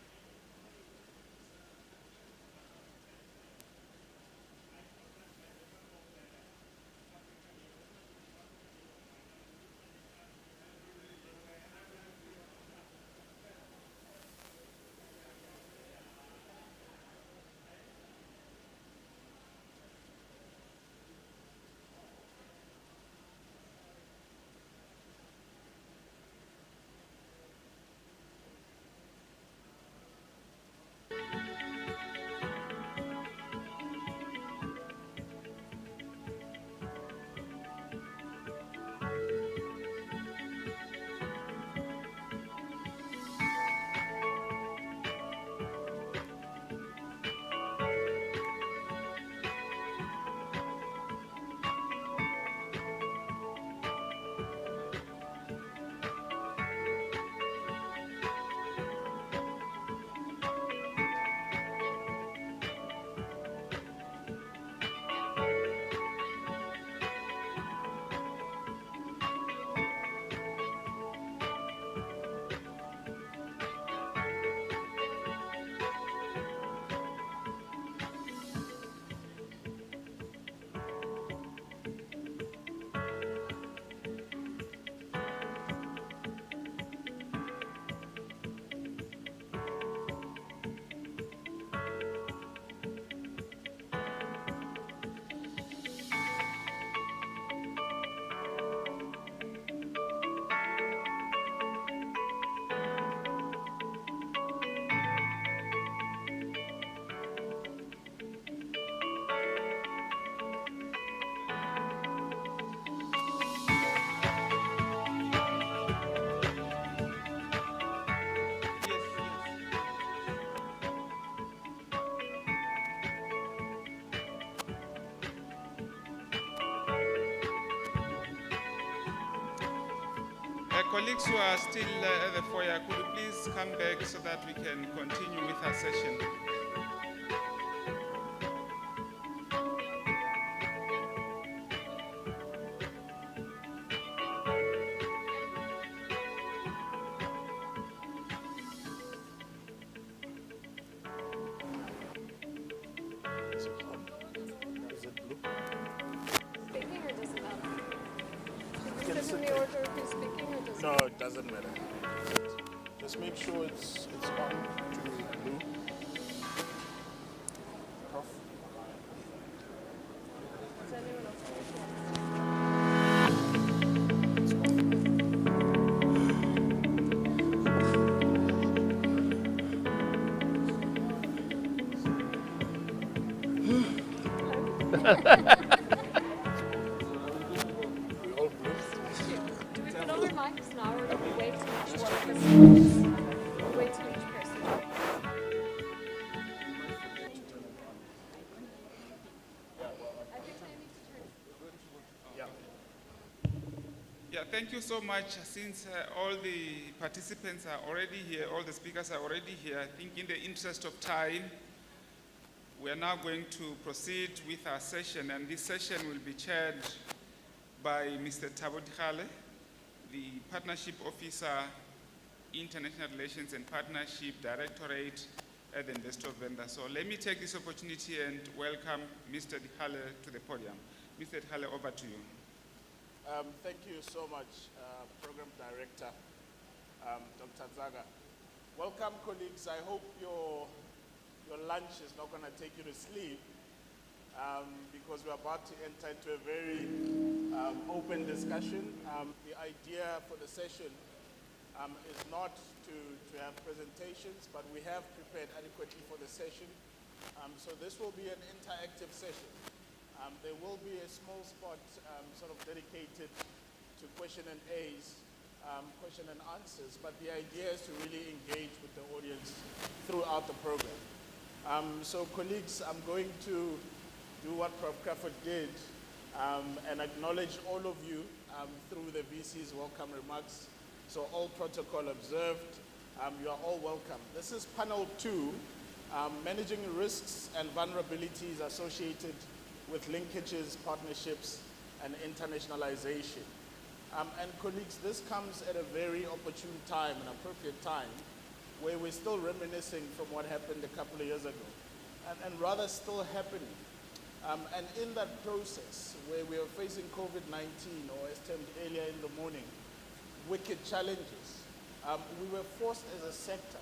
colleagues who are still at the foyer, could you please come back so that we can continue with our session? Speaking or doesn't matter? Should we sit in the order of who's speaking or doesn't No, matter? it doesn't matter. Just make sure it's on to blue. Off. Does anyone else Do we put on our mics now or do we wait till each one of us speaks? Wait till each person. I think I need to turn. Yeah, thank you so much. Since all the participants are already here, all the speakers are already here, I think in the interest of time, we are now going to proceed with our session, and this session will be chaired by Mr. Thabo Dikgale, the Partnership Officer, International Relations and Partnership Directorate at the University of Venda. So let me take this opportunity and welcome Mr. Dikgale to the podium. Mr. Dikgale, over to you. Thank you so much, Program Director, Dr. Zaga. Welcome, colleagues. I hope your lunch is not going to take you to sleep. because we're about to enter into a very open discussion. The idea for the session is not to have presentations, but we have prepared adequately for the session. So this will be an interactive session. There will be a small spot sort of dedicated to question and answers, but the idea is to really engage with the audience throughout the program. So colleagues, I'm going to do what Prof. Crawford did and acknowledge all of you through the VC's welcome remarks. So all protocol observed, you are all welcome. This is panel 2, managing risks and vulnerabilities associated with linkages, partnerships, and internationalization. And colleagues, this comes at a very opportune time, an appropriate time, where we're still reminiscing from what happened a couple of years ago, and rather still happening. And in that process, where we are facing COVID-19, or as termed earlier in the morning, wicked challenges, we were forced as a sector,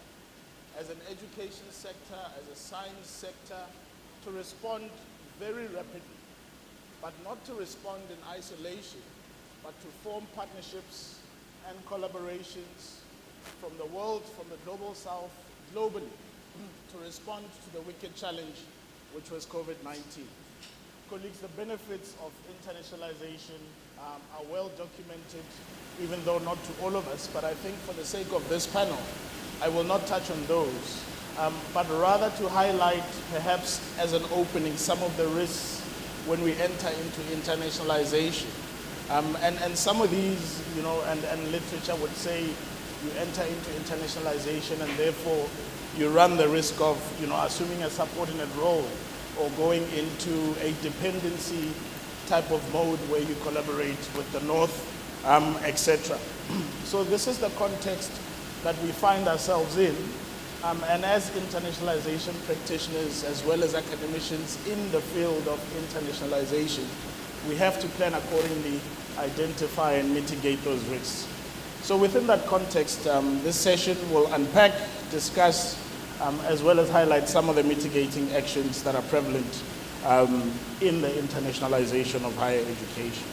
as an education sector, as a science sector, to respond very rapidly, but not to respond in isolation, but to form partnerships and collaborations from the world, from the global south, globally, to respond to the wicked challenge, which was COVID-19. Colleagues, the benefits of internationalization are well documented, even though not to all of us, but I think for the sake of this panel, I will not touch on those, but rather to highlight, perhaps as an opening, some of the risks when we enter into internationalization. And some of these, you know, and literature would say you enter into internationalization and therefore you run the risk of, you know, assuming a subordinate role or going into a dependency type of mode where you collaborate with the North, etc. So this is the context that we find ourselves in. And as internationalization practitioners, as well as academicians in the field of internationalization, we have to plan accordingly, identify and mitigate those risks. So within that context, this session will unpack, discuss, as well as highlight some of the mitigating actions that are prevalent in the internationalization of higher education.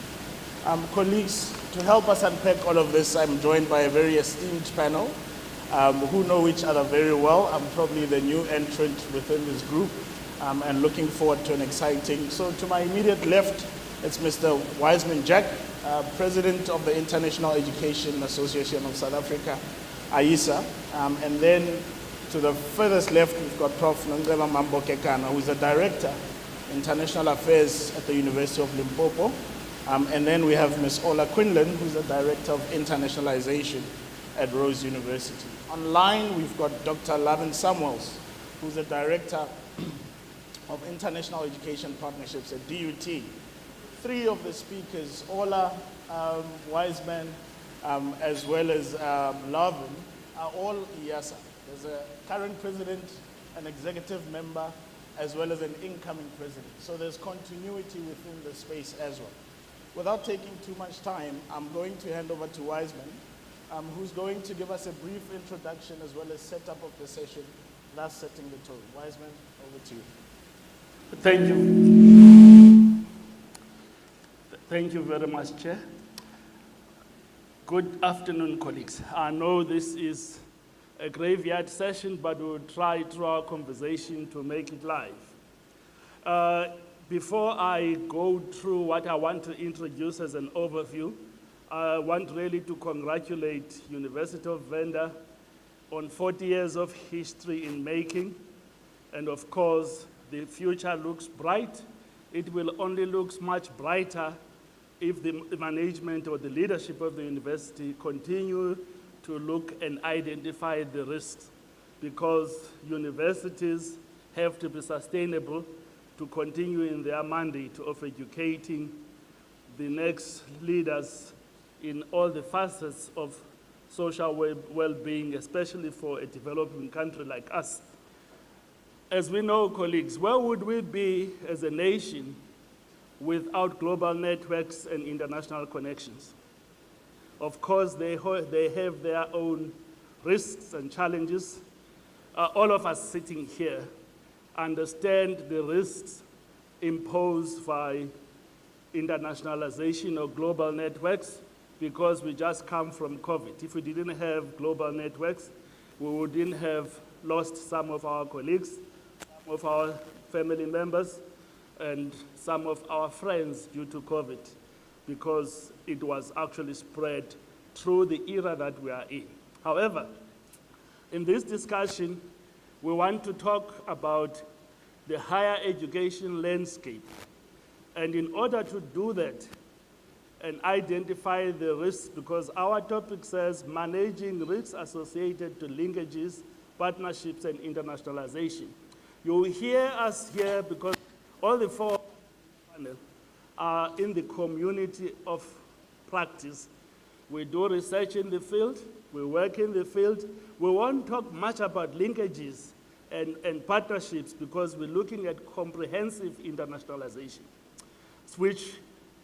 Colleagues, to help us unpack all of this, I'm joined by a very esteemed panel who know each other very well. I'm probably the new entrant within this group and looking forward to an exciting. So to my immediate left, it's Mr. Wiseman Jack, President of the International Education Association of South Africa, AISA. And then to the furthest left, we've got Prof. Nongeba Mambo-Kekana, who is the Director, International Affairs at the University of Limpopo. And then we have Ms. Ola Quinlan, who's the Director of Internationalization at Rose University. Online, we've got Dr. Lavin Samuels, who's the Director of International Education Partnerships at DUT. Three of the speakers, Ola, Wiseman, as well as Lavin, are all IASA. There's a current president, an executive member, as well as an incoming president. So there's continuity within the space as well. Without taking too much time, I'm going to hand over to Wiseman, who's going to give us a brief introduction as well as setup of the session, thus setting the tone. Wiseman, over to you. Thank you. Thank you very much, Chair. Good afternoon, colleagues. I know this is a graveyard session, but we'll try through our conversation to make it live. Before I go through what I want to introduce as an overview, I want really to congratulate University of Venda on 40 years of history in making. And of course, the future looks bright. It will only look much brighter if the management or the leadership of the university continue to look and identify the risks, because universities have to be sustainable to continue in their mandate of educating the next leaders in all the facets of social well-being, especially for a developing country like us. As we know, colleagues, where would we be as a nation without global networks and international connections? Of course, they have their own risks and challenges. All of us sitting here understand the risks imposed by internationalization or global networks, because we just come from COVID. If we didn't have global networks, we wouldn't have lost some of our colleagues, some of our family members, and some of our friends due to COVID, because it was actually spread through the era that we are in. However, in this discussion, we want to talk about the higher education landscape. And in order to do that and identify the risks, because our topic says managing risks associated to linkages, partnerships, and internationalization. You will hear us here because all the four panel are in the community of practice. We do research in the field, we work in the field. We won't talk much about linkages and partnerships because we're looking at comprehensive internationalization,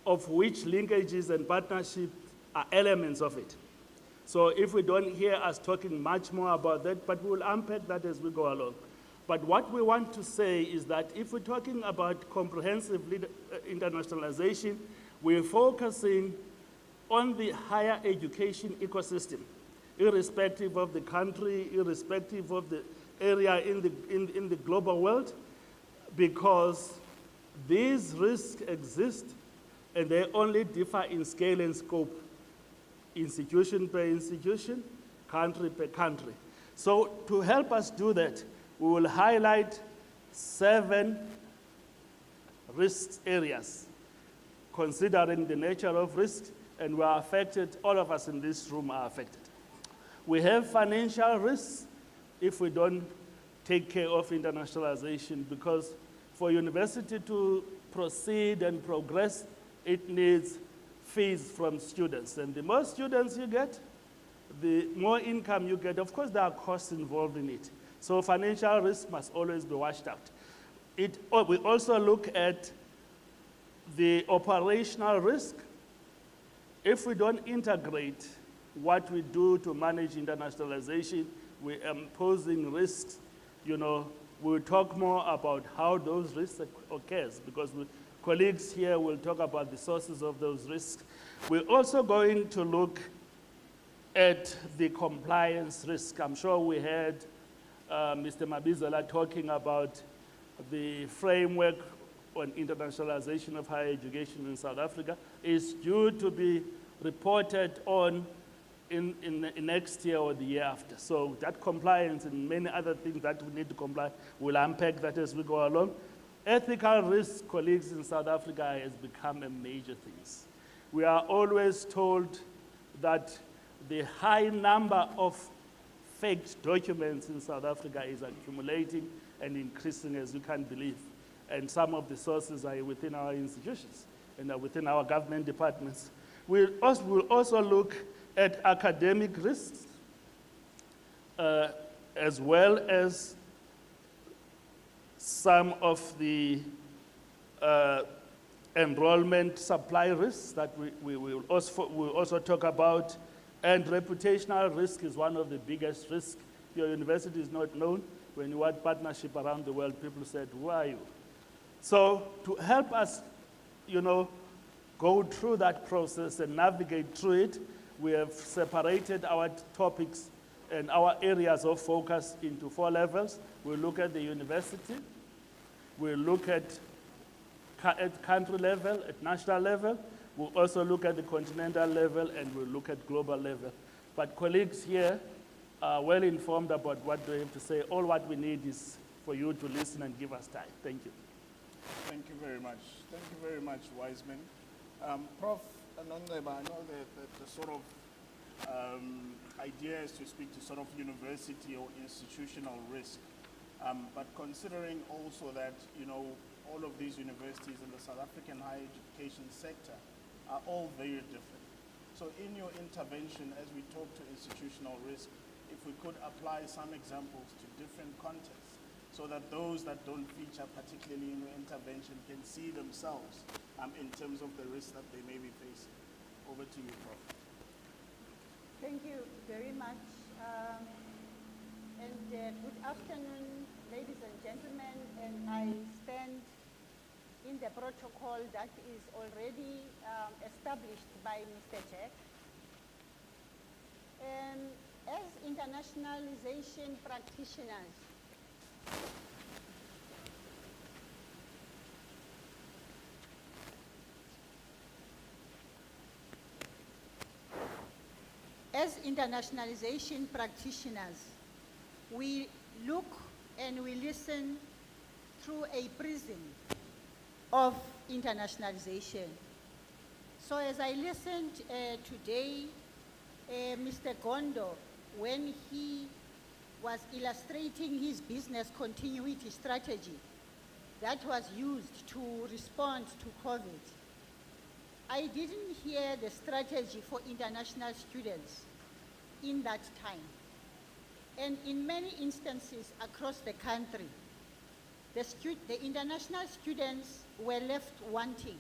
of which linkages and partnerships are elements of it. So if we don't hear us talking much more about that, but we'll unpack that as we go along. But what we want to say is that if we're talking about comprehensive internationalization, we're focusing on the higher education ecosystem, irrespective of the country, irrespective of the area in the global world, because these risks exist and they only differ in scale and scope, institution per institution, country per country. So to help us do that, we will highlight 7 risk areas, considering the nature of risk, and we are affected, all of us in this room are affected. We have financial risks if we don't take care of internationalization, because for university to proceed and progress, it needs fees from students. And the more students you get, the more income you get. Of course, there are costs involved in it. So financial risk must always be washed out. We also look at the operational risk. If we don't integrate what we do to manage internationalization, we're imposing risks. We'll talk more about how those risks occurs, because colleagues here will talk about the sources of those risks. We're also going to look at the compliance risk. I'm sure we heard Mr. Mabizela talking about the framework on internationalization of higher education in South Africa. Is due to be reported on in next year or the year after. So that compliance and many other things that we need to comply, we'll unpack that as we go along. Ethical risk, colleagues, in South Africa has become a major thing. We are always told that the high number of faked documents in South Africa is accumulating and increasing as you can't believe. And some of the sources are within our institutions and are within our government departments. We'll also look at academic risks, as well as some of the enrollment supply risks that we will also talk about. And reputational risk is one of the biggest risks. Your university is not known. When you want partnership around the world, people said, who are you? So to help us, go through that process and navigate through it, we have separated our topics and our areas of focus into 4 levels. We'll look at the university, we'll look at country level, at national level, we'll also look at the continental level, and we'll look at global level. But colleagues here are well informed about what they have to say. All what we need is for you to listen and give us time. Thank you. Thank you very much. Thank you very much, Wiseman. Prof. Nthambeleni, I know the sort of idea is to speak to sort of university or institutional risk, but considering also that, all of these universities in the South African higher education sector are all very different. So in your intervention, as we talk to institutional risk, if we could apply some examples to different contexts, so that those that don't feature particularly in your intervention can see themselves in terms of the risks that they may be facing. Over to you, Prof. Thank you very much. Good afternoon, ladies and gentlemen. And I stand in the protocol that is already established by Mr. Jack. As internationalization practitioners, we look and we listen through a prism of internationalization. So as I listened today, Mr. Gondo, when he was illustrating his business continuity strategy that was used to respond to COVID, I didn't hear the strategy for international students in that time. And in many instances across the country, the international students were left wanting.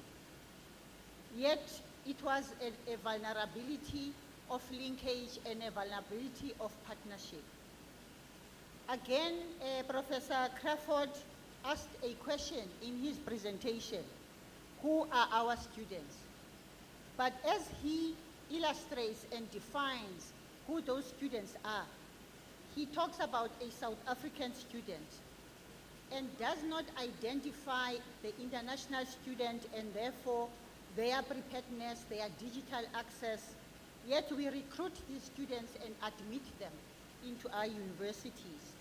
Yet it was a vulnerability of linkage and a vulnerability of partnership. Again, Professor Crawford asked a question in his presentation: who are our students? But as he illustrates and defines who those students are, he talks about a South African student and does not identify the international student and therefore their preparedness, their digital access. Yet we recruit these students and admit them into our universities.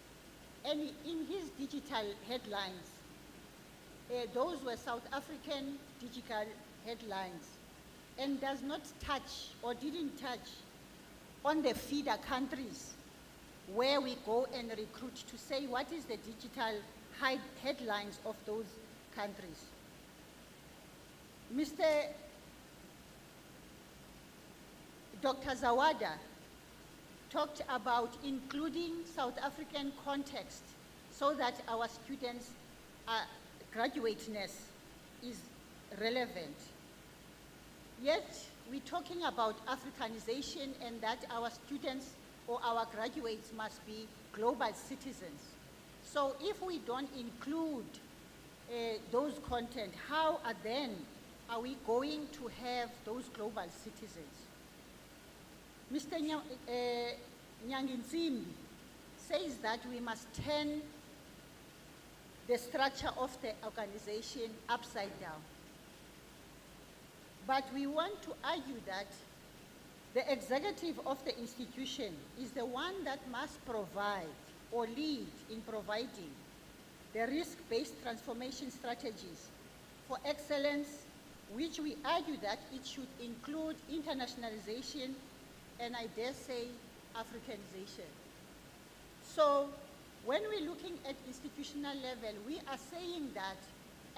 And in his digital headlines, those were South African digital headlines, and does not touch or didn't touch on the feeder countries where we go and recruit to say what is the digital headlines of those countries. Dr. Zawada talked about including South African context so that our students' graduateness is relevant. Yet we're talking about Africanization and that our students or our graduates must be global citizens. So if we don't include those content, how are we going to have those global citizens? Mr. Nyanginsimbi says that we must turn the structure of the organization upside down. But we want to argue that the executive of the institution is the one that must provide or lead in providing the risk-based transformation strategies for excellence, which we argue that it should include internationalization and I dare say Africanization. So when we're looking at institutional level, we are saying that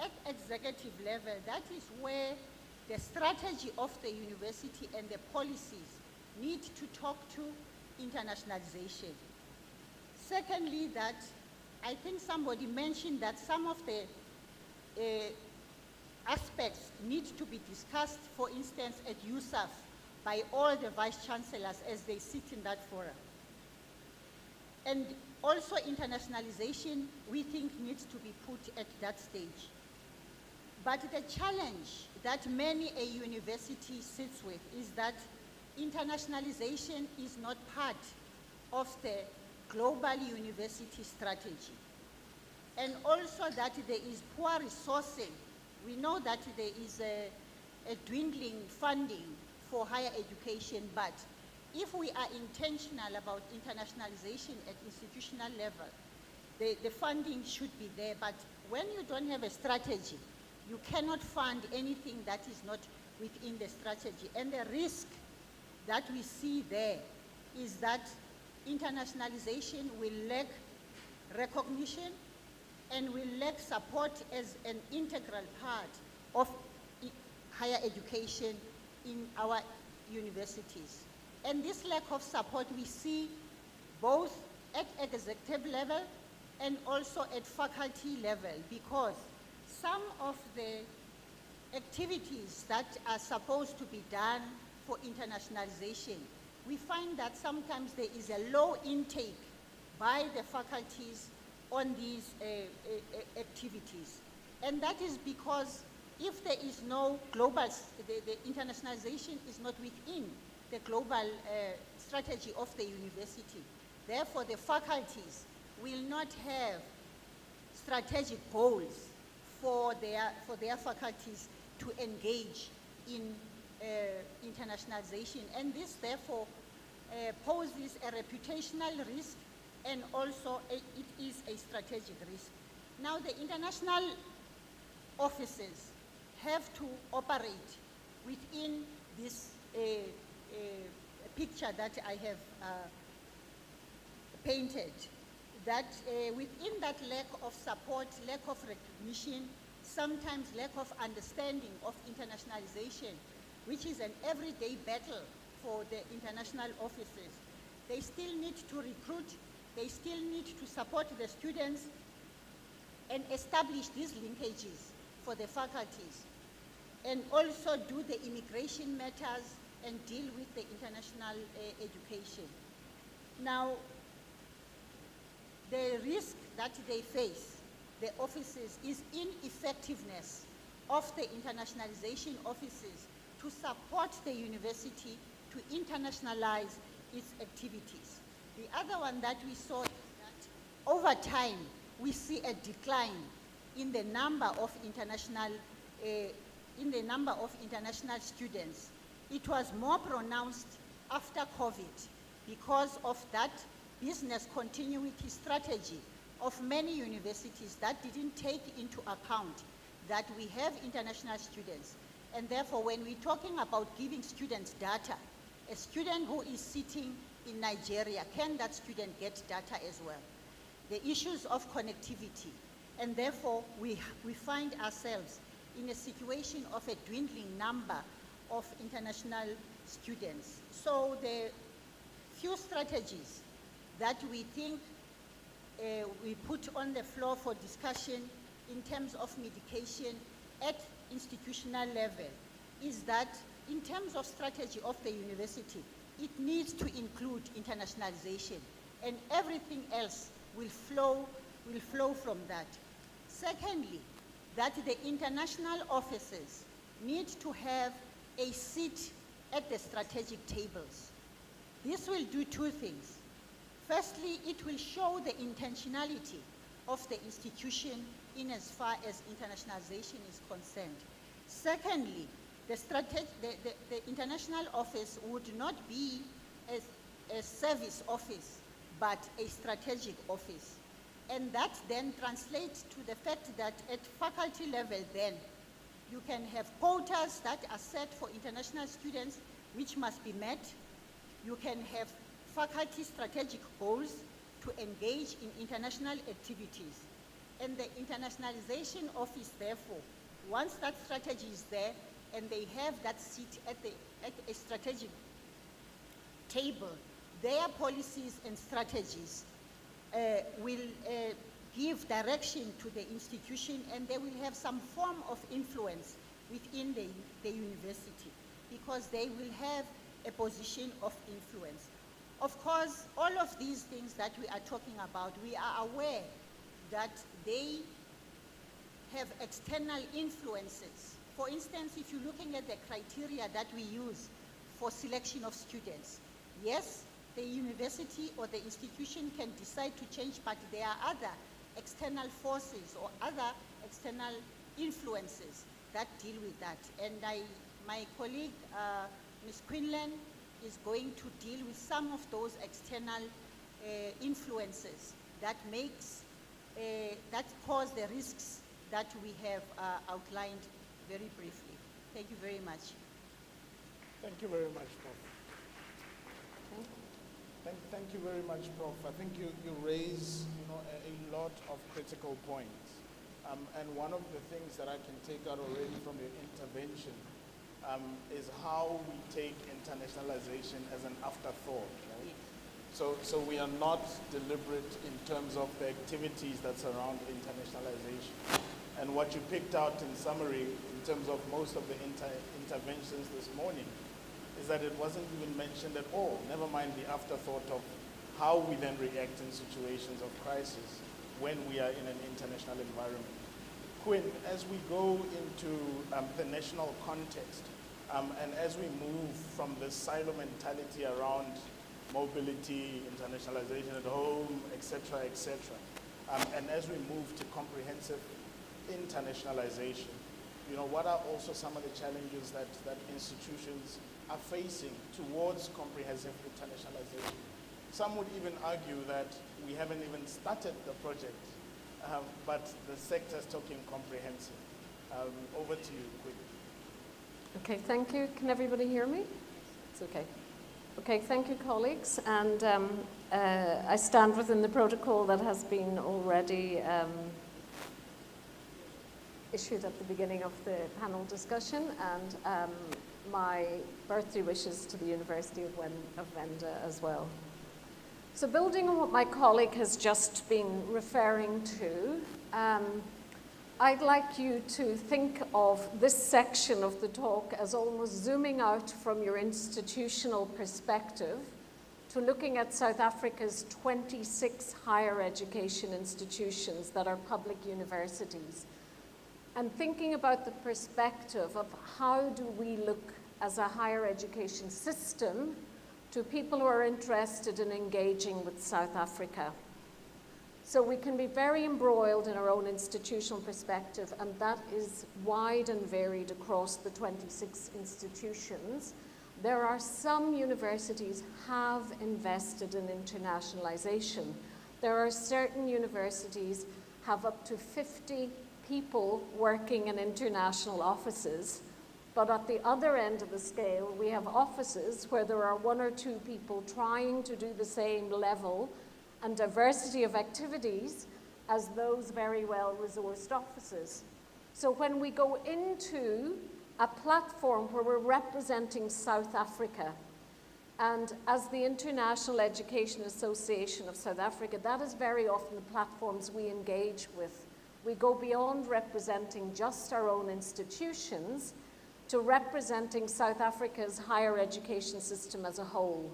at executive level, that is where the strategy of the university and the policies need to talk to internationalization. Secondly, that I think somebody mentioned that some of the aspects need to be discussed, for instance, at USAF by all the vice-chancellors as they sit in that forum. And also internationalization, we think, needs to be put at that stage. But the challenge that many a university sits with is that internationalization is not part of the global university strategy. And also that there is poor resourcing. We know that there is a dwindling funding for higher education, but if we are intentional about internationalization at institutional level, the funding should be there. But when you don't have a strategy, you cannot fund anything that is not within the strategy. And the risk that we see there is that internationalization will lack recognition and will lack support as an integral part of higher education in our universities. And this lack of support we see both at executive level and also at faculty level, because some of the activities that are supposed to be done for internationalization, we find that sometimes there is a low intake by the faculties on these activities. And that is because if there is no global, the internationalization is not within the global strategy of the university. Therefore, the faculties will not have strategic goals for their faculties to engage in internationalization. And this, therefore, poses a reputational risk, and also it is a strategic risk. Now, the international offices have to operate within this picture that I have painted, that within that lack of support, lack of recognition, sometimes lack of understanding of internationalization, which is an everyday battle for the international offices, they still need to recruit, they still need to support the students and establish these linkages for the faculties, and also do the immigration matters and deal with the international education. Now, the risk that they face, the offices, is ineffectiveness of the internationalization offices to support the university to internationalize its activities. The other one that we saw is that over time, we see a decline in the number of international students. It was more pronounced after COVID because of that business continuity strategy of many universities that didn't take into account that we have international students. And therefore, when we're talking about giving students data, a student who is sitting in Nigeria, can that student get data as well? The issues of connectivity. And therefore, we find ourselves in a situation of a dwindling number of international students. So the few strategies that we think we put on the floor for discussion in terms of medication at institutional level is that in terms of strategy of the university, it needs to include internationalization, and everything else will flow from that. Secondly, that the international offices need to have a seat at the strategic tables. This will do two things. Firstly, it will show the intentionality of the institution in as far as internationalization is concerned. Secondly, the international office would not be a service office, but a strategic office. And that then translates to the fact that at faculty level then, you can have quotas that are set for international students which must be met. You can have faculty strategic goals to engage in international activities. And the internationalization office, therefore, once that strategy is there and they have that seat at a strategic table, their policies and strategies will give direction to the institution, and they will have some form of influence within the university because they will have a position of influence. Of course, all of these things that we are talking about, we are aware that they have external influences. For instance, if you're looking at the criteria that we use for selection of students, yes, the university or the institution can decide to change, but there are other external forces or other external influences that deal with that. And my colleague, Ms. Quinlan, is going to deal with some of those external influences that that cause the risks that we have outlined very briefly. Thank you very much. Thank you very much, Prof. Thank you very much, Prof. I think you raise a lot of critical points. And one of the things that I can take out already from your intervention is how we take internationalization as an afterthought. Right? So we are not deliberate in terms of the activities that surround internationalization. And what you picked out in summary in terms of most of the interventions this morning is that it wasn't even mentioned at all, never mind the afterthought of how we then react in situations of crisis when we are in an international environment. Quinn, as we go into the national context, and as we move from this silo mentality around mobility, internationalization at home, et cetera, and as we move to comprehensive internationalization, you know, what are also some of the challenges that institutions are facing towards comprehensive internationalization? Some would even argue that we haven't even started the project, but the sector's talking comprehensive. Over to you, Quinn. Okay, thank you. Can everybody hear me? It's okay. Okay, thank you, colleagues. And I stand within the protocol that has been already issued at the beginning of the panel discussion, and my birthday wishes to the University of Venda as well. So building on what my colleague has just been referring to, I'd like you to think of this section of the talk as almost zooming out from your institutional perspective to looking at South Africa's 26 higher education institutions that are public universities, and thinking about the perspective of how do we look as a higher education system to people who are interested in engaging with South Africa. So we can be very embroiled in our own institutional perspective, and that is wide and varied across the 26 institutions. There are some universities have invested in internationalization. There are certain universities have up to 50 people working in international offices. But at the other end of the scale, we have offices where there are 1 or 2 people trying to do the same level and diversity of activities as those very well-resourced offices. So when we go into a platform where we're representing South Africa, and as the International Education Association of South Africa, that is very often the platforms we engage with. We go beyond representing just our own institutions to representing South Africa's higher education system as a whole.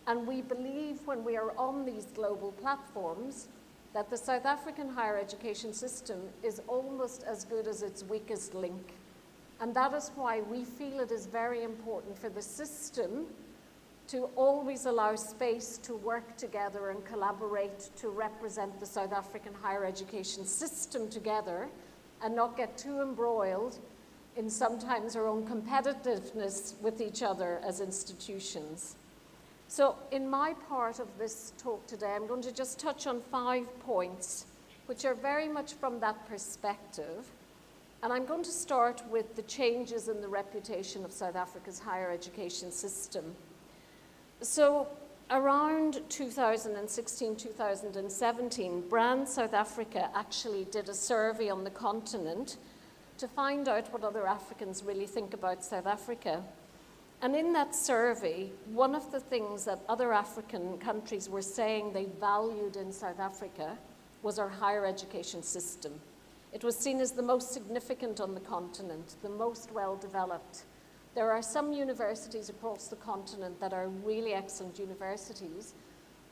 And we believe when we are on these global platforms that the South African higher education system is almost as good as its weakest link. And that is why we feel it is very important for the system to always allow space to work together and collaborate to represent the South African higher education system together and not get too embroiled in sometimes our own competitiveness with each other as institutions. So in my part of this talk today, I'm going to just touch on 5 points, which are very much from that perspective. And I'm going to start with the changes in the reputation of South Africa's higher education system. So around 2016, 2017, Brand South Africa actually did a survey on the continent to find out what other Africans really think about South Africa. And in that survey, one of the things that other African countries were saying they valued in South Africa was our higher education system. It was seen as the most significant on the continent, the most well-developed. There are some universities across the continent that are really excellent universities,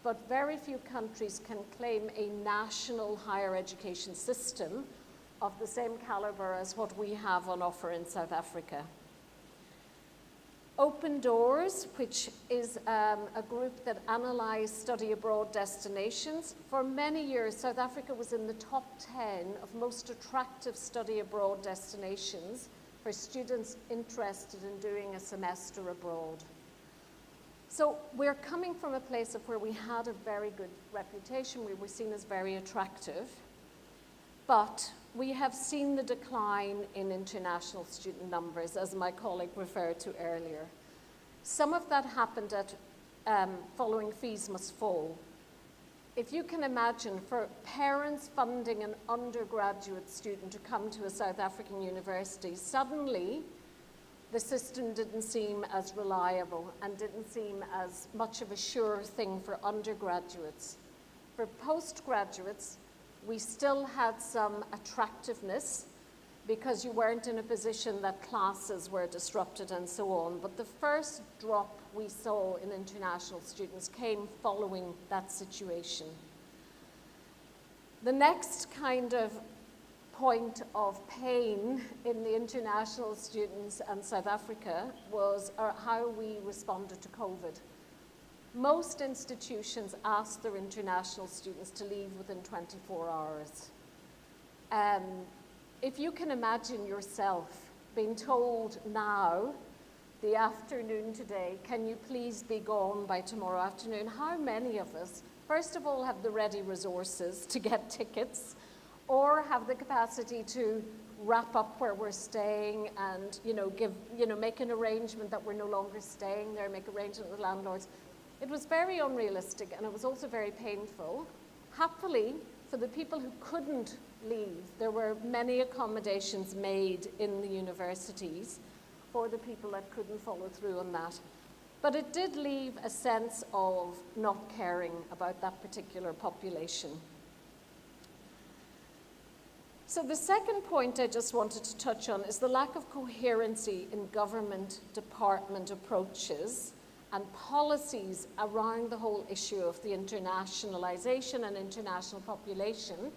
but very few countries can claim a national higher education system of the same caliber as what we have on offer in South Africa. Open Doors, which is a group that analysed study abroad destinations. For many years, South Africa was in the top 10 of most attractive study abroad destinations for students interested in doing a semester abroad. So we're coming from a place of where we had a very good reputation. We were seen as very attractive, but we have seen the decline in international student numbers, as my colleague referred to earlier. Some of that happened at following Fees Must Fall. If you can imagine, for parents funding an undergraduate student to come to a South African university, suddenly the system didn't seem as reliable and didn't seem as much of a sure thing for undergraduates. For postgraduates, we still had some attractiveness because you weren't in a position that classes were disrupted and so on. But the first drop we saw in international students came following that situation. The next kind of point of pain in the international students and South Africa was how we responded to COVID. Most institutions asked their international students to leave within 24 hours. If you can imagine yourself being told now, the afternoon today, can you please be gone by tomorrow afternoon? How many of us, first of all, have the ready resources to get tickets, or have the capacity to wrap up where we're staying and make an arrangement that we're no longer staying there, make arrangement with landlords? It was very unrealistic, and it was also very painful. Happily, for the people who couldn't leave, there were many accommodations made in the universities for the people that couldn't follow through on that. But it did leave a sense of not caring about that particular population. So the second point I just wanted to touch on is the lack of coherency in government department approaches and policies around the whole issue of the internationalization and international population,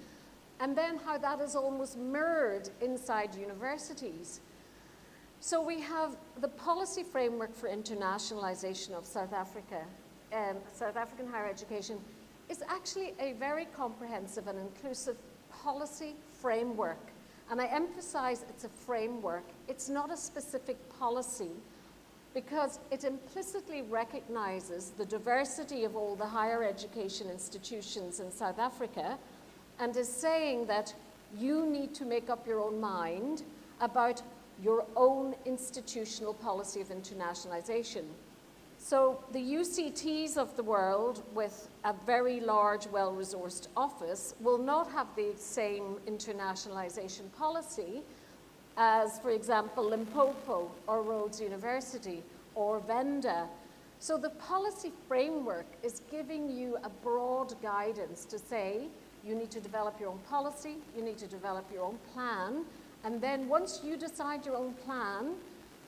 and then how that is almost mirrored inside universities. So we have the policy framework for internationalization of South Africa. South African higher education is actually a very comprehensive and inclusive policy framework. And I emphasize it's a framework. It's not a specific policy, because it implicitly recognizes the diversity of all the higher education institutions in South Africa, and is saying that you need to make up your own mind about your own institutional policy of internationalization. So the UCTs of the world, with a very large, well-resourced office, will not have the same internationalization policy as, for example, Limpopo or Rhodes University or Venda. So the policy framework is giving you a broad guidance to say, you need to develop your own policy, you need to develop your own plan, and then once you decide your own plan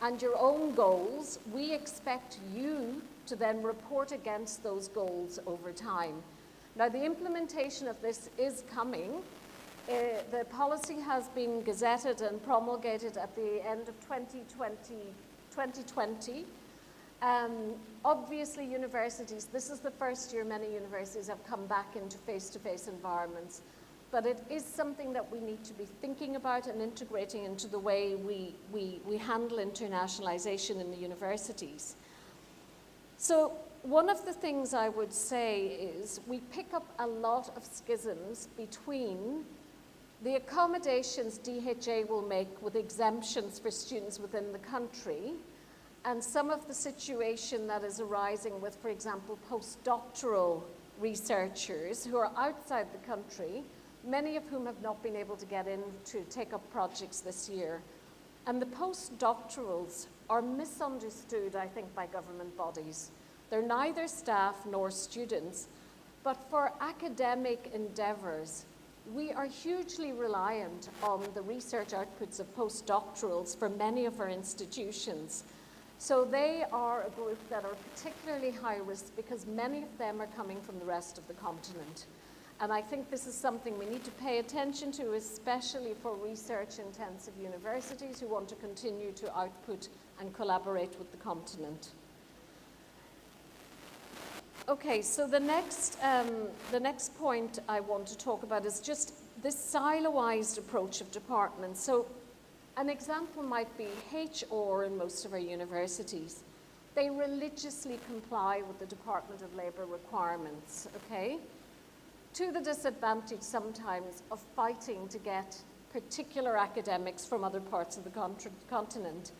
and your own goals, we expect you to then report against those goals over time. Now, the implementation of this is coming. The policy has been gazetted and promulgated at the end of 2020. Obviously, universities, this is the first year many universities have come back into face-to-face environments, but it is something that we need to be thinking about and integrating into the way we handle internationalization in the universities. So one of the things I would say is we pick up a lot of schisms between the accommodations DHA will make with exemptions for students within the country and some of the situation that is arising with, for example, postdoctoral researchers who are outside the country, many of whom have not been able to get in to take up projects this year. And the postdoctorals are misunderstood, I think, by government bodies. They're neither staff nor students, but for academic endeavors, we are hugely reliant on the research outputs of postdoctorals for many of our institutions. So they are a group that are particularly high risk because many of them are coming from the rest of the continent. And I think this is something we need to pay attention to, especially for research-intensive universities who want to continue to output and collaborate with the continent. Okay, so the next point I want to talk about is just this siloized approach of departments. So an example might be HR in most of our universities. They religiously comply with the Department of Labour requirements, okay? To the disadvantage sometimes of fighting to get particular academics from other parts of the continent.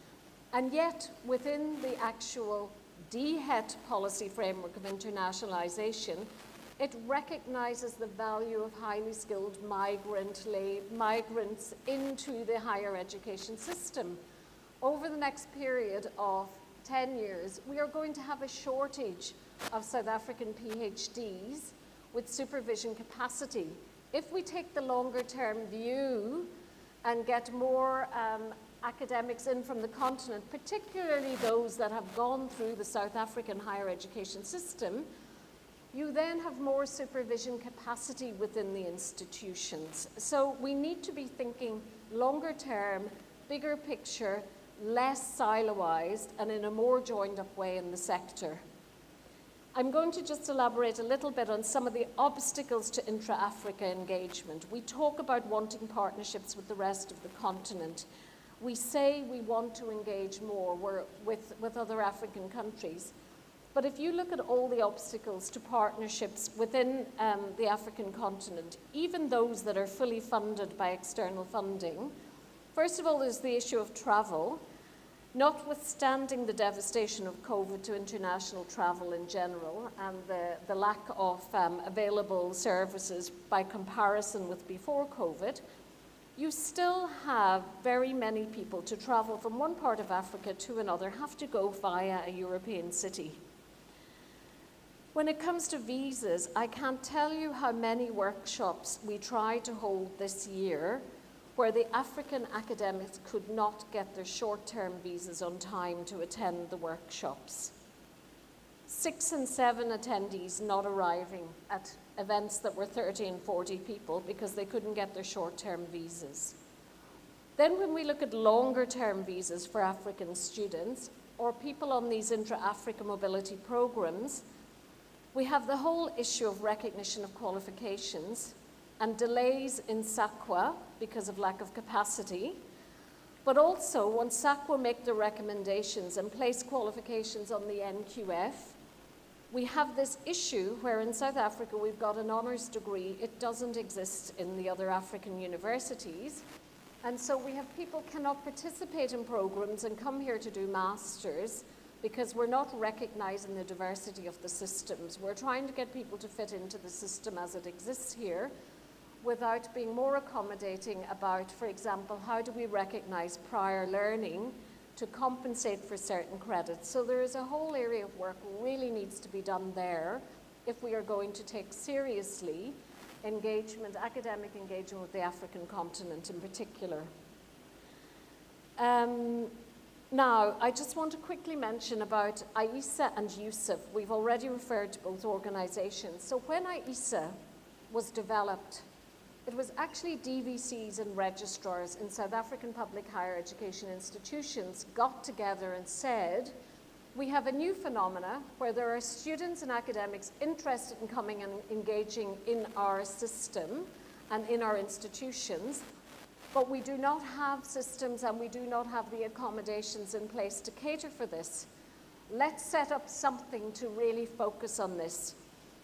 And yet, within the actual DHET policy framework of internationalization, it recognizes the value of highly skilled migrants into the higher education system. Over the next period of 10 years, we are going to have a shortage of South African PhDs with supervision capacity. If we take the longer term view and get more academics in from the continent, particularly those that have gone through the South African higher education system, You then have more supervision capacity within the institutions. So we need to be thinking longer term, bigger picture, less siloized, and in a more joined up way in the sector. I'm going to just elaborate a little bit on some of the obstacles to intra-Africa engagement. We talk about wanting partnerships with the rest of the continent. We say we want to engage more with other African countries. But if you look at all the obstacles to partnerships within the African continent, even those that are fully funded by external funding, first of all, there's the issue of travel. Notwithstanding the devastation of COVID to international travel in general and the lack of available services by comparison with before COVID, you still have very many people to travel from one part of Africa to another have to go via a European city. When it comes to visas, I can't tell you how many workshops we tried to hold this year where the African academics could not get their short-term visas on time to attend the workshops. 6 and 7 attendees not arriving at events that were 30 and 40 people because they couldn't get their short-term visas. Then when we look at longer-term visas for African students or people on these intra-Africa mobility programs, we have the whole issue of recognition of qualifications and delays in SACWA because of lack of capacity. But also, once SACWA make the recommendations and place qualifications on the NQF, we have this issue where in South Africa we've got an honours degree. It doesn't exist in the other African universities. And so we have people cannot participate in programs and come here to do masters because we're not recognizing the diversity of the systems. We're trying to get people to fit into the system as it exists here without being more accommodating about, for example, how do we recognize prior learning to compensate for certain credits. So there is a whole area of work really needs to be done there if we are going to take seriously engagement, academic engagement with the African continent in particular. Now, I just want to quickly mention about AISA and USIF. We've already referred to both organizations. So when AISA was developed, it was actually DVCs and registrars in South African public higher education institutions got together and said, we have a new phenomena where there are students and academics interested in coming and engaging in our system and in our institutions, but we do not have systems and we do not have the accommodations in place to cater for this. Let's set up something to really focus on this.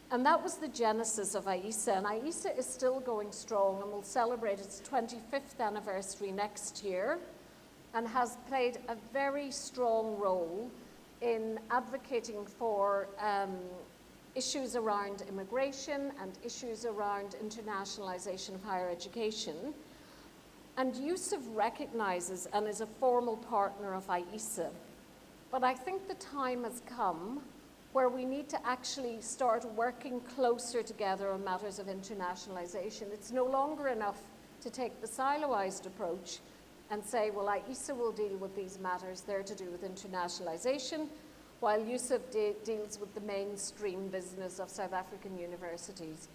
And that was the genesis of AISA, and AISA is still going strong and will celebrate its 25th anniversary next year and has played a very strong role in advocating for issues around immigration and issues around internationalization of higher education. And USIF recognizes and is a formal partner of AISA. But I think the time has come where we need to actually start working closer together on matters of internationalization. It's no longer enough to take the siloized approach and say, well, AISA will deal with these matters, they're to do with internationalization, while USIF deals with the mainstream business of South African universities.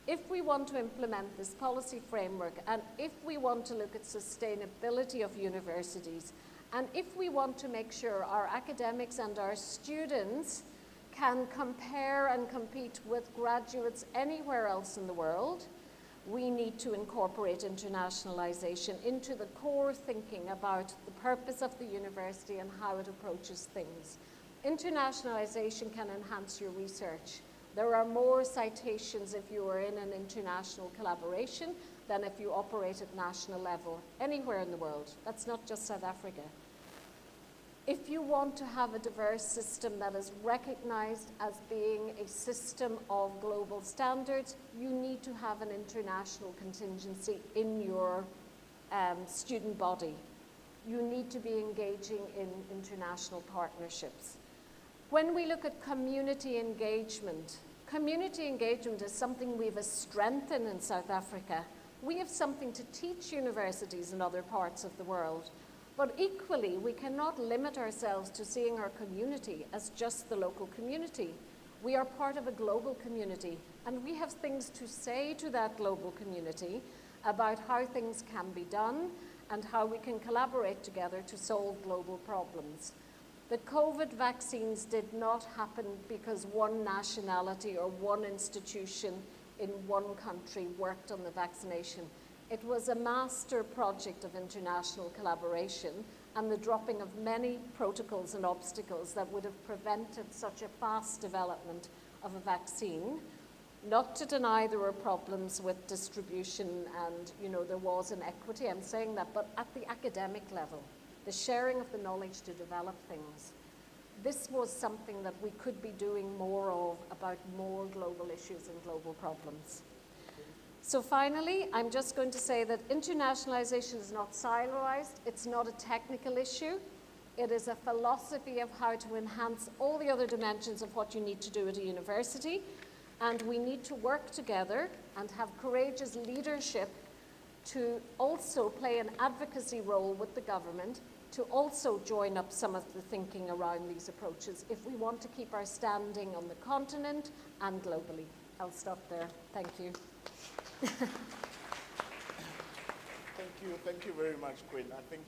If we want to implement this policy framework, and if we want to look at sustainability of universities, and if we want to make sure our academics and our students can compare and compete with graduates anywhere else in the world, we need to incorporate internationalization into the core thinking about the purpose of the university and how it approaches things. Internationalization can enhance your research. There are more citations if you are in an international collaboration than if you operate at national level anywhere in the world. That's not just South Africa. If you want to have a diverse system that is recognized as being a system of global standards, you need to have an international contingency in your student body. You need to be engaging in international partnerships. When we look at community engagement is something we have a strength in South Africa. We have something to teach universities in other parts of the world. But equally, we cannot limit ourselves to seeing our community as just the local community. We are part of a global community, and we have things to say to that global community about how things can be done and how we can collaborate together to solve global problems. The COVID vaccines did not happen because one nationality or one institution in one country worked on the vaccination. It was a master project of international collaboration and the dropping of many protocols and obstacles that would have prevented such a fast development of a vaccine. Not to deny there were problems with distribution and, you know, there was inequity, I'm saying that, but at the academic level, the sharing of the knowledge to develop things, this was something that we could be doing more of about more global issues and global problems. So finally, I'm just going to say that internationalization is not siloized, it's not a technical issue, it is a philosophy of how to enhance all the other dimensions of what you need to do at a university, and we need to work together and have courageous leadership to also play an advocacy role with the government, to also join up some of the thinking around these approaches if we want to keep our standing on the continent and globally. I'll stop there. Thank you. Thank you very much, Quinn. I think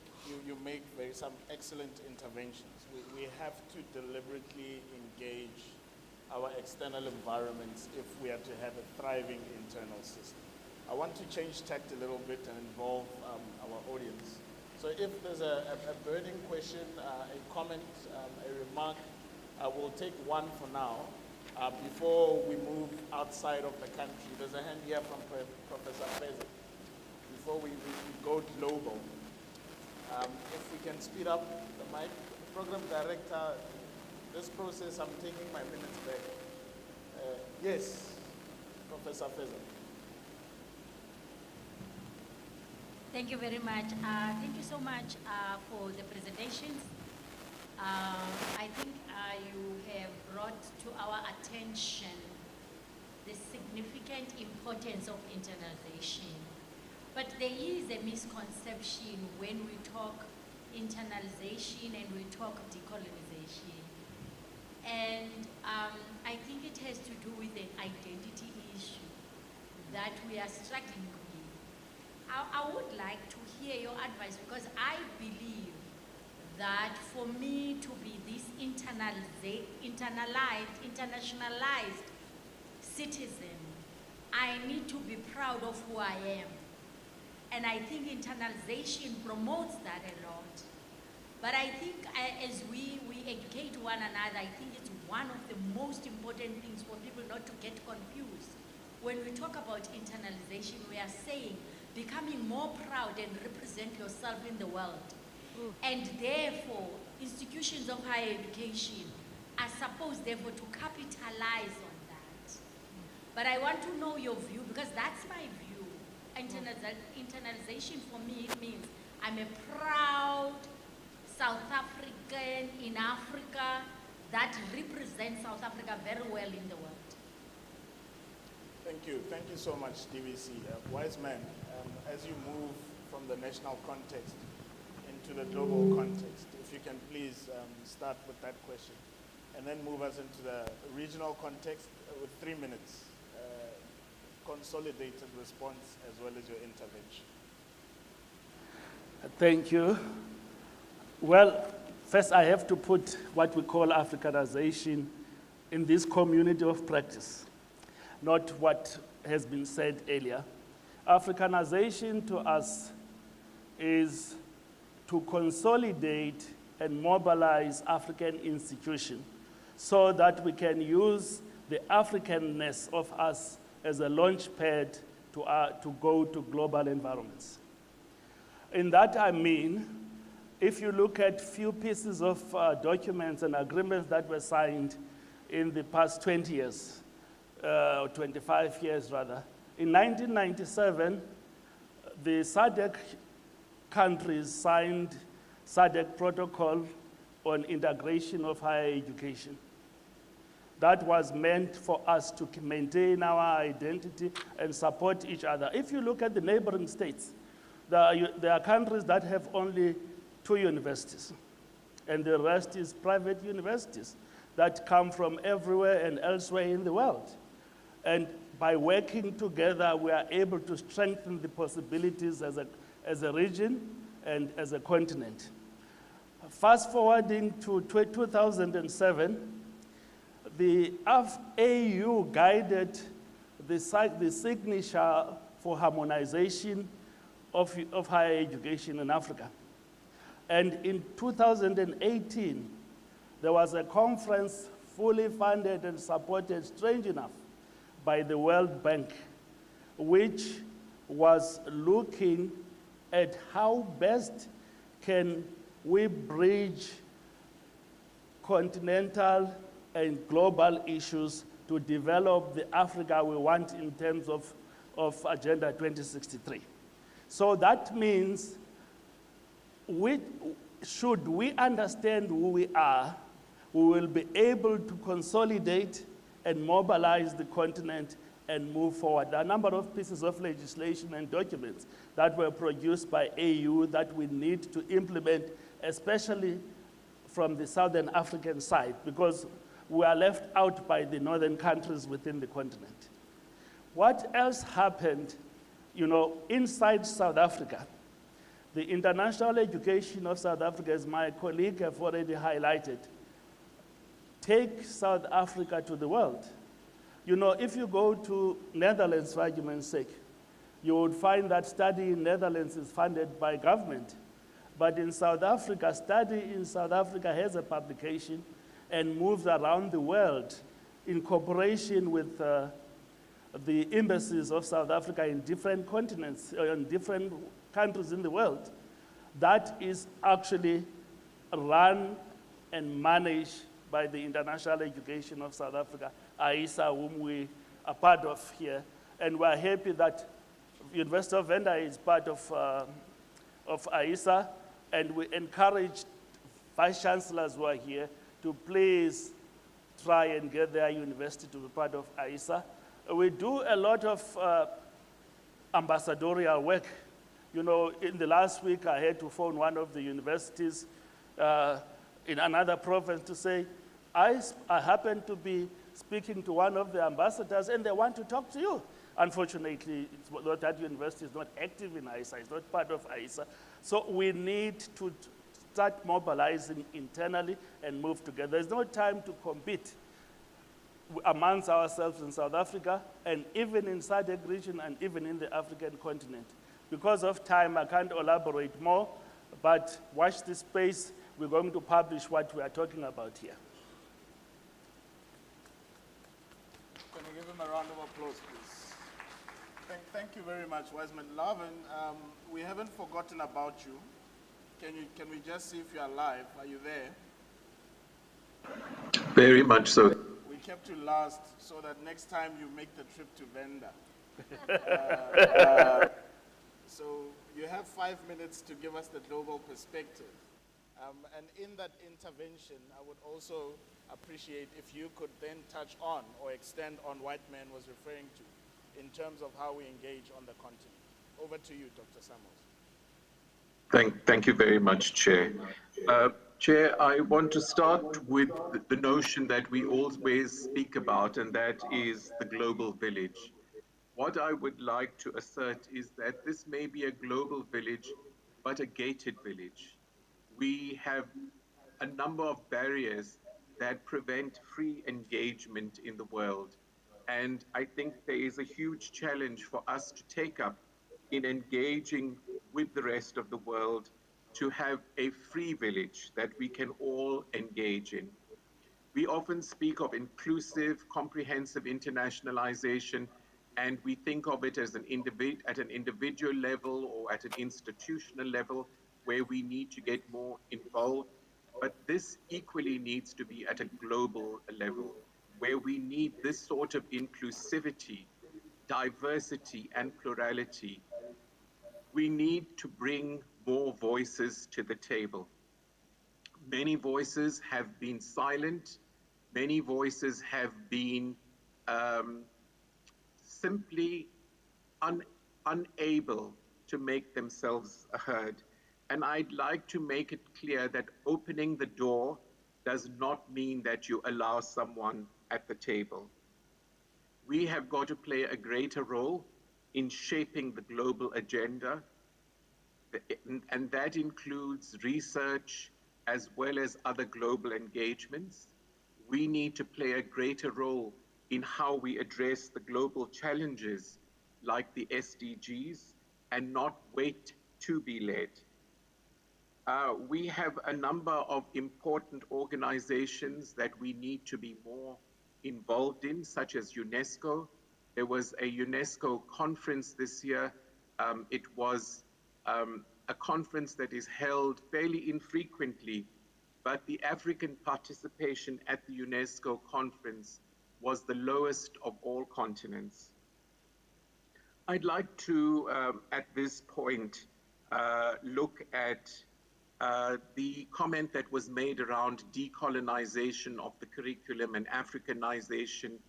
you make some excellent interventions. We have to deliberately engage our external environments if we are to have a thriving internal system. I want to change tact a little bit and involve our audience. So if there's a burning question, a comment, a remark, we'll take one for now. Before we move outside of the country, there's a hand here from Professor Feza. Before we go global, if we can speed up the mic. Program Director, this process, I'm taking my minutes back. Yes, Professor Feza. Thank you very much. Thank you so much for the presentations. I think you have brought to our attention the significant importance of internalization. But there is a misconception when we talk internalization and we talk decolonization. And I think it has to do with an identity issue that we are struggling with. I would like to hear your advice, because I believe that for me to be this internationalized citizen, I need to be proud of who I am. And I think internalization promotes that a lot. But I think as we educate one another, I think it's one of the most important things for people not to get confused. When we talk about internalization, we are saying becoming more proud and represent yourself in the world. And therefore, institutions of higher education are supposed, therefore, to capitalize on that. But I want to know your view, because that's my view. Internalization for me means I'm a proud South African in Africa that represents South Africa very well in the world. Thank you. Thank you so much, DVC. Wise man, as you move from the national context into the global context, if you can please start with that question, and then move us into the regional context with 3 minutes. Consolidated response as well as your intervention. Thank you. Well, first I have to put what we call Africanization in this community of practice, not what has been said earlier. Africanization to us is to consolidate and mobilize African institutions so that we can use the Africanness of us as a launch pad to go to global environments. In that I mean, if you look at few pieces of documents and agreements that were signed in the past 20 years, 25 years rather, in 1997, the SADC countries signed SADC protocol on integration of higher education. That was meant for us to maintain our identity and support each other. If you look at the neighboring states, there are countries that have only 2 universities, and the rest is private universities. that come from everywhere and elsewhere in the world. And by working together, we are able to strengthen the possibilities as a region and as a continent. Fast forwarding to 2007, the AU guided the signature for harmonization of higher education in Africa. And in 2018, there was a conference fully funded and supported, strange enough, by the World Bank, which was looking at how best can we bridge continental and global issues to develop the Africa we want in terms of Agenda 2063. So that means should we understand who we are, we will be able to consolidate and mobilize the continent and move forward. There are a number of pieces of legislation and documents that were produced by AU that we need to implement, especially from the Southern African side, because we are left out by the northern countries within the continent. What else happened, inside South Africa? The international education of South Africa, as my colleague have already highlighted, take South Africa to the world. If you go to Netherlands, for argument's sake, you would find that study in Netherlands is funded by government. But in South Africa, study in South Africa has a publication and moves around the world in cooperation with the embassies of South Africa in different continents, in different countries in the world. That is actually run and managed by the International Education of South Africa, AISA, whom we are part of here. And we're happy that University of Venda is part of AISA, and we encourage vice-chancellors who are here to please try and get their university to be part of AISA. We do a lot of ambassadorial work. In the last week, I had to phone one of the universities in another province to say, I happen to be speaking to one of the ambassadors and they want to talk to you. Unfortunately, that university is not active in AISA, it's not part of AISA. So we need to start mobilizing internally and move together. There's no time to compete amongst ourselves in South Africa and even in SADC region and even in the African continent. Because of time, I can't elaborate more, but watch this space. We're going to publish what we are talking about here. Can you give him a round of applause, please? Thank you very much, Wiseman. Lavin, we haven't forgotten about you. Can we just see if you're alive? Are you there? Very much so. We kept you last so that next time you make the trip to Venda. So you have 5 minutes to give us the global perspective. And in that intervention, I would also appreciate if you could then touch on or extend on what Whiteman was referring to in terms of how we engage on the continent. Over to you, Dr. Samuels. Thank you very much, Chair. Chair, I want to start with the notion that we always speak about, and that is the global village. What I would like to assert is that this may be a global village, but a gated village. We have a number of barriers that prevent free engagement in the world. And I think there is a huge challenge for us to take up in engaging with the rest of the world to have a free village that we can all engage in. We often speak of inclusive, comprehensive internationalization, and we think of it as at an individual level or at an institutional level where we need to get more involved. But this equally needs to be at a global level, where we need this sort of inclusivity, diversity, and plurality. We need to bring more voices to the table. Many voices have been silent. Many voices have been simply unable to make themselves heard. And I'd like to make it clear that opening the door does not mean that you allow someone at the table. We have got to play a greater role in shaping the global agenda, and that includes research as well as other global engagements. We need to play a greater role in how we address the global challenges like the SDGs and not wait to be led. We have a number of important organizations that we need to be more involved in, such as UNESCO. There was a UNESCO conference this year. It was a conference that is held fairly infrequently, but the African participation at the UNESCO conference was the lowest of all continents. I'd like to, at this point, look at the comment that was made around decolonization of the curriculum and Africanization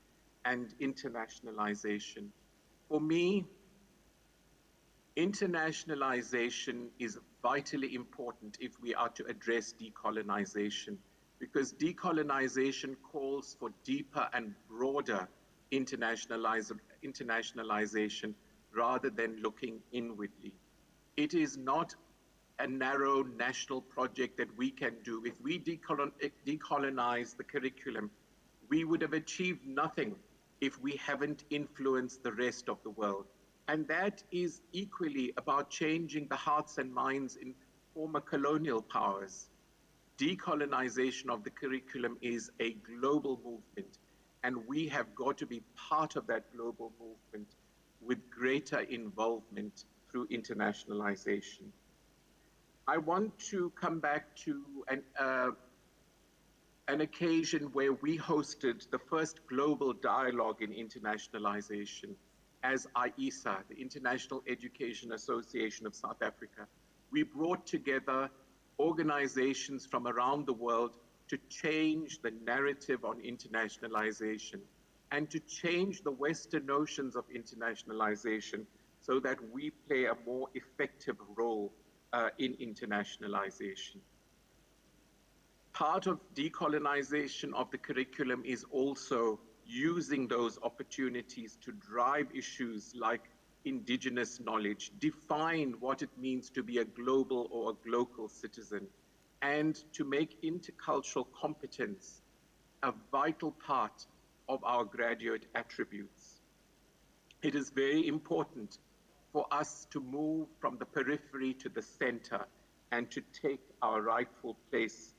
and internationalization. For me, internationalization is vitally important if we are to address decolonization, because decolonization calls for deeper and broader internationalization rather than looking inwardly. It is not a narrow national project that we can do. If we decolonize the curriculum, we would have achieved nothing if we haven't influenced the rest of the world. And that is equally about changing the hearts and minds in former colonial powers. Decolonization of the curriculum is a global movement, and we have got to be part of that global movement with greater involvement through internationalization. I want to come back to an occasion where we hosted the first global dialogue in internationalization as IESA, the International Education Association of South Africa. We brought together organizations from around the world to change the narrative on internationalization and to change the Western notions of internationalization so that we play a more effective role in internationalization. Part of decolonization of the curriculum is also using those opportunities to drive issues like indigenous knowledge, define what it means to be a global or a local citizen, and to make intercultural competence a vital part of our graduate attributes. It is very important for us to move from the periphery to the center and to take our rightful place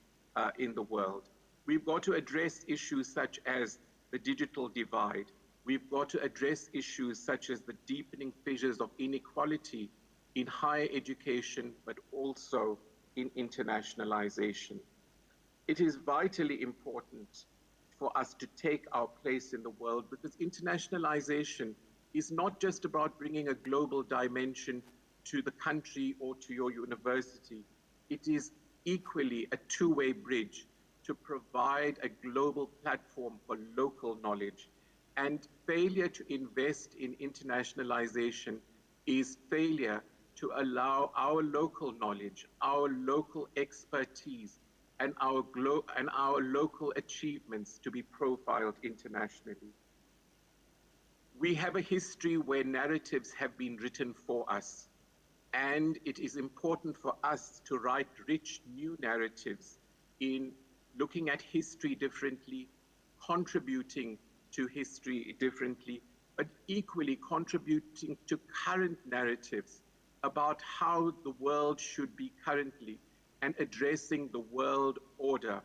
in the world. We've got to address issues such as the digital divide. We've got to address issues such as the deepening fissures of inequality in higher education, but also in internationalization. It is vitally important for us to take our place in the world, because internationalization is not just about bringing a global dimension to the country or to your university. It is equally a two-way bridge to provide a global platform for local knowledge. And failure to invest in internationalization is failure to allow our local knowledge, our local expertise, and our local achievements to be profiled internationally. We have a history where narratives have been written for us, and it is important for us to write rich new narratives in looking at history differently, contributing to history differently, but equally contributing to current narratives about how the world should be currently and addressing the world order.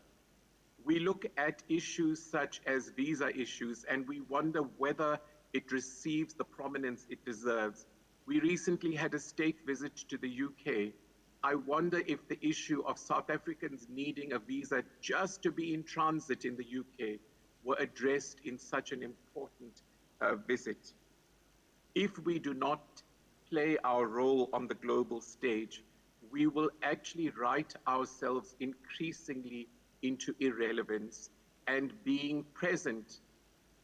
We look at issues such as visa issues, and we wonder whether it receives the prominence it deserves. We recently had a state visit to the UK. I wonder if the issue of South Africans needing a visa just to be in transit in the UK were addressed in such an important visit. If we do not play our role on the global stage, we will actually write ourselves increasingly into irrelevance and being present,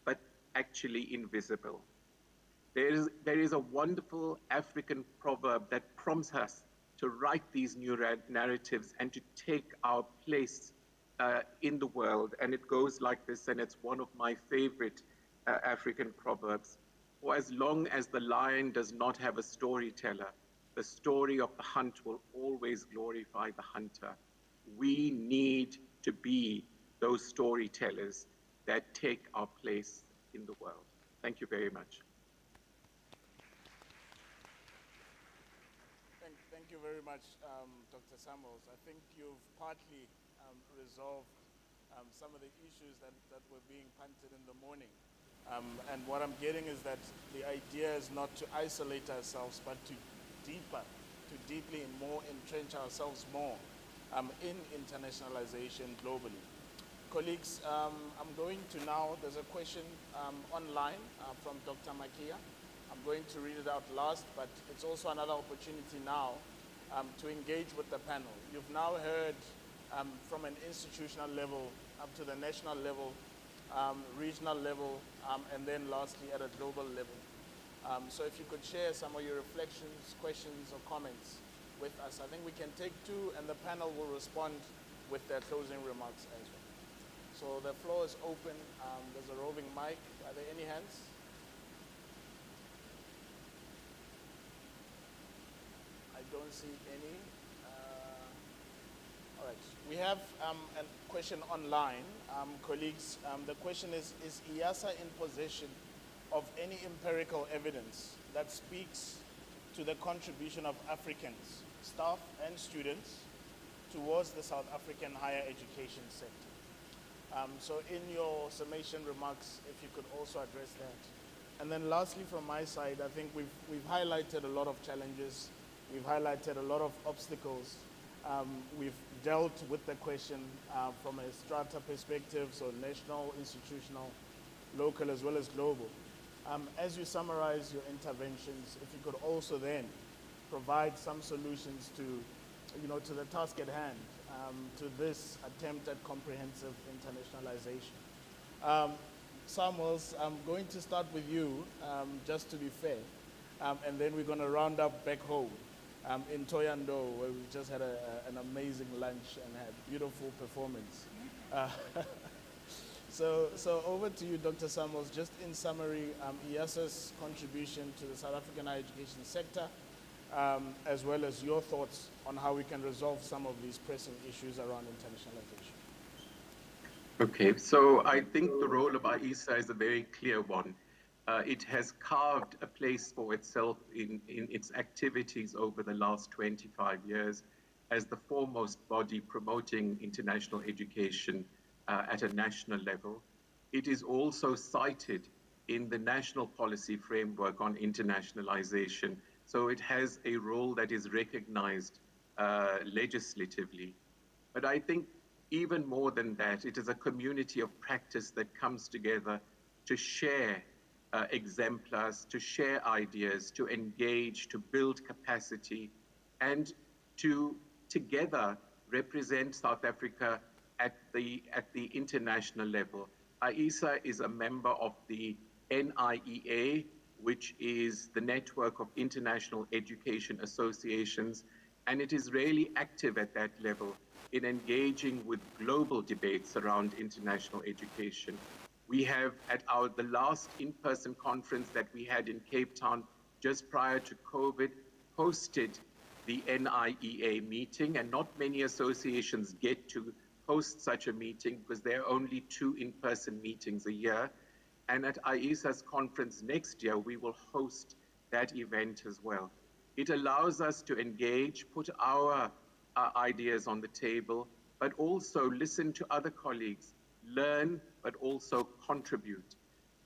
but actually invisible. There is a wonderful African proverb that prompts us to write these new narratives and to take our place in the world. And it goes like this, and it's one of my favorite African proverbs. For as long as the lion does not have a storyteller, the story of the hunt will always glorify the hunter. We need to be those storytellers that take our place in the world. Thank you very much. Thank you very much, Dr. Samuels. I think you've partly resolved some of the issues that were being punted in the morning. And what I'm getting is that the idea is not to isolate ourselves, but to deeply and more entrench ourselves more in internationalization globally. Colleagues, I'm going to now, there's a question online from Dr. Makia. I'm going to read it out last, but it's also another opportunity now to engage with the panel. You've now heard from an institutional level up to the national level, regional level, and then lastly at a global level. So if you could share some of your reflections, questions, or comments with us. I think we can take two, and the panel will respond with their closing remarks as well. So the floor is open. There's a roving mic. Are there any hands? I don't see any. All right. We have a question online. Colleagues, the question is IASA in possession of any empirical evidence that speaks to the contribution of Africans, staff and students, towards the South African higher education sector? So in your summation remarks, if you could also address that. And then lastly, from my side, I think we've highlighted a lot of challenges. We've highlighted a lot of obstacles. We've dealt with the question from a strata perspective, so national, institutional, local, as well as global. As you summarize your interventions, if you could also then provide some solutions to the task at hand, to this attempt at comprehensive internationalization. Samuels, I'm going to start with you, just to be fair, and then we're going to round up back home in Toyando, where we just had an amazing lunch and had beautiful performance. So over to you, Dr. Samuels. Just in summary, IASA's contribution to the South African higher education sector, as well as your thoughts on how we can resolve some of these pressing issues around internationalization. Okay, so I think the role of IASA is a very clear one. It has carved a place for itself in its activities over the last 25 years as the foremost body promoting international education at a national level. It is also cited in the national policy framework on internationalization. So it has a role that is recognized legislatively. But I think even more than that, it is a community of practice that comes together to share exemplars, to share ideas, to engage, to build capacity, and to together represent South Africa at the international level. IASA is a member of the NIEA, which is the network of international education associations, and it is really active at that level in engaging with global debates around international education. We have, at the last in-person conference that we had in Cape Town just prior to COVID, hosted the NIEA meeting, and not many associations get to host such a meeting because there are only 2 in-person meetings a year. And at IASA's conference next year, we will host that event as well. It allows us to engage, put our ideas on the table, but also listen to other colleagues, learn, but also contribute.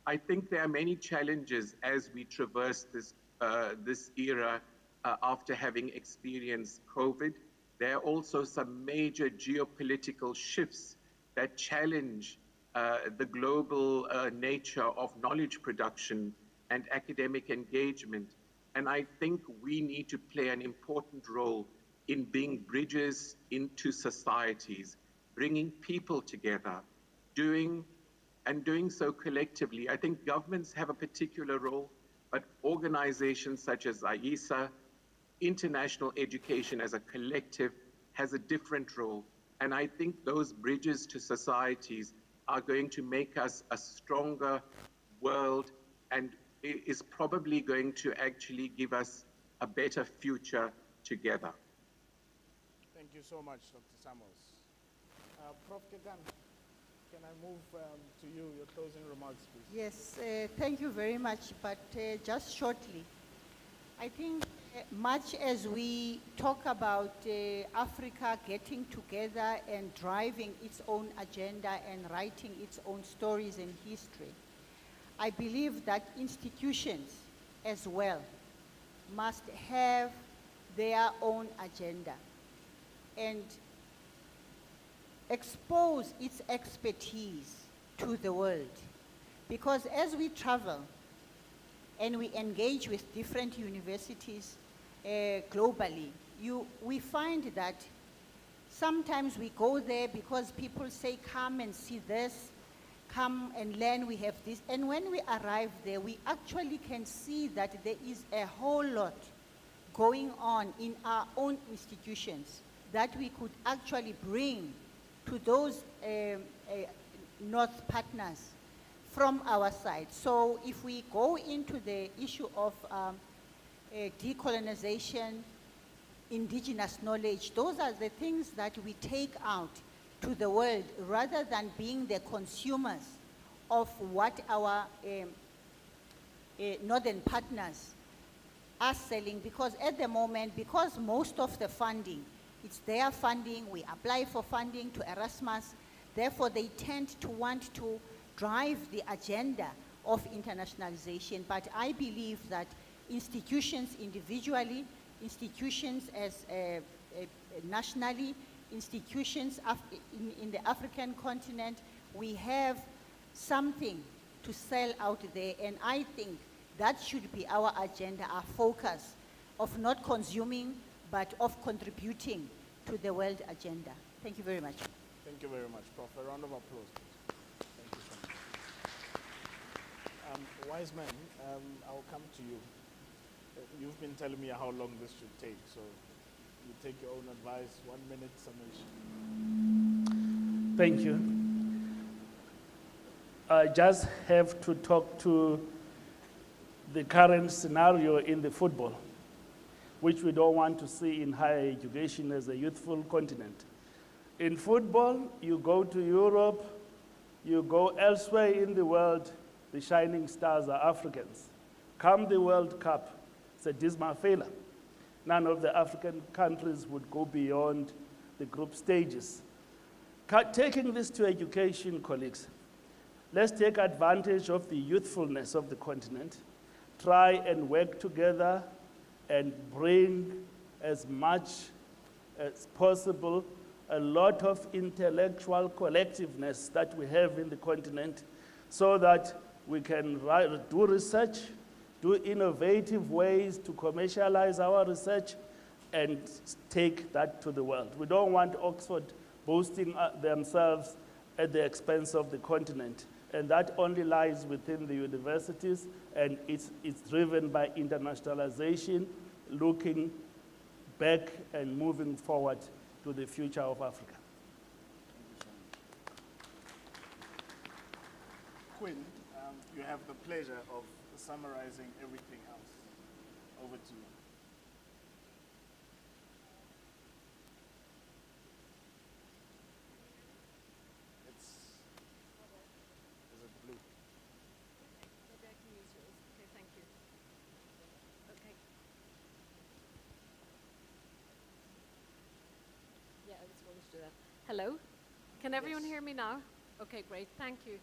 I think there are many challenges as we traverse this era after having experienced COVID. There are also some major geopolitical shifts that challenge the global nature of knowledge production and academic engagement. And I think we need to play an important role in being bridges into societies, bringing people together, doing so collectively. I think governments have a particular role, but organizations such as IASA, international education as a collective, has a different role. And I think those bridges to societies are going to make us a stronger world and is probably going to actually give us a better future together. Thank you so much, Dr. Samuels. Prof. Ketan, can I move to you, your closing remarks, please? Yes, thank you very much, but just shortly. I think much as we talk about Africa getting together and driving its own agenda and writing its own stories and history, I believe that institutions as well must have their own agenda and expose its expertise to the world. Because as we travel and we engage with different universities globally, we find that sometimes we go there because people say, come and see this, come and learn, we have this. And when we arrive there, we actually can see that there is a whole lot going on in our own institutions that we could actually bring to those North partners from our side. So if we go into the issue of decolonization, indigenous knowledge, those are the things that we take out to the world rather than being the consumers of what our northern partners are selling. Because at the moment, because most of the funding, it's their funding, we apply for funding to Erasmus, therefore they tend to want to drive the agenda of internationalization. But I believe that institutions individually, institutions as nationally, institutions in the African continent, we have something to sell out there, and I think that should be our agenda, our focus of not consuming, but of contributing to the world agenda. Thank you very much. Thank you very much, Prof. A round of applause, please. Thank you so much. Wise man, I'll come to you. You've been telling me how long this should take, so you take your own advice. 1 minute summation. Thank you. I just have to talk to the current scenario in the football, which we don't want to see in higher education as a youthful continent. In football, you go to Europe, you go elsewhere in the world, the shining stars are Africans. Come the World Cup, it's a dismal failure. None of the African countries would go beyond the group stages. Taking this to education, colleagues, let's take advantage of the youthfulness of the continent, try and work together and bring as much as possible a lot of intellectual collectiveness that we have in the continent so that we can do research, do innovative ways to commercialize our research and take that to the world. We don't want Oxford boasting themselves at the expense of the continent. And that only lies within the universities, and it's driven by internationalization, looking back and moving forward to the future of Africa. Quinn, you have the pleasure of summarizing everything else. Over to you. Is it blue? Maybe I can use yours. Okay, thank you. Okay. Yeah, I was going to do that. Hello? Can everyone hear me now? Okay, great. Thank you.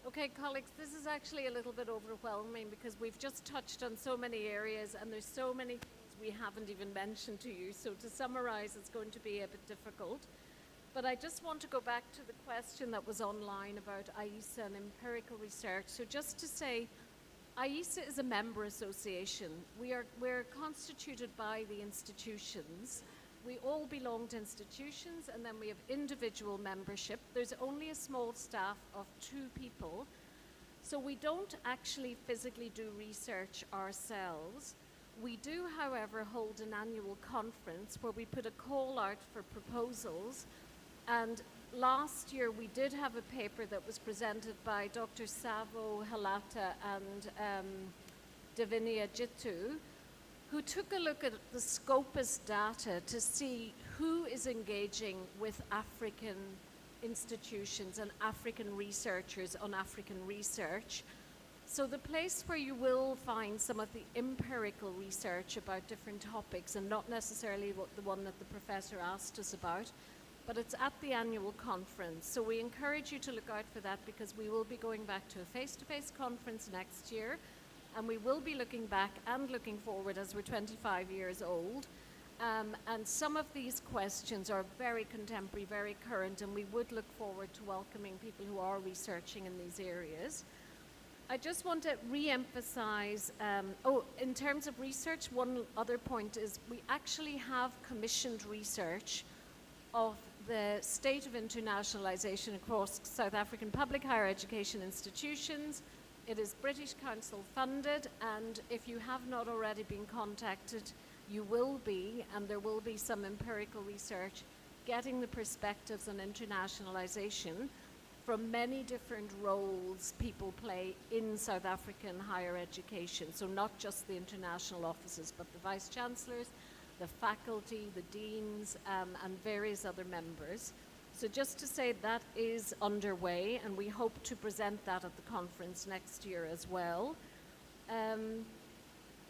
Okay, colleagues, this is actually a little bit overwhelming because we've just touched on so many areas and there's so many things we haven't even mentioned to you. So to summarize, it's going to be a bit difficult. But I just want to go back to the question that was online about AISA and empirical research. So just to say, AISA is a member association. We're constituted by the institutions. We all belong to institutions, and then we have individual membership. There's only a small staff of 2 people. So we don't actually physically do research ourselves. We do, however, hold an annual conference where we put a call out for proposals, And last year we did have a paper that was presented by Dr. Savo Halata and Davinia Jitu, who took a look at the Scopus data to see who is engaging with African institutions and African researchers on African research. So the place where you will find some of the empirical research about different topics, and not necessarily the one that the professor asked us about, but it's at the annual conference. So we encourage you to look out for that, because we will be going back to a face-to-face conference next year, and we will be looking back and looking forward as we're 25 years old. And some of these questions are very contemporary, very current, and we would look forward to welcoming people who are researching in these areas. I just want to re-emphasize, in terms of research, one other point is we actually have commissioned research of the state of internationalization across South African public higher education institutions. It is British Council funded, and if you have not already been contacted, you will be, and there will be some empirical research getting the perspectives on internationalization from many different roles people play in South African higher education. So not just the international offices, but the vice-chancellors, the faculty, the deans, and various other members. So just to say that is underway, and we hope to present that at the conference next year as well.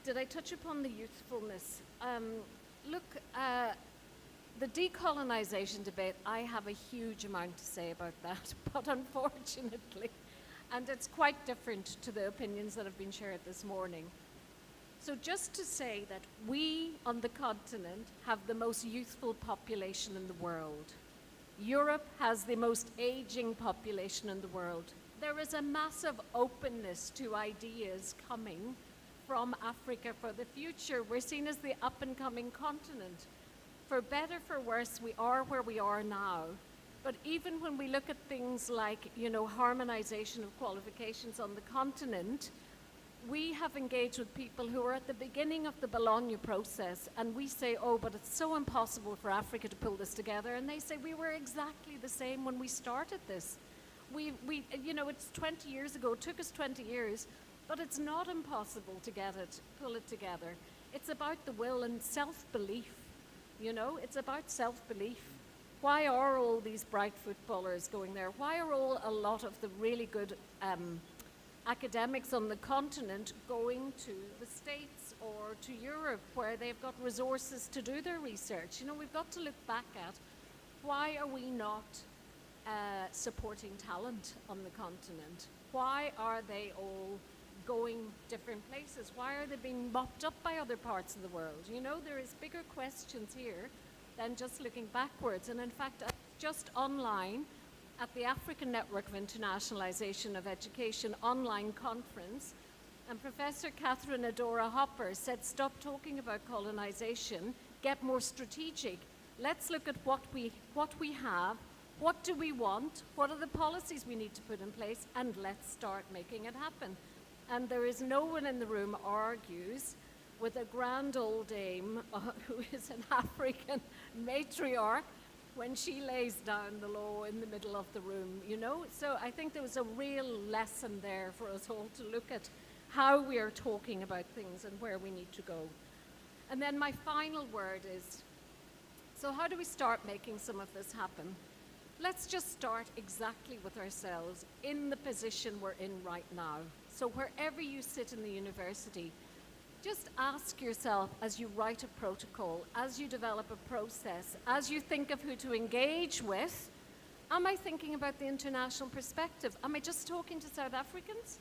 Did I touch upon the youthfulness? The decolonization debate, I have a huge amount to say about that, but unfortunately, and it's quite different to the opinions that have been shared this morning. So just to say that we on the continent have the most youthful population in the world. Europe has the most aging population in the world. There is a massive openness to ideas coming from Africa for the future. We're seen as the up-and-coming continent. For better, for worse, we are where we are now. But even when we look at things like, harmonization of qualifications on the continent, we have engaged with people who are at the beginning of the Bologna process, and we say, oh, but it's so impossible for Africa to pull this together. And they say, we were exactly the same when we started this. It's 20 years ago, it took us 20 years, but it's not impossible to pull it together. It's about the will and self-belief. It's about self-belief. Why are all these bright footballers going there? Why are a lot of the really good academics on the continent going to the States or to Europe, where they've got resources to do their research? We've got to look back at why are we not supporting talent on the continent? Why are they all going different places? Why are they being mopped up by other parts of the world? There is bigger questions here than just looking backwards. And in fact, just online at the African Network of Internationalization of Education online conference, and Professor Catherine Adora Hopper said, stop talking about colonization, get more strategic. Let's look at what we have, what do we want, what are the policies we need to put in place, and let's start making it happen. And there is no one in the room argues with a grand old dame who is an African matriarch when she lays down the law in the middle of the room, So I think there was a real lesson there for us all to look at how we are talking about things and where we need to go. And then my final word is, so how do we start making some of this happen? Let's just start exactly with ourselves in the position we're in right now. So wherever you sit in the university, just ask yourself as you write a protocol, as you develop a process, as you think of who to engage with, am I thinking about the international perspective? Am I just talking to South Africans?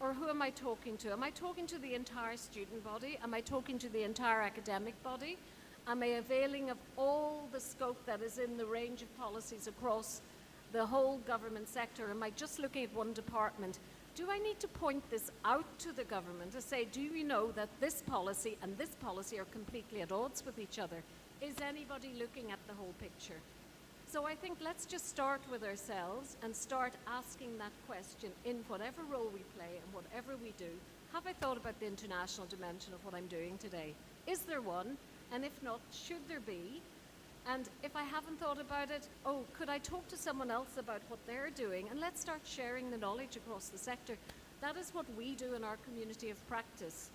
Or who am I talking to? Am I talking to the entire student body? Am I talking to the entire academic body? Am I availing of all the scope that is in the range of policies across the whole government sector? Am I just looking at one department? Do I need to point this out to the government to say, do you know that this policy and this policy are completely at odds with each other? Is anybody looking at the whole picture? So I think let's just start with ourselves and start asking that question in whatever role we play and whatever we do. Have I thought about the international dimension of what I'm doing today? Is there one? And if not, should there be? And if I haven't thought about it, oh, could I talk to someone else about what they're doing? And let's start sharing the knowledge across the sector. That is what we do in our community of practice.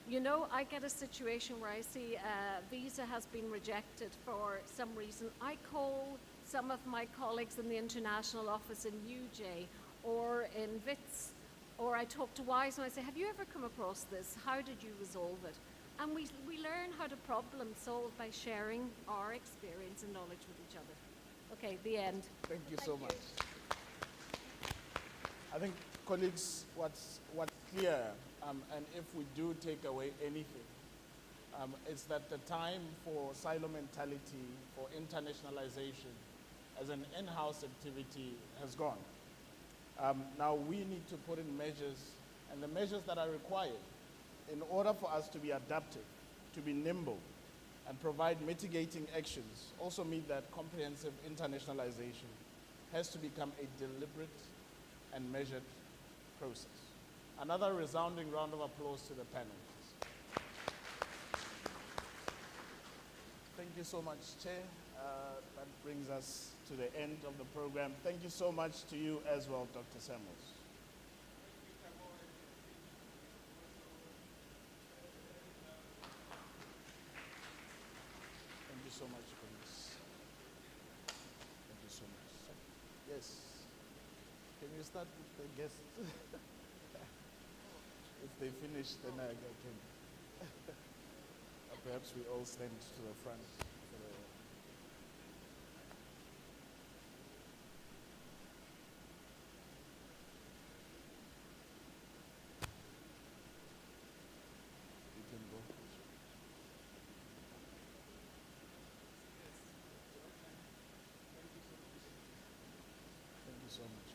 You know, I get a situation where I see a visa has been rejected for some reason. I call some of my colleagues in the international office in UJ or in WITS, or I talk to WISE and I say, have you ever come across this? How did you resolve it? And we learn how to problem solve by sharing our experience and knowledge with each other. Okay, the end. Thank you so much. I think, colleagues, what's clear, and if we do take away anything, is that the time for silo mentality, for internationalization as an in-house activity has gone. Now we need to put in measures, and the measures that are required in order for us to be adaptive, to be nimble, and provide mitigating actions, also mean that comprehensive internationalization has to become a deliberate and measured process. Another resounding round of applause to the panelists. Thank you so much, Chair. That brings us to the end of the program. Thank you so much to you as well, Dr. Samuels. Thank you so much, colleagues. Thank you so much. Yes. Can you start with the guests? If they finish, then I can. Perhaps we all stand to the front. You can go. Thank you so much.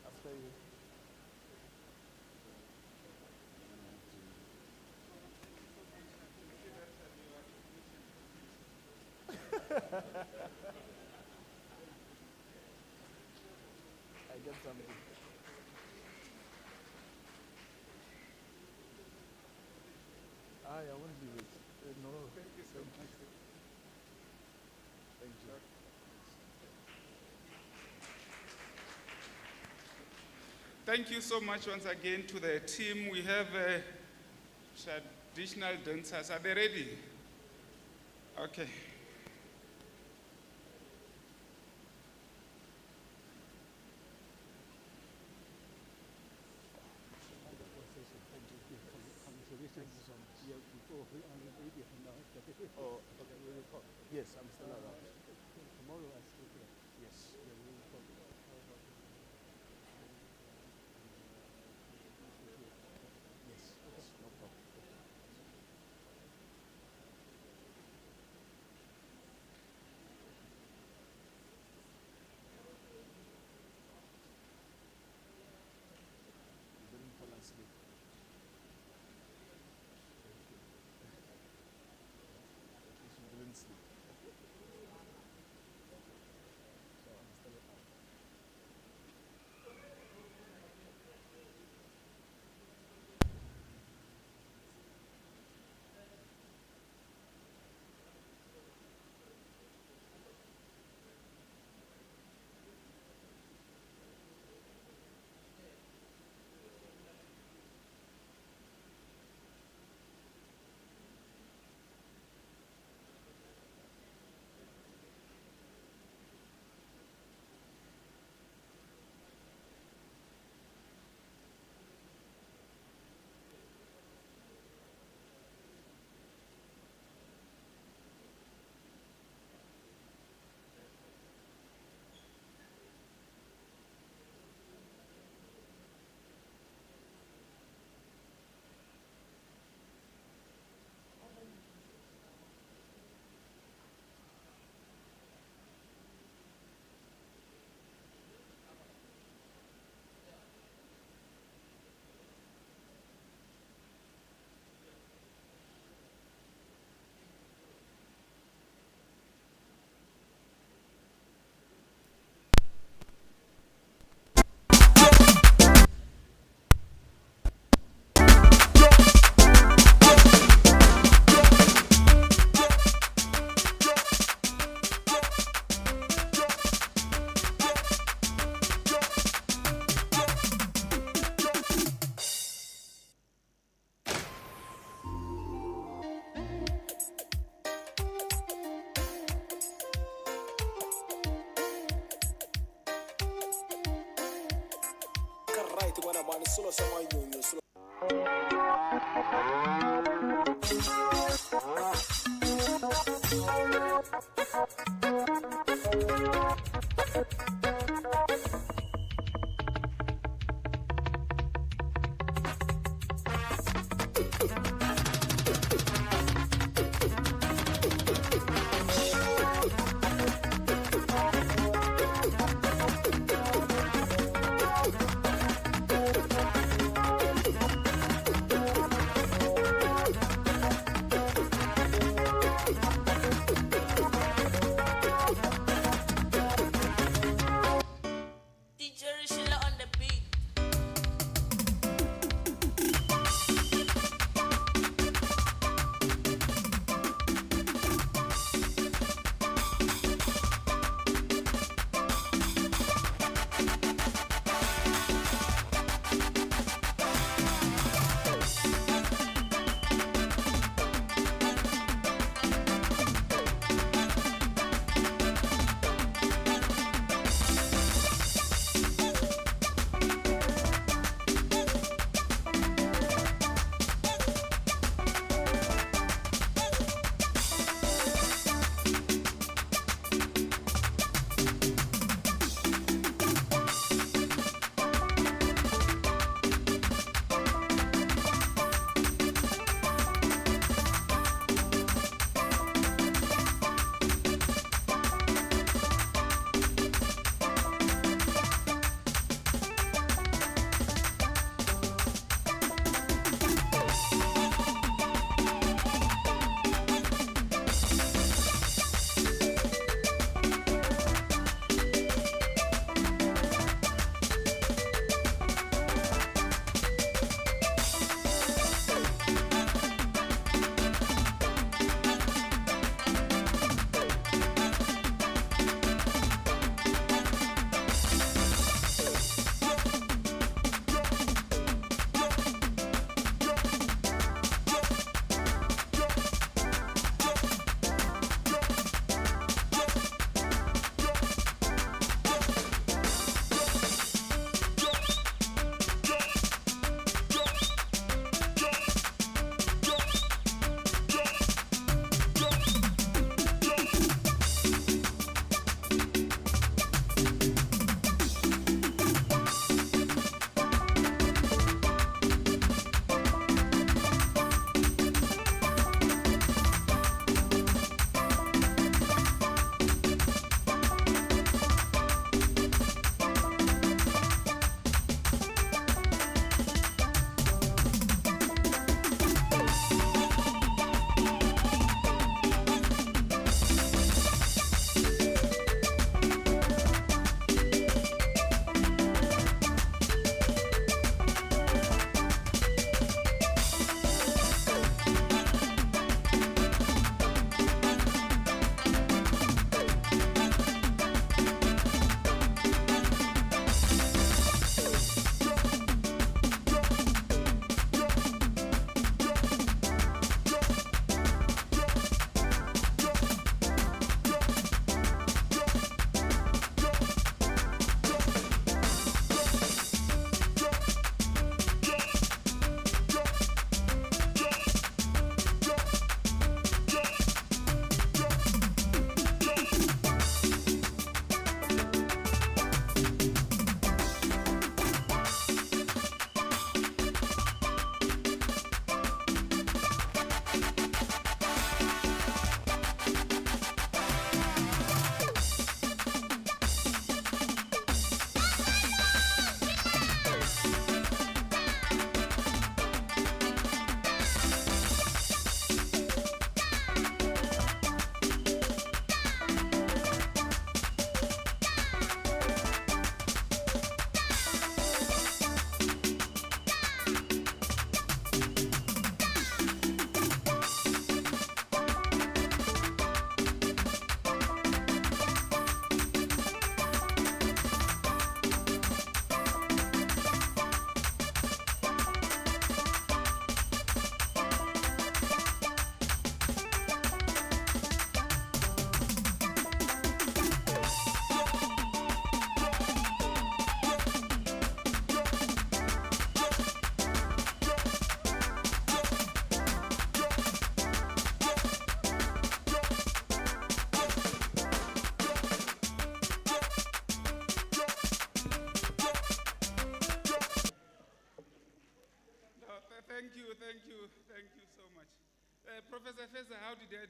After you. I get something. I won't leave it. No. Thank you so much. Thank you. Thank you so much once again to the team. We have traditional dancers. Are they ready? Okay. Oh, okay, we will call. Yes, I'm still around. Tomorrow I still here. Yes, we will call. Yes, no problem. You didn't fall asleep. At least you didn't sleep.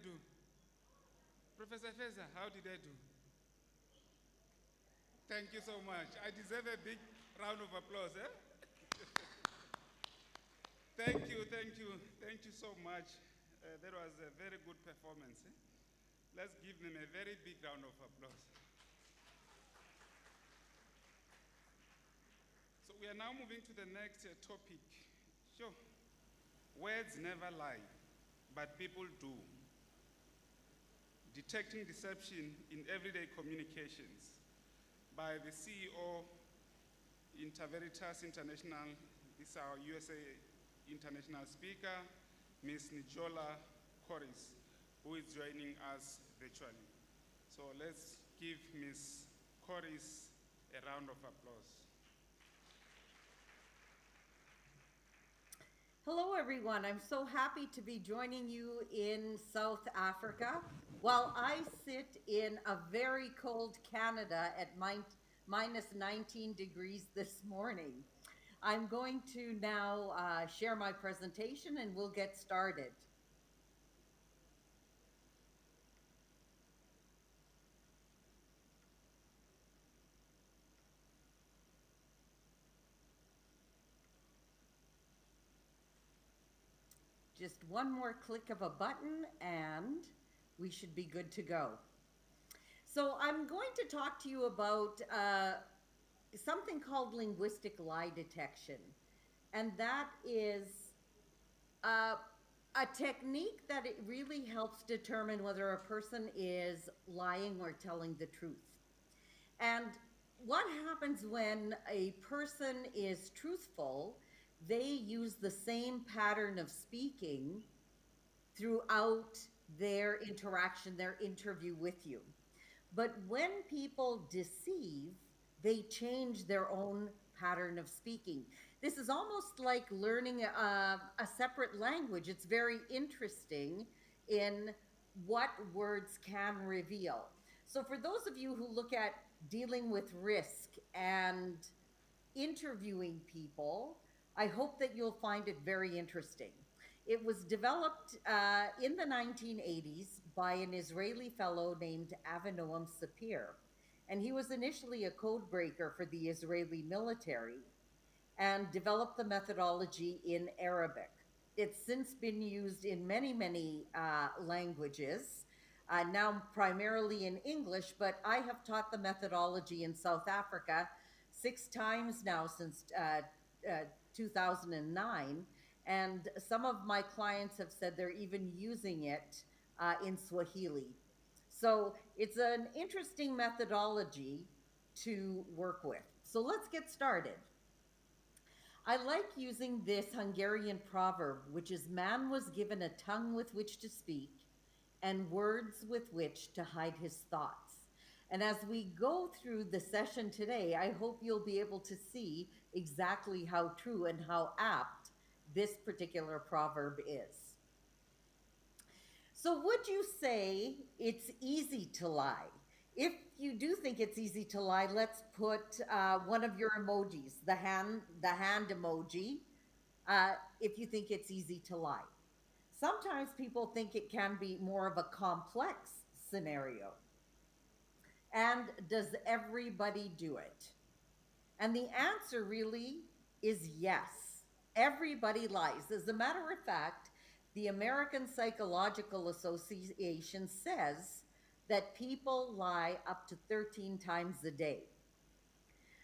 do? Professor Feza, how did I do? Thank you so much. I deserve a big round of applause, eh? Thank you, thank you, thank you so much. That was a very good performance. Eh? Let's give them a very big round of applause. So we are now moving to the next topic. Sure. Words never lie, but people do. Detecting deception in everyday communications by the CEO, Interveritas International. This is our USA international speaker, Ms. Nijola Koris, who is joining us virtually. So let's give Ms. Koris a round of applause. Hello, everyone. I'm so happy to be joining you in South Africa while I sit in a very cold Canada at minus 19 degrees this morning. I'm going to now share my presentation and we'll get started. Just one more click of a button and we should be good to go. So I'm going to talk to you about something called linguistic lie detection. And that is a technique that it really helps determine whether a person is lying or telling the truth. And what happens when a person is truthful, they use the same pattern of speaking throughout their interaction, their interview with you. But when people deceive, they change their own pattern of speaking. This is almost like learning a separate language. It's very interesting in what words can reveal. So for those of you who look at dealing with risk and interviewing people, I hope that you'll find it very interesting. It was developed in the 1980s by an Israeli fellow named Avinoam Sapir. And he was initially a code breaker for the Israeli military and developed the methodology in Arabic. It's since been used in many, many languages, now primarily in English, but I have taught the methodology in South Africa 6 times now since 2009. And some of my clients have said they're even using it in Swahili. So it's an interesting methodology to work with. So let's get started. I like using this Hungarian proverb, which is man was given a tongue with which to speak and words with which to hide his thoughts. And as we go through the session today, I hope you'll be able to see exactly how true and how apt this particular proverb is. So would you say it's easy to lie? If you do think it's easy to lie, let's put one of your emojis, the hand emoji, if you think it's easy to lie. Sometimes people think it can be more of a complex scenario. And does everybody do it? And the answer really is yes. Everybody lies. As a matter of fact, the American Psychological Association says that people lie up to 13 times a day.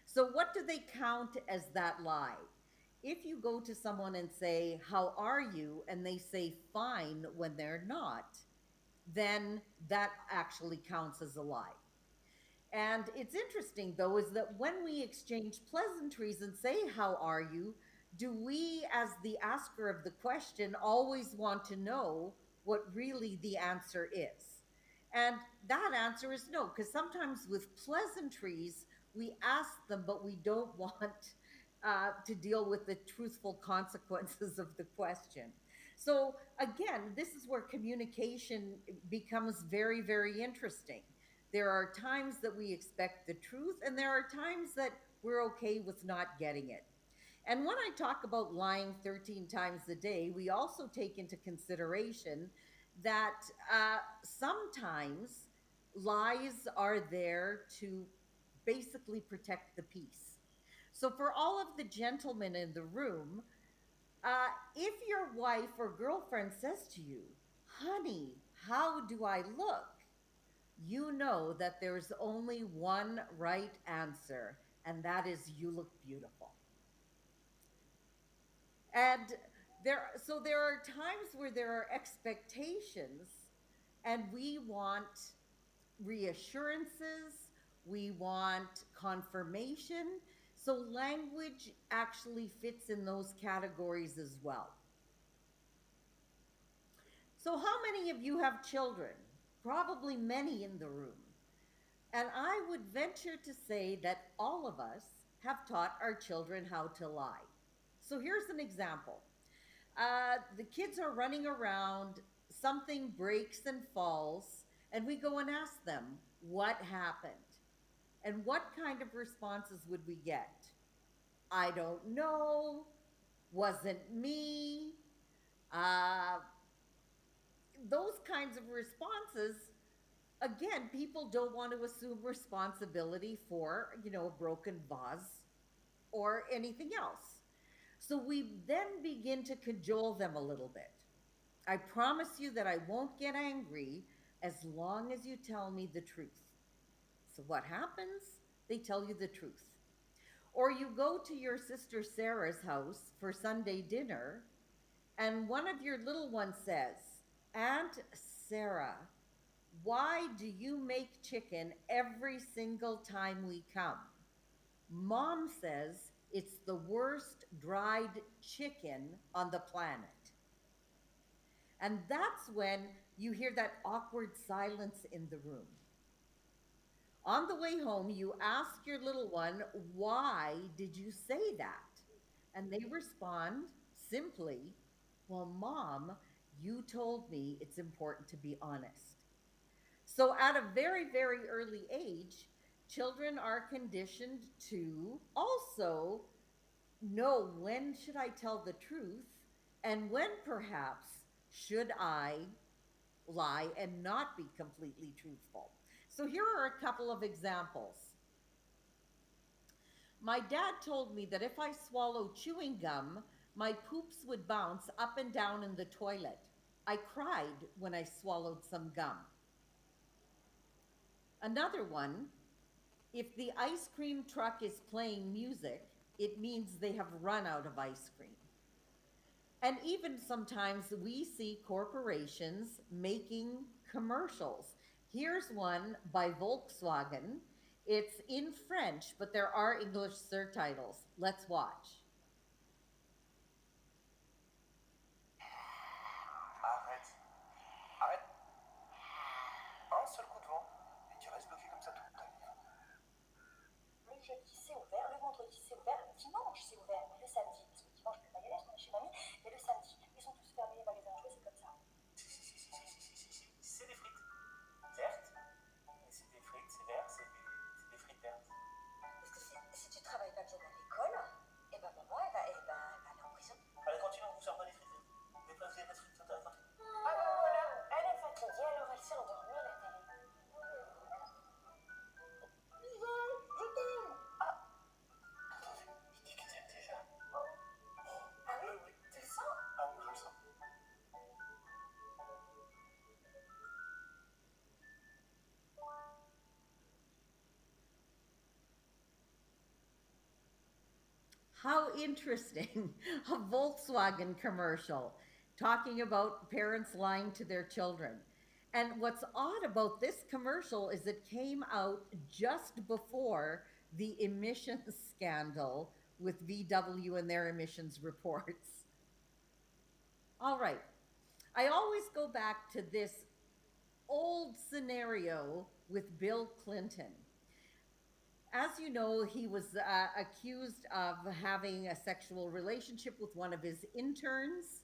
So what do they count as that lie? If you go to someone and say, "How are you?" and they say fine when they're not, then that actually counts as a lie. And it's interesting, though, is that when we exchange pleasantries and say, "How are you?" do we, as the asker of the question, always want to know what really the answer is? And that answer is no, because sometimes with pleasantries, we ask them, but we don't want to deal with the truthful consequences of the question. So again, this is where communication becomes very, very interesting. There are times that we expect the truth, and there are times that we're okay with not getting it. And when I talk about lying 13 times a day, we also take into consideration that sometimes lies are there to basically protect the peace. So, for all of the gentlemen in the room, if your wife or girlfriend says to you, honey, how do I look? You know that there's only one right answer, and that is you look beautiful. And so there are times where there are expectations, and we want reassurances, we want confirmation. So language actually fits in those categories as well. So, how many of you have children? Probably many in the room. And I would venture to say that all of us have taught our children how to lie. So, here's an example. The kids are running around, something breaks and falls, and we go and ask them, what happened? And what kind of responses would we get? I don't know, wasn't me. Those kinds of responses, again, people don't want to assume responsibility for, a broken vase or anything else. So we then begin to cajole them a little bit. I promise you that I won't get angry as long as you tell me the truth. So what happens? They tell you the truth. Or you go to your sister Sarah's house for Sunday dinner, and one of your little ones says, Aunt Sarah, why do you make chicken every single time we come? Mom says it's the worst dried chicken on the planet. And that's when you hear that awkward silence in the room. On the way home, you ask your little one, why did you say that? And they respond simply, well, Mom, you told me it's important to be honest. So at a very, very early age, children are conditioned to also know when should I tell the truth and when perhaps should I lie and not be completely truthful. So here are a couple of examples. My dad told me that if I swallowed chewing gum, my poops would bounce up and down in the toilet. I cried when I swallowed some gum. Another one, if the ice cream truck is playing music, it means they have run out of ice cream. And even sometimes we see corporations making commercials. Here's one by Volkswagen. It's in French, but there are English subtitles. Let's watch. Arrête. Arrête. Un seul coup de vent et tu restes bloqué comme ça toute ta vie. Le jeudi c'est ouvert, le vendredi c'est ouvert, le dimanche c'est ouvert, mais le samedi, parce que le dimanche je peux pas y aller, je suis chez mamie, mais le samedi, ils sont tous fermés, les magasins à jouer, c'est comme ça. Si, c'est des frites. Certes, mais c'est des frites, c'est vert, c'est des frites vertes. Parce que si tu travailles pas bien à l'école, et ben maman, elle va aller en prison. À la cantine, on vous sert pas des frites. Des pas de frites à la cantine. Ah ben voilà, elle est fatiguée, alors elle s'est endormie à la télé. Je t'aime. Ah. Je dis que t'aimes déjà. Ah oui, tu le sens? Ah oui, je le sens. How interesting, a Volkswagen commercial talking about parents lying to their children. And what's odd about this commercial is it came out just before the emissions scandal with VW and their emissions reports. All right, I always go back to this old scenario with Bill Clinton. As you know, he was accused of having a sexual relationship with one of his interns,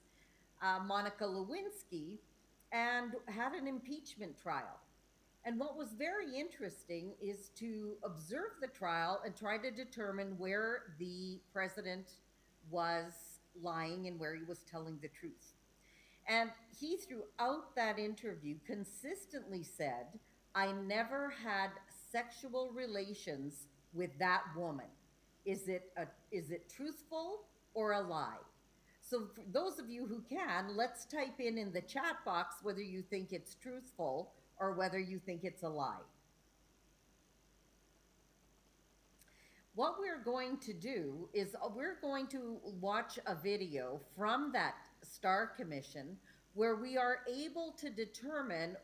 Monica Lewinsky, and had an impeachment trial. And what was very interesting is to observe the trial and try to determine where the president was lying and where he was telling the truth. And he, throughout that interview, consistently said, I never had sexual relations with that woman. Is it truthful or a lie? So for those of you who can, let's type in the chat box whether you think it's truthful or whether you think it's a lie. What we're going to do is we're going to watch a video from that Star Commission where we are able to determine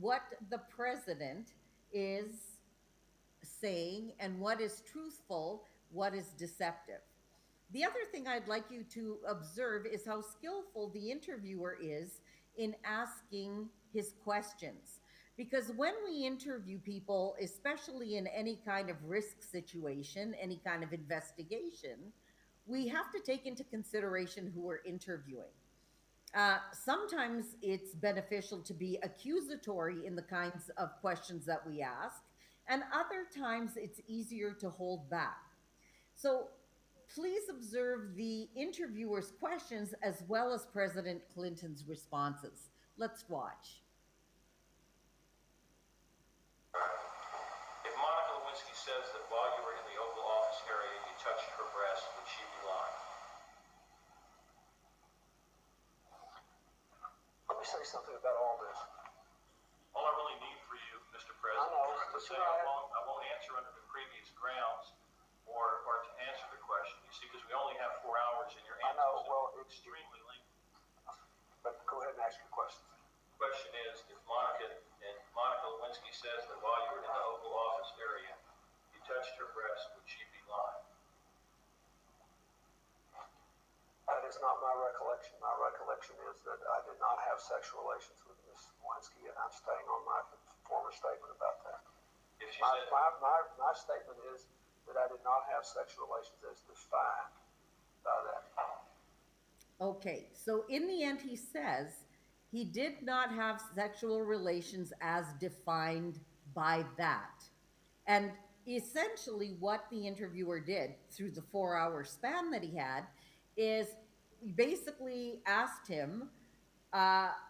what the president is saying and what is truthful, what is deceptive. The other thing I'd like you to observe is how skillful the interviewer is in asking his questions. Because when we interview people, especially in any kind of risk situation, any kind of investigation, we have to take into consideration who we're interviewing. Sometimes it's beneficial to be accusatory in the kinds of questions that we ask, and other times it's easier to hold back. So please observe the interviewer's questions as well as President Clinton's responses. Let's watch. If Monica Lewinsky says that while you were in the Oval Office area you touched her breast, would she be lying? Let me say something about all this. All I really need for you, Mr. President, is to say I won't answer under the previous grounds or to answer the question. You see, because we only have 4 hours and your answers are extremely lengthy. But go ahead and ask your questions. The question is, if Monica Lewinsky says that while you were in the Oval Office area, you touched her breast, would she be lying? That is not my recollection. My recollection is that I did not have sexual relations with Ms. Lewinsky, and I'm staying on my former statement about that. If she my statement is that I did not have sexual relations as defined by that. Okay, so in the end he says he did not have sexual relations as defined by that. And essentially what the interviewer did through the 4-hour span that he had is basically asked him,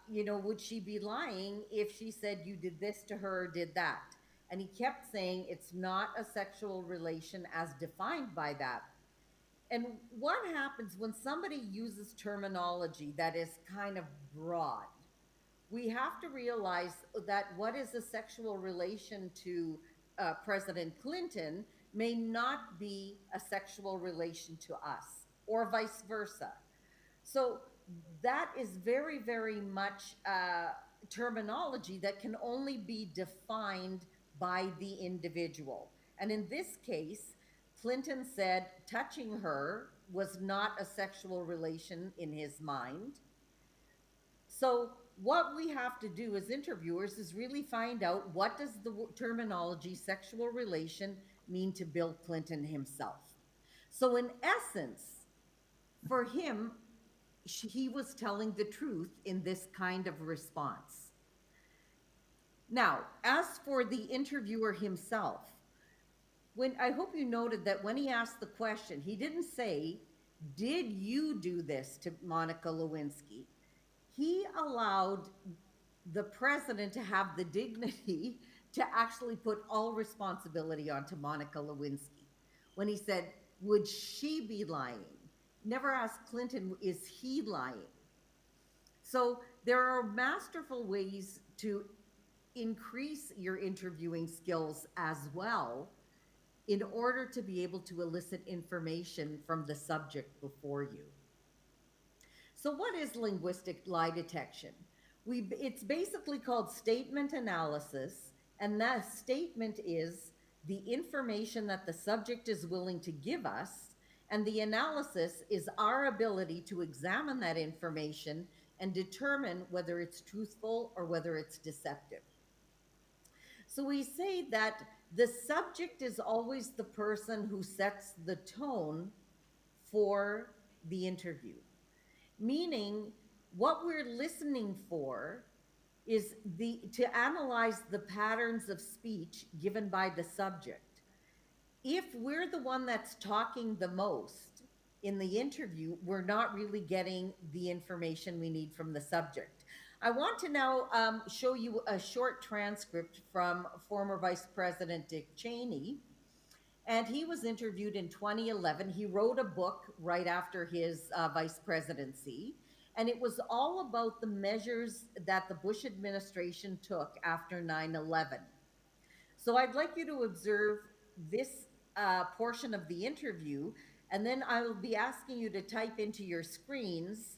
would she be lying if she said you did this to her or did that? And he kept saying it's not a sexual relation as defined by that. And what happens when somebody uses terminology that is kind of broad? We have to realize that what is a sexual relation to President Clinton may not be a sexual relation to us, or vice versa. So that is very, very much terminology that can only be defined by the individual. And in this case, Clinton said touching her was not a sexual relation in his mind. So what we have to do as interviewers is really find out what does the terminology sexual relation mean to Bill Clinton himself. So in essence, for him, he was telling the truth in this kind of response. Now, as for the interviewer himself, I hope you noted that when he asked the question, he didn't say, did you do this to Monica Lewinsky? He allowed the president to have the dignity to actually put all responsibility onto Monica Lewinsky. When he said, would she be lying? Never asked Clinton, is he lying? So there are masterful ways to increase your interviewing skills as well in order to be able to elicit information from the subject before you. So what is linguistic lie detection? It's basically called statement analysis, and that statement is the information that the subject is willing to give us, and the analysis is our ability to examine that information and determine whether it's truthful or whether it's deceptive. So we say that the subject is always the person who sets the tone for the interview, meaning what we're listening for is to analyze the patterns of speech given by the subject. If we're the one that's talking the most, in the interview, we're not really getting the information we need from the subject. I want to now show you a short transcript from former Vice President Dick Cheney. And he was interviewed in 2011. He wrote a book right after his vice presidency. And it was all about the measures that the Bush administration took after 9/11. So I'd like you to observe this portion of the interview, and then I will be asking you to type into your screens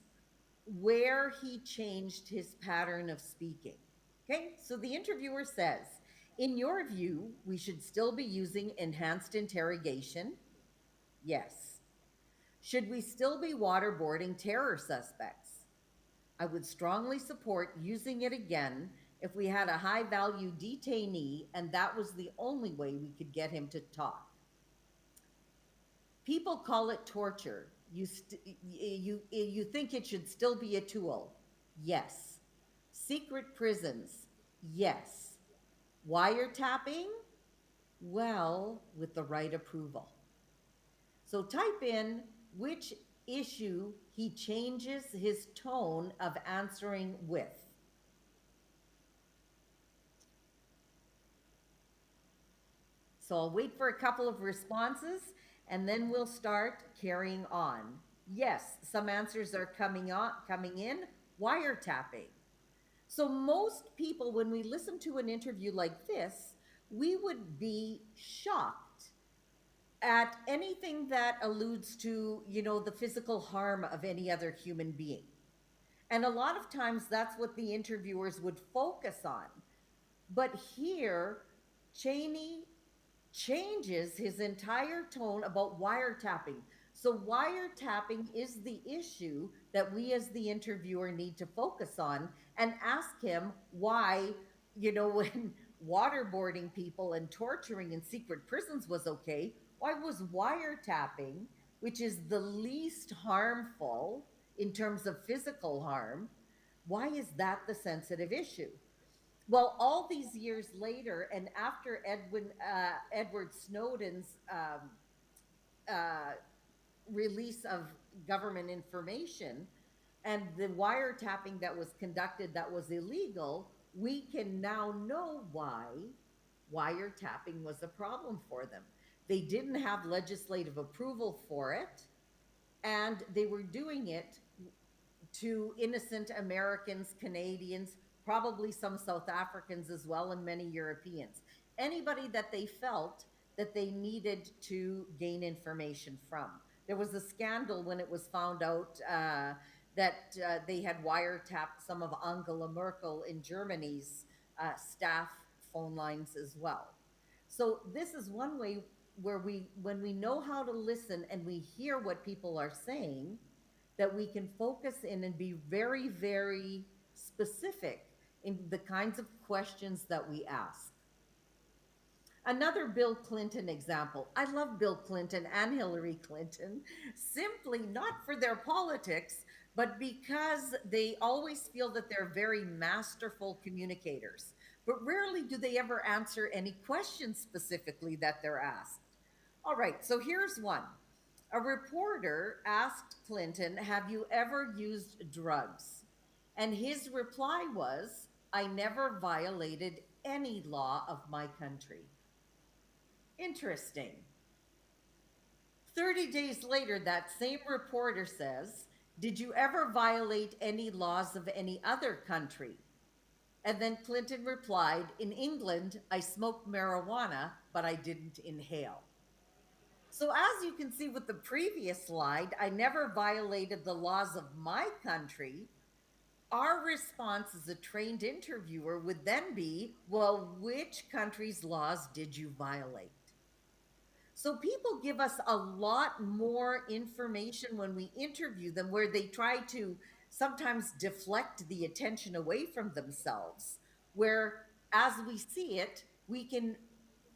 where he changed his pattern of speaking. Okay, so the interviewer says, in your view, we should still be using enhanced interrogation? Yes. Should we still be waterboarding terror suspects? I would strongly support using it again if we had a high-value detainee and that was the only way we could get him to talk. People call it torture. You think it should still be a tool? Yes. Secret prisons? Yes. Wiretapping? Well, with the right approval. So type in which issue he changes his tone of answering with. So I'll wait for a couple of responses and then we'll start carrying on. Yes, some answers are coming in. Wiretapping. So most people, when we listen to an interview like this, we would be shocked at anything that alludes to, the physical harm of any other human being. And a lot of times that's what the interviewers would focus on. But here, Cheney changes his entire tone about wiretapping. So wiretapping is the issue that we as the interviewer need to focus on and ask him why, when waterboarding people and torturing in secret prisons was okay, why was wiretapping, which is the least harmful in terms of physical harm, why is that the sensitive issue? Well, all these years later, and after Edward Snowden's release of government information and the wiretapping that was conducted that was illegal, we can now know why wiretapping was a problem for them. They didn't have legislative approval for it, and they were doing it to innocent Americans, Canadians, probably some South Africans as well, and many Europeans. Anybody that they felt that they needed to gain information from. There was a scandal when it was found out that they had wiretapped some of Angela Merkel in Germany's staff phone lines as well. So this is one way where when we know how to listen and we hear what people are saying, that we can focus in and be very, very specific in the kinds of questions that we ask. Another Bill Clinton example. I love Bill Clinton and Hillary Clinton, simply not for their politics, but because they always feel that they're very masterful communicators. But rarely do they ever answer any questions specifically that they're asked. All right, so here's one. A reporter asked Clinton, have you ever used drugs? And his reply was, I never violated any law of my country. Interesting. 30 days later, that same reporter says, did you ever violate any laws of any other country? And then Clinton replied, in England, I smoked marijuana, but I didn't inhale. So as you can see with the previous slide, I never violated the laws of my country. Our response as a trained interviewer would then be, well, which country's laws did you violate? So people give us a lot more information when we interview them, where they try to sometimes deflect the attention away from themselves, where as we see it, we can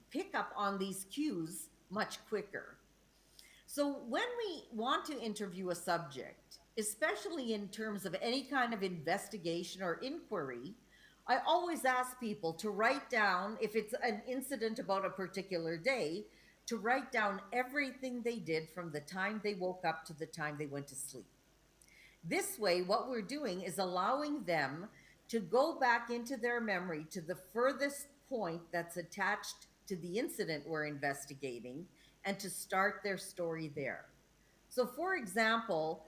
pick up on these cues much quicker. So when we want to interview a subject, especially in terms of any kind of investigation or inquiry, I always ask people to write down, if it's an incident about a particular day, to write down everything they did from the time they woke up to the time they went to sleep. This way, what we're doing is allowing them to go back into their memory to the furthest point that's attached to the incident we're investigating and to start their story there. So, for example,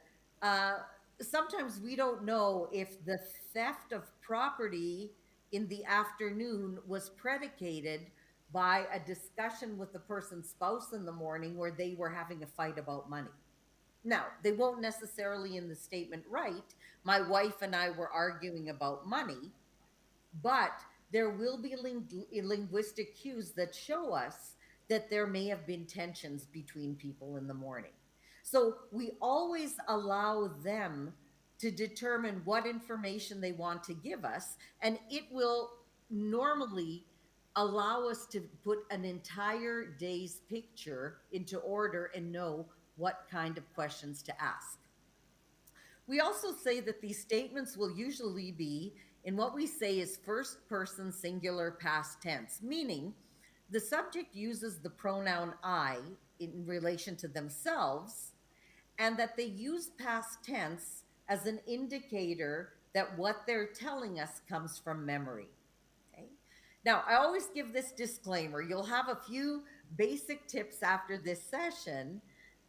sometimes we don't know if the theft of property in the afternoon was predicated by a discussion with the person's spouse in the morning where they were having a fight about money. Now, they won't necessarily in the statement write, my wife and I were arguing about money, but there will be linguistic cues that show us that there may have been tensions between people in the morning. So we always allow them to determine what information they want to give us, and it will normally allow us to put an entire day's picture into order and know what kind of questions to ask. We also say that these statements will usually be in what we say is first person singular past tense, meaning the subject uses the pronoun I in relation to themselves, and that they use past tense as an indicator that what they're telling us comes from memory. Okay? Now, I always give this disclaimer. You'll have a few basic tips after this session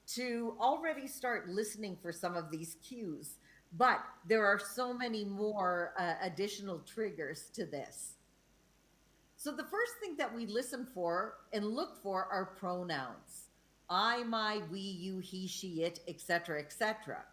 to already start listening for some of these cues, but there are so many more additional triggers to this. So the first thing that we listen for and look for are pronouns. I, my, we, you, he, she, it, etc., etc.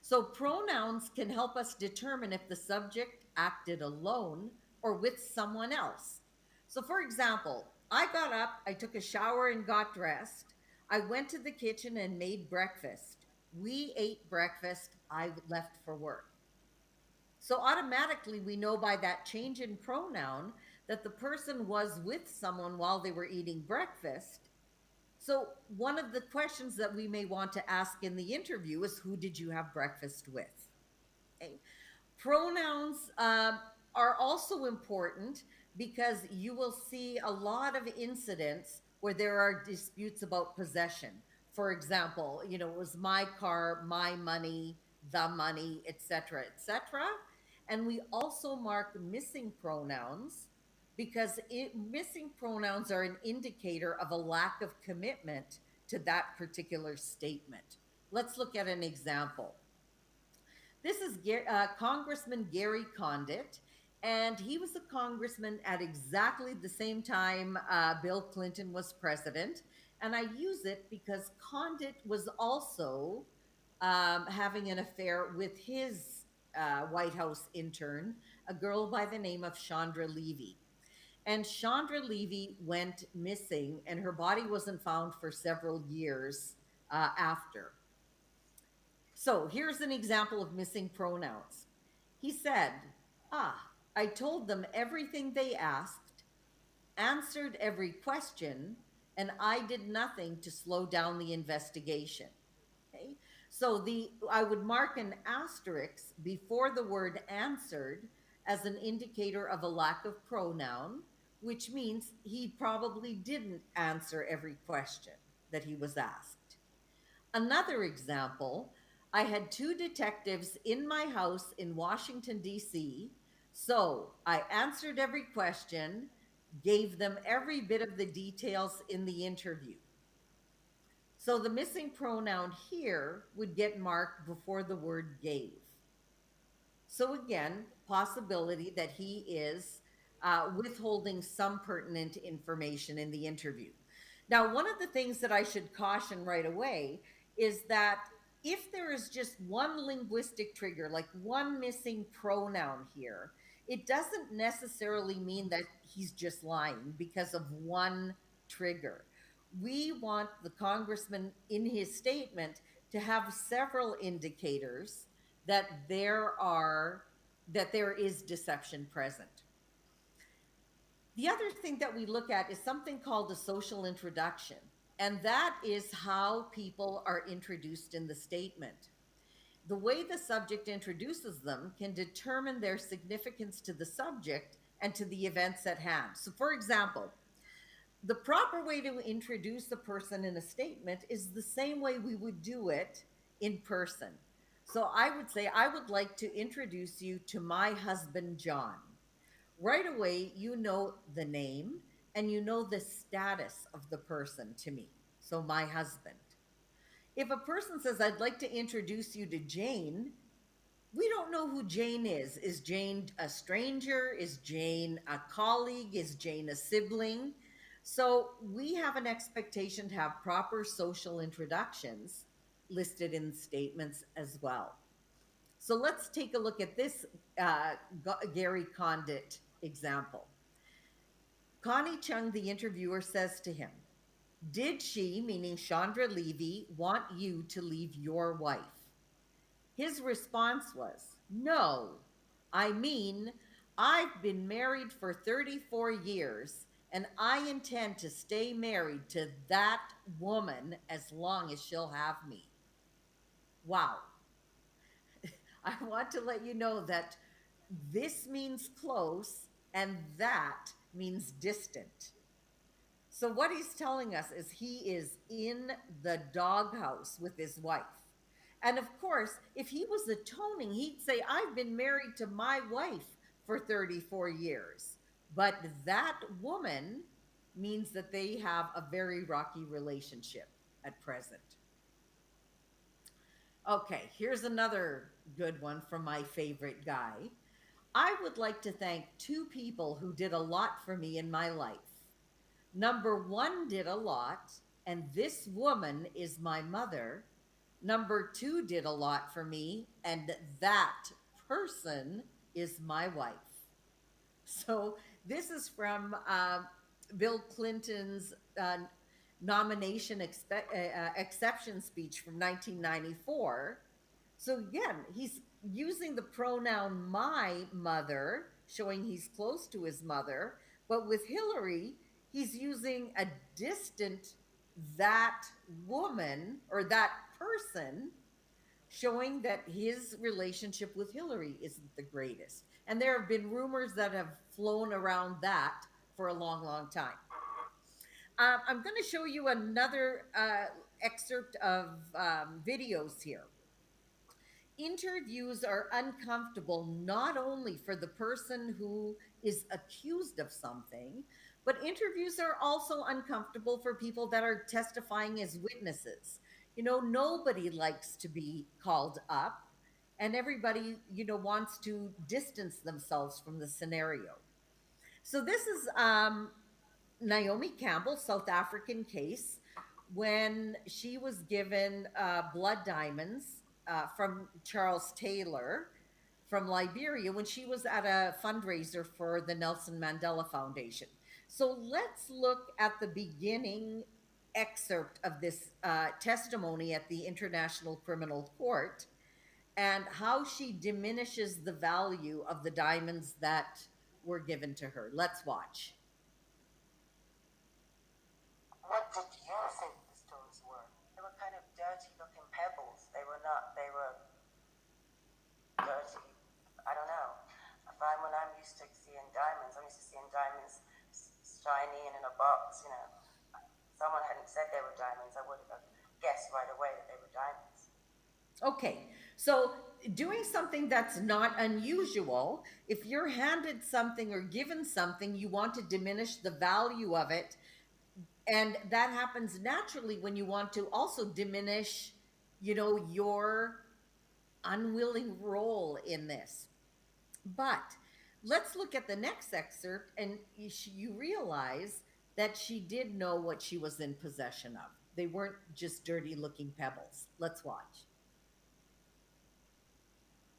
So pronouns can help us determine if the subject acted alone or with someone else. So for example, I got up, I took a shower and got dressed. I went to the kitchen and made breakfast. We ate breakfast. I left for work. So automatically we know by that change in pronoun that the person was with someone while they were eating breakfast. So one of the questions that we may want to ask in the interview is, who did you have breakfast with? Okay. Pronouns are also important because you will see a lot of incidents where there are disputes about possession. For example, it was my car, my money, the money, etc., etc. And we also mark missing pronouns because missing pronouns are an indicator of a lack of commitment to that particular statement. Let's look at an example. This is Congressman Gary Condit, and he was a congressman at exactly the same time Bill Clinton was president. And I use it because Condit was also having an affair with his White House intern, a girl by the name of Chandra Levy. And Chandra Levy went missing, and her body wasn't found for several years after. So here's an example of missing pronouns. He said, I told them everything they asked, answered every question, and I did nothing to slow down the investigation. Okay? So I would mark an asterisk before the word answered as an indicator of a lack of pronoun, which means he probably didn't answer every question that he was asked. Another example, I had 2 detectives in my house in Washington, D.C., so I answered every question, gave them every bit of the details in the interview. So the missing pronoun here would get marked before the word gave. So again, possibility that he is withholding some pertinent information in the interview. Now, one of the things that I should caution right away is that if there is just one linguistic trigger, like one missing pronoun here, it doesn't necessarily mean that he's just lying because of one trigger. We want the congressman in his statement to have several indicators that there is deception present. The other thing that we look at is something called a social introduction, and that is how people are introduced in the statement. The way the subject introduces them can determine their significance to the subject and to the events at hand. So for example, The proper way to introduce the person in a statement is the same way we would do it in person. So I would say, I would like to introduce you to my husband, John. Right away, you know the name and you know the status of the person to me. So, my husband. If a person says, I'd like to introduce you to Jane, we don't know who Jane is. Is Jane a stranger? Is Jane a colleague? Is Jane a sibling? So we have an expectation to have proper social introductions listed in statements as well. So let's take a look at this Gary Condit example. Connie Chung, the interviewer, says to him, did she, meaning Chandra Levy, want you to leave your wife? His response was, no, I mean, I've been married for 34 years and I intend to stay married to that woman as long as she'll have me. Wow. I want to let you know that this means close and that means distant. So what he's telling us is he is in the doghouse with his wife. And of course, if he was atoning, he'd say, I've been married to my wife for 34 years. But that woman means that they have a very rocky relationship at present. Okay, here's another good one from my favorite guy. I would like to thank two people who did a lot for me in my life. Number one did a lot, and this woman is my mother. Number two did a lot for me, and that person is my wife. So this is from Bill Clinton's nomination exception speech from 1994. So again, he's using the pronoun my mother, showing he's close to his mother, but with Hillary, he's using a distant that woman or that person, showing that his relationship with Hillary isn't the greatest. And there have been rumors that have flown around that for a long, long time. I'm going to show you another excerpt of videos here. Interviews are uncomfortable not only for the person who is accused of something, but interviews are also uncomfortable for people that are testifying as witnesses. You know, nobody likes to be called up, and everybody, you know, wants to distance themselves from the scenario. So this is Naomi Campbell, South African case, when she was given blood diamonds from Charles Taylor from Liberia when she was at a fundraiser for the Nelson Mandela Foundation. So let's look at the beginning excerpt of this testimony at the International Criminal Court and how she diminishes the value of the diamonds that were given to her. Let's watch. What did you think the stones were? They were kind of dirty looking pebbles. They were dirty. I don't know. When I'm used to seeing diamonds, I'm used to seeing diamonds shiny and in a box, you know. Someone hadn't said they were diamonds, I would have guessed right away that they were diamonds. Okay, so doing something that's not unusual, if you're handed something or given something, you want to diminish the value of it. And that happens naturally when you want to also diminish, you know, your unwilling role in this. But let's look at the next excerpt, and you realize that she did know what she was in possession of. They weren't just dirty-looking pebbles. Let's watch.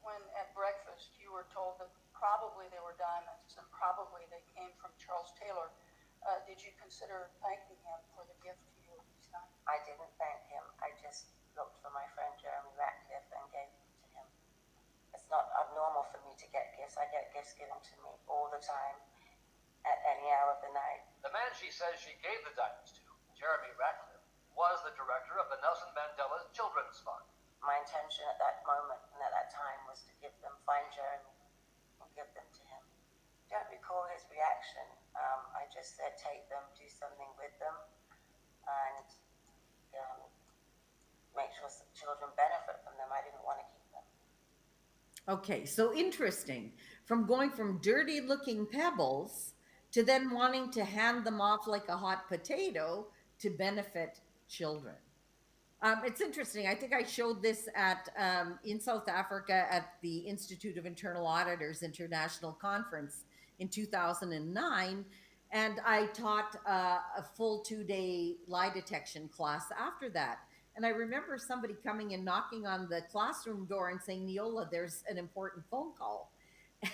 When at breakfast you were told that probably they were diamonds and probably they came from Charles Taylor, did you consider thanking him for the gift to you at these times? I didn't thank him. I just looked for my friend Jeremy Ratcliffe and gave them to him. It's not abnormal for me to get gifts. I get gifts given to me all the time, at any hour of the night. The man she says she gave the diamonds to, Jeremy Ratcliffe, was the director of the Nelson Mandela Children's Fund. My intention at that moment and at that time was to find Jeremy and give them to him. Don't recall his reaction. I just said take them, do something with children benefit from them. I didn't want to keep them. Okay, so interesting. From going from dirty looking pebbles to then wanting to hand them off like a hot potato to benefit children. It's interesting. I think I showed this at in South Africa at the Institute of Internal Auditors International Conference in 2009, and I taught a full 2-day lie detection class after that. And I remember somebody coming and knocking on the classroom door and saying, "Neola, there's an important phone call."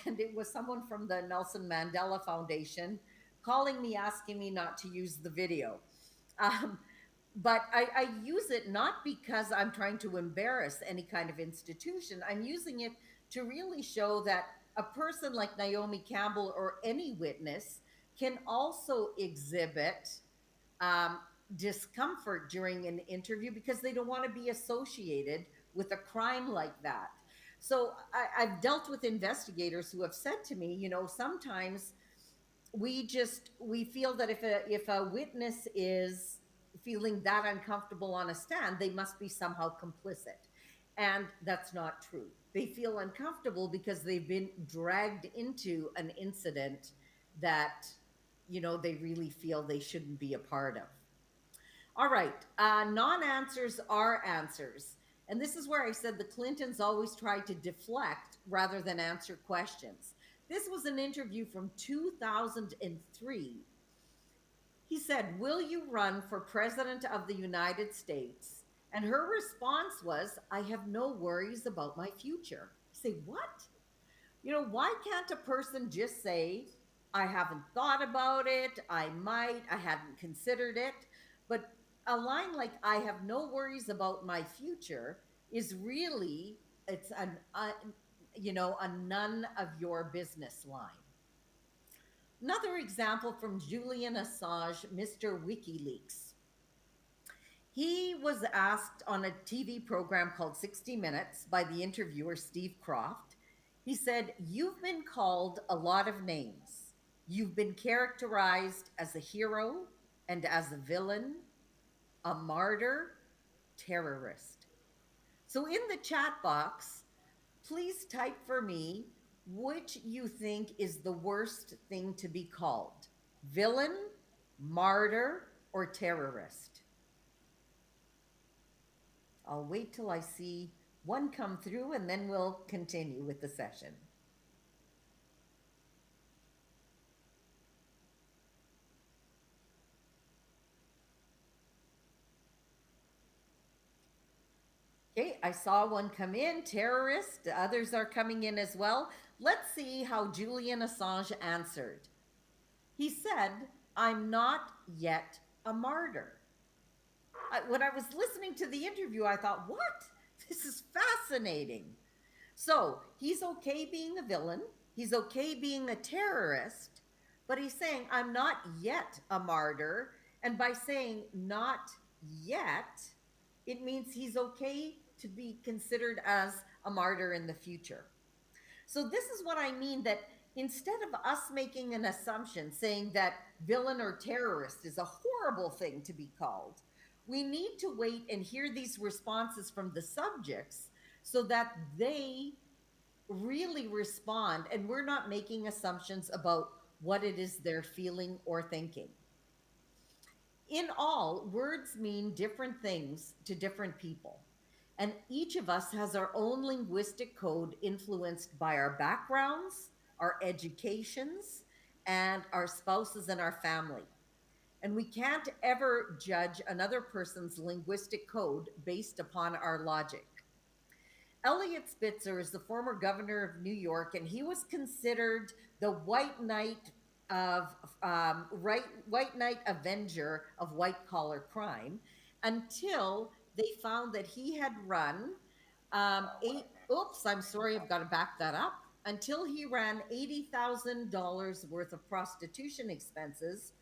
And it was someone from the Nelson Mandela Foundation calling me, asking me not to use the video. But I use it not because I'm trying to embarrass any kind of institution. I'm using it to really show that a person like Naomi Campbell or any witness can also exhibit discomfort during an interview because they don't want to be associated with a crime like that. So I've dealt with investigators who have said to me, you know, sometimes we feel that if a witness is feeling that uncomfortable on a stand, they must be somehow complicit. And that's not true. They feel uncomfortable because they've been dragged into an incident that, you know, they really feel they shouldn't be a part of. All right, non-answers are answers. And this is where I said the Clintons always tried to deflect rather than answer questions. This was an interview from 2003. He said, "Will you run for president of the United States?" And her response was, "I have no worries about my future." I say, what? You know, why can't a person just say, "I haven't thought about it, I might, I hadn't considered it"? But a line like, "I have no worries about my future," is really, it's a none of your business line. Another example from Julian Assange, Mr. WikiLeaks. He was asked on a TV program called 60 Minutes by the interviewer Steve Croft. He said, "You've been called a lot of names. You've been characterized as a hero and as a villain, a martyr, terrorist." So in the chat box, please type for me which you think is the worst thing to be called: villain, martyr, or terrorist. I'll wait till I see one come through and then we'll continue with the session. Okay, I saw one come in, terrorist. Others are coming in as well. Let's see how Julian Assange answered. He said, "I'm not yet a martyr." When I was listening to the interview, I thought, what? This is fascinating. So he's okay being a villain. He's okay being a terrorist, but he's saying, "I'm not yet a martyr." And by saying not yet, it means he's okay to be considered as a martyr in the future. So this is what I mean, that instead of us making an assumption saying that villain or terrorist is a horrible thing to be called, we need to wait and hear these responses from the subjects so that they really respond and we're not making assumptions about what it is they're feeling or thinking. In all, words mean different things to different people. And each of us has our own linguistic code influenced by our backgrounds, our educations, and our spouses and our family. And we can't ever judge another person's linguistic code based upon our logic. Eliot Spitzer is the former governor of New York, and he was considered the white knight avenger of white-collar crime until they found that he had run until he ran $80,000 worth of prostitution expenses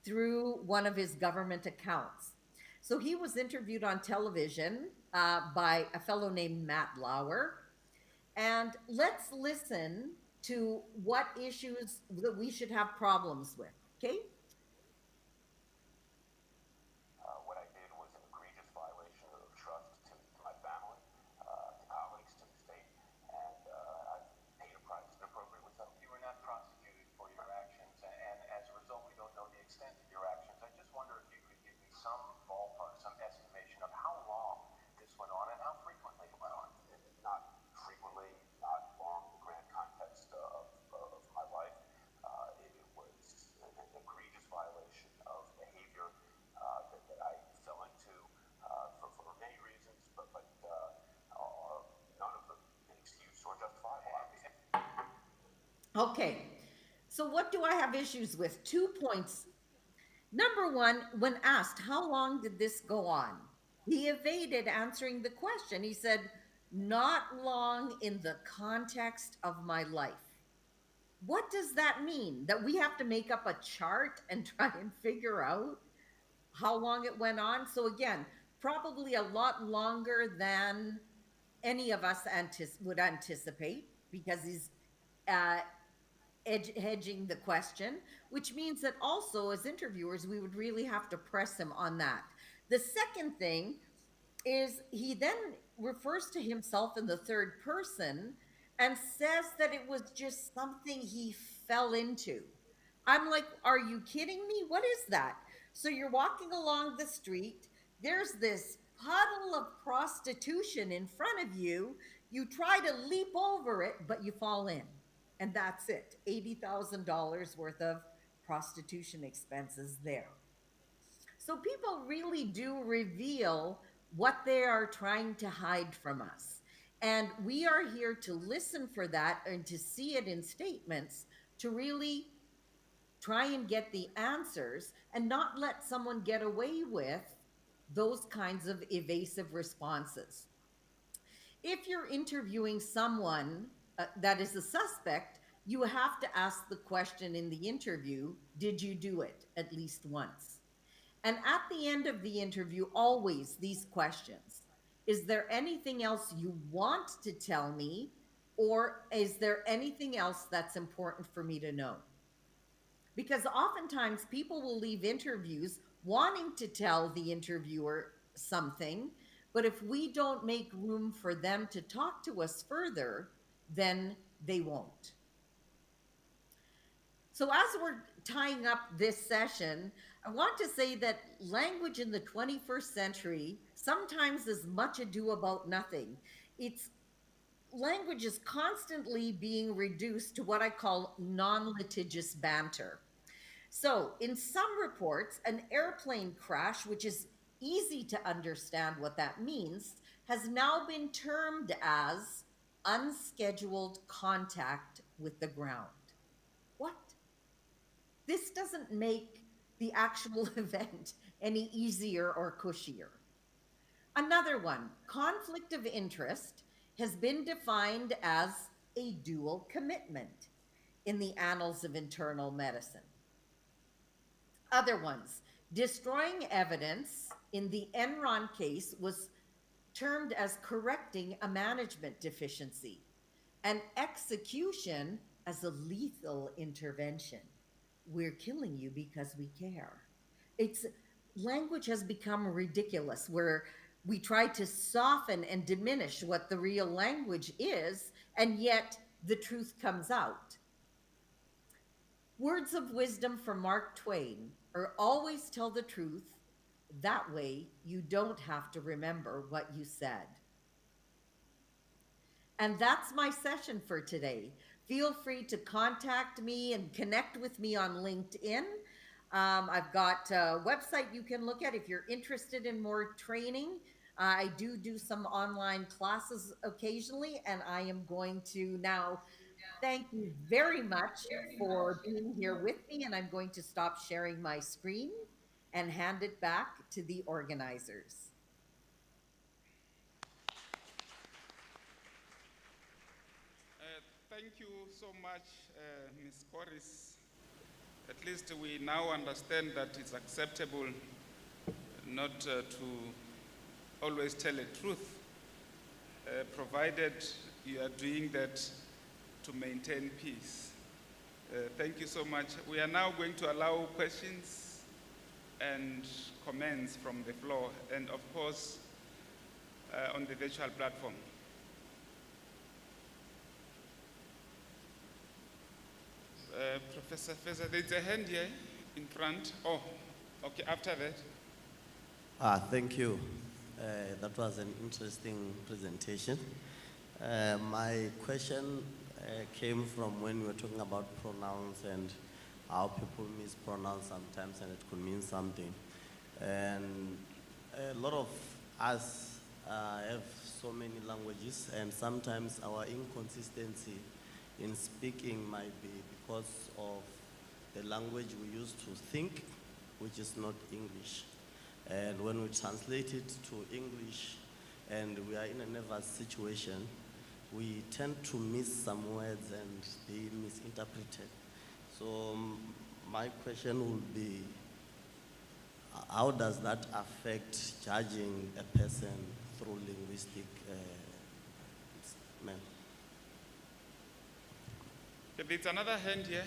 through one of his government accounts. So he was interviewed on television by a fellow named Matt Lauer. And let's listen to what issues that we should have problems with, okay? What I did was an egregious violation of trust to my family. Okay, so what do I have issues with? 2 points. Number one, when asked, how long did this go on? He evaded answering the question. He said, not long in the context of my life. What does that mean? That we have to make up a chart and try and figure out how long it went on? So again, probably a lot longer than any of us would anticipate, because he's hedging the question, which means that also as interviewers, we would really have to press him on that. The second thing is he then refers to himself in the third person and says that it was just something he fell into. I'm like, are you kidding me? What is that? So you're walking along the street, there's this puddle of prostitution in front of you, you try to leap over it, but you fall in. And that's it, $80,000 worth of prostitution expenses there. So people really do reveal what they are trying to hide from us. And we are here to listen for that and to see it in statements, to really try and get the answers and not let someone get away with those kinds of evasive responses. If you're interviewing someone that is a suspect, you have to ask the question in the interview, did you do it at least once? And at the end of the interview, always these questions. Is there anything else you want to tell me? Or is there anything else that's important for me to know? Because oftentimes people will leave interviews wanting to tell the interviewer something, but if we don't make room for them to talk to us further, then they won't. So as we're tying up this session, I want to say that language in the 21st century sometimes is much ado about nothing. Language is constantly being reduced to what I call non-litigious banter. So in some reports, an airplane crash, which is easy to understand what that means, has now been termed as unscheduled contact with the ground. What? This doesn't make the actual event any easier or cushier. Another one, conflict of interest, has been defined as a dual commitment in the Annals of Internal Medicine. Other ones, destroying evidence in the Enron case was termed as correcting a management deficiency, and execution as a lethal intervention. We're killing you because we care. Language has become ridiculous, where we try to soften and diminish what the real language is, and yet the truth comes out. Words of wisdom from Mark Twain are always tell the truth. That way you don't have to remember what you said. And that's my session for today. Feel free to contact me and connect with me on LinkedIn. I've got a website you can look at if you're interested in more training. I do some online classes occasionally, and I am going to now thank you very much for being here with me, and I'm going to stop sharing my screen and hand it back to the organizers. Thank you so much, Ms. Corris. At least we now understand that it's acceptable not to always tell the truth, provided you are doing that to maintain peace. Thank you so much. We are now going to allow questions and comments from the floor, and of course, on the virtual platform. Professor Feza, there's a hand here in front. Oh, okay, after that. Thank you. That was an interesting presentation. My question came from when we were talking about pronouns and how people mispronounce sometimes, and it could mean something. And a lot of us have so many languages, and sometimes our inconsistency in speaking might be because of the language we use to think, which is not English. And when we translate it to English and we are in a nervous situation, we tend to miss some words and they misinterpreted. So my question would be, how does that affect judging a person through linguistic manner? Okay, there's another hand here.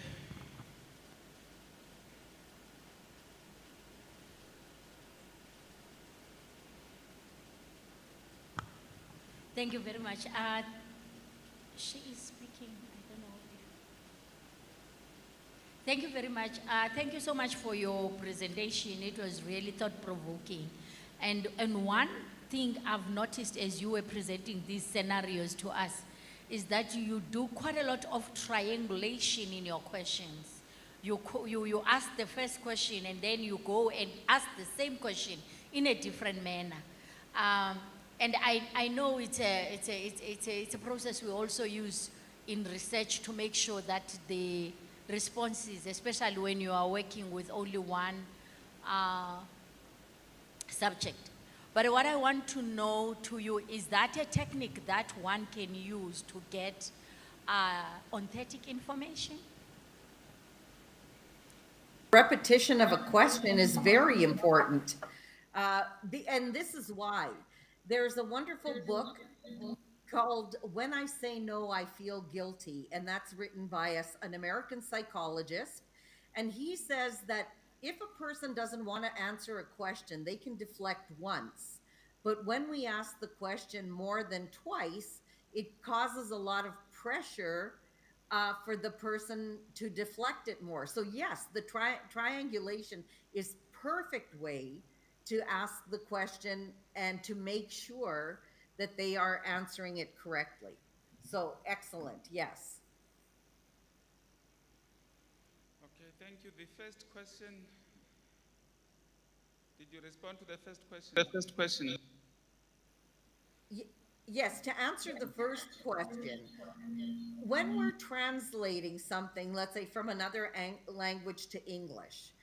Thank you very much. She is speaking. I don't know. Thank you very much. Thank you so much for your presentation. It was really thought-provoking. And one thing I've noticed as you were presenting these scenarios to us is that you do quite a lot of triangulation in your questions. You ask the first question and then you go and ask the same question in a different manner. And I know it's a process we also use in research to make sure that the responses, especially when you are working with only one subject. But what I want to know to you, is that a technique that one can use to get authentic information? Repetition of a question is very important. And this is why. There's a wonderful book called When I Say No, I Feel Guilty, and that's written by an American psychologist. And he says that if a person doesn't want to answer a question, they can deflect once. But when we ask the question more than twice, it causes a lot of pressure for the person to deflect it more. So yes, the triangulation is perfect way to ask the question and to make sure that they are answering it correctly. So excellent, yes. Okay, thank you. The first question, did you respond to the first question? The first question. Yes, to answer the first question, when we're translating something, let's say from another language to English,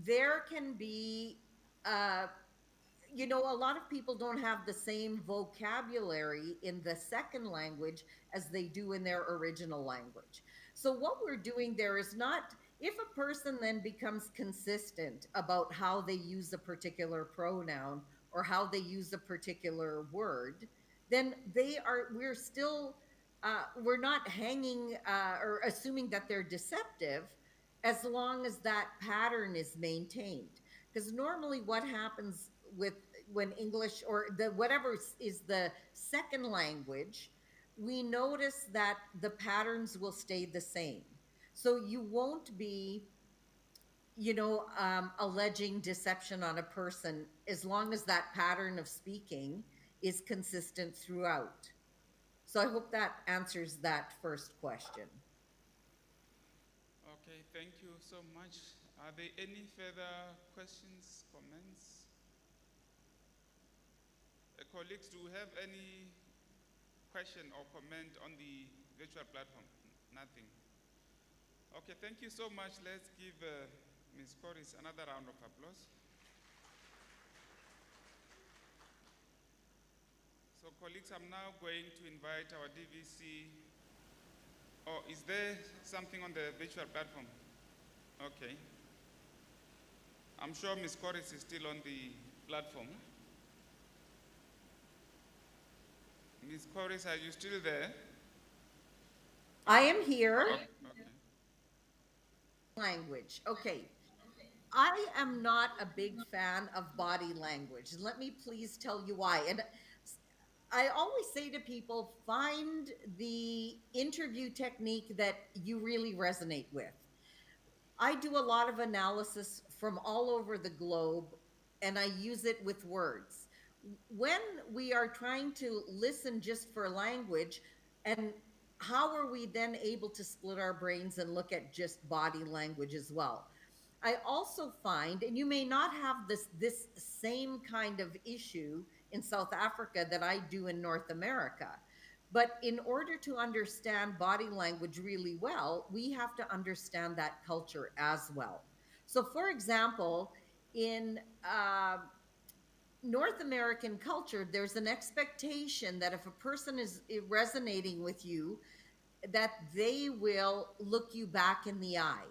there can be, you know, a lot of people don't have the same vocabulary in the second language as they do in their original language. So what we're doing there is not, if a person then becomes consistent about how they use a particular pronoun or how they use a particular word, then we're still, we're not hanging or assuming that they're deceptive as long as that pattern is maintained. Because normally what happens when English or whatever is the second language, we notice that the patterns will stay the same. So you won't be, you know, alleging deception on a person as long as that pattern of speaking is consistent throughout. So I hope that answers that first question. Okay, thank you so much. Are there any further questions, comments? Colleagues, do we have any question or comment on the virtual platform? Nothing. Okay, thank you so much. Let's give Ms. Corris another round of applause. So colleagues, I'm now going to invite our DVC. Oh, is there something on the virtual platform? Okay. I'm sure Ms. Corris is still on the platform. Ms. Corris, are you still there? I am here. Okay. Language. Okay. I am not a big fan of body language. Let me please tell you why. And I always say to people, find the interview technique that you really resonate with. I do a lot of analysis from all over the globe, and I use it with words. When we are trying to listen just for language, and how are we then able to split our brains and look at just body language as well? I also find, and you may not have this same kind of issue in South Africa that I do in North America, But in order to understand body language really well, we have to understand that culture as well. So, for example, in North American culture, there's an expectation that if a person is resonating with you, that they will look you back in the eye.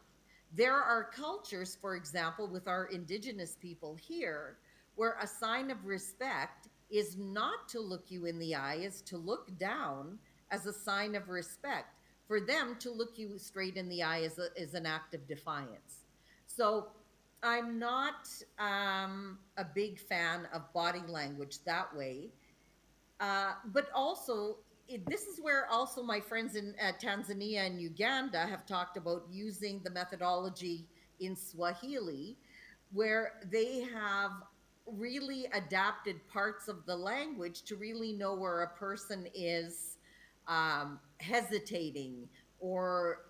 There are cultures, for example, with our indigenous people here, where a sign of respect is not to look you in the eye, is to look down as a sign of respect. For them to look you straight in the eye is an act of defiance. So I'm not a big fan of body language that way. But also, this is where also my friends in Tanzania and Uganda have talked about using the methodology in Swahili, where they have really adapted parts of the language to really know where a person is hesitating or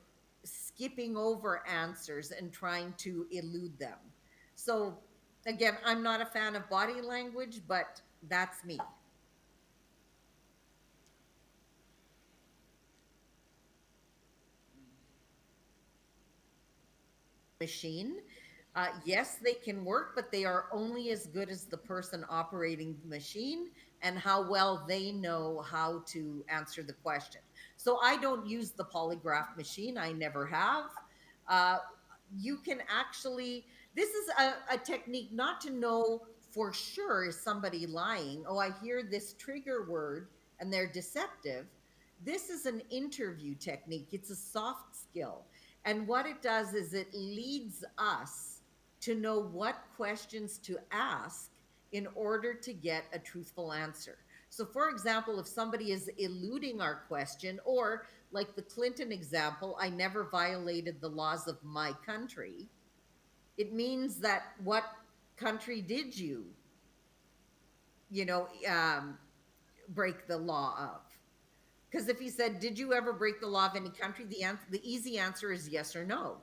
skipping over answers and trying to elude them. So, again, I'm not a fan of body language, but that's me. Machine. Yes, they can work, but they are only as good as the person operating the machine and how well they know how to answer the question. So I don't use the polygraph machine. I never have. You can actually, this is a technique not to know for sure is somebody lying. Oh, I hear this trigger word and they're deceptive. This is an interview technique. It's a soft skill. And what it does is it leads us to know what questions to ask in order to get a truthful answer. So, for example, if somebody is eluding our question, or like the Clinton example, I never violated the laws of my country, it means that what country did you, break the law of? Because if he said, did you ever break the law of any country? The easy answer is yes or no.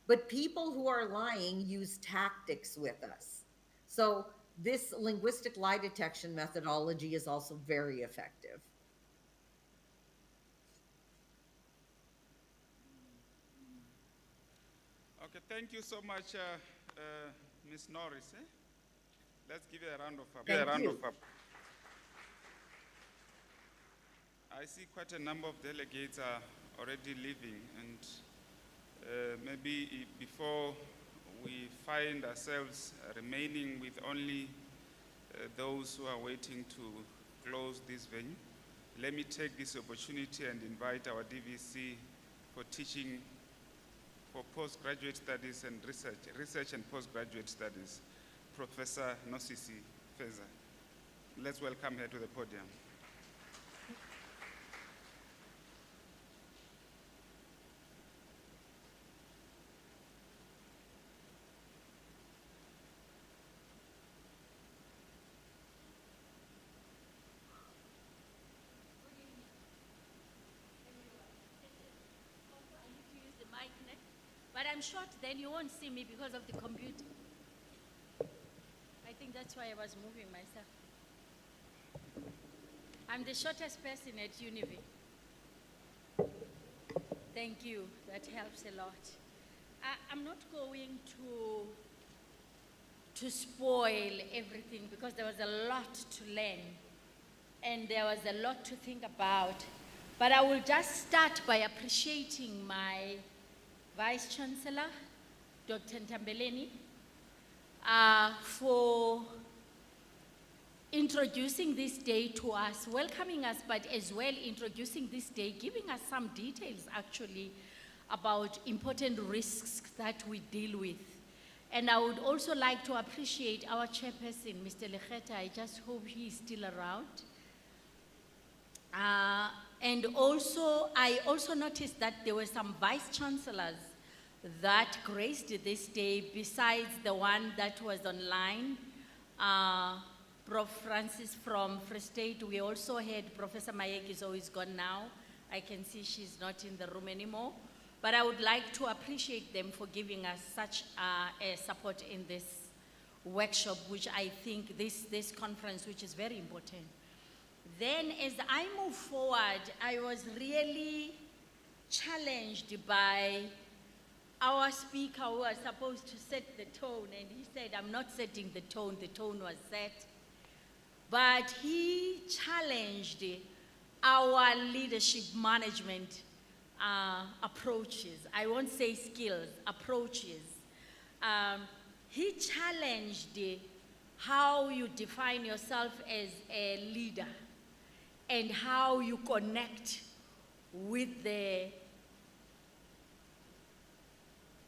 But people who are lying use tactics with us. So this linguistic lie detection methodology is also very effective. Okay, thank you so much, Ms. Norris. Let's give you a round of applause. Thank you. I see quite a number of delegates are already leaving, and maybe before we find ourselves remaining with only those who are waiting to close this venue, let me take this opportunity and invite our DVC for teaching for postgraduate studies and research and postgraduate studies, Professor Nosisi Feza. Let's welcome her to the podium. But I'm short, then you won't see me because of the computer. I think that's why I was moving myself. I'm the shortest person at Univi. Thank you, that helps a lot. I'm not going to spoil everything because there was a lot to learn and there was a lot to think about. But I will just start by appreciating my Vice-Chancellor, Dr. Nthambeleni, for introducing this day to us, welcoming us, but as well introducing this day, giving us some details actually about important risks that we deal with. And I would also like to appreciate our chairperson, Mr. Leketa. I just hope he is still around. And also, I also noticed that there were some vice-chancellors that graced this day besides the one that was online. Prof. Francis from Free State. We also had Professor Mayek is always gone now. I can see she's not in the room anymore. But I would like to appreciate them for giving us such a support in this workshop, which I think this conference, which is very important. Then as I move forward, I was really challenged by our speaker who was supposed to set the tone, and he said, I'm not setting the tone was set. But he challenged our leadership management approaches. I won't say skills, approaches. He challenged how you define yourself as a leader and how you connect with the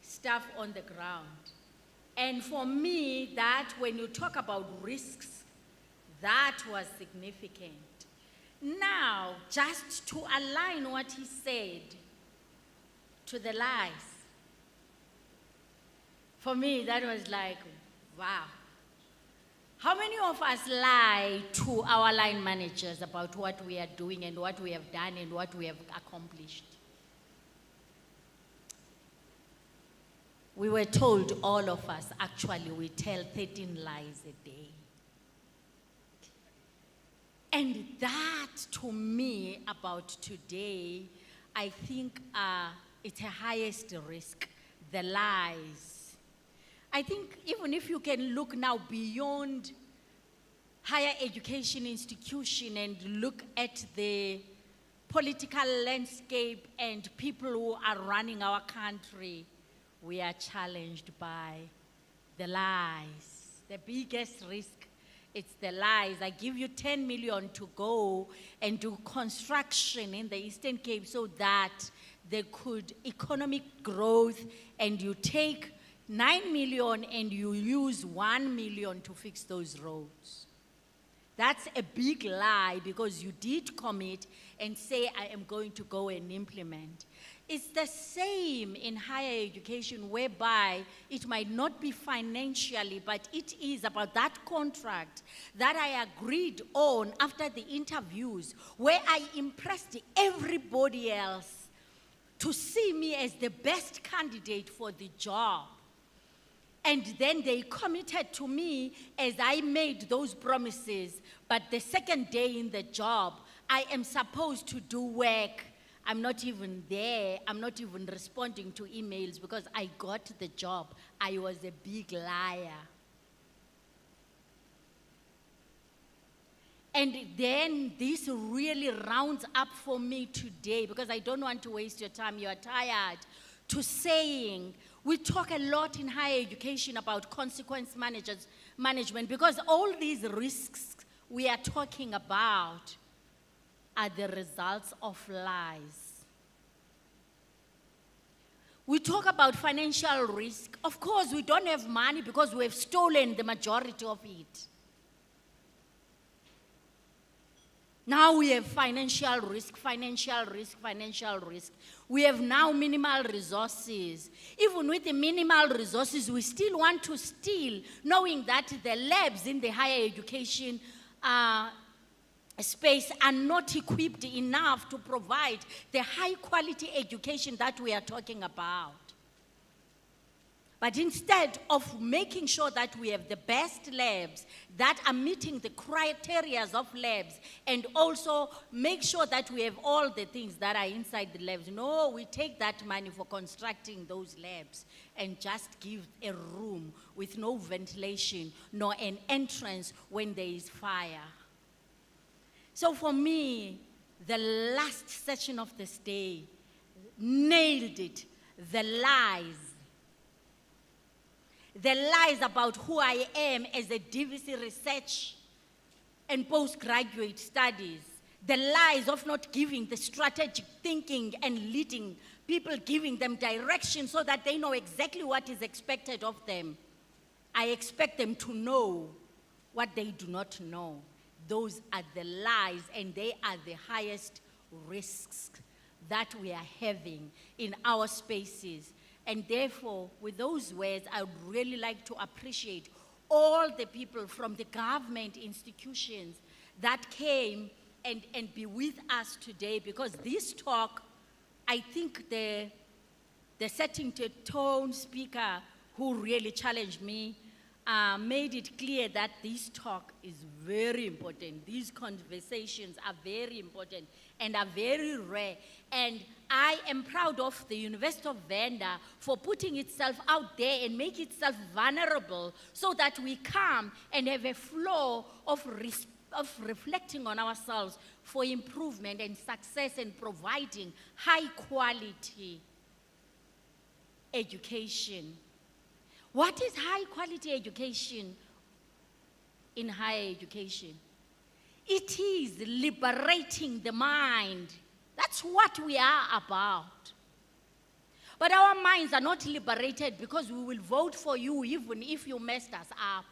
stuff on the ground. And for me, that when you talk about risks, that was significant. Now, just to align what he said to the lies, for me, that was like, wow. How many of us lie to our line managers about what we are doing and what we have done and what we have accomplished? We were told, all of us, actually, we tell 13 lies a day. And that, to me, about today, I think it's a highest risk, the lies. I think even if you can look now beyond higher education institution and look at the political landscape and people who are running our country, we are challenged by the lies. The biggest risk, it's the lies. I give you 10 million to go and do construction in the Eastern Cape so that there could economic growth, and you take 9 million and you use 1 million to fix those roads. That's a big lie, because you did commit and say, I am going to go and implement. It's the same in higher education, whereby it might not be financially, but it is about that contract that I agreed on after the interviews, where I impressed everybody else to see me as the best candidate for the job. And then they committed to me as I made those promises. But the second day in the job, I am supposed to do work. I'm not even there. I'm not even responding to emails because I got the job. I was a big liar. And then this really rounds up for me today, because I don't want to waste your time. You are tired. To saying, we talk a lot in higher education about consequence management, because all these risks we are talking about are the results of lies. We talk about financial risk. Of course, we don't have money because we have stolen the majority of it. Now we have financial risk. We have now minimal resources. Even with the minimal resources, we still want to steal, knowing that the labs in the higher education space are not equipped enough to provide the high quality education that we are talking about. But instead of making sure that we have the best labs that are meeting the criteria of labs, and also make sure that we have all the things that are inside the labs, no, we take that money for constructing those labs and just give a room with no ventilation, nor an entrance when there is fire. So for me, the last session of this day nailed it, the lies. The lies about who I am as a DVC research and postgraduate studies. The lies of not giving the strategic thinking and leading people, giving them direction so that they know exactly what is expected of them. I expect them to know what they do not know. Those are the lies, and they are the highest risks that we are having in our spaces. And therefore, with those words, I would really like to appreciate all the people from the government institutions that came and be with us today, because this talk, I think the setting the tone speaker who really challenged me made it clear that this talk is very important. These conversations are very important and are very rare. And I am proud of the University of Venda for putting itself out there and make itself vulnerable so that we come and have a flow of reflecting on ourselves for improvement and success and providing high quality education. What is high quality education in higher education? It is liberating the mind. That's what we are about. But our minds are not liberated because we will vote for you even if you messed us up.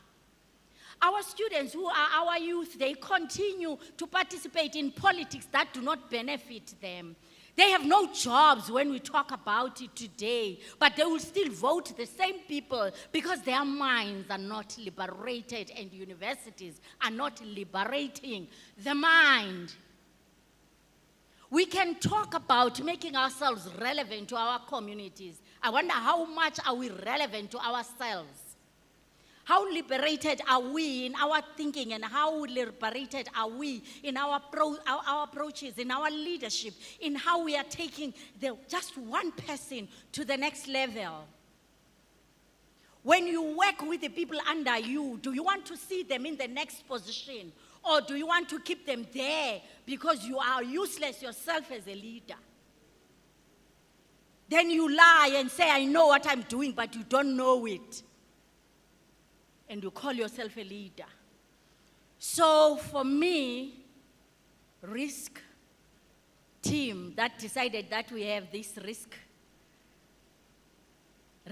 Our students who are our youth, they continue to participate in politics that do not benefit them. They have no jobs when we talk about it today, but they will still vote the same people because their minds are not liberated and universities are not liberating the mind. We can talk about making ourselves relevant to our communities. I wonder how much are we relevant to ourselves? How liberated are we in our thinking, and how liberated are we in our approaches, in our leadership, in how we are taking just one person to the next level? When you work with the people under you, do you want to see them in the next position, or do you want to keep them there because you are useless yourself as a leader? Then you lie and say, I know what I'm doing, but you don't know it. And you call yourself a leader. So for me, risk team that decided that we have this risk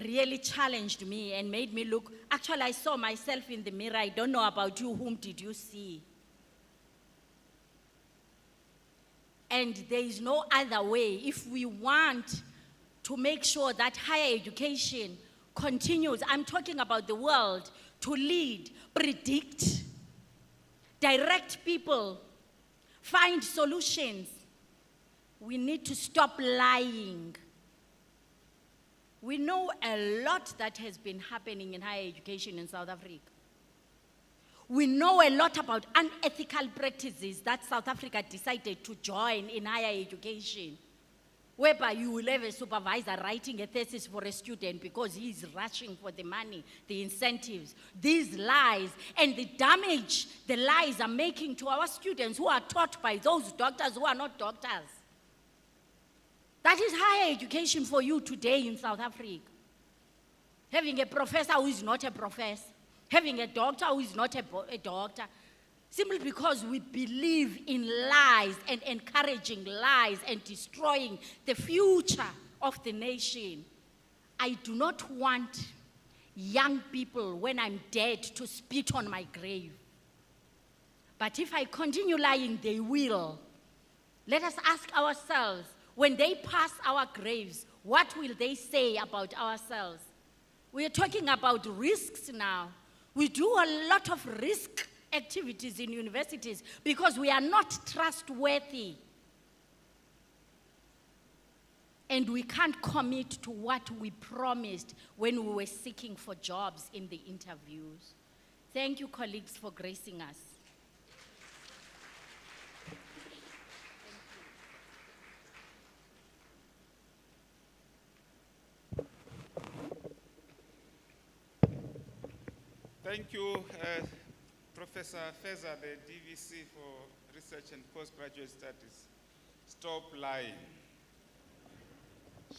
really challenged me and made me look. Actually, I saw myself in the mirror. I don't know about you. Whom did you see? And there is no other way. If we want to make sure that higher education continues, I'm talking about the world, to lead, predict, direct people, find solutions, we need to stop lying. We know a lot that has been happening in higher education in South Africa. We know a lot about unethical practices that South Africa decided to join in higher education, whereby you will have a supervisor writing a thesis for a student because he's rushing for the money, the incentives, these lies, and the damage the lies are making to our students who are taught by those doctors who are not doctors. That is higher education for you today in South Africa. Having a professor who is not a professor, having a doctor who is not a doctor, simply because we believe in lies and encouraging lies and destroying the future of the nation. I do not want young people, when I'm dead, to spit on my grave. But if I continue lying, they will. Let us ask ourselves, when they pass our graves, what will they say about ourselves? We are talking about risks now. We do a lot of risk activities in universities because we are not trustworthy. And we can't commit to what we promised when we were seeking for jobs in the interviews. Thank you, colleagues, for gracing us. Thank you, Professor Feza, the DVC for Research and Postgraduate Studies. Stop lying.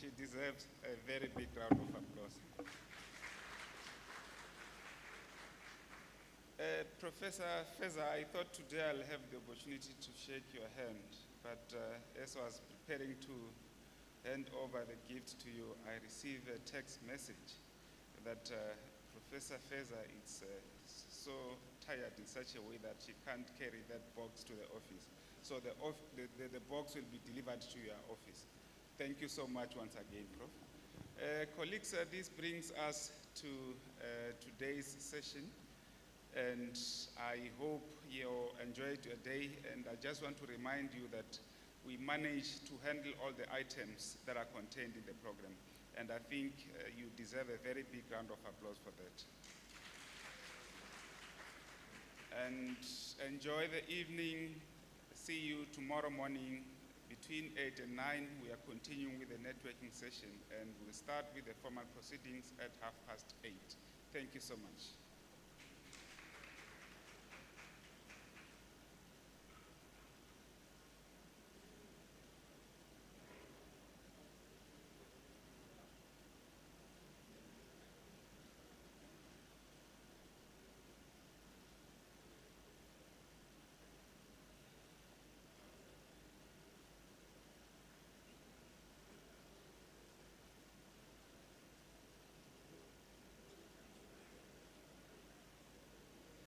She deserves a very big round of applause. Professor Feza, I thought today I'll have the opportunity to shake your hand, but as I was preparing to hand over the gift to you, I received a text message that Professor Feza is so tired in such a way that she can't carry that box to the office. So the box will be delivered to your office. Thank you so much once again, Prof. Colleagues, this brings us to today's session, and I hope you enjoyed your day, and I just want to remind you that we managed to handle all the items that are contained in the program. And I think you deserve a very big round of applause for that. and enjoy the evening. See you tomorrow morning between 8 and 9. We are continuing with the networking session, and we'll start with the formal proceedings at 8:30. Thank you so much.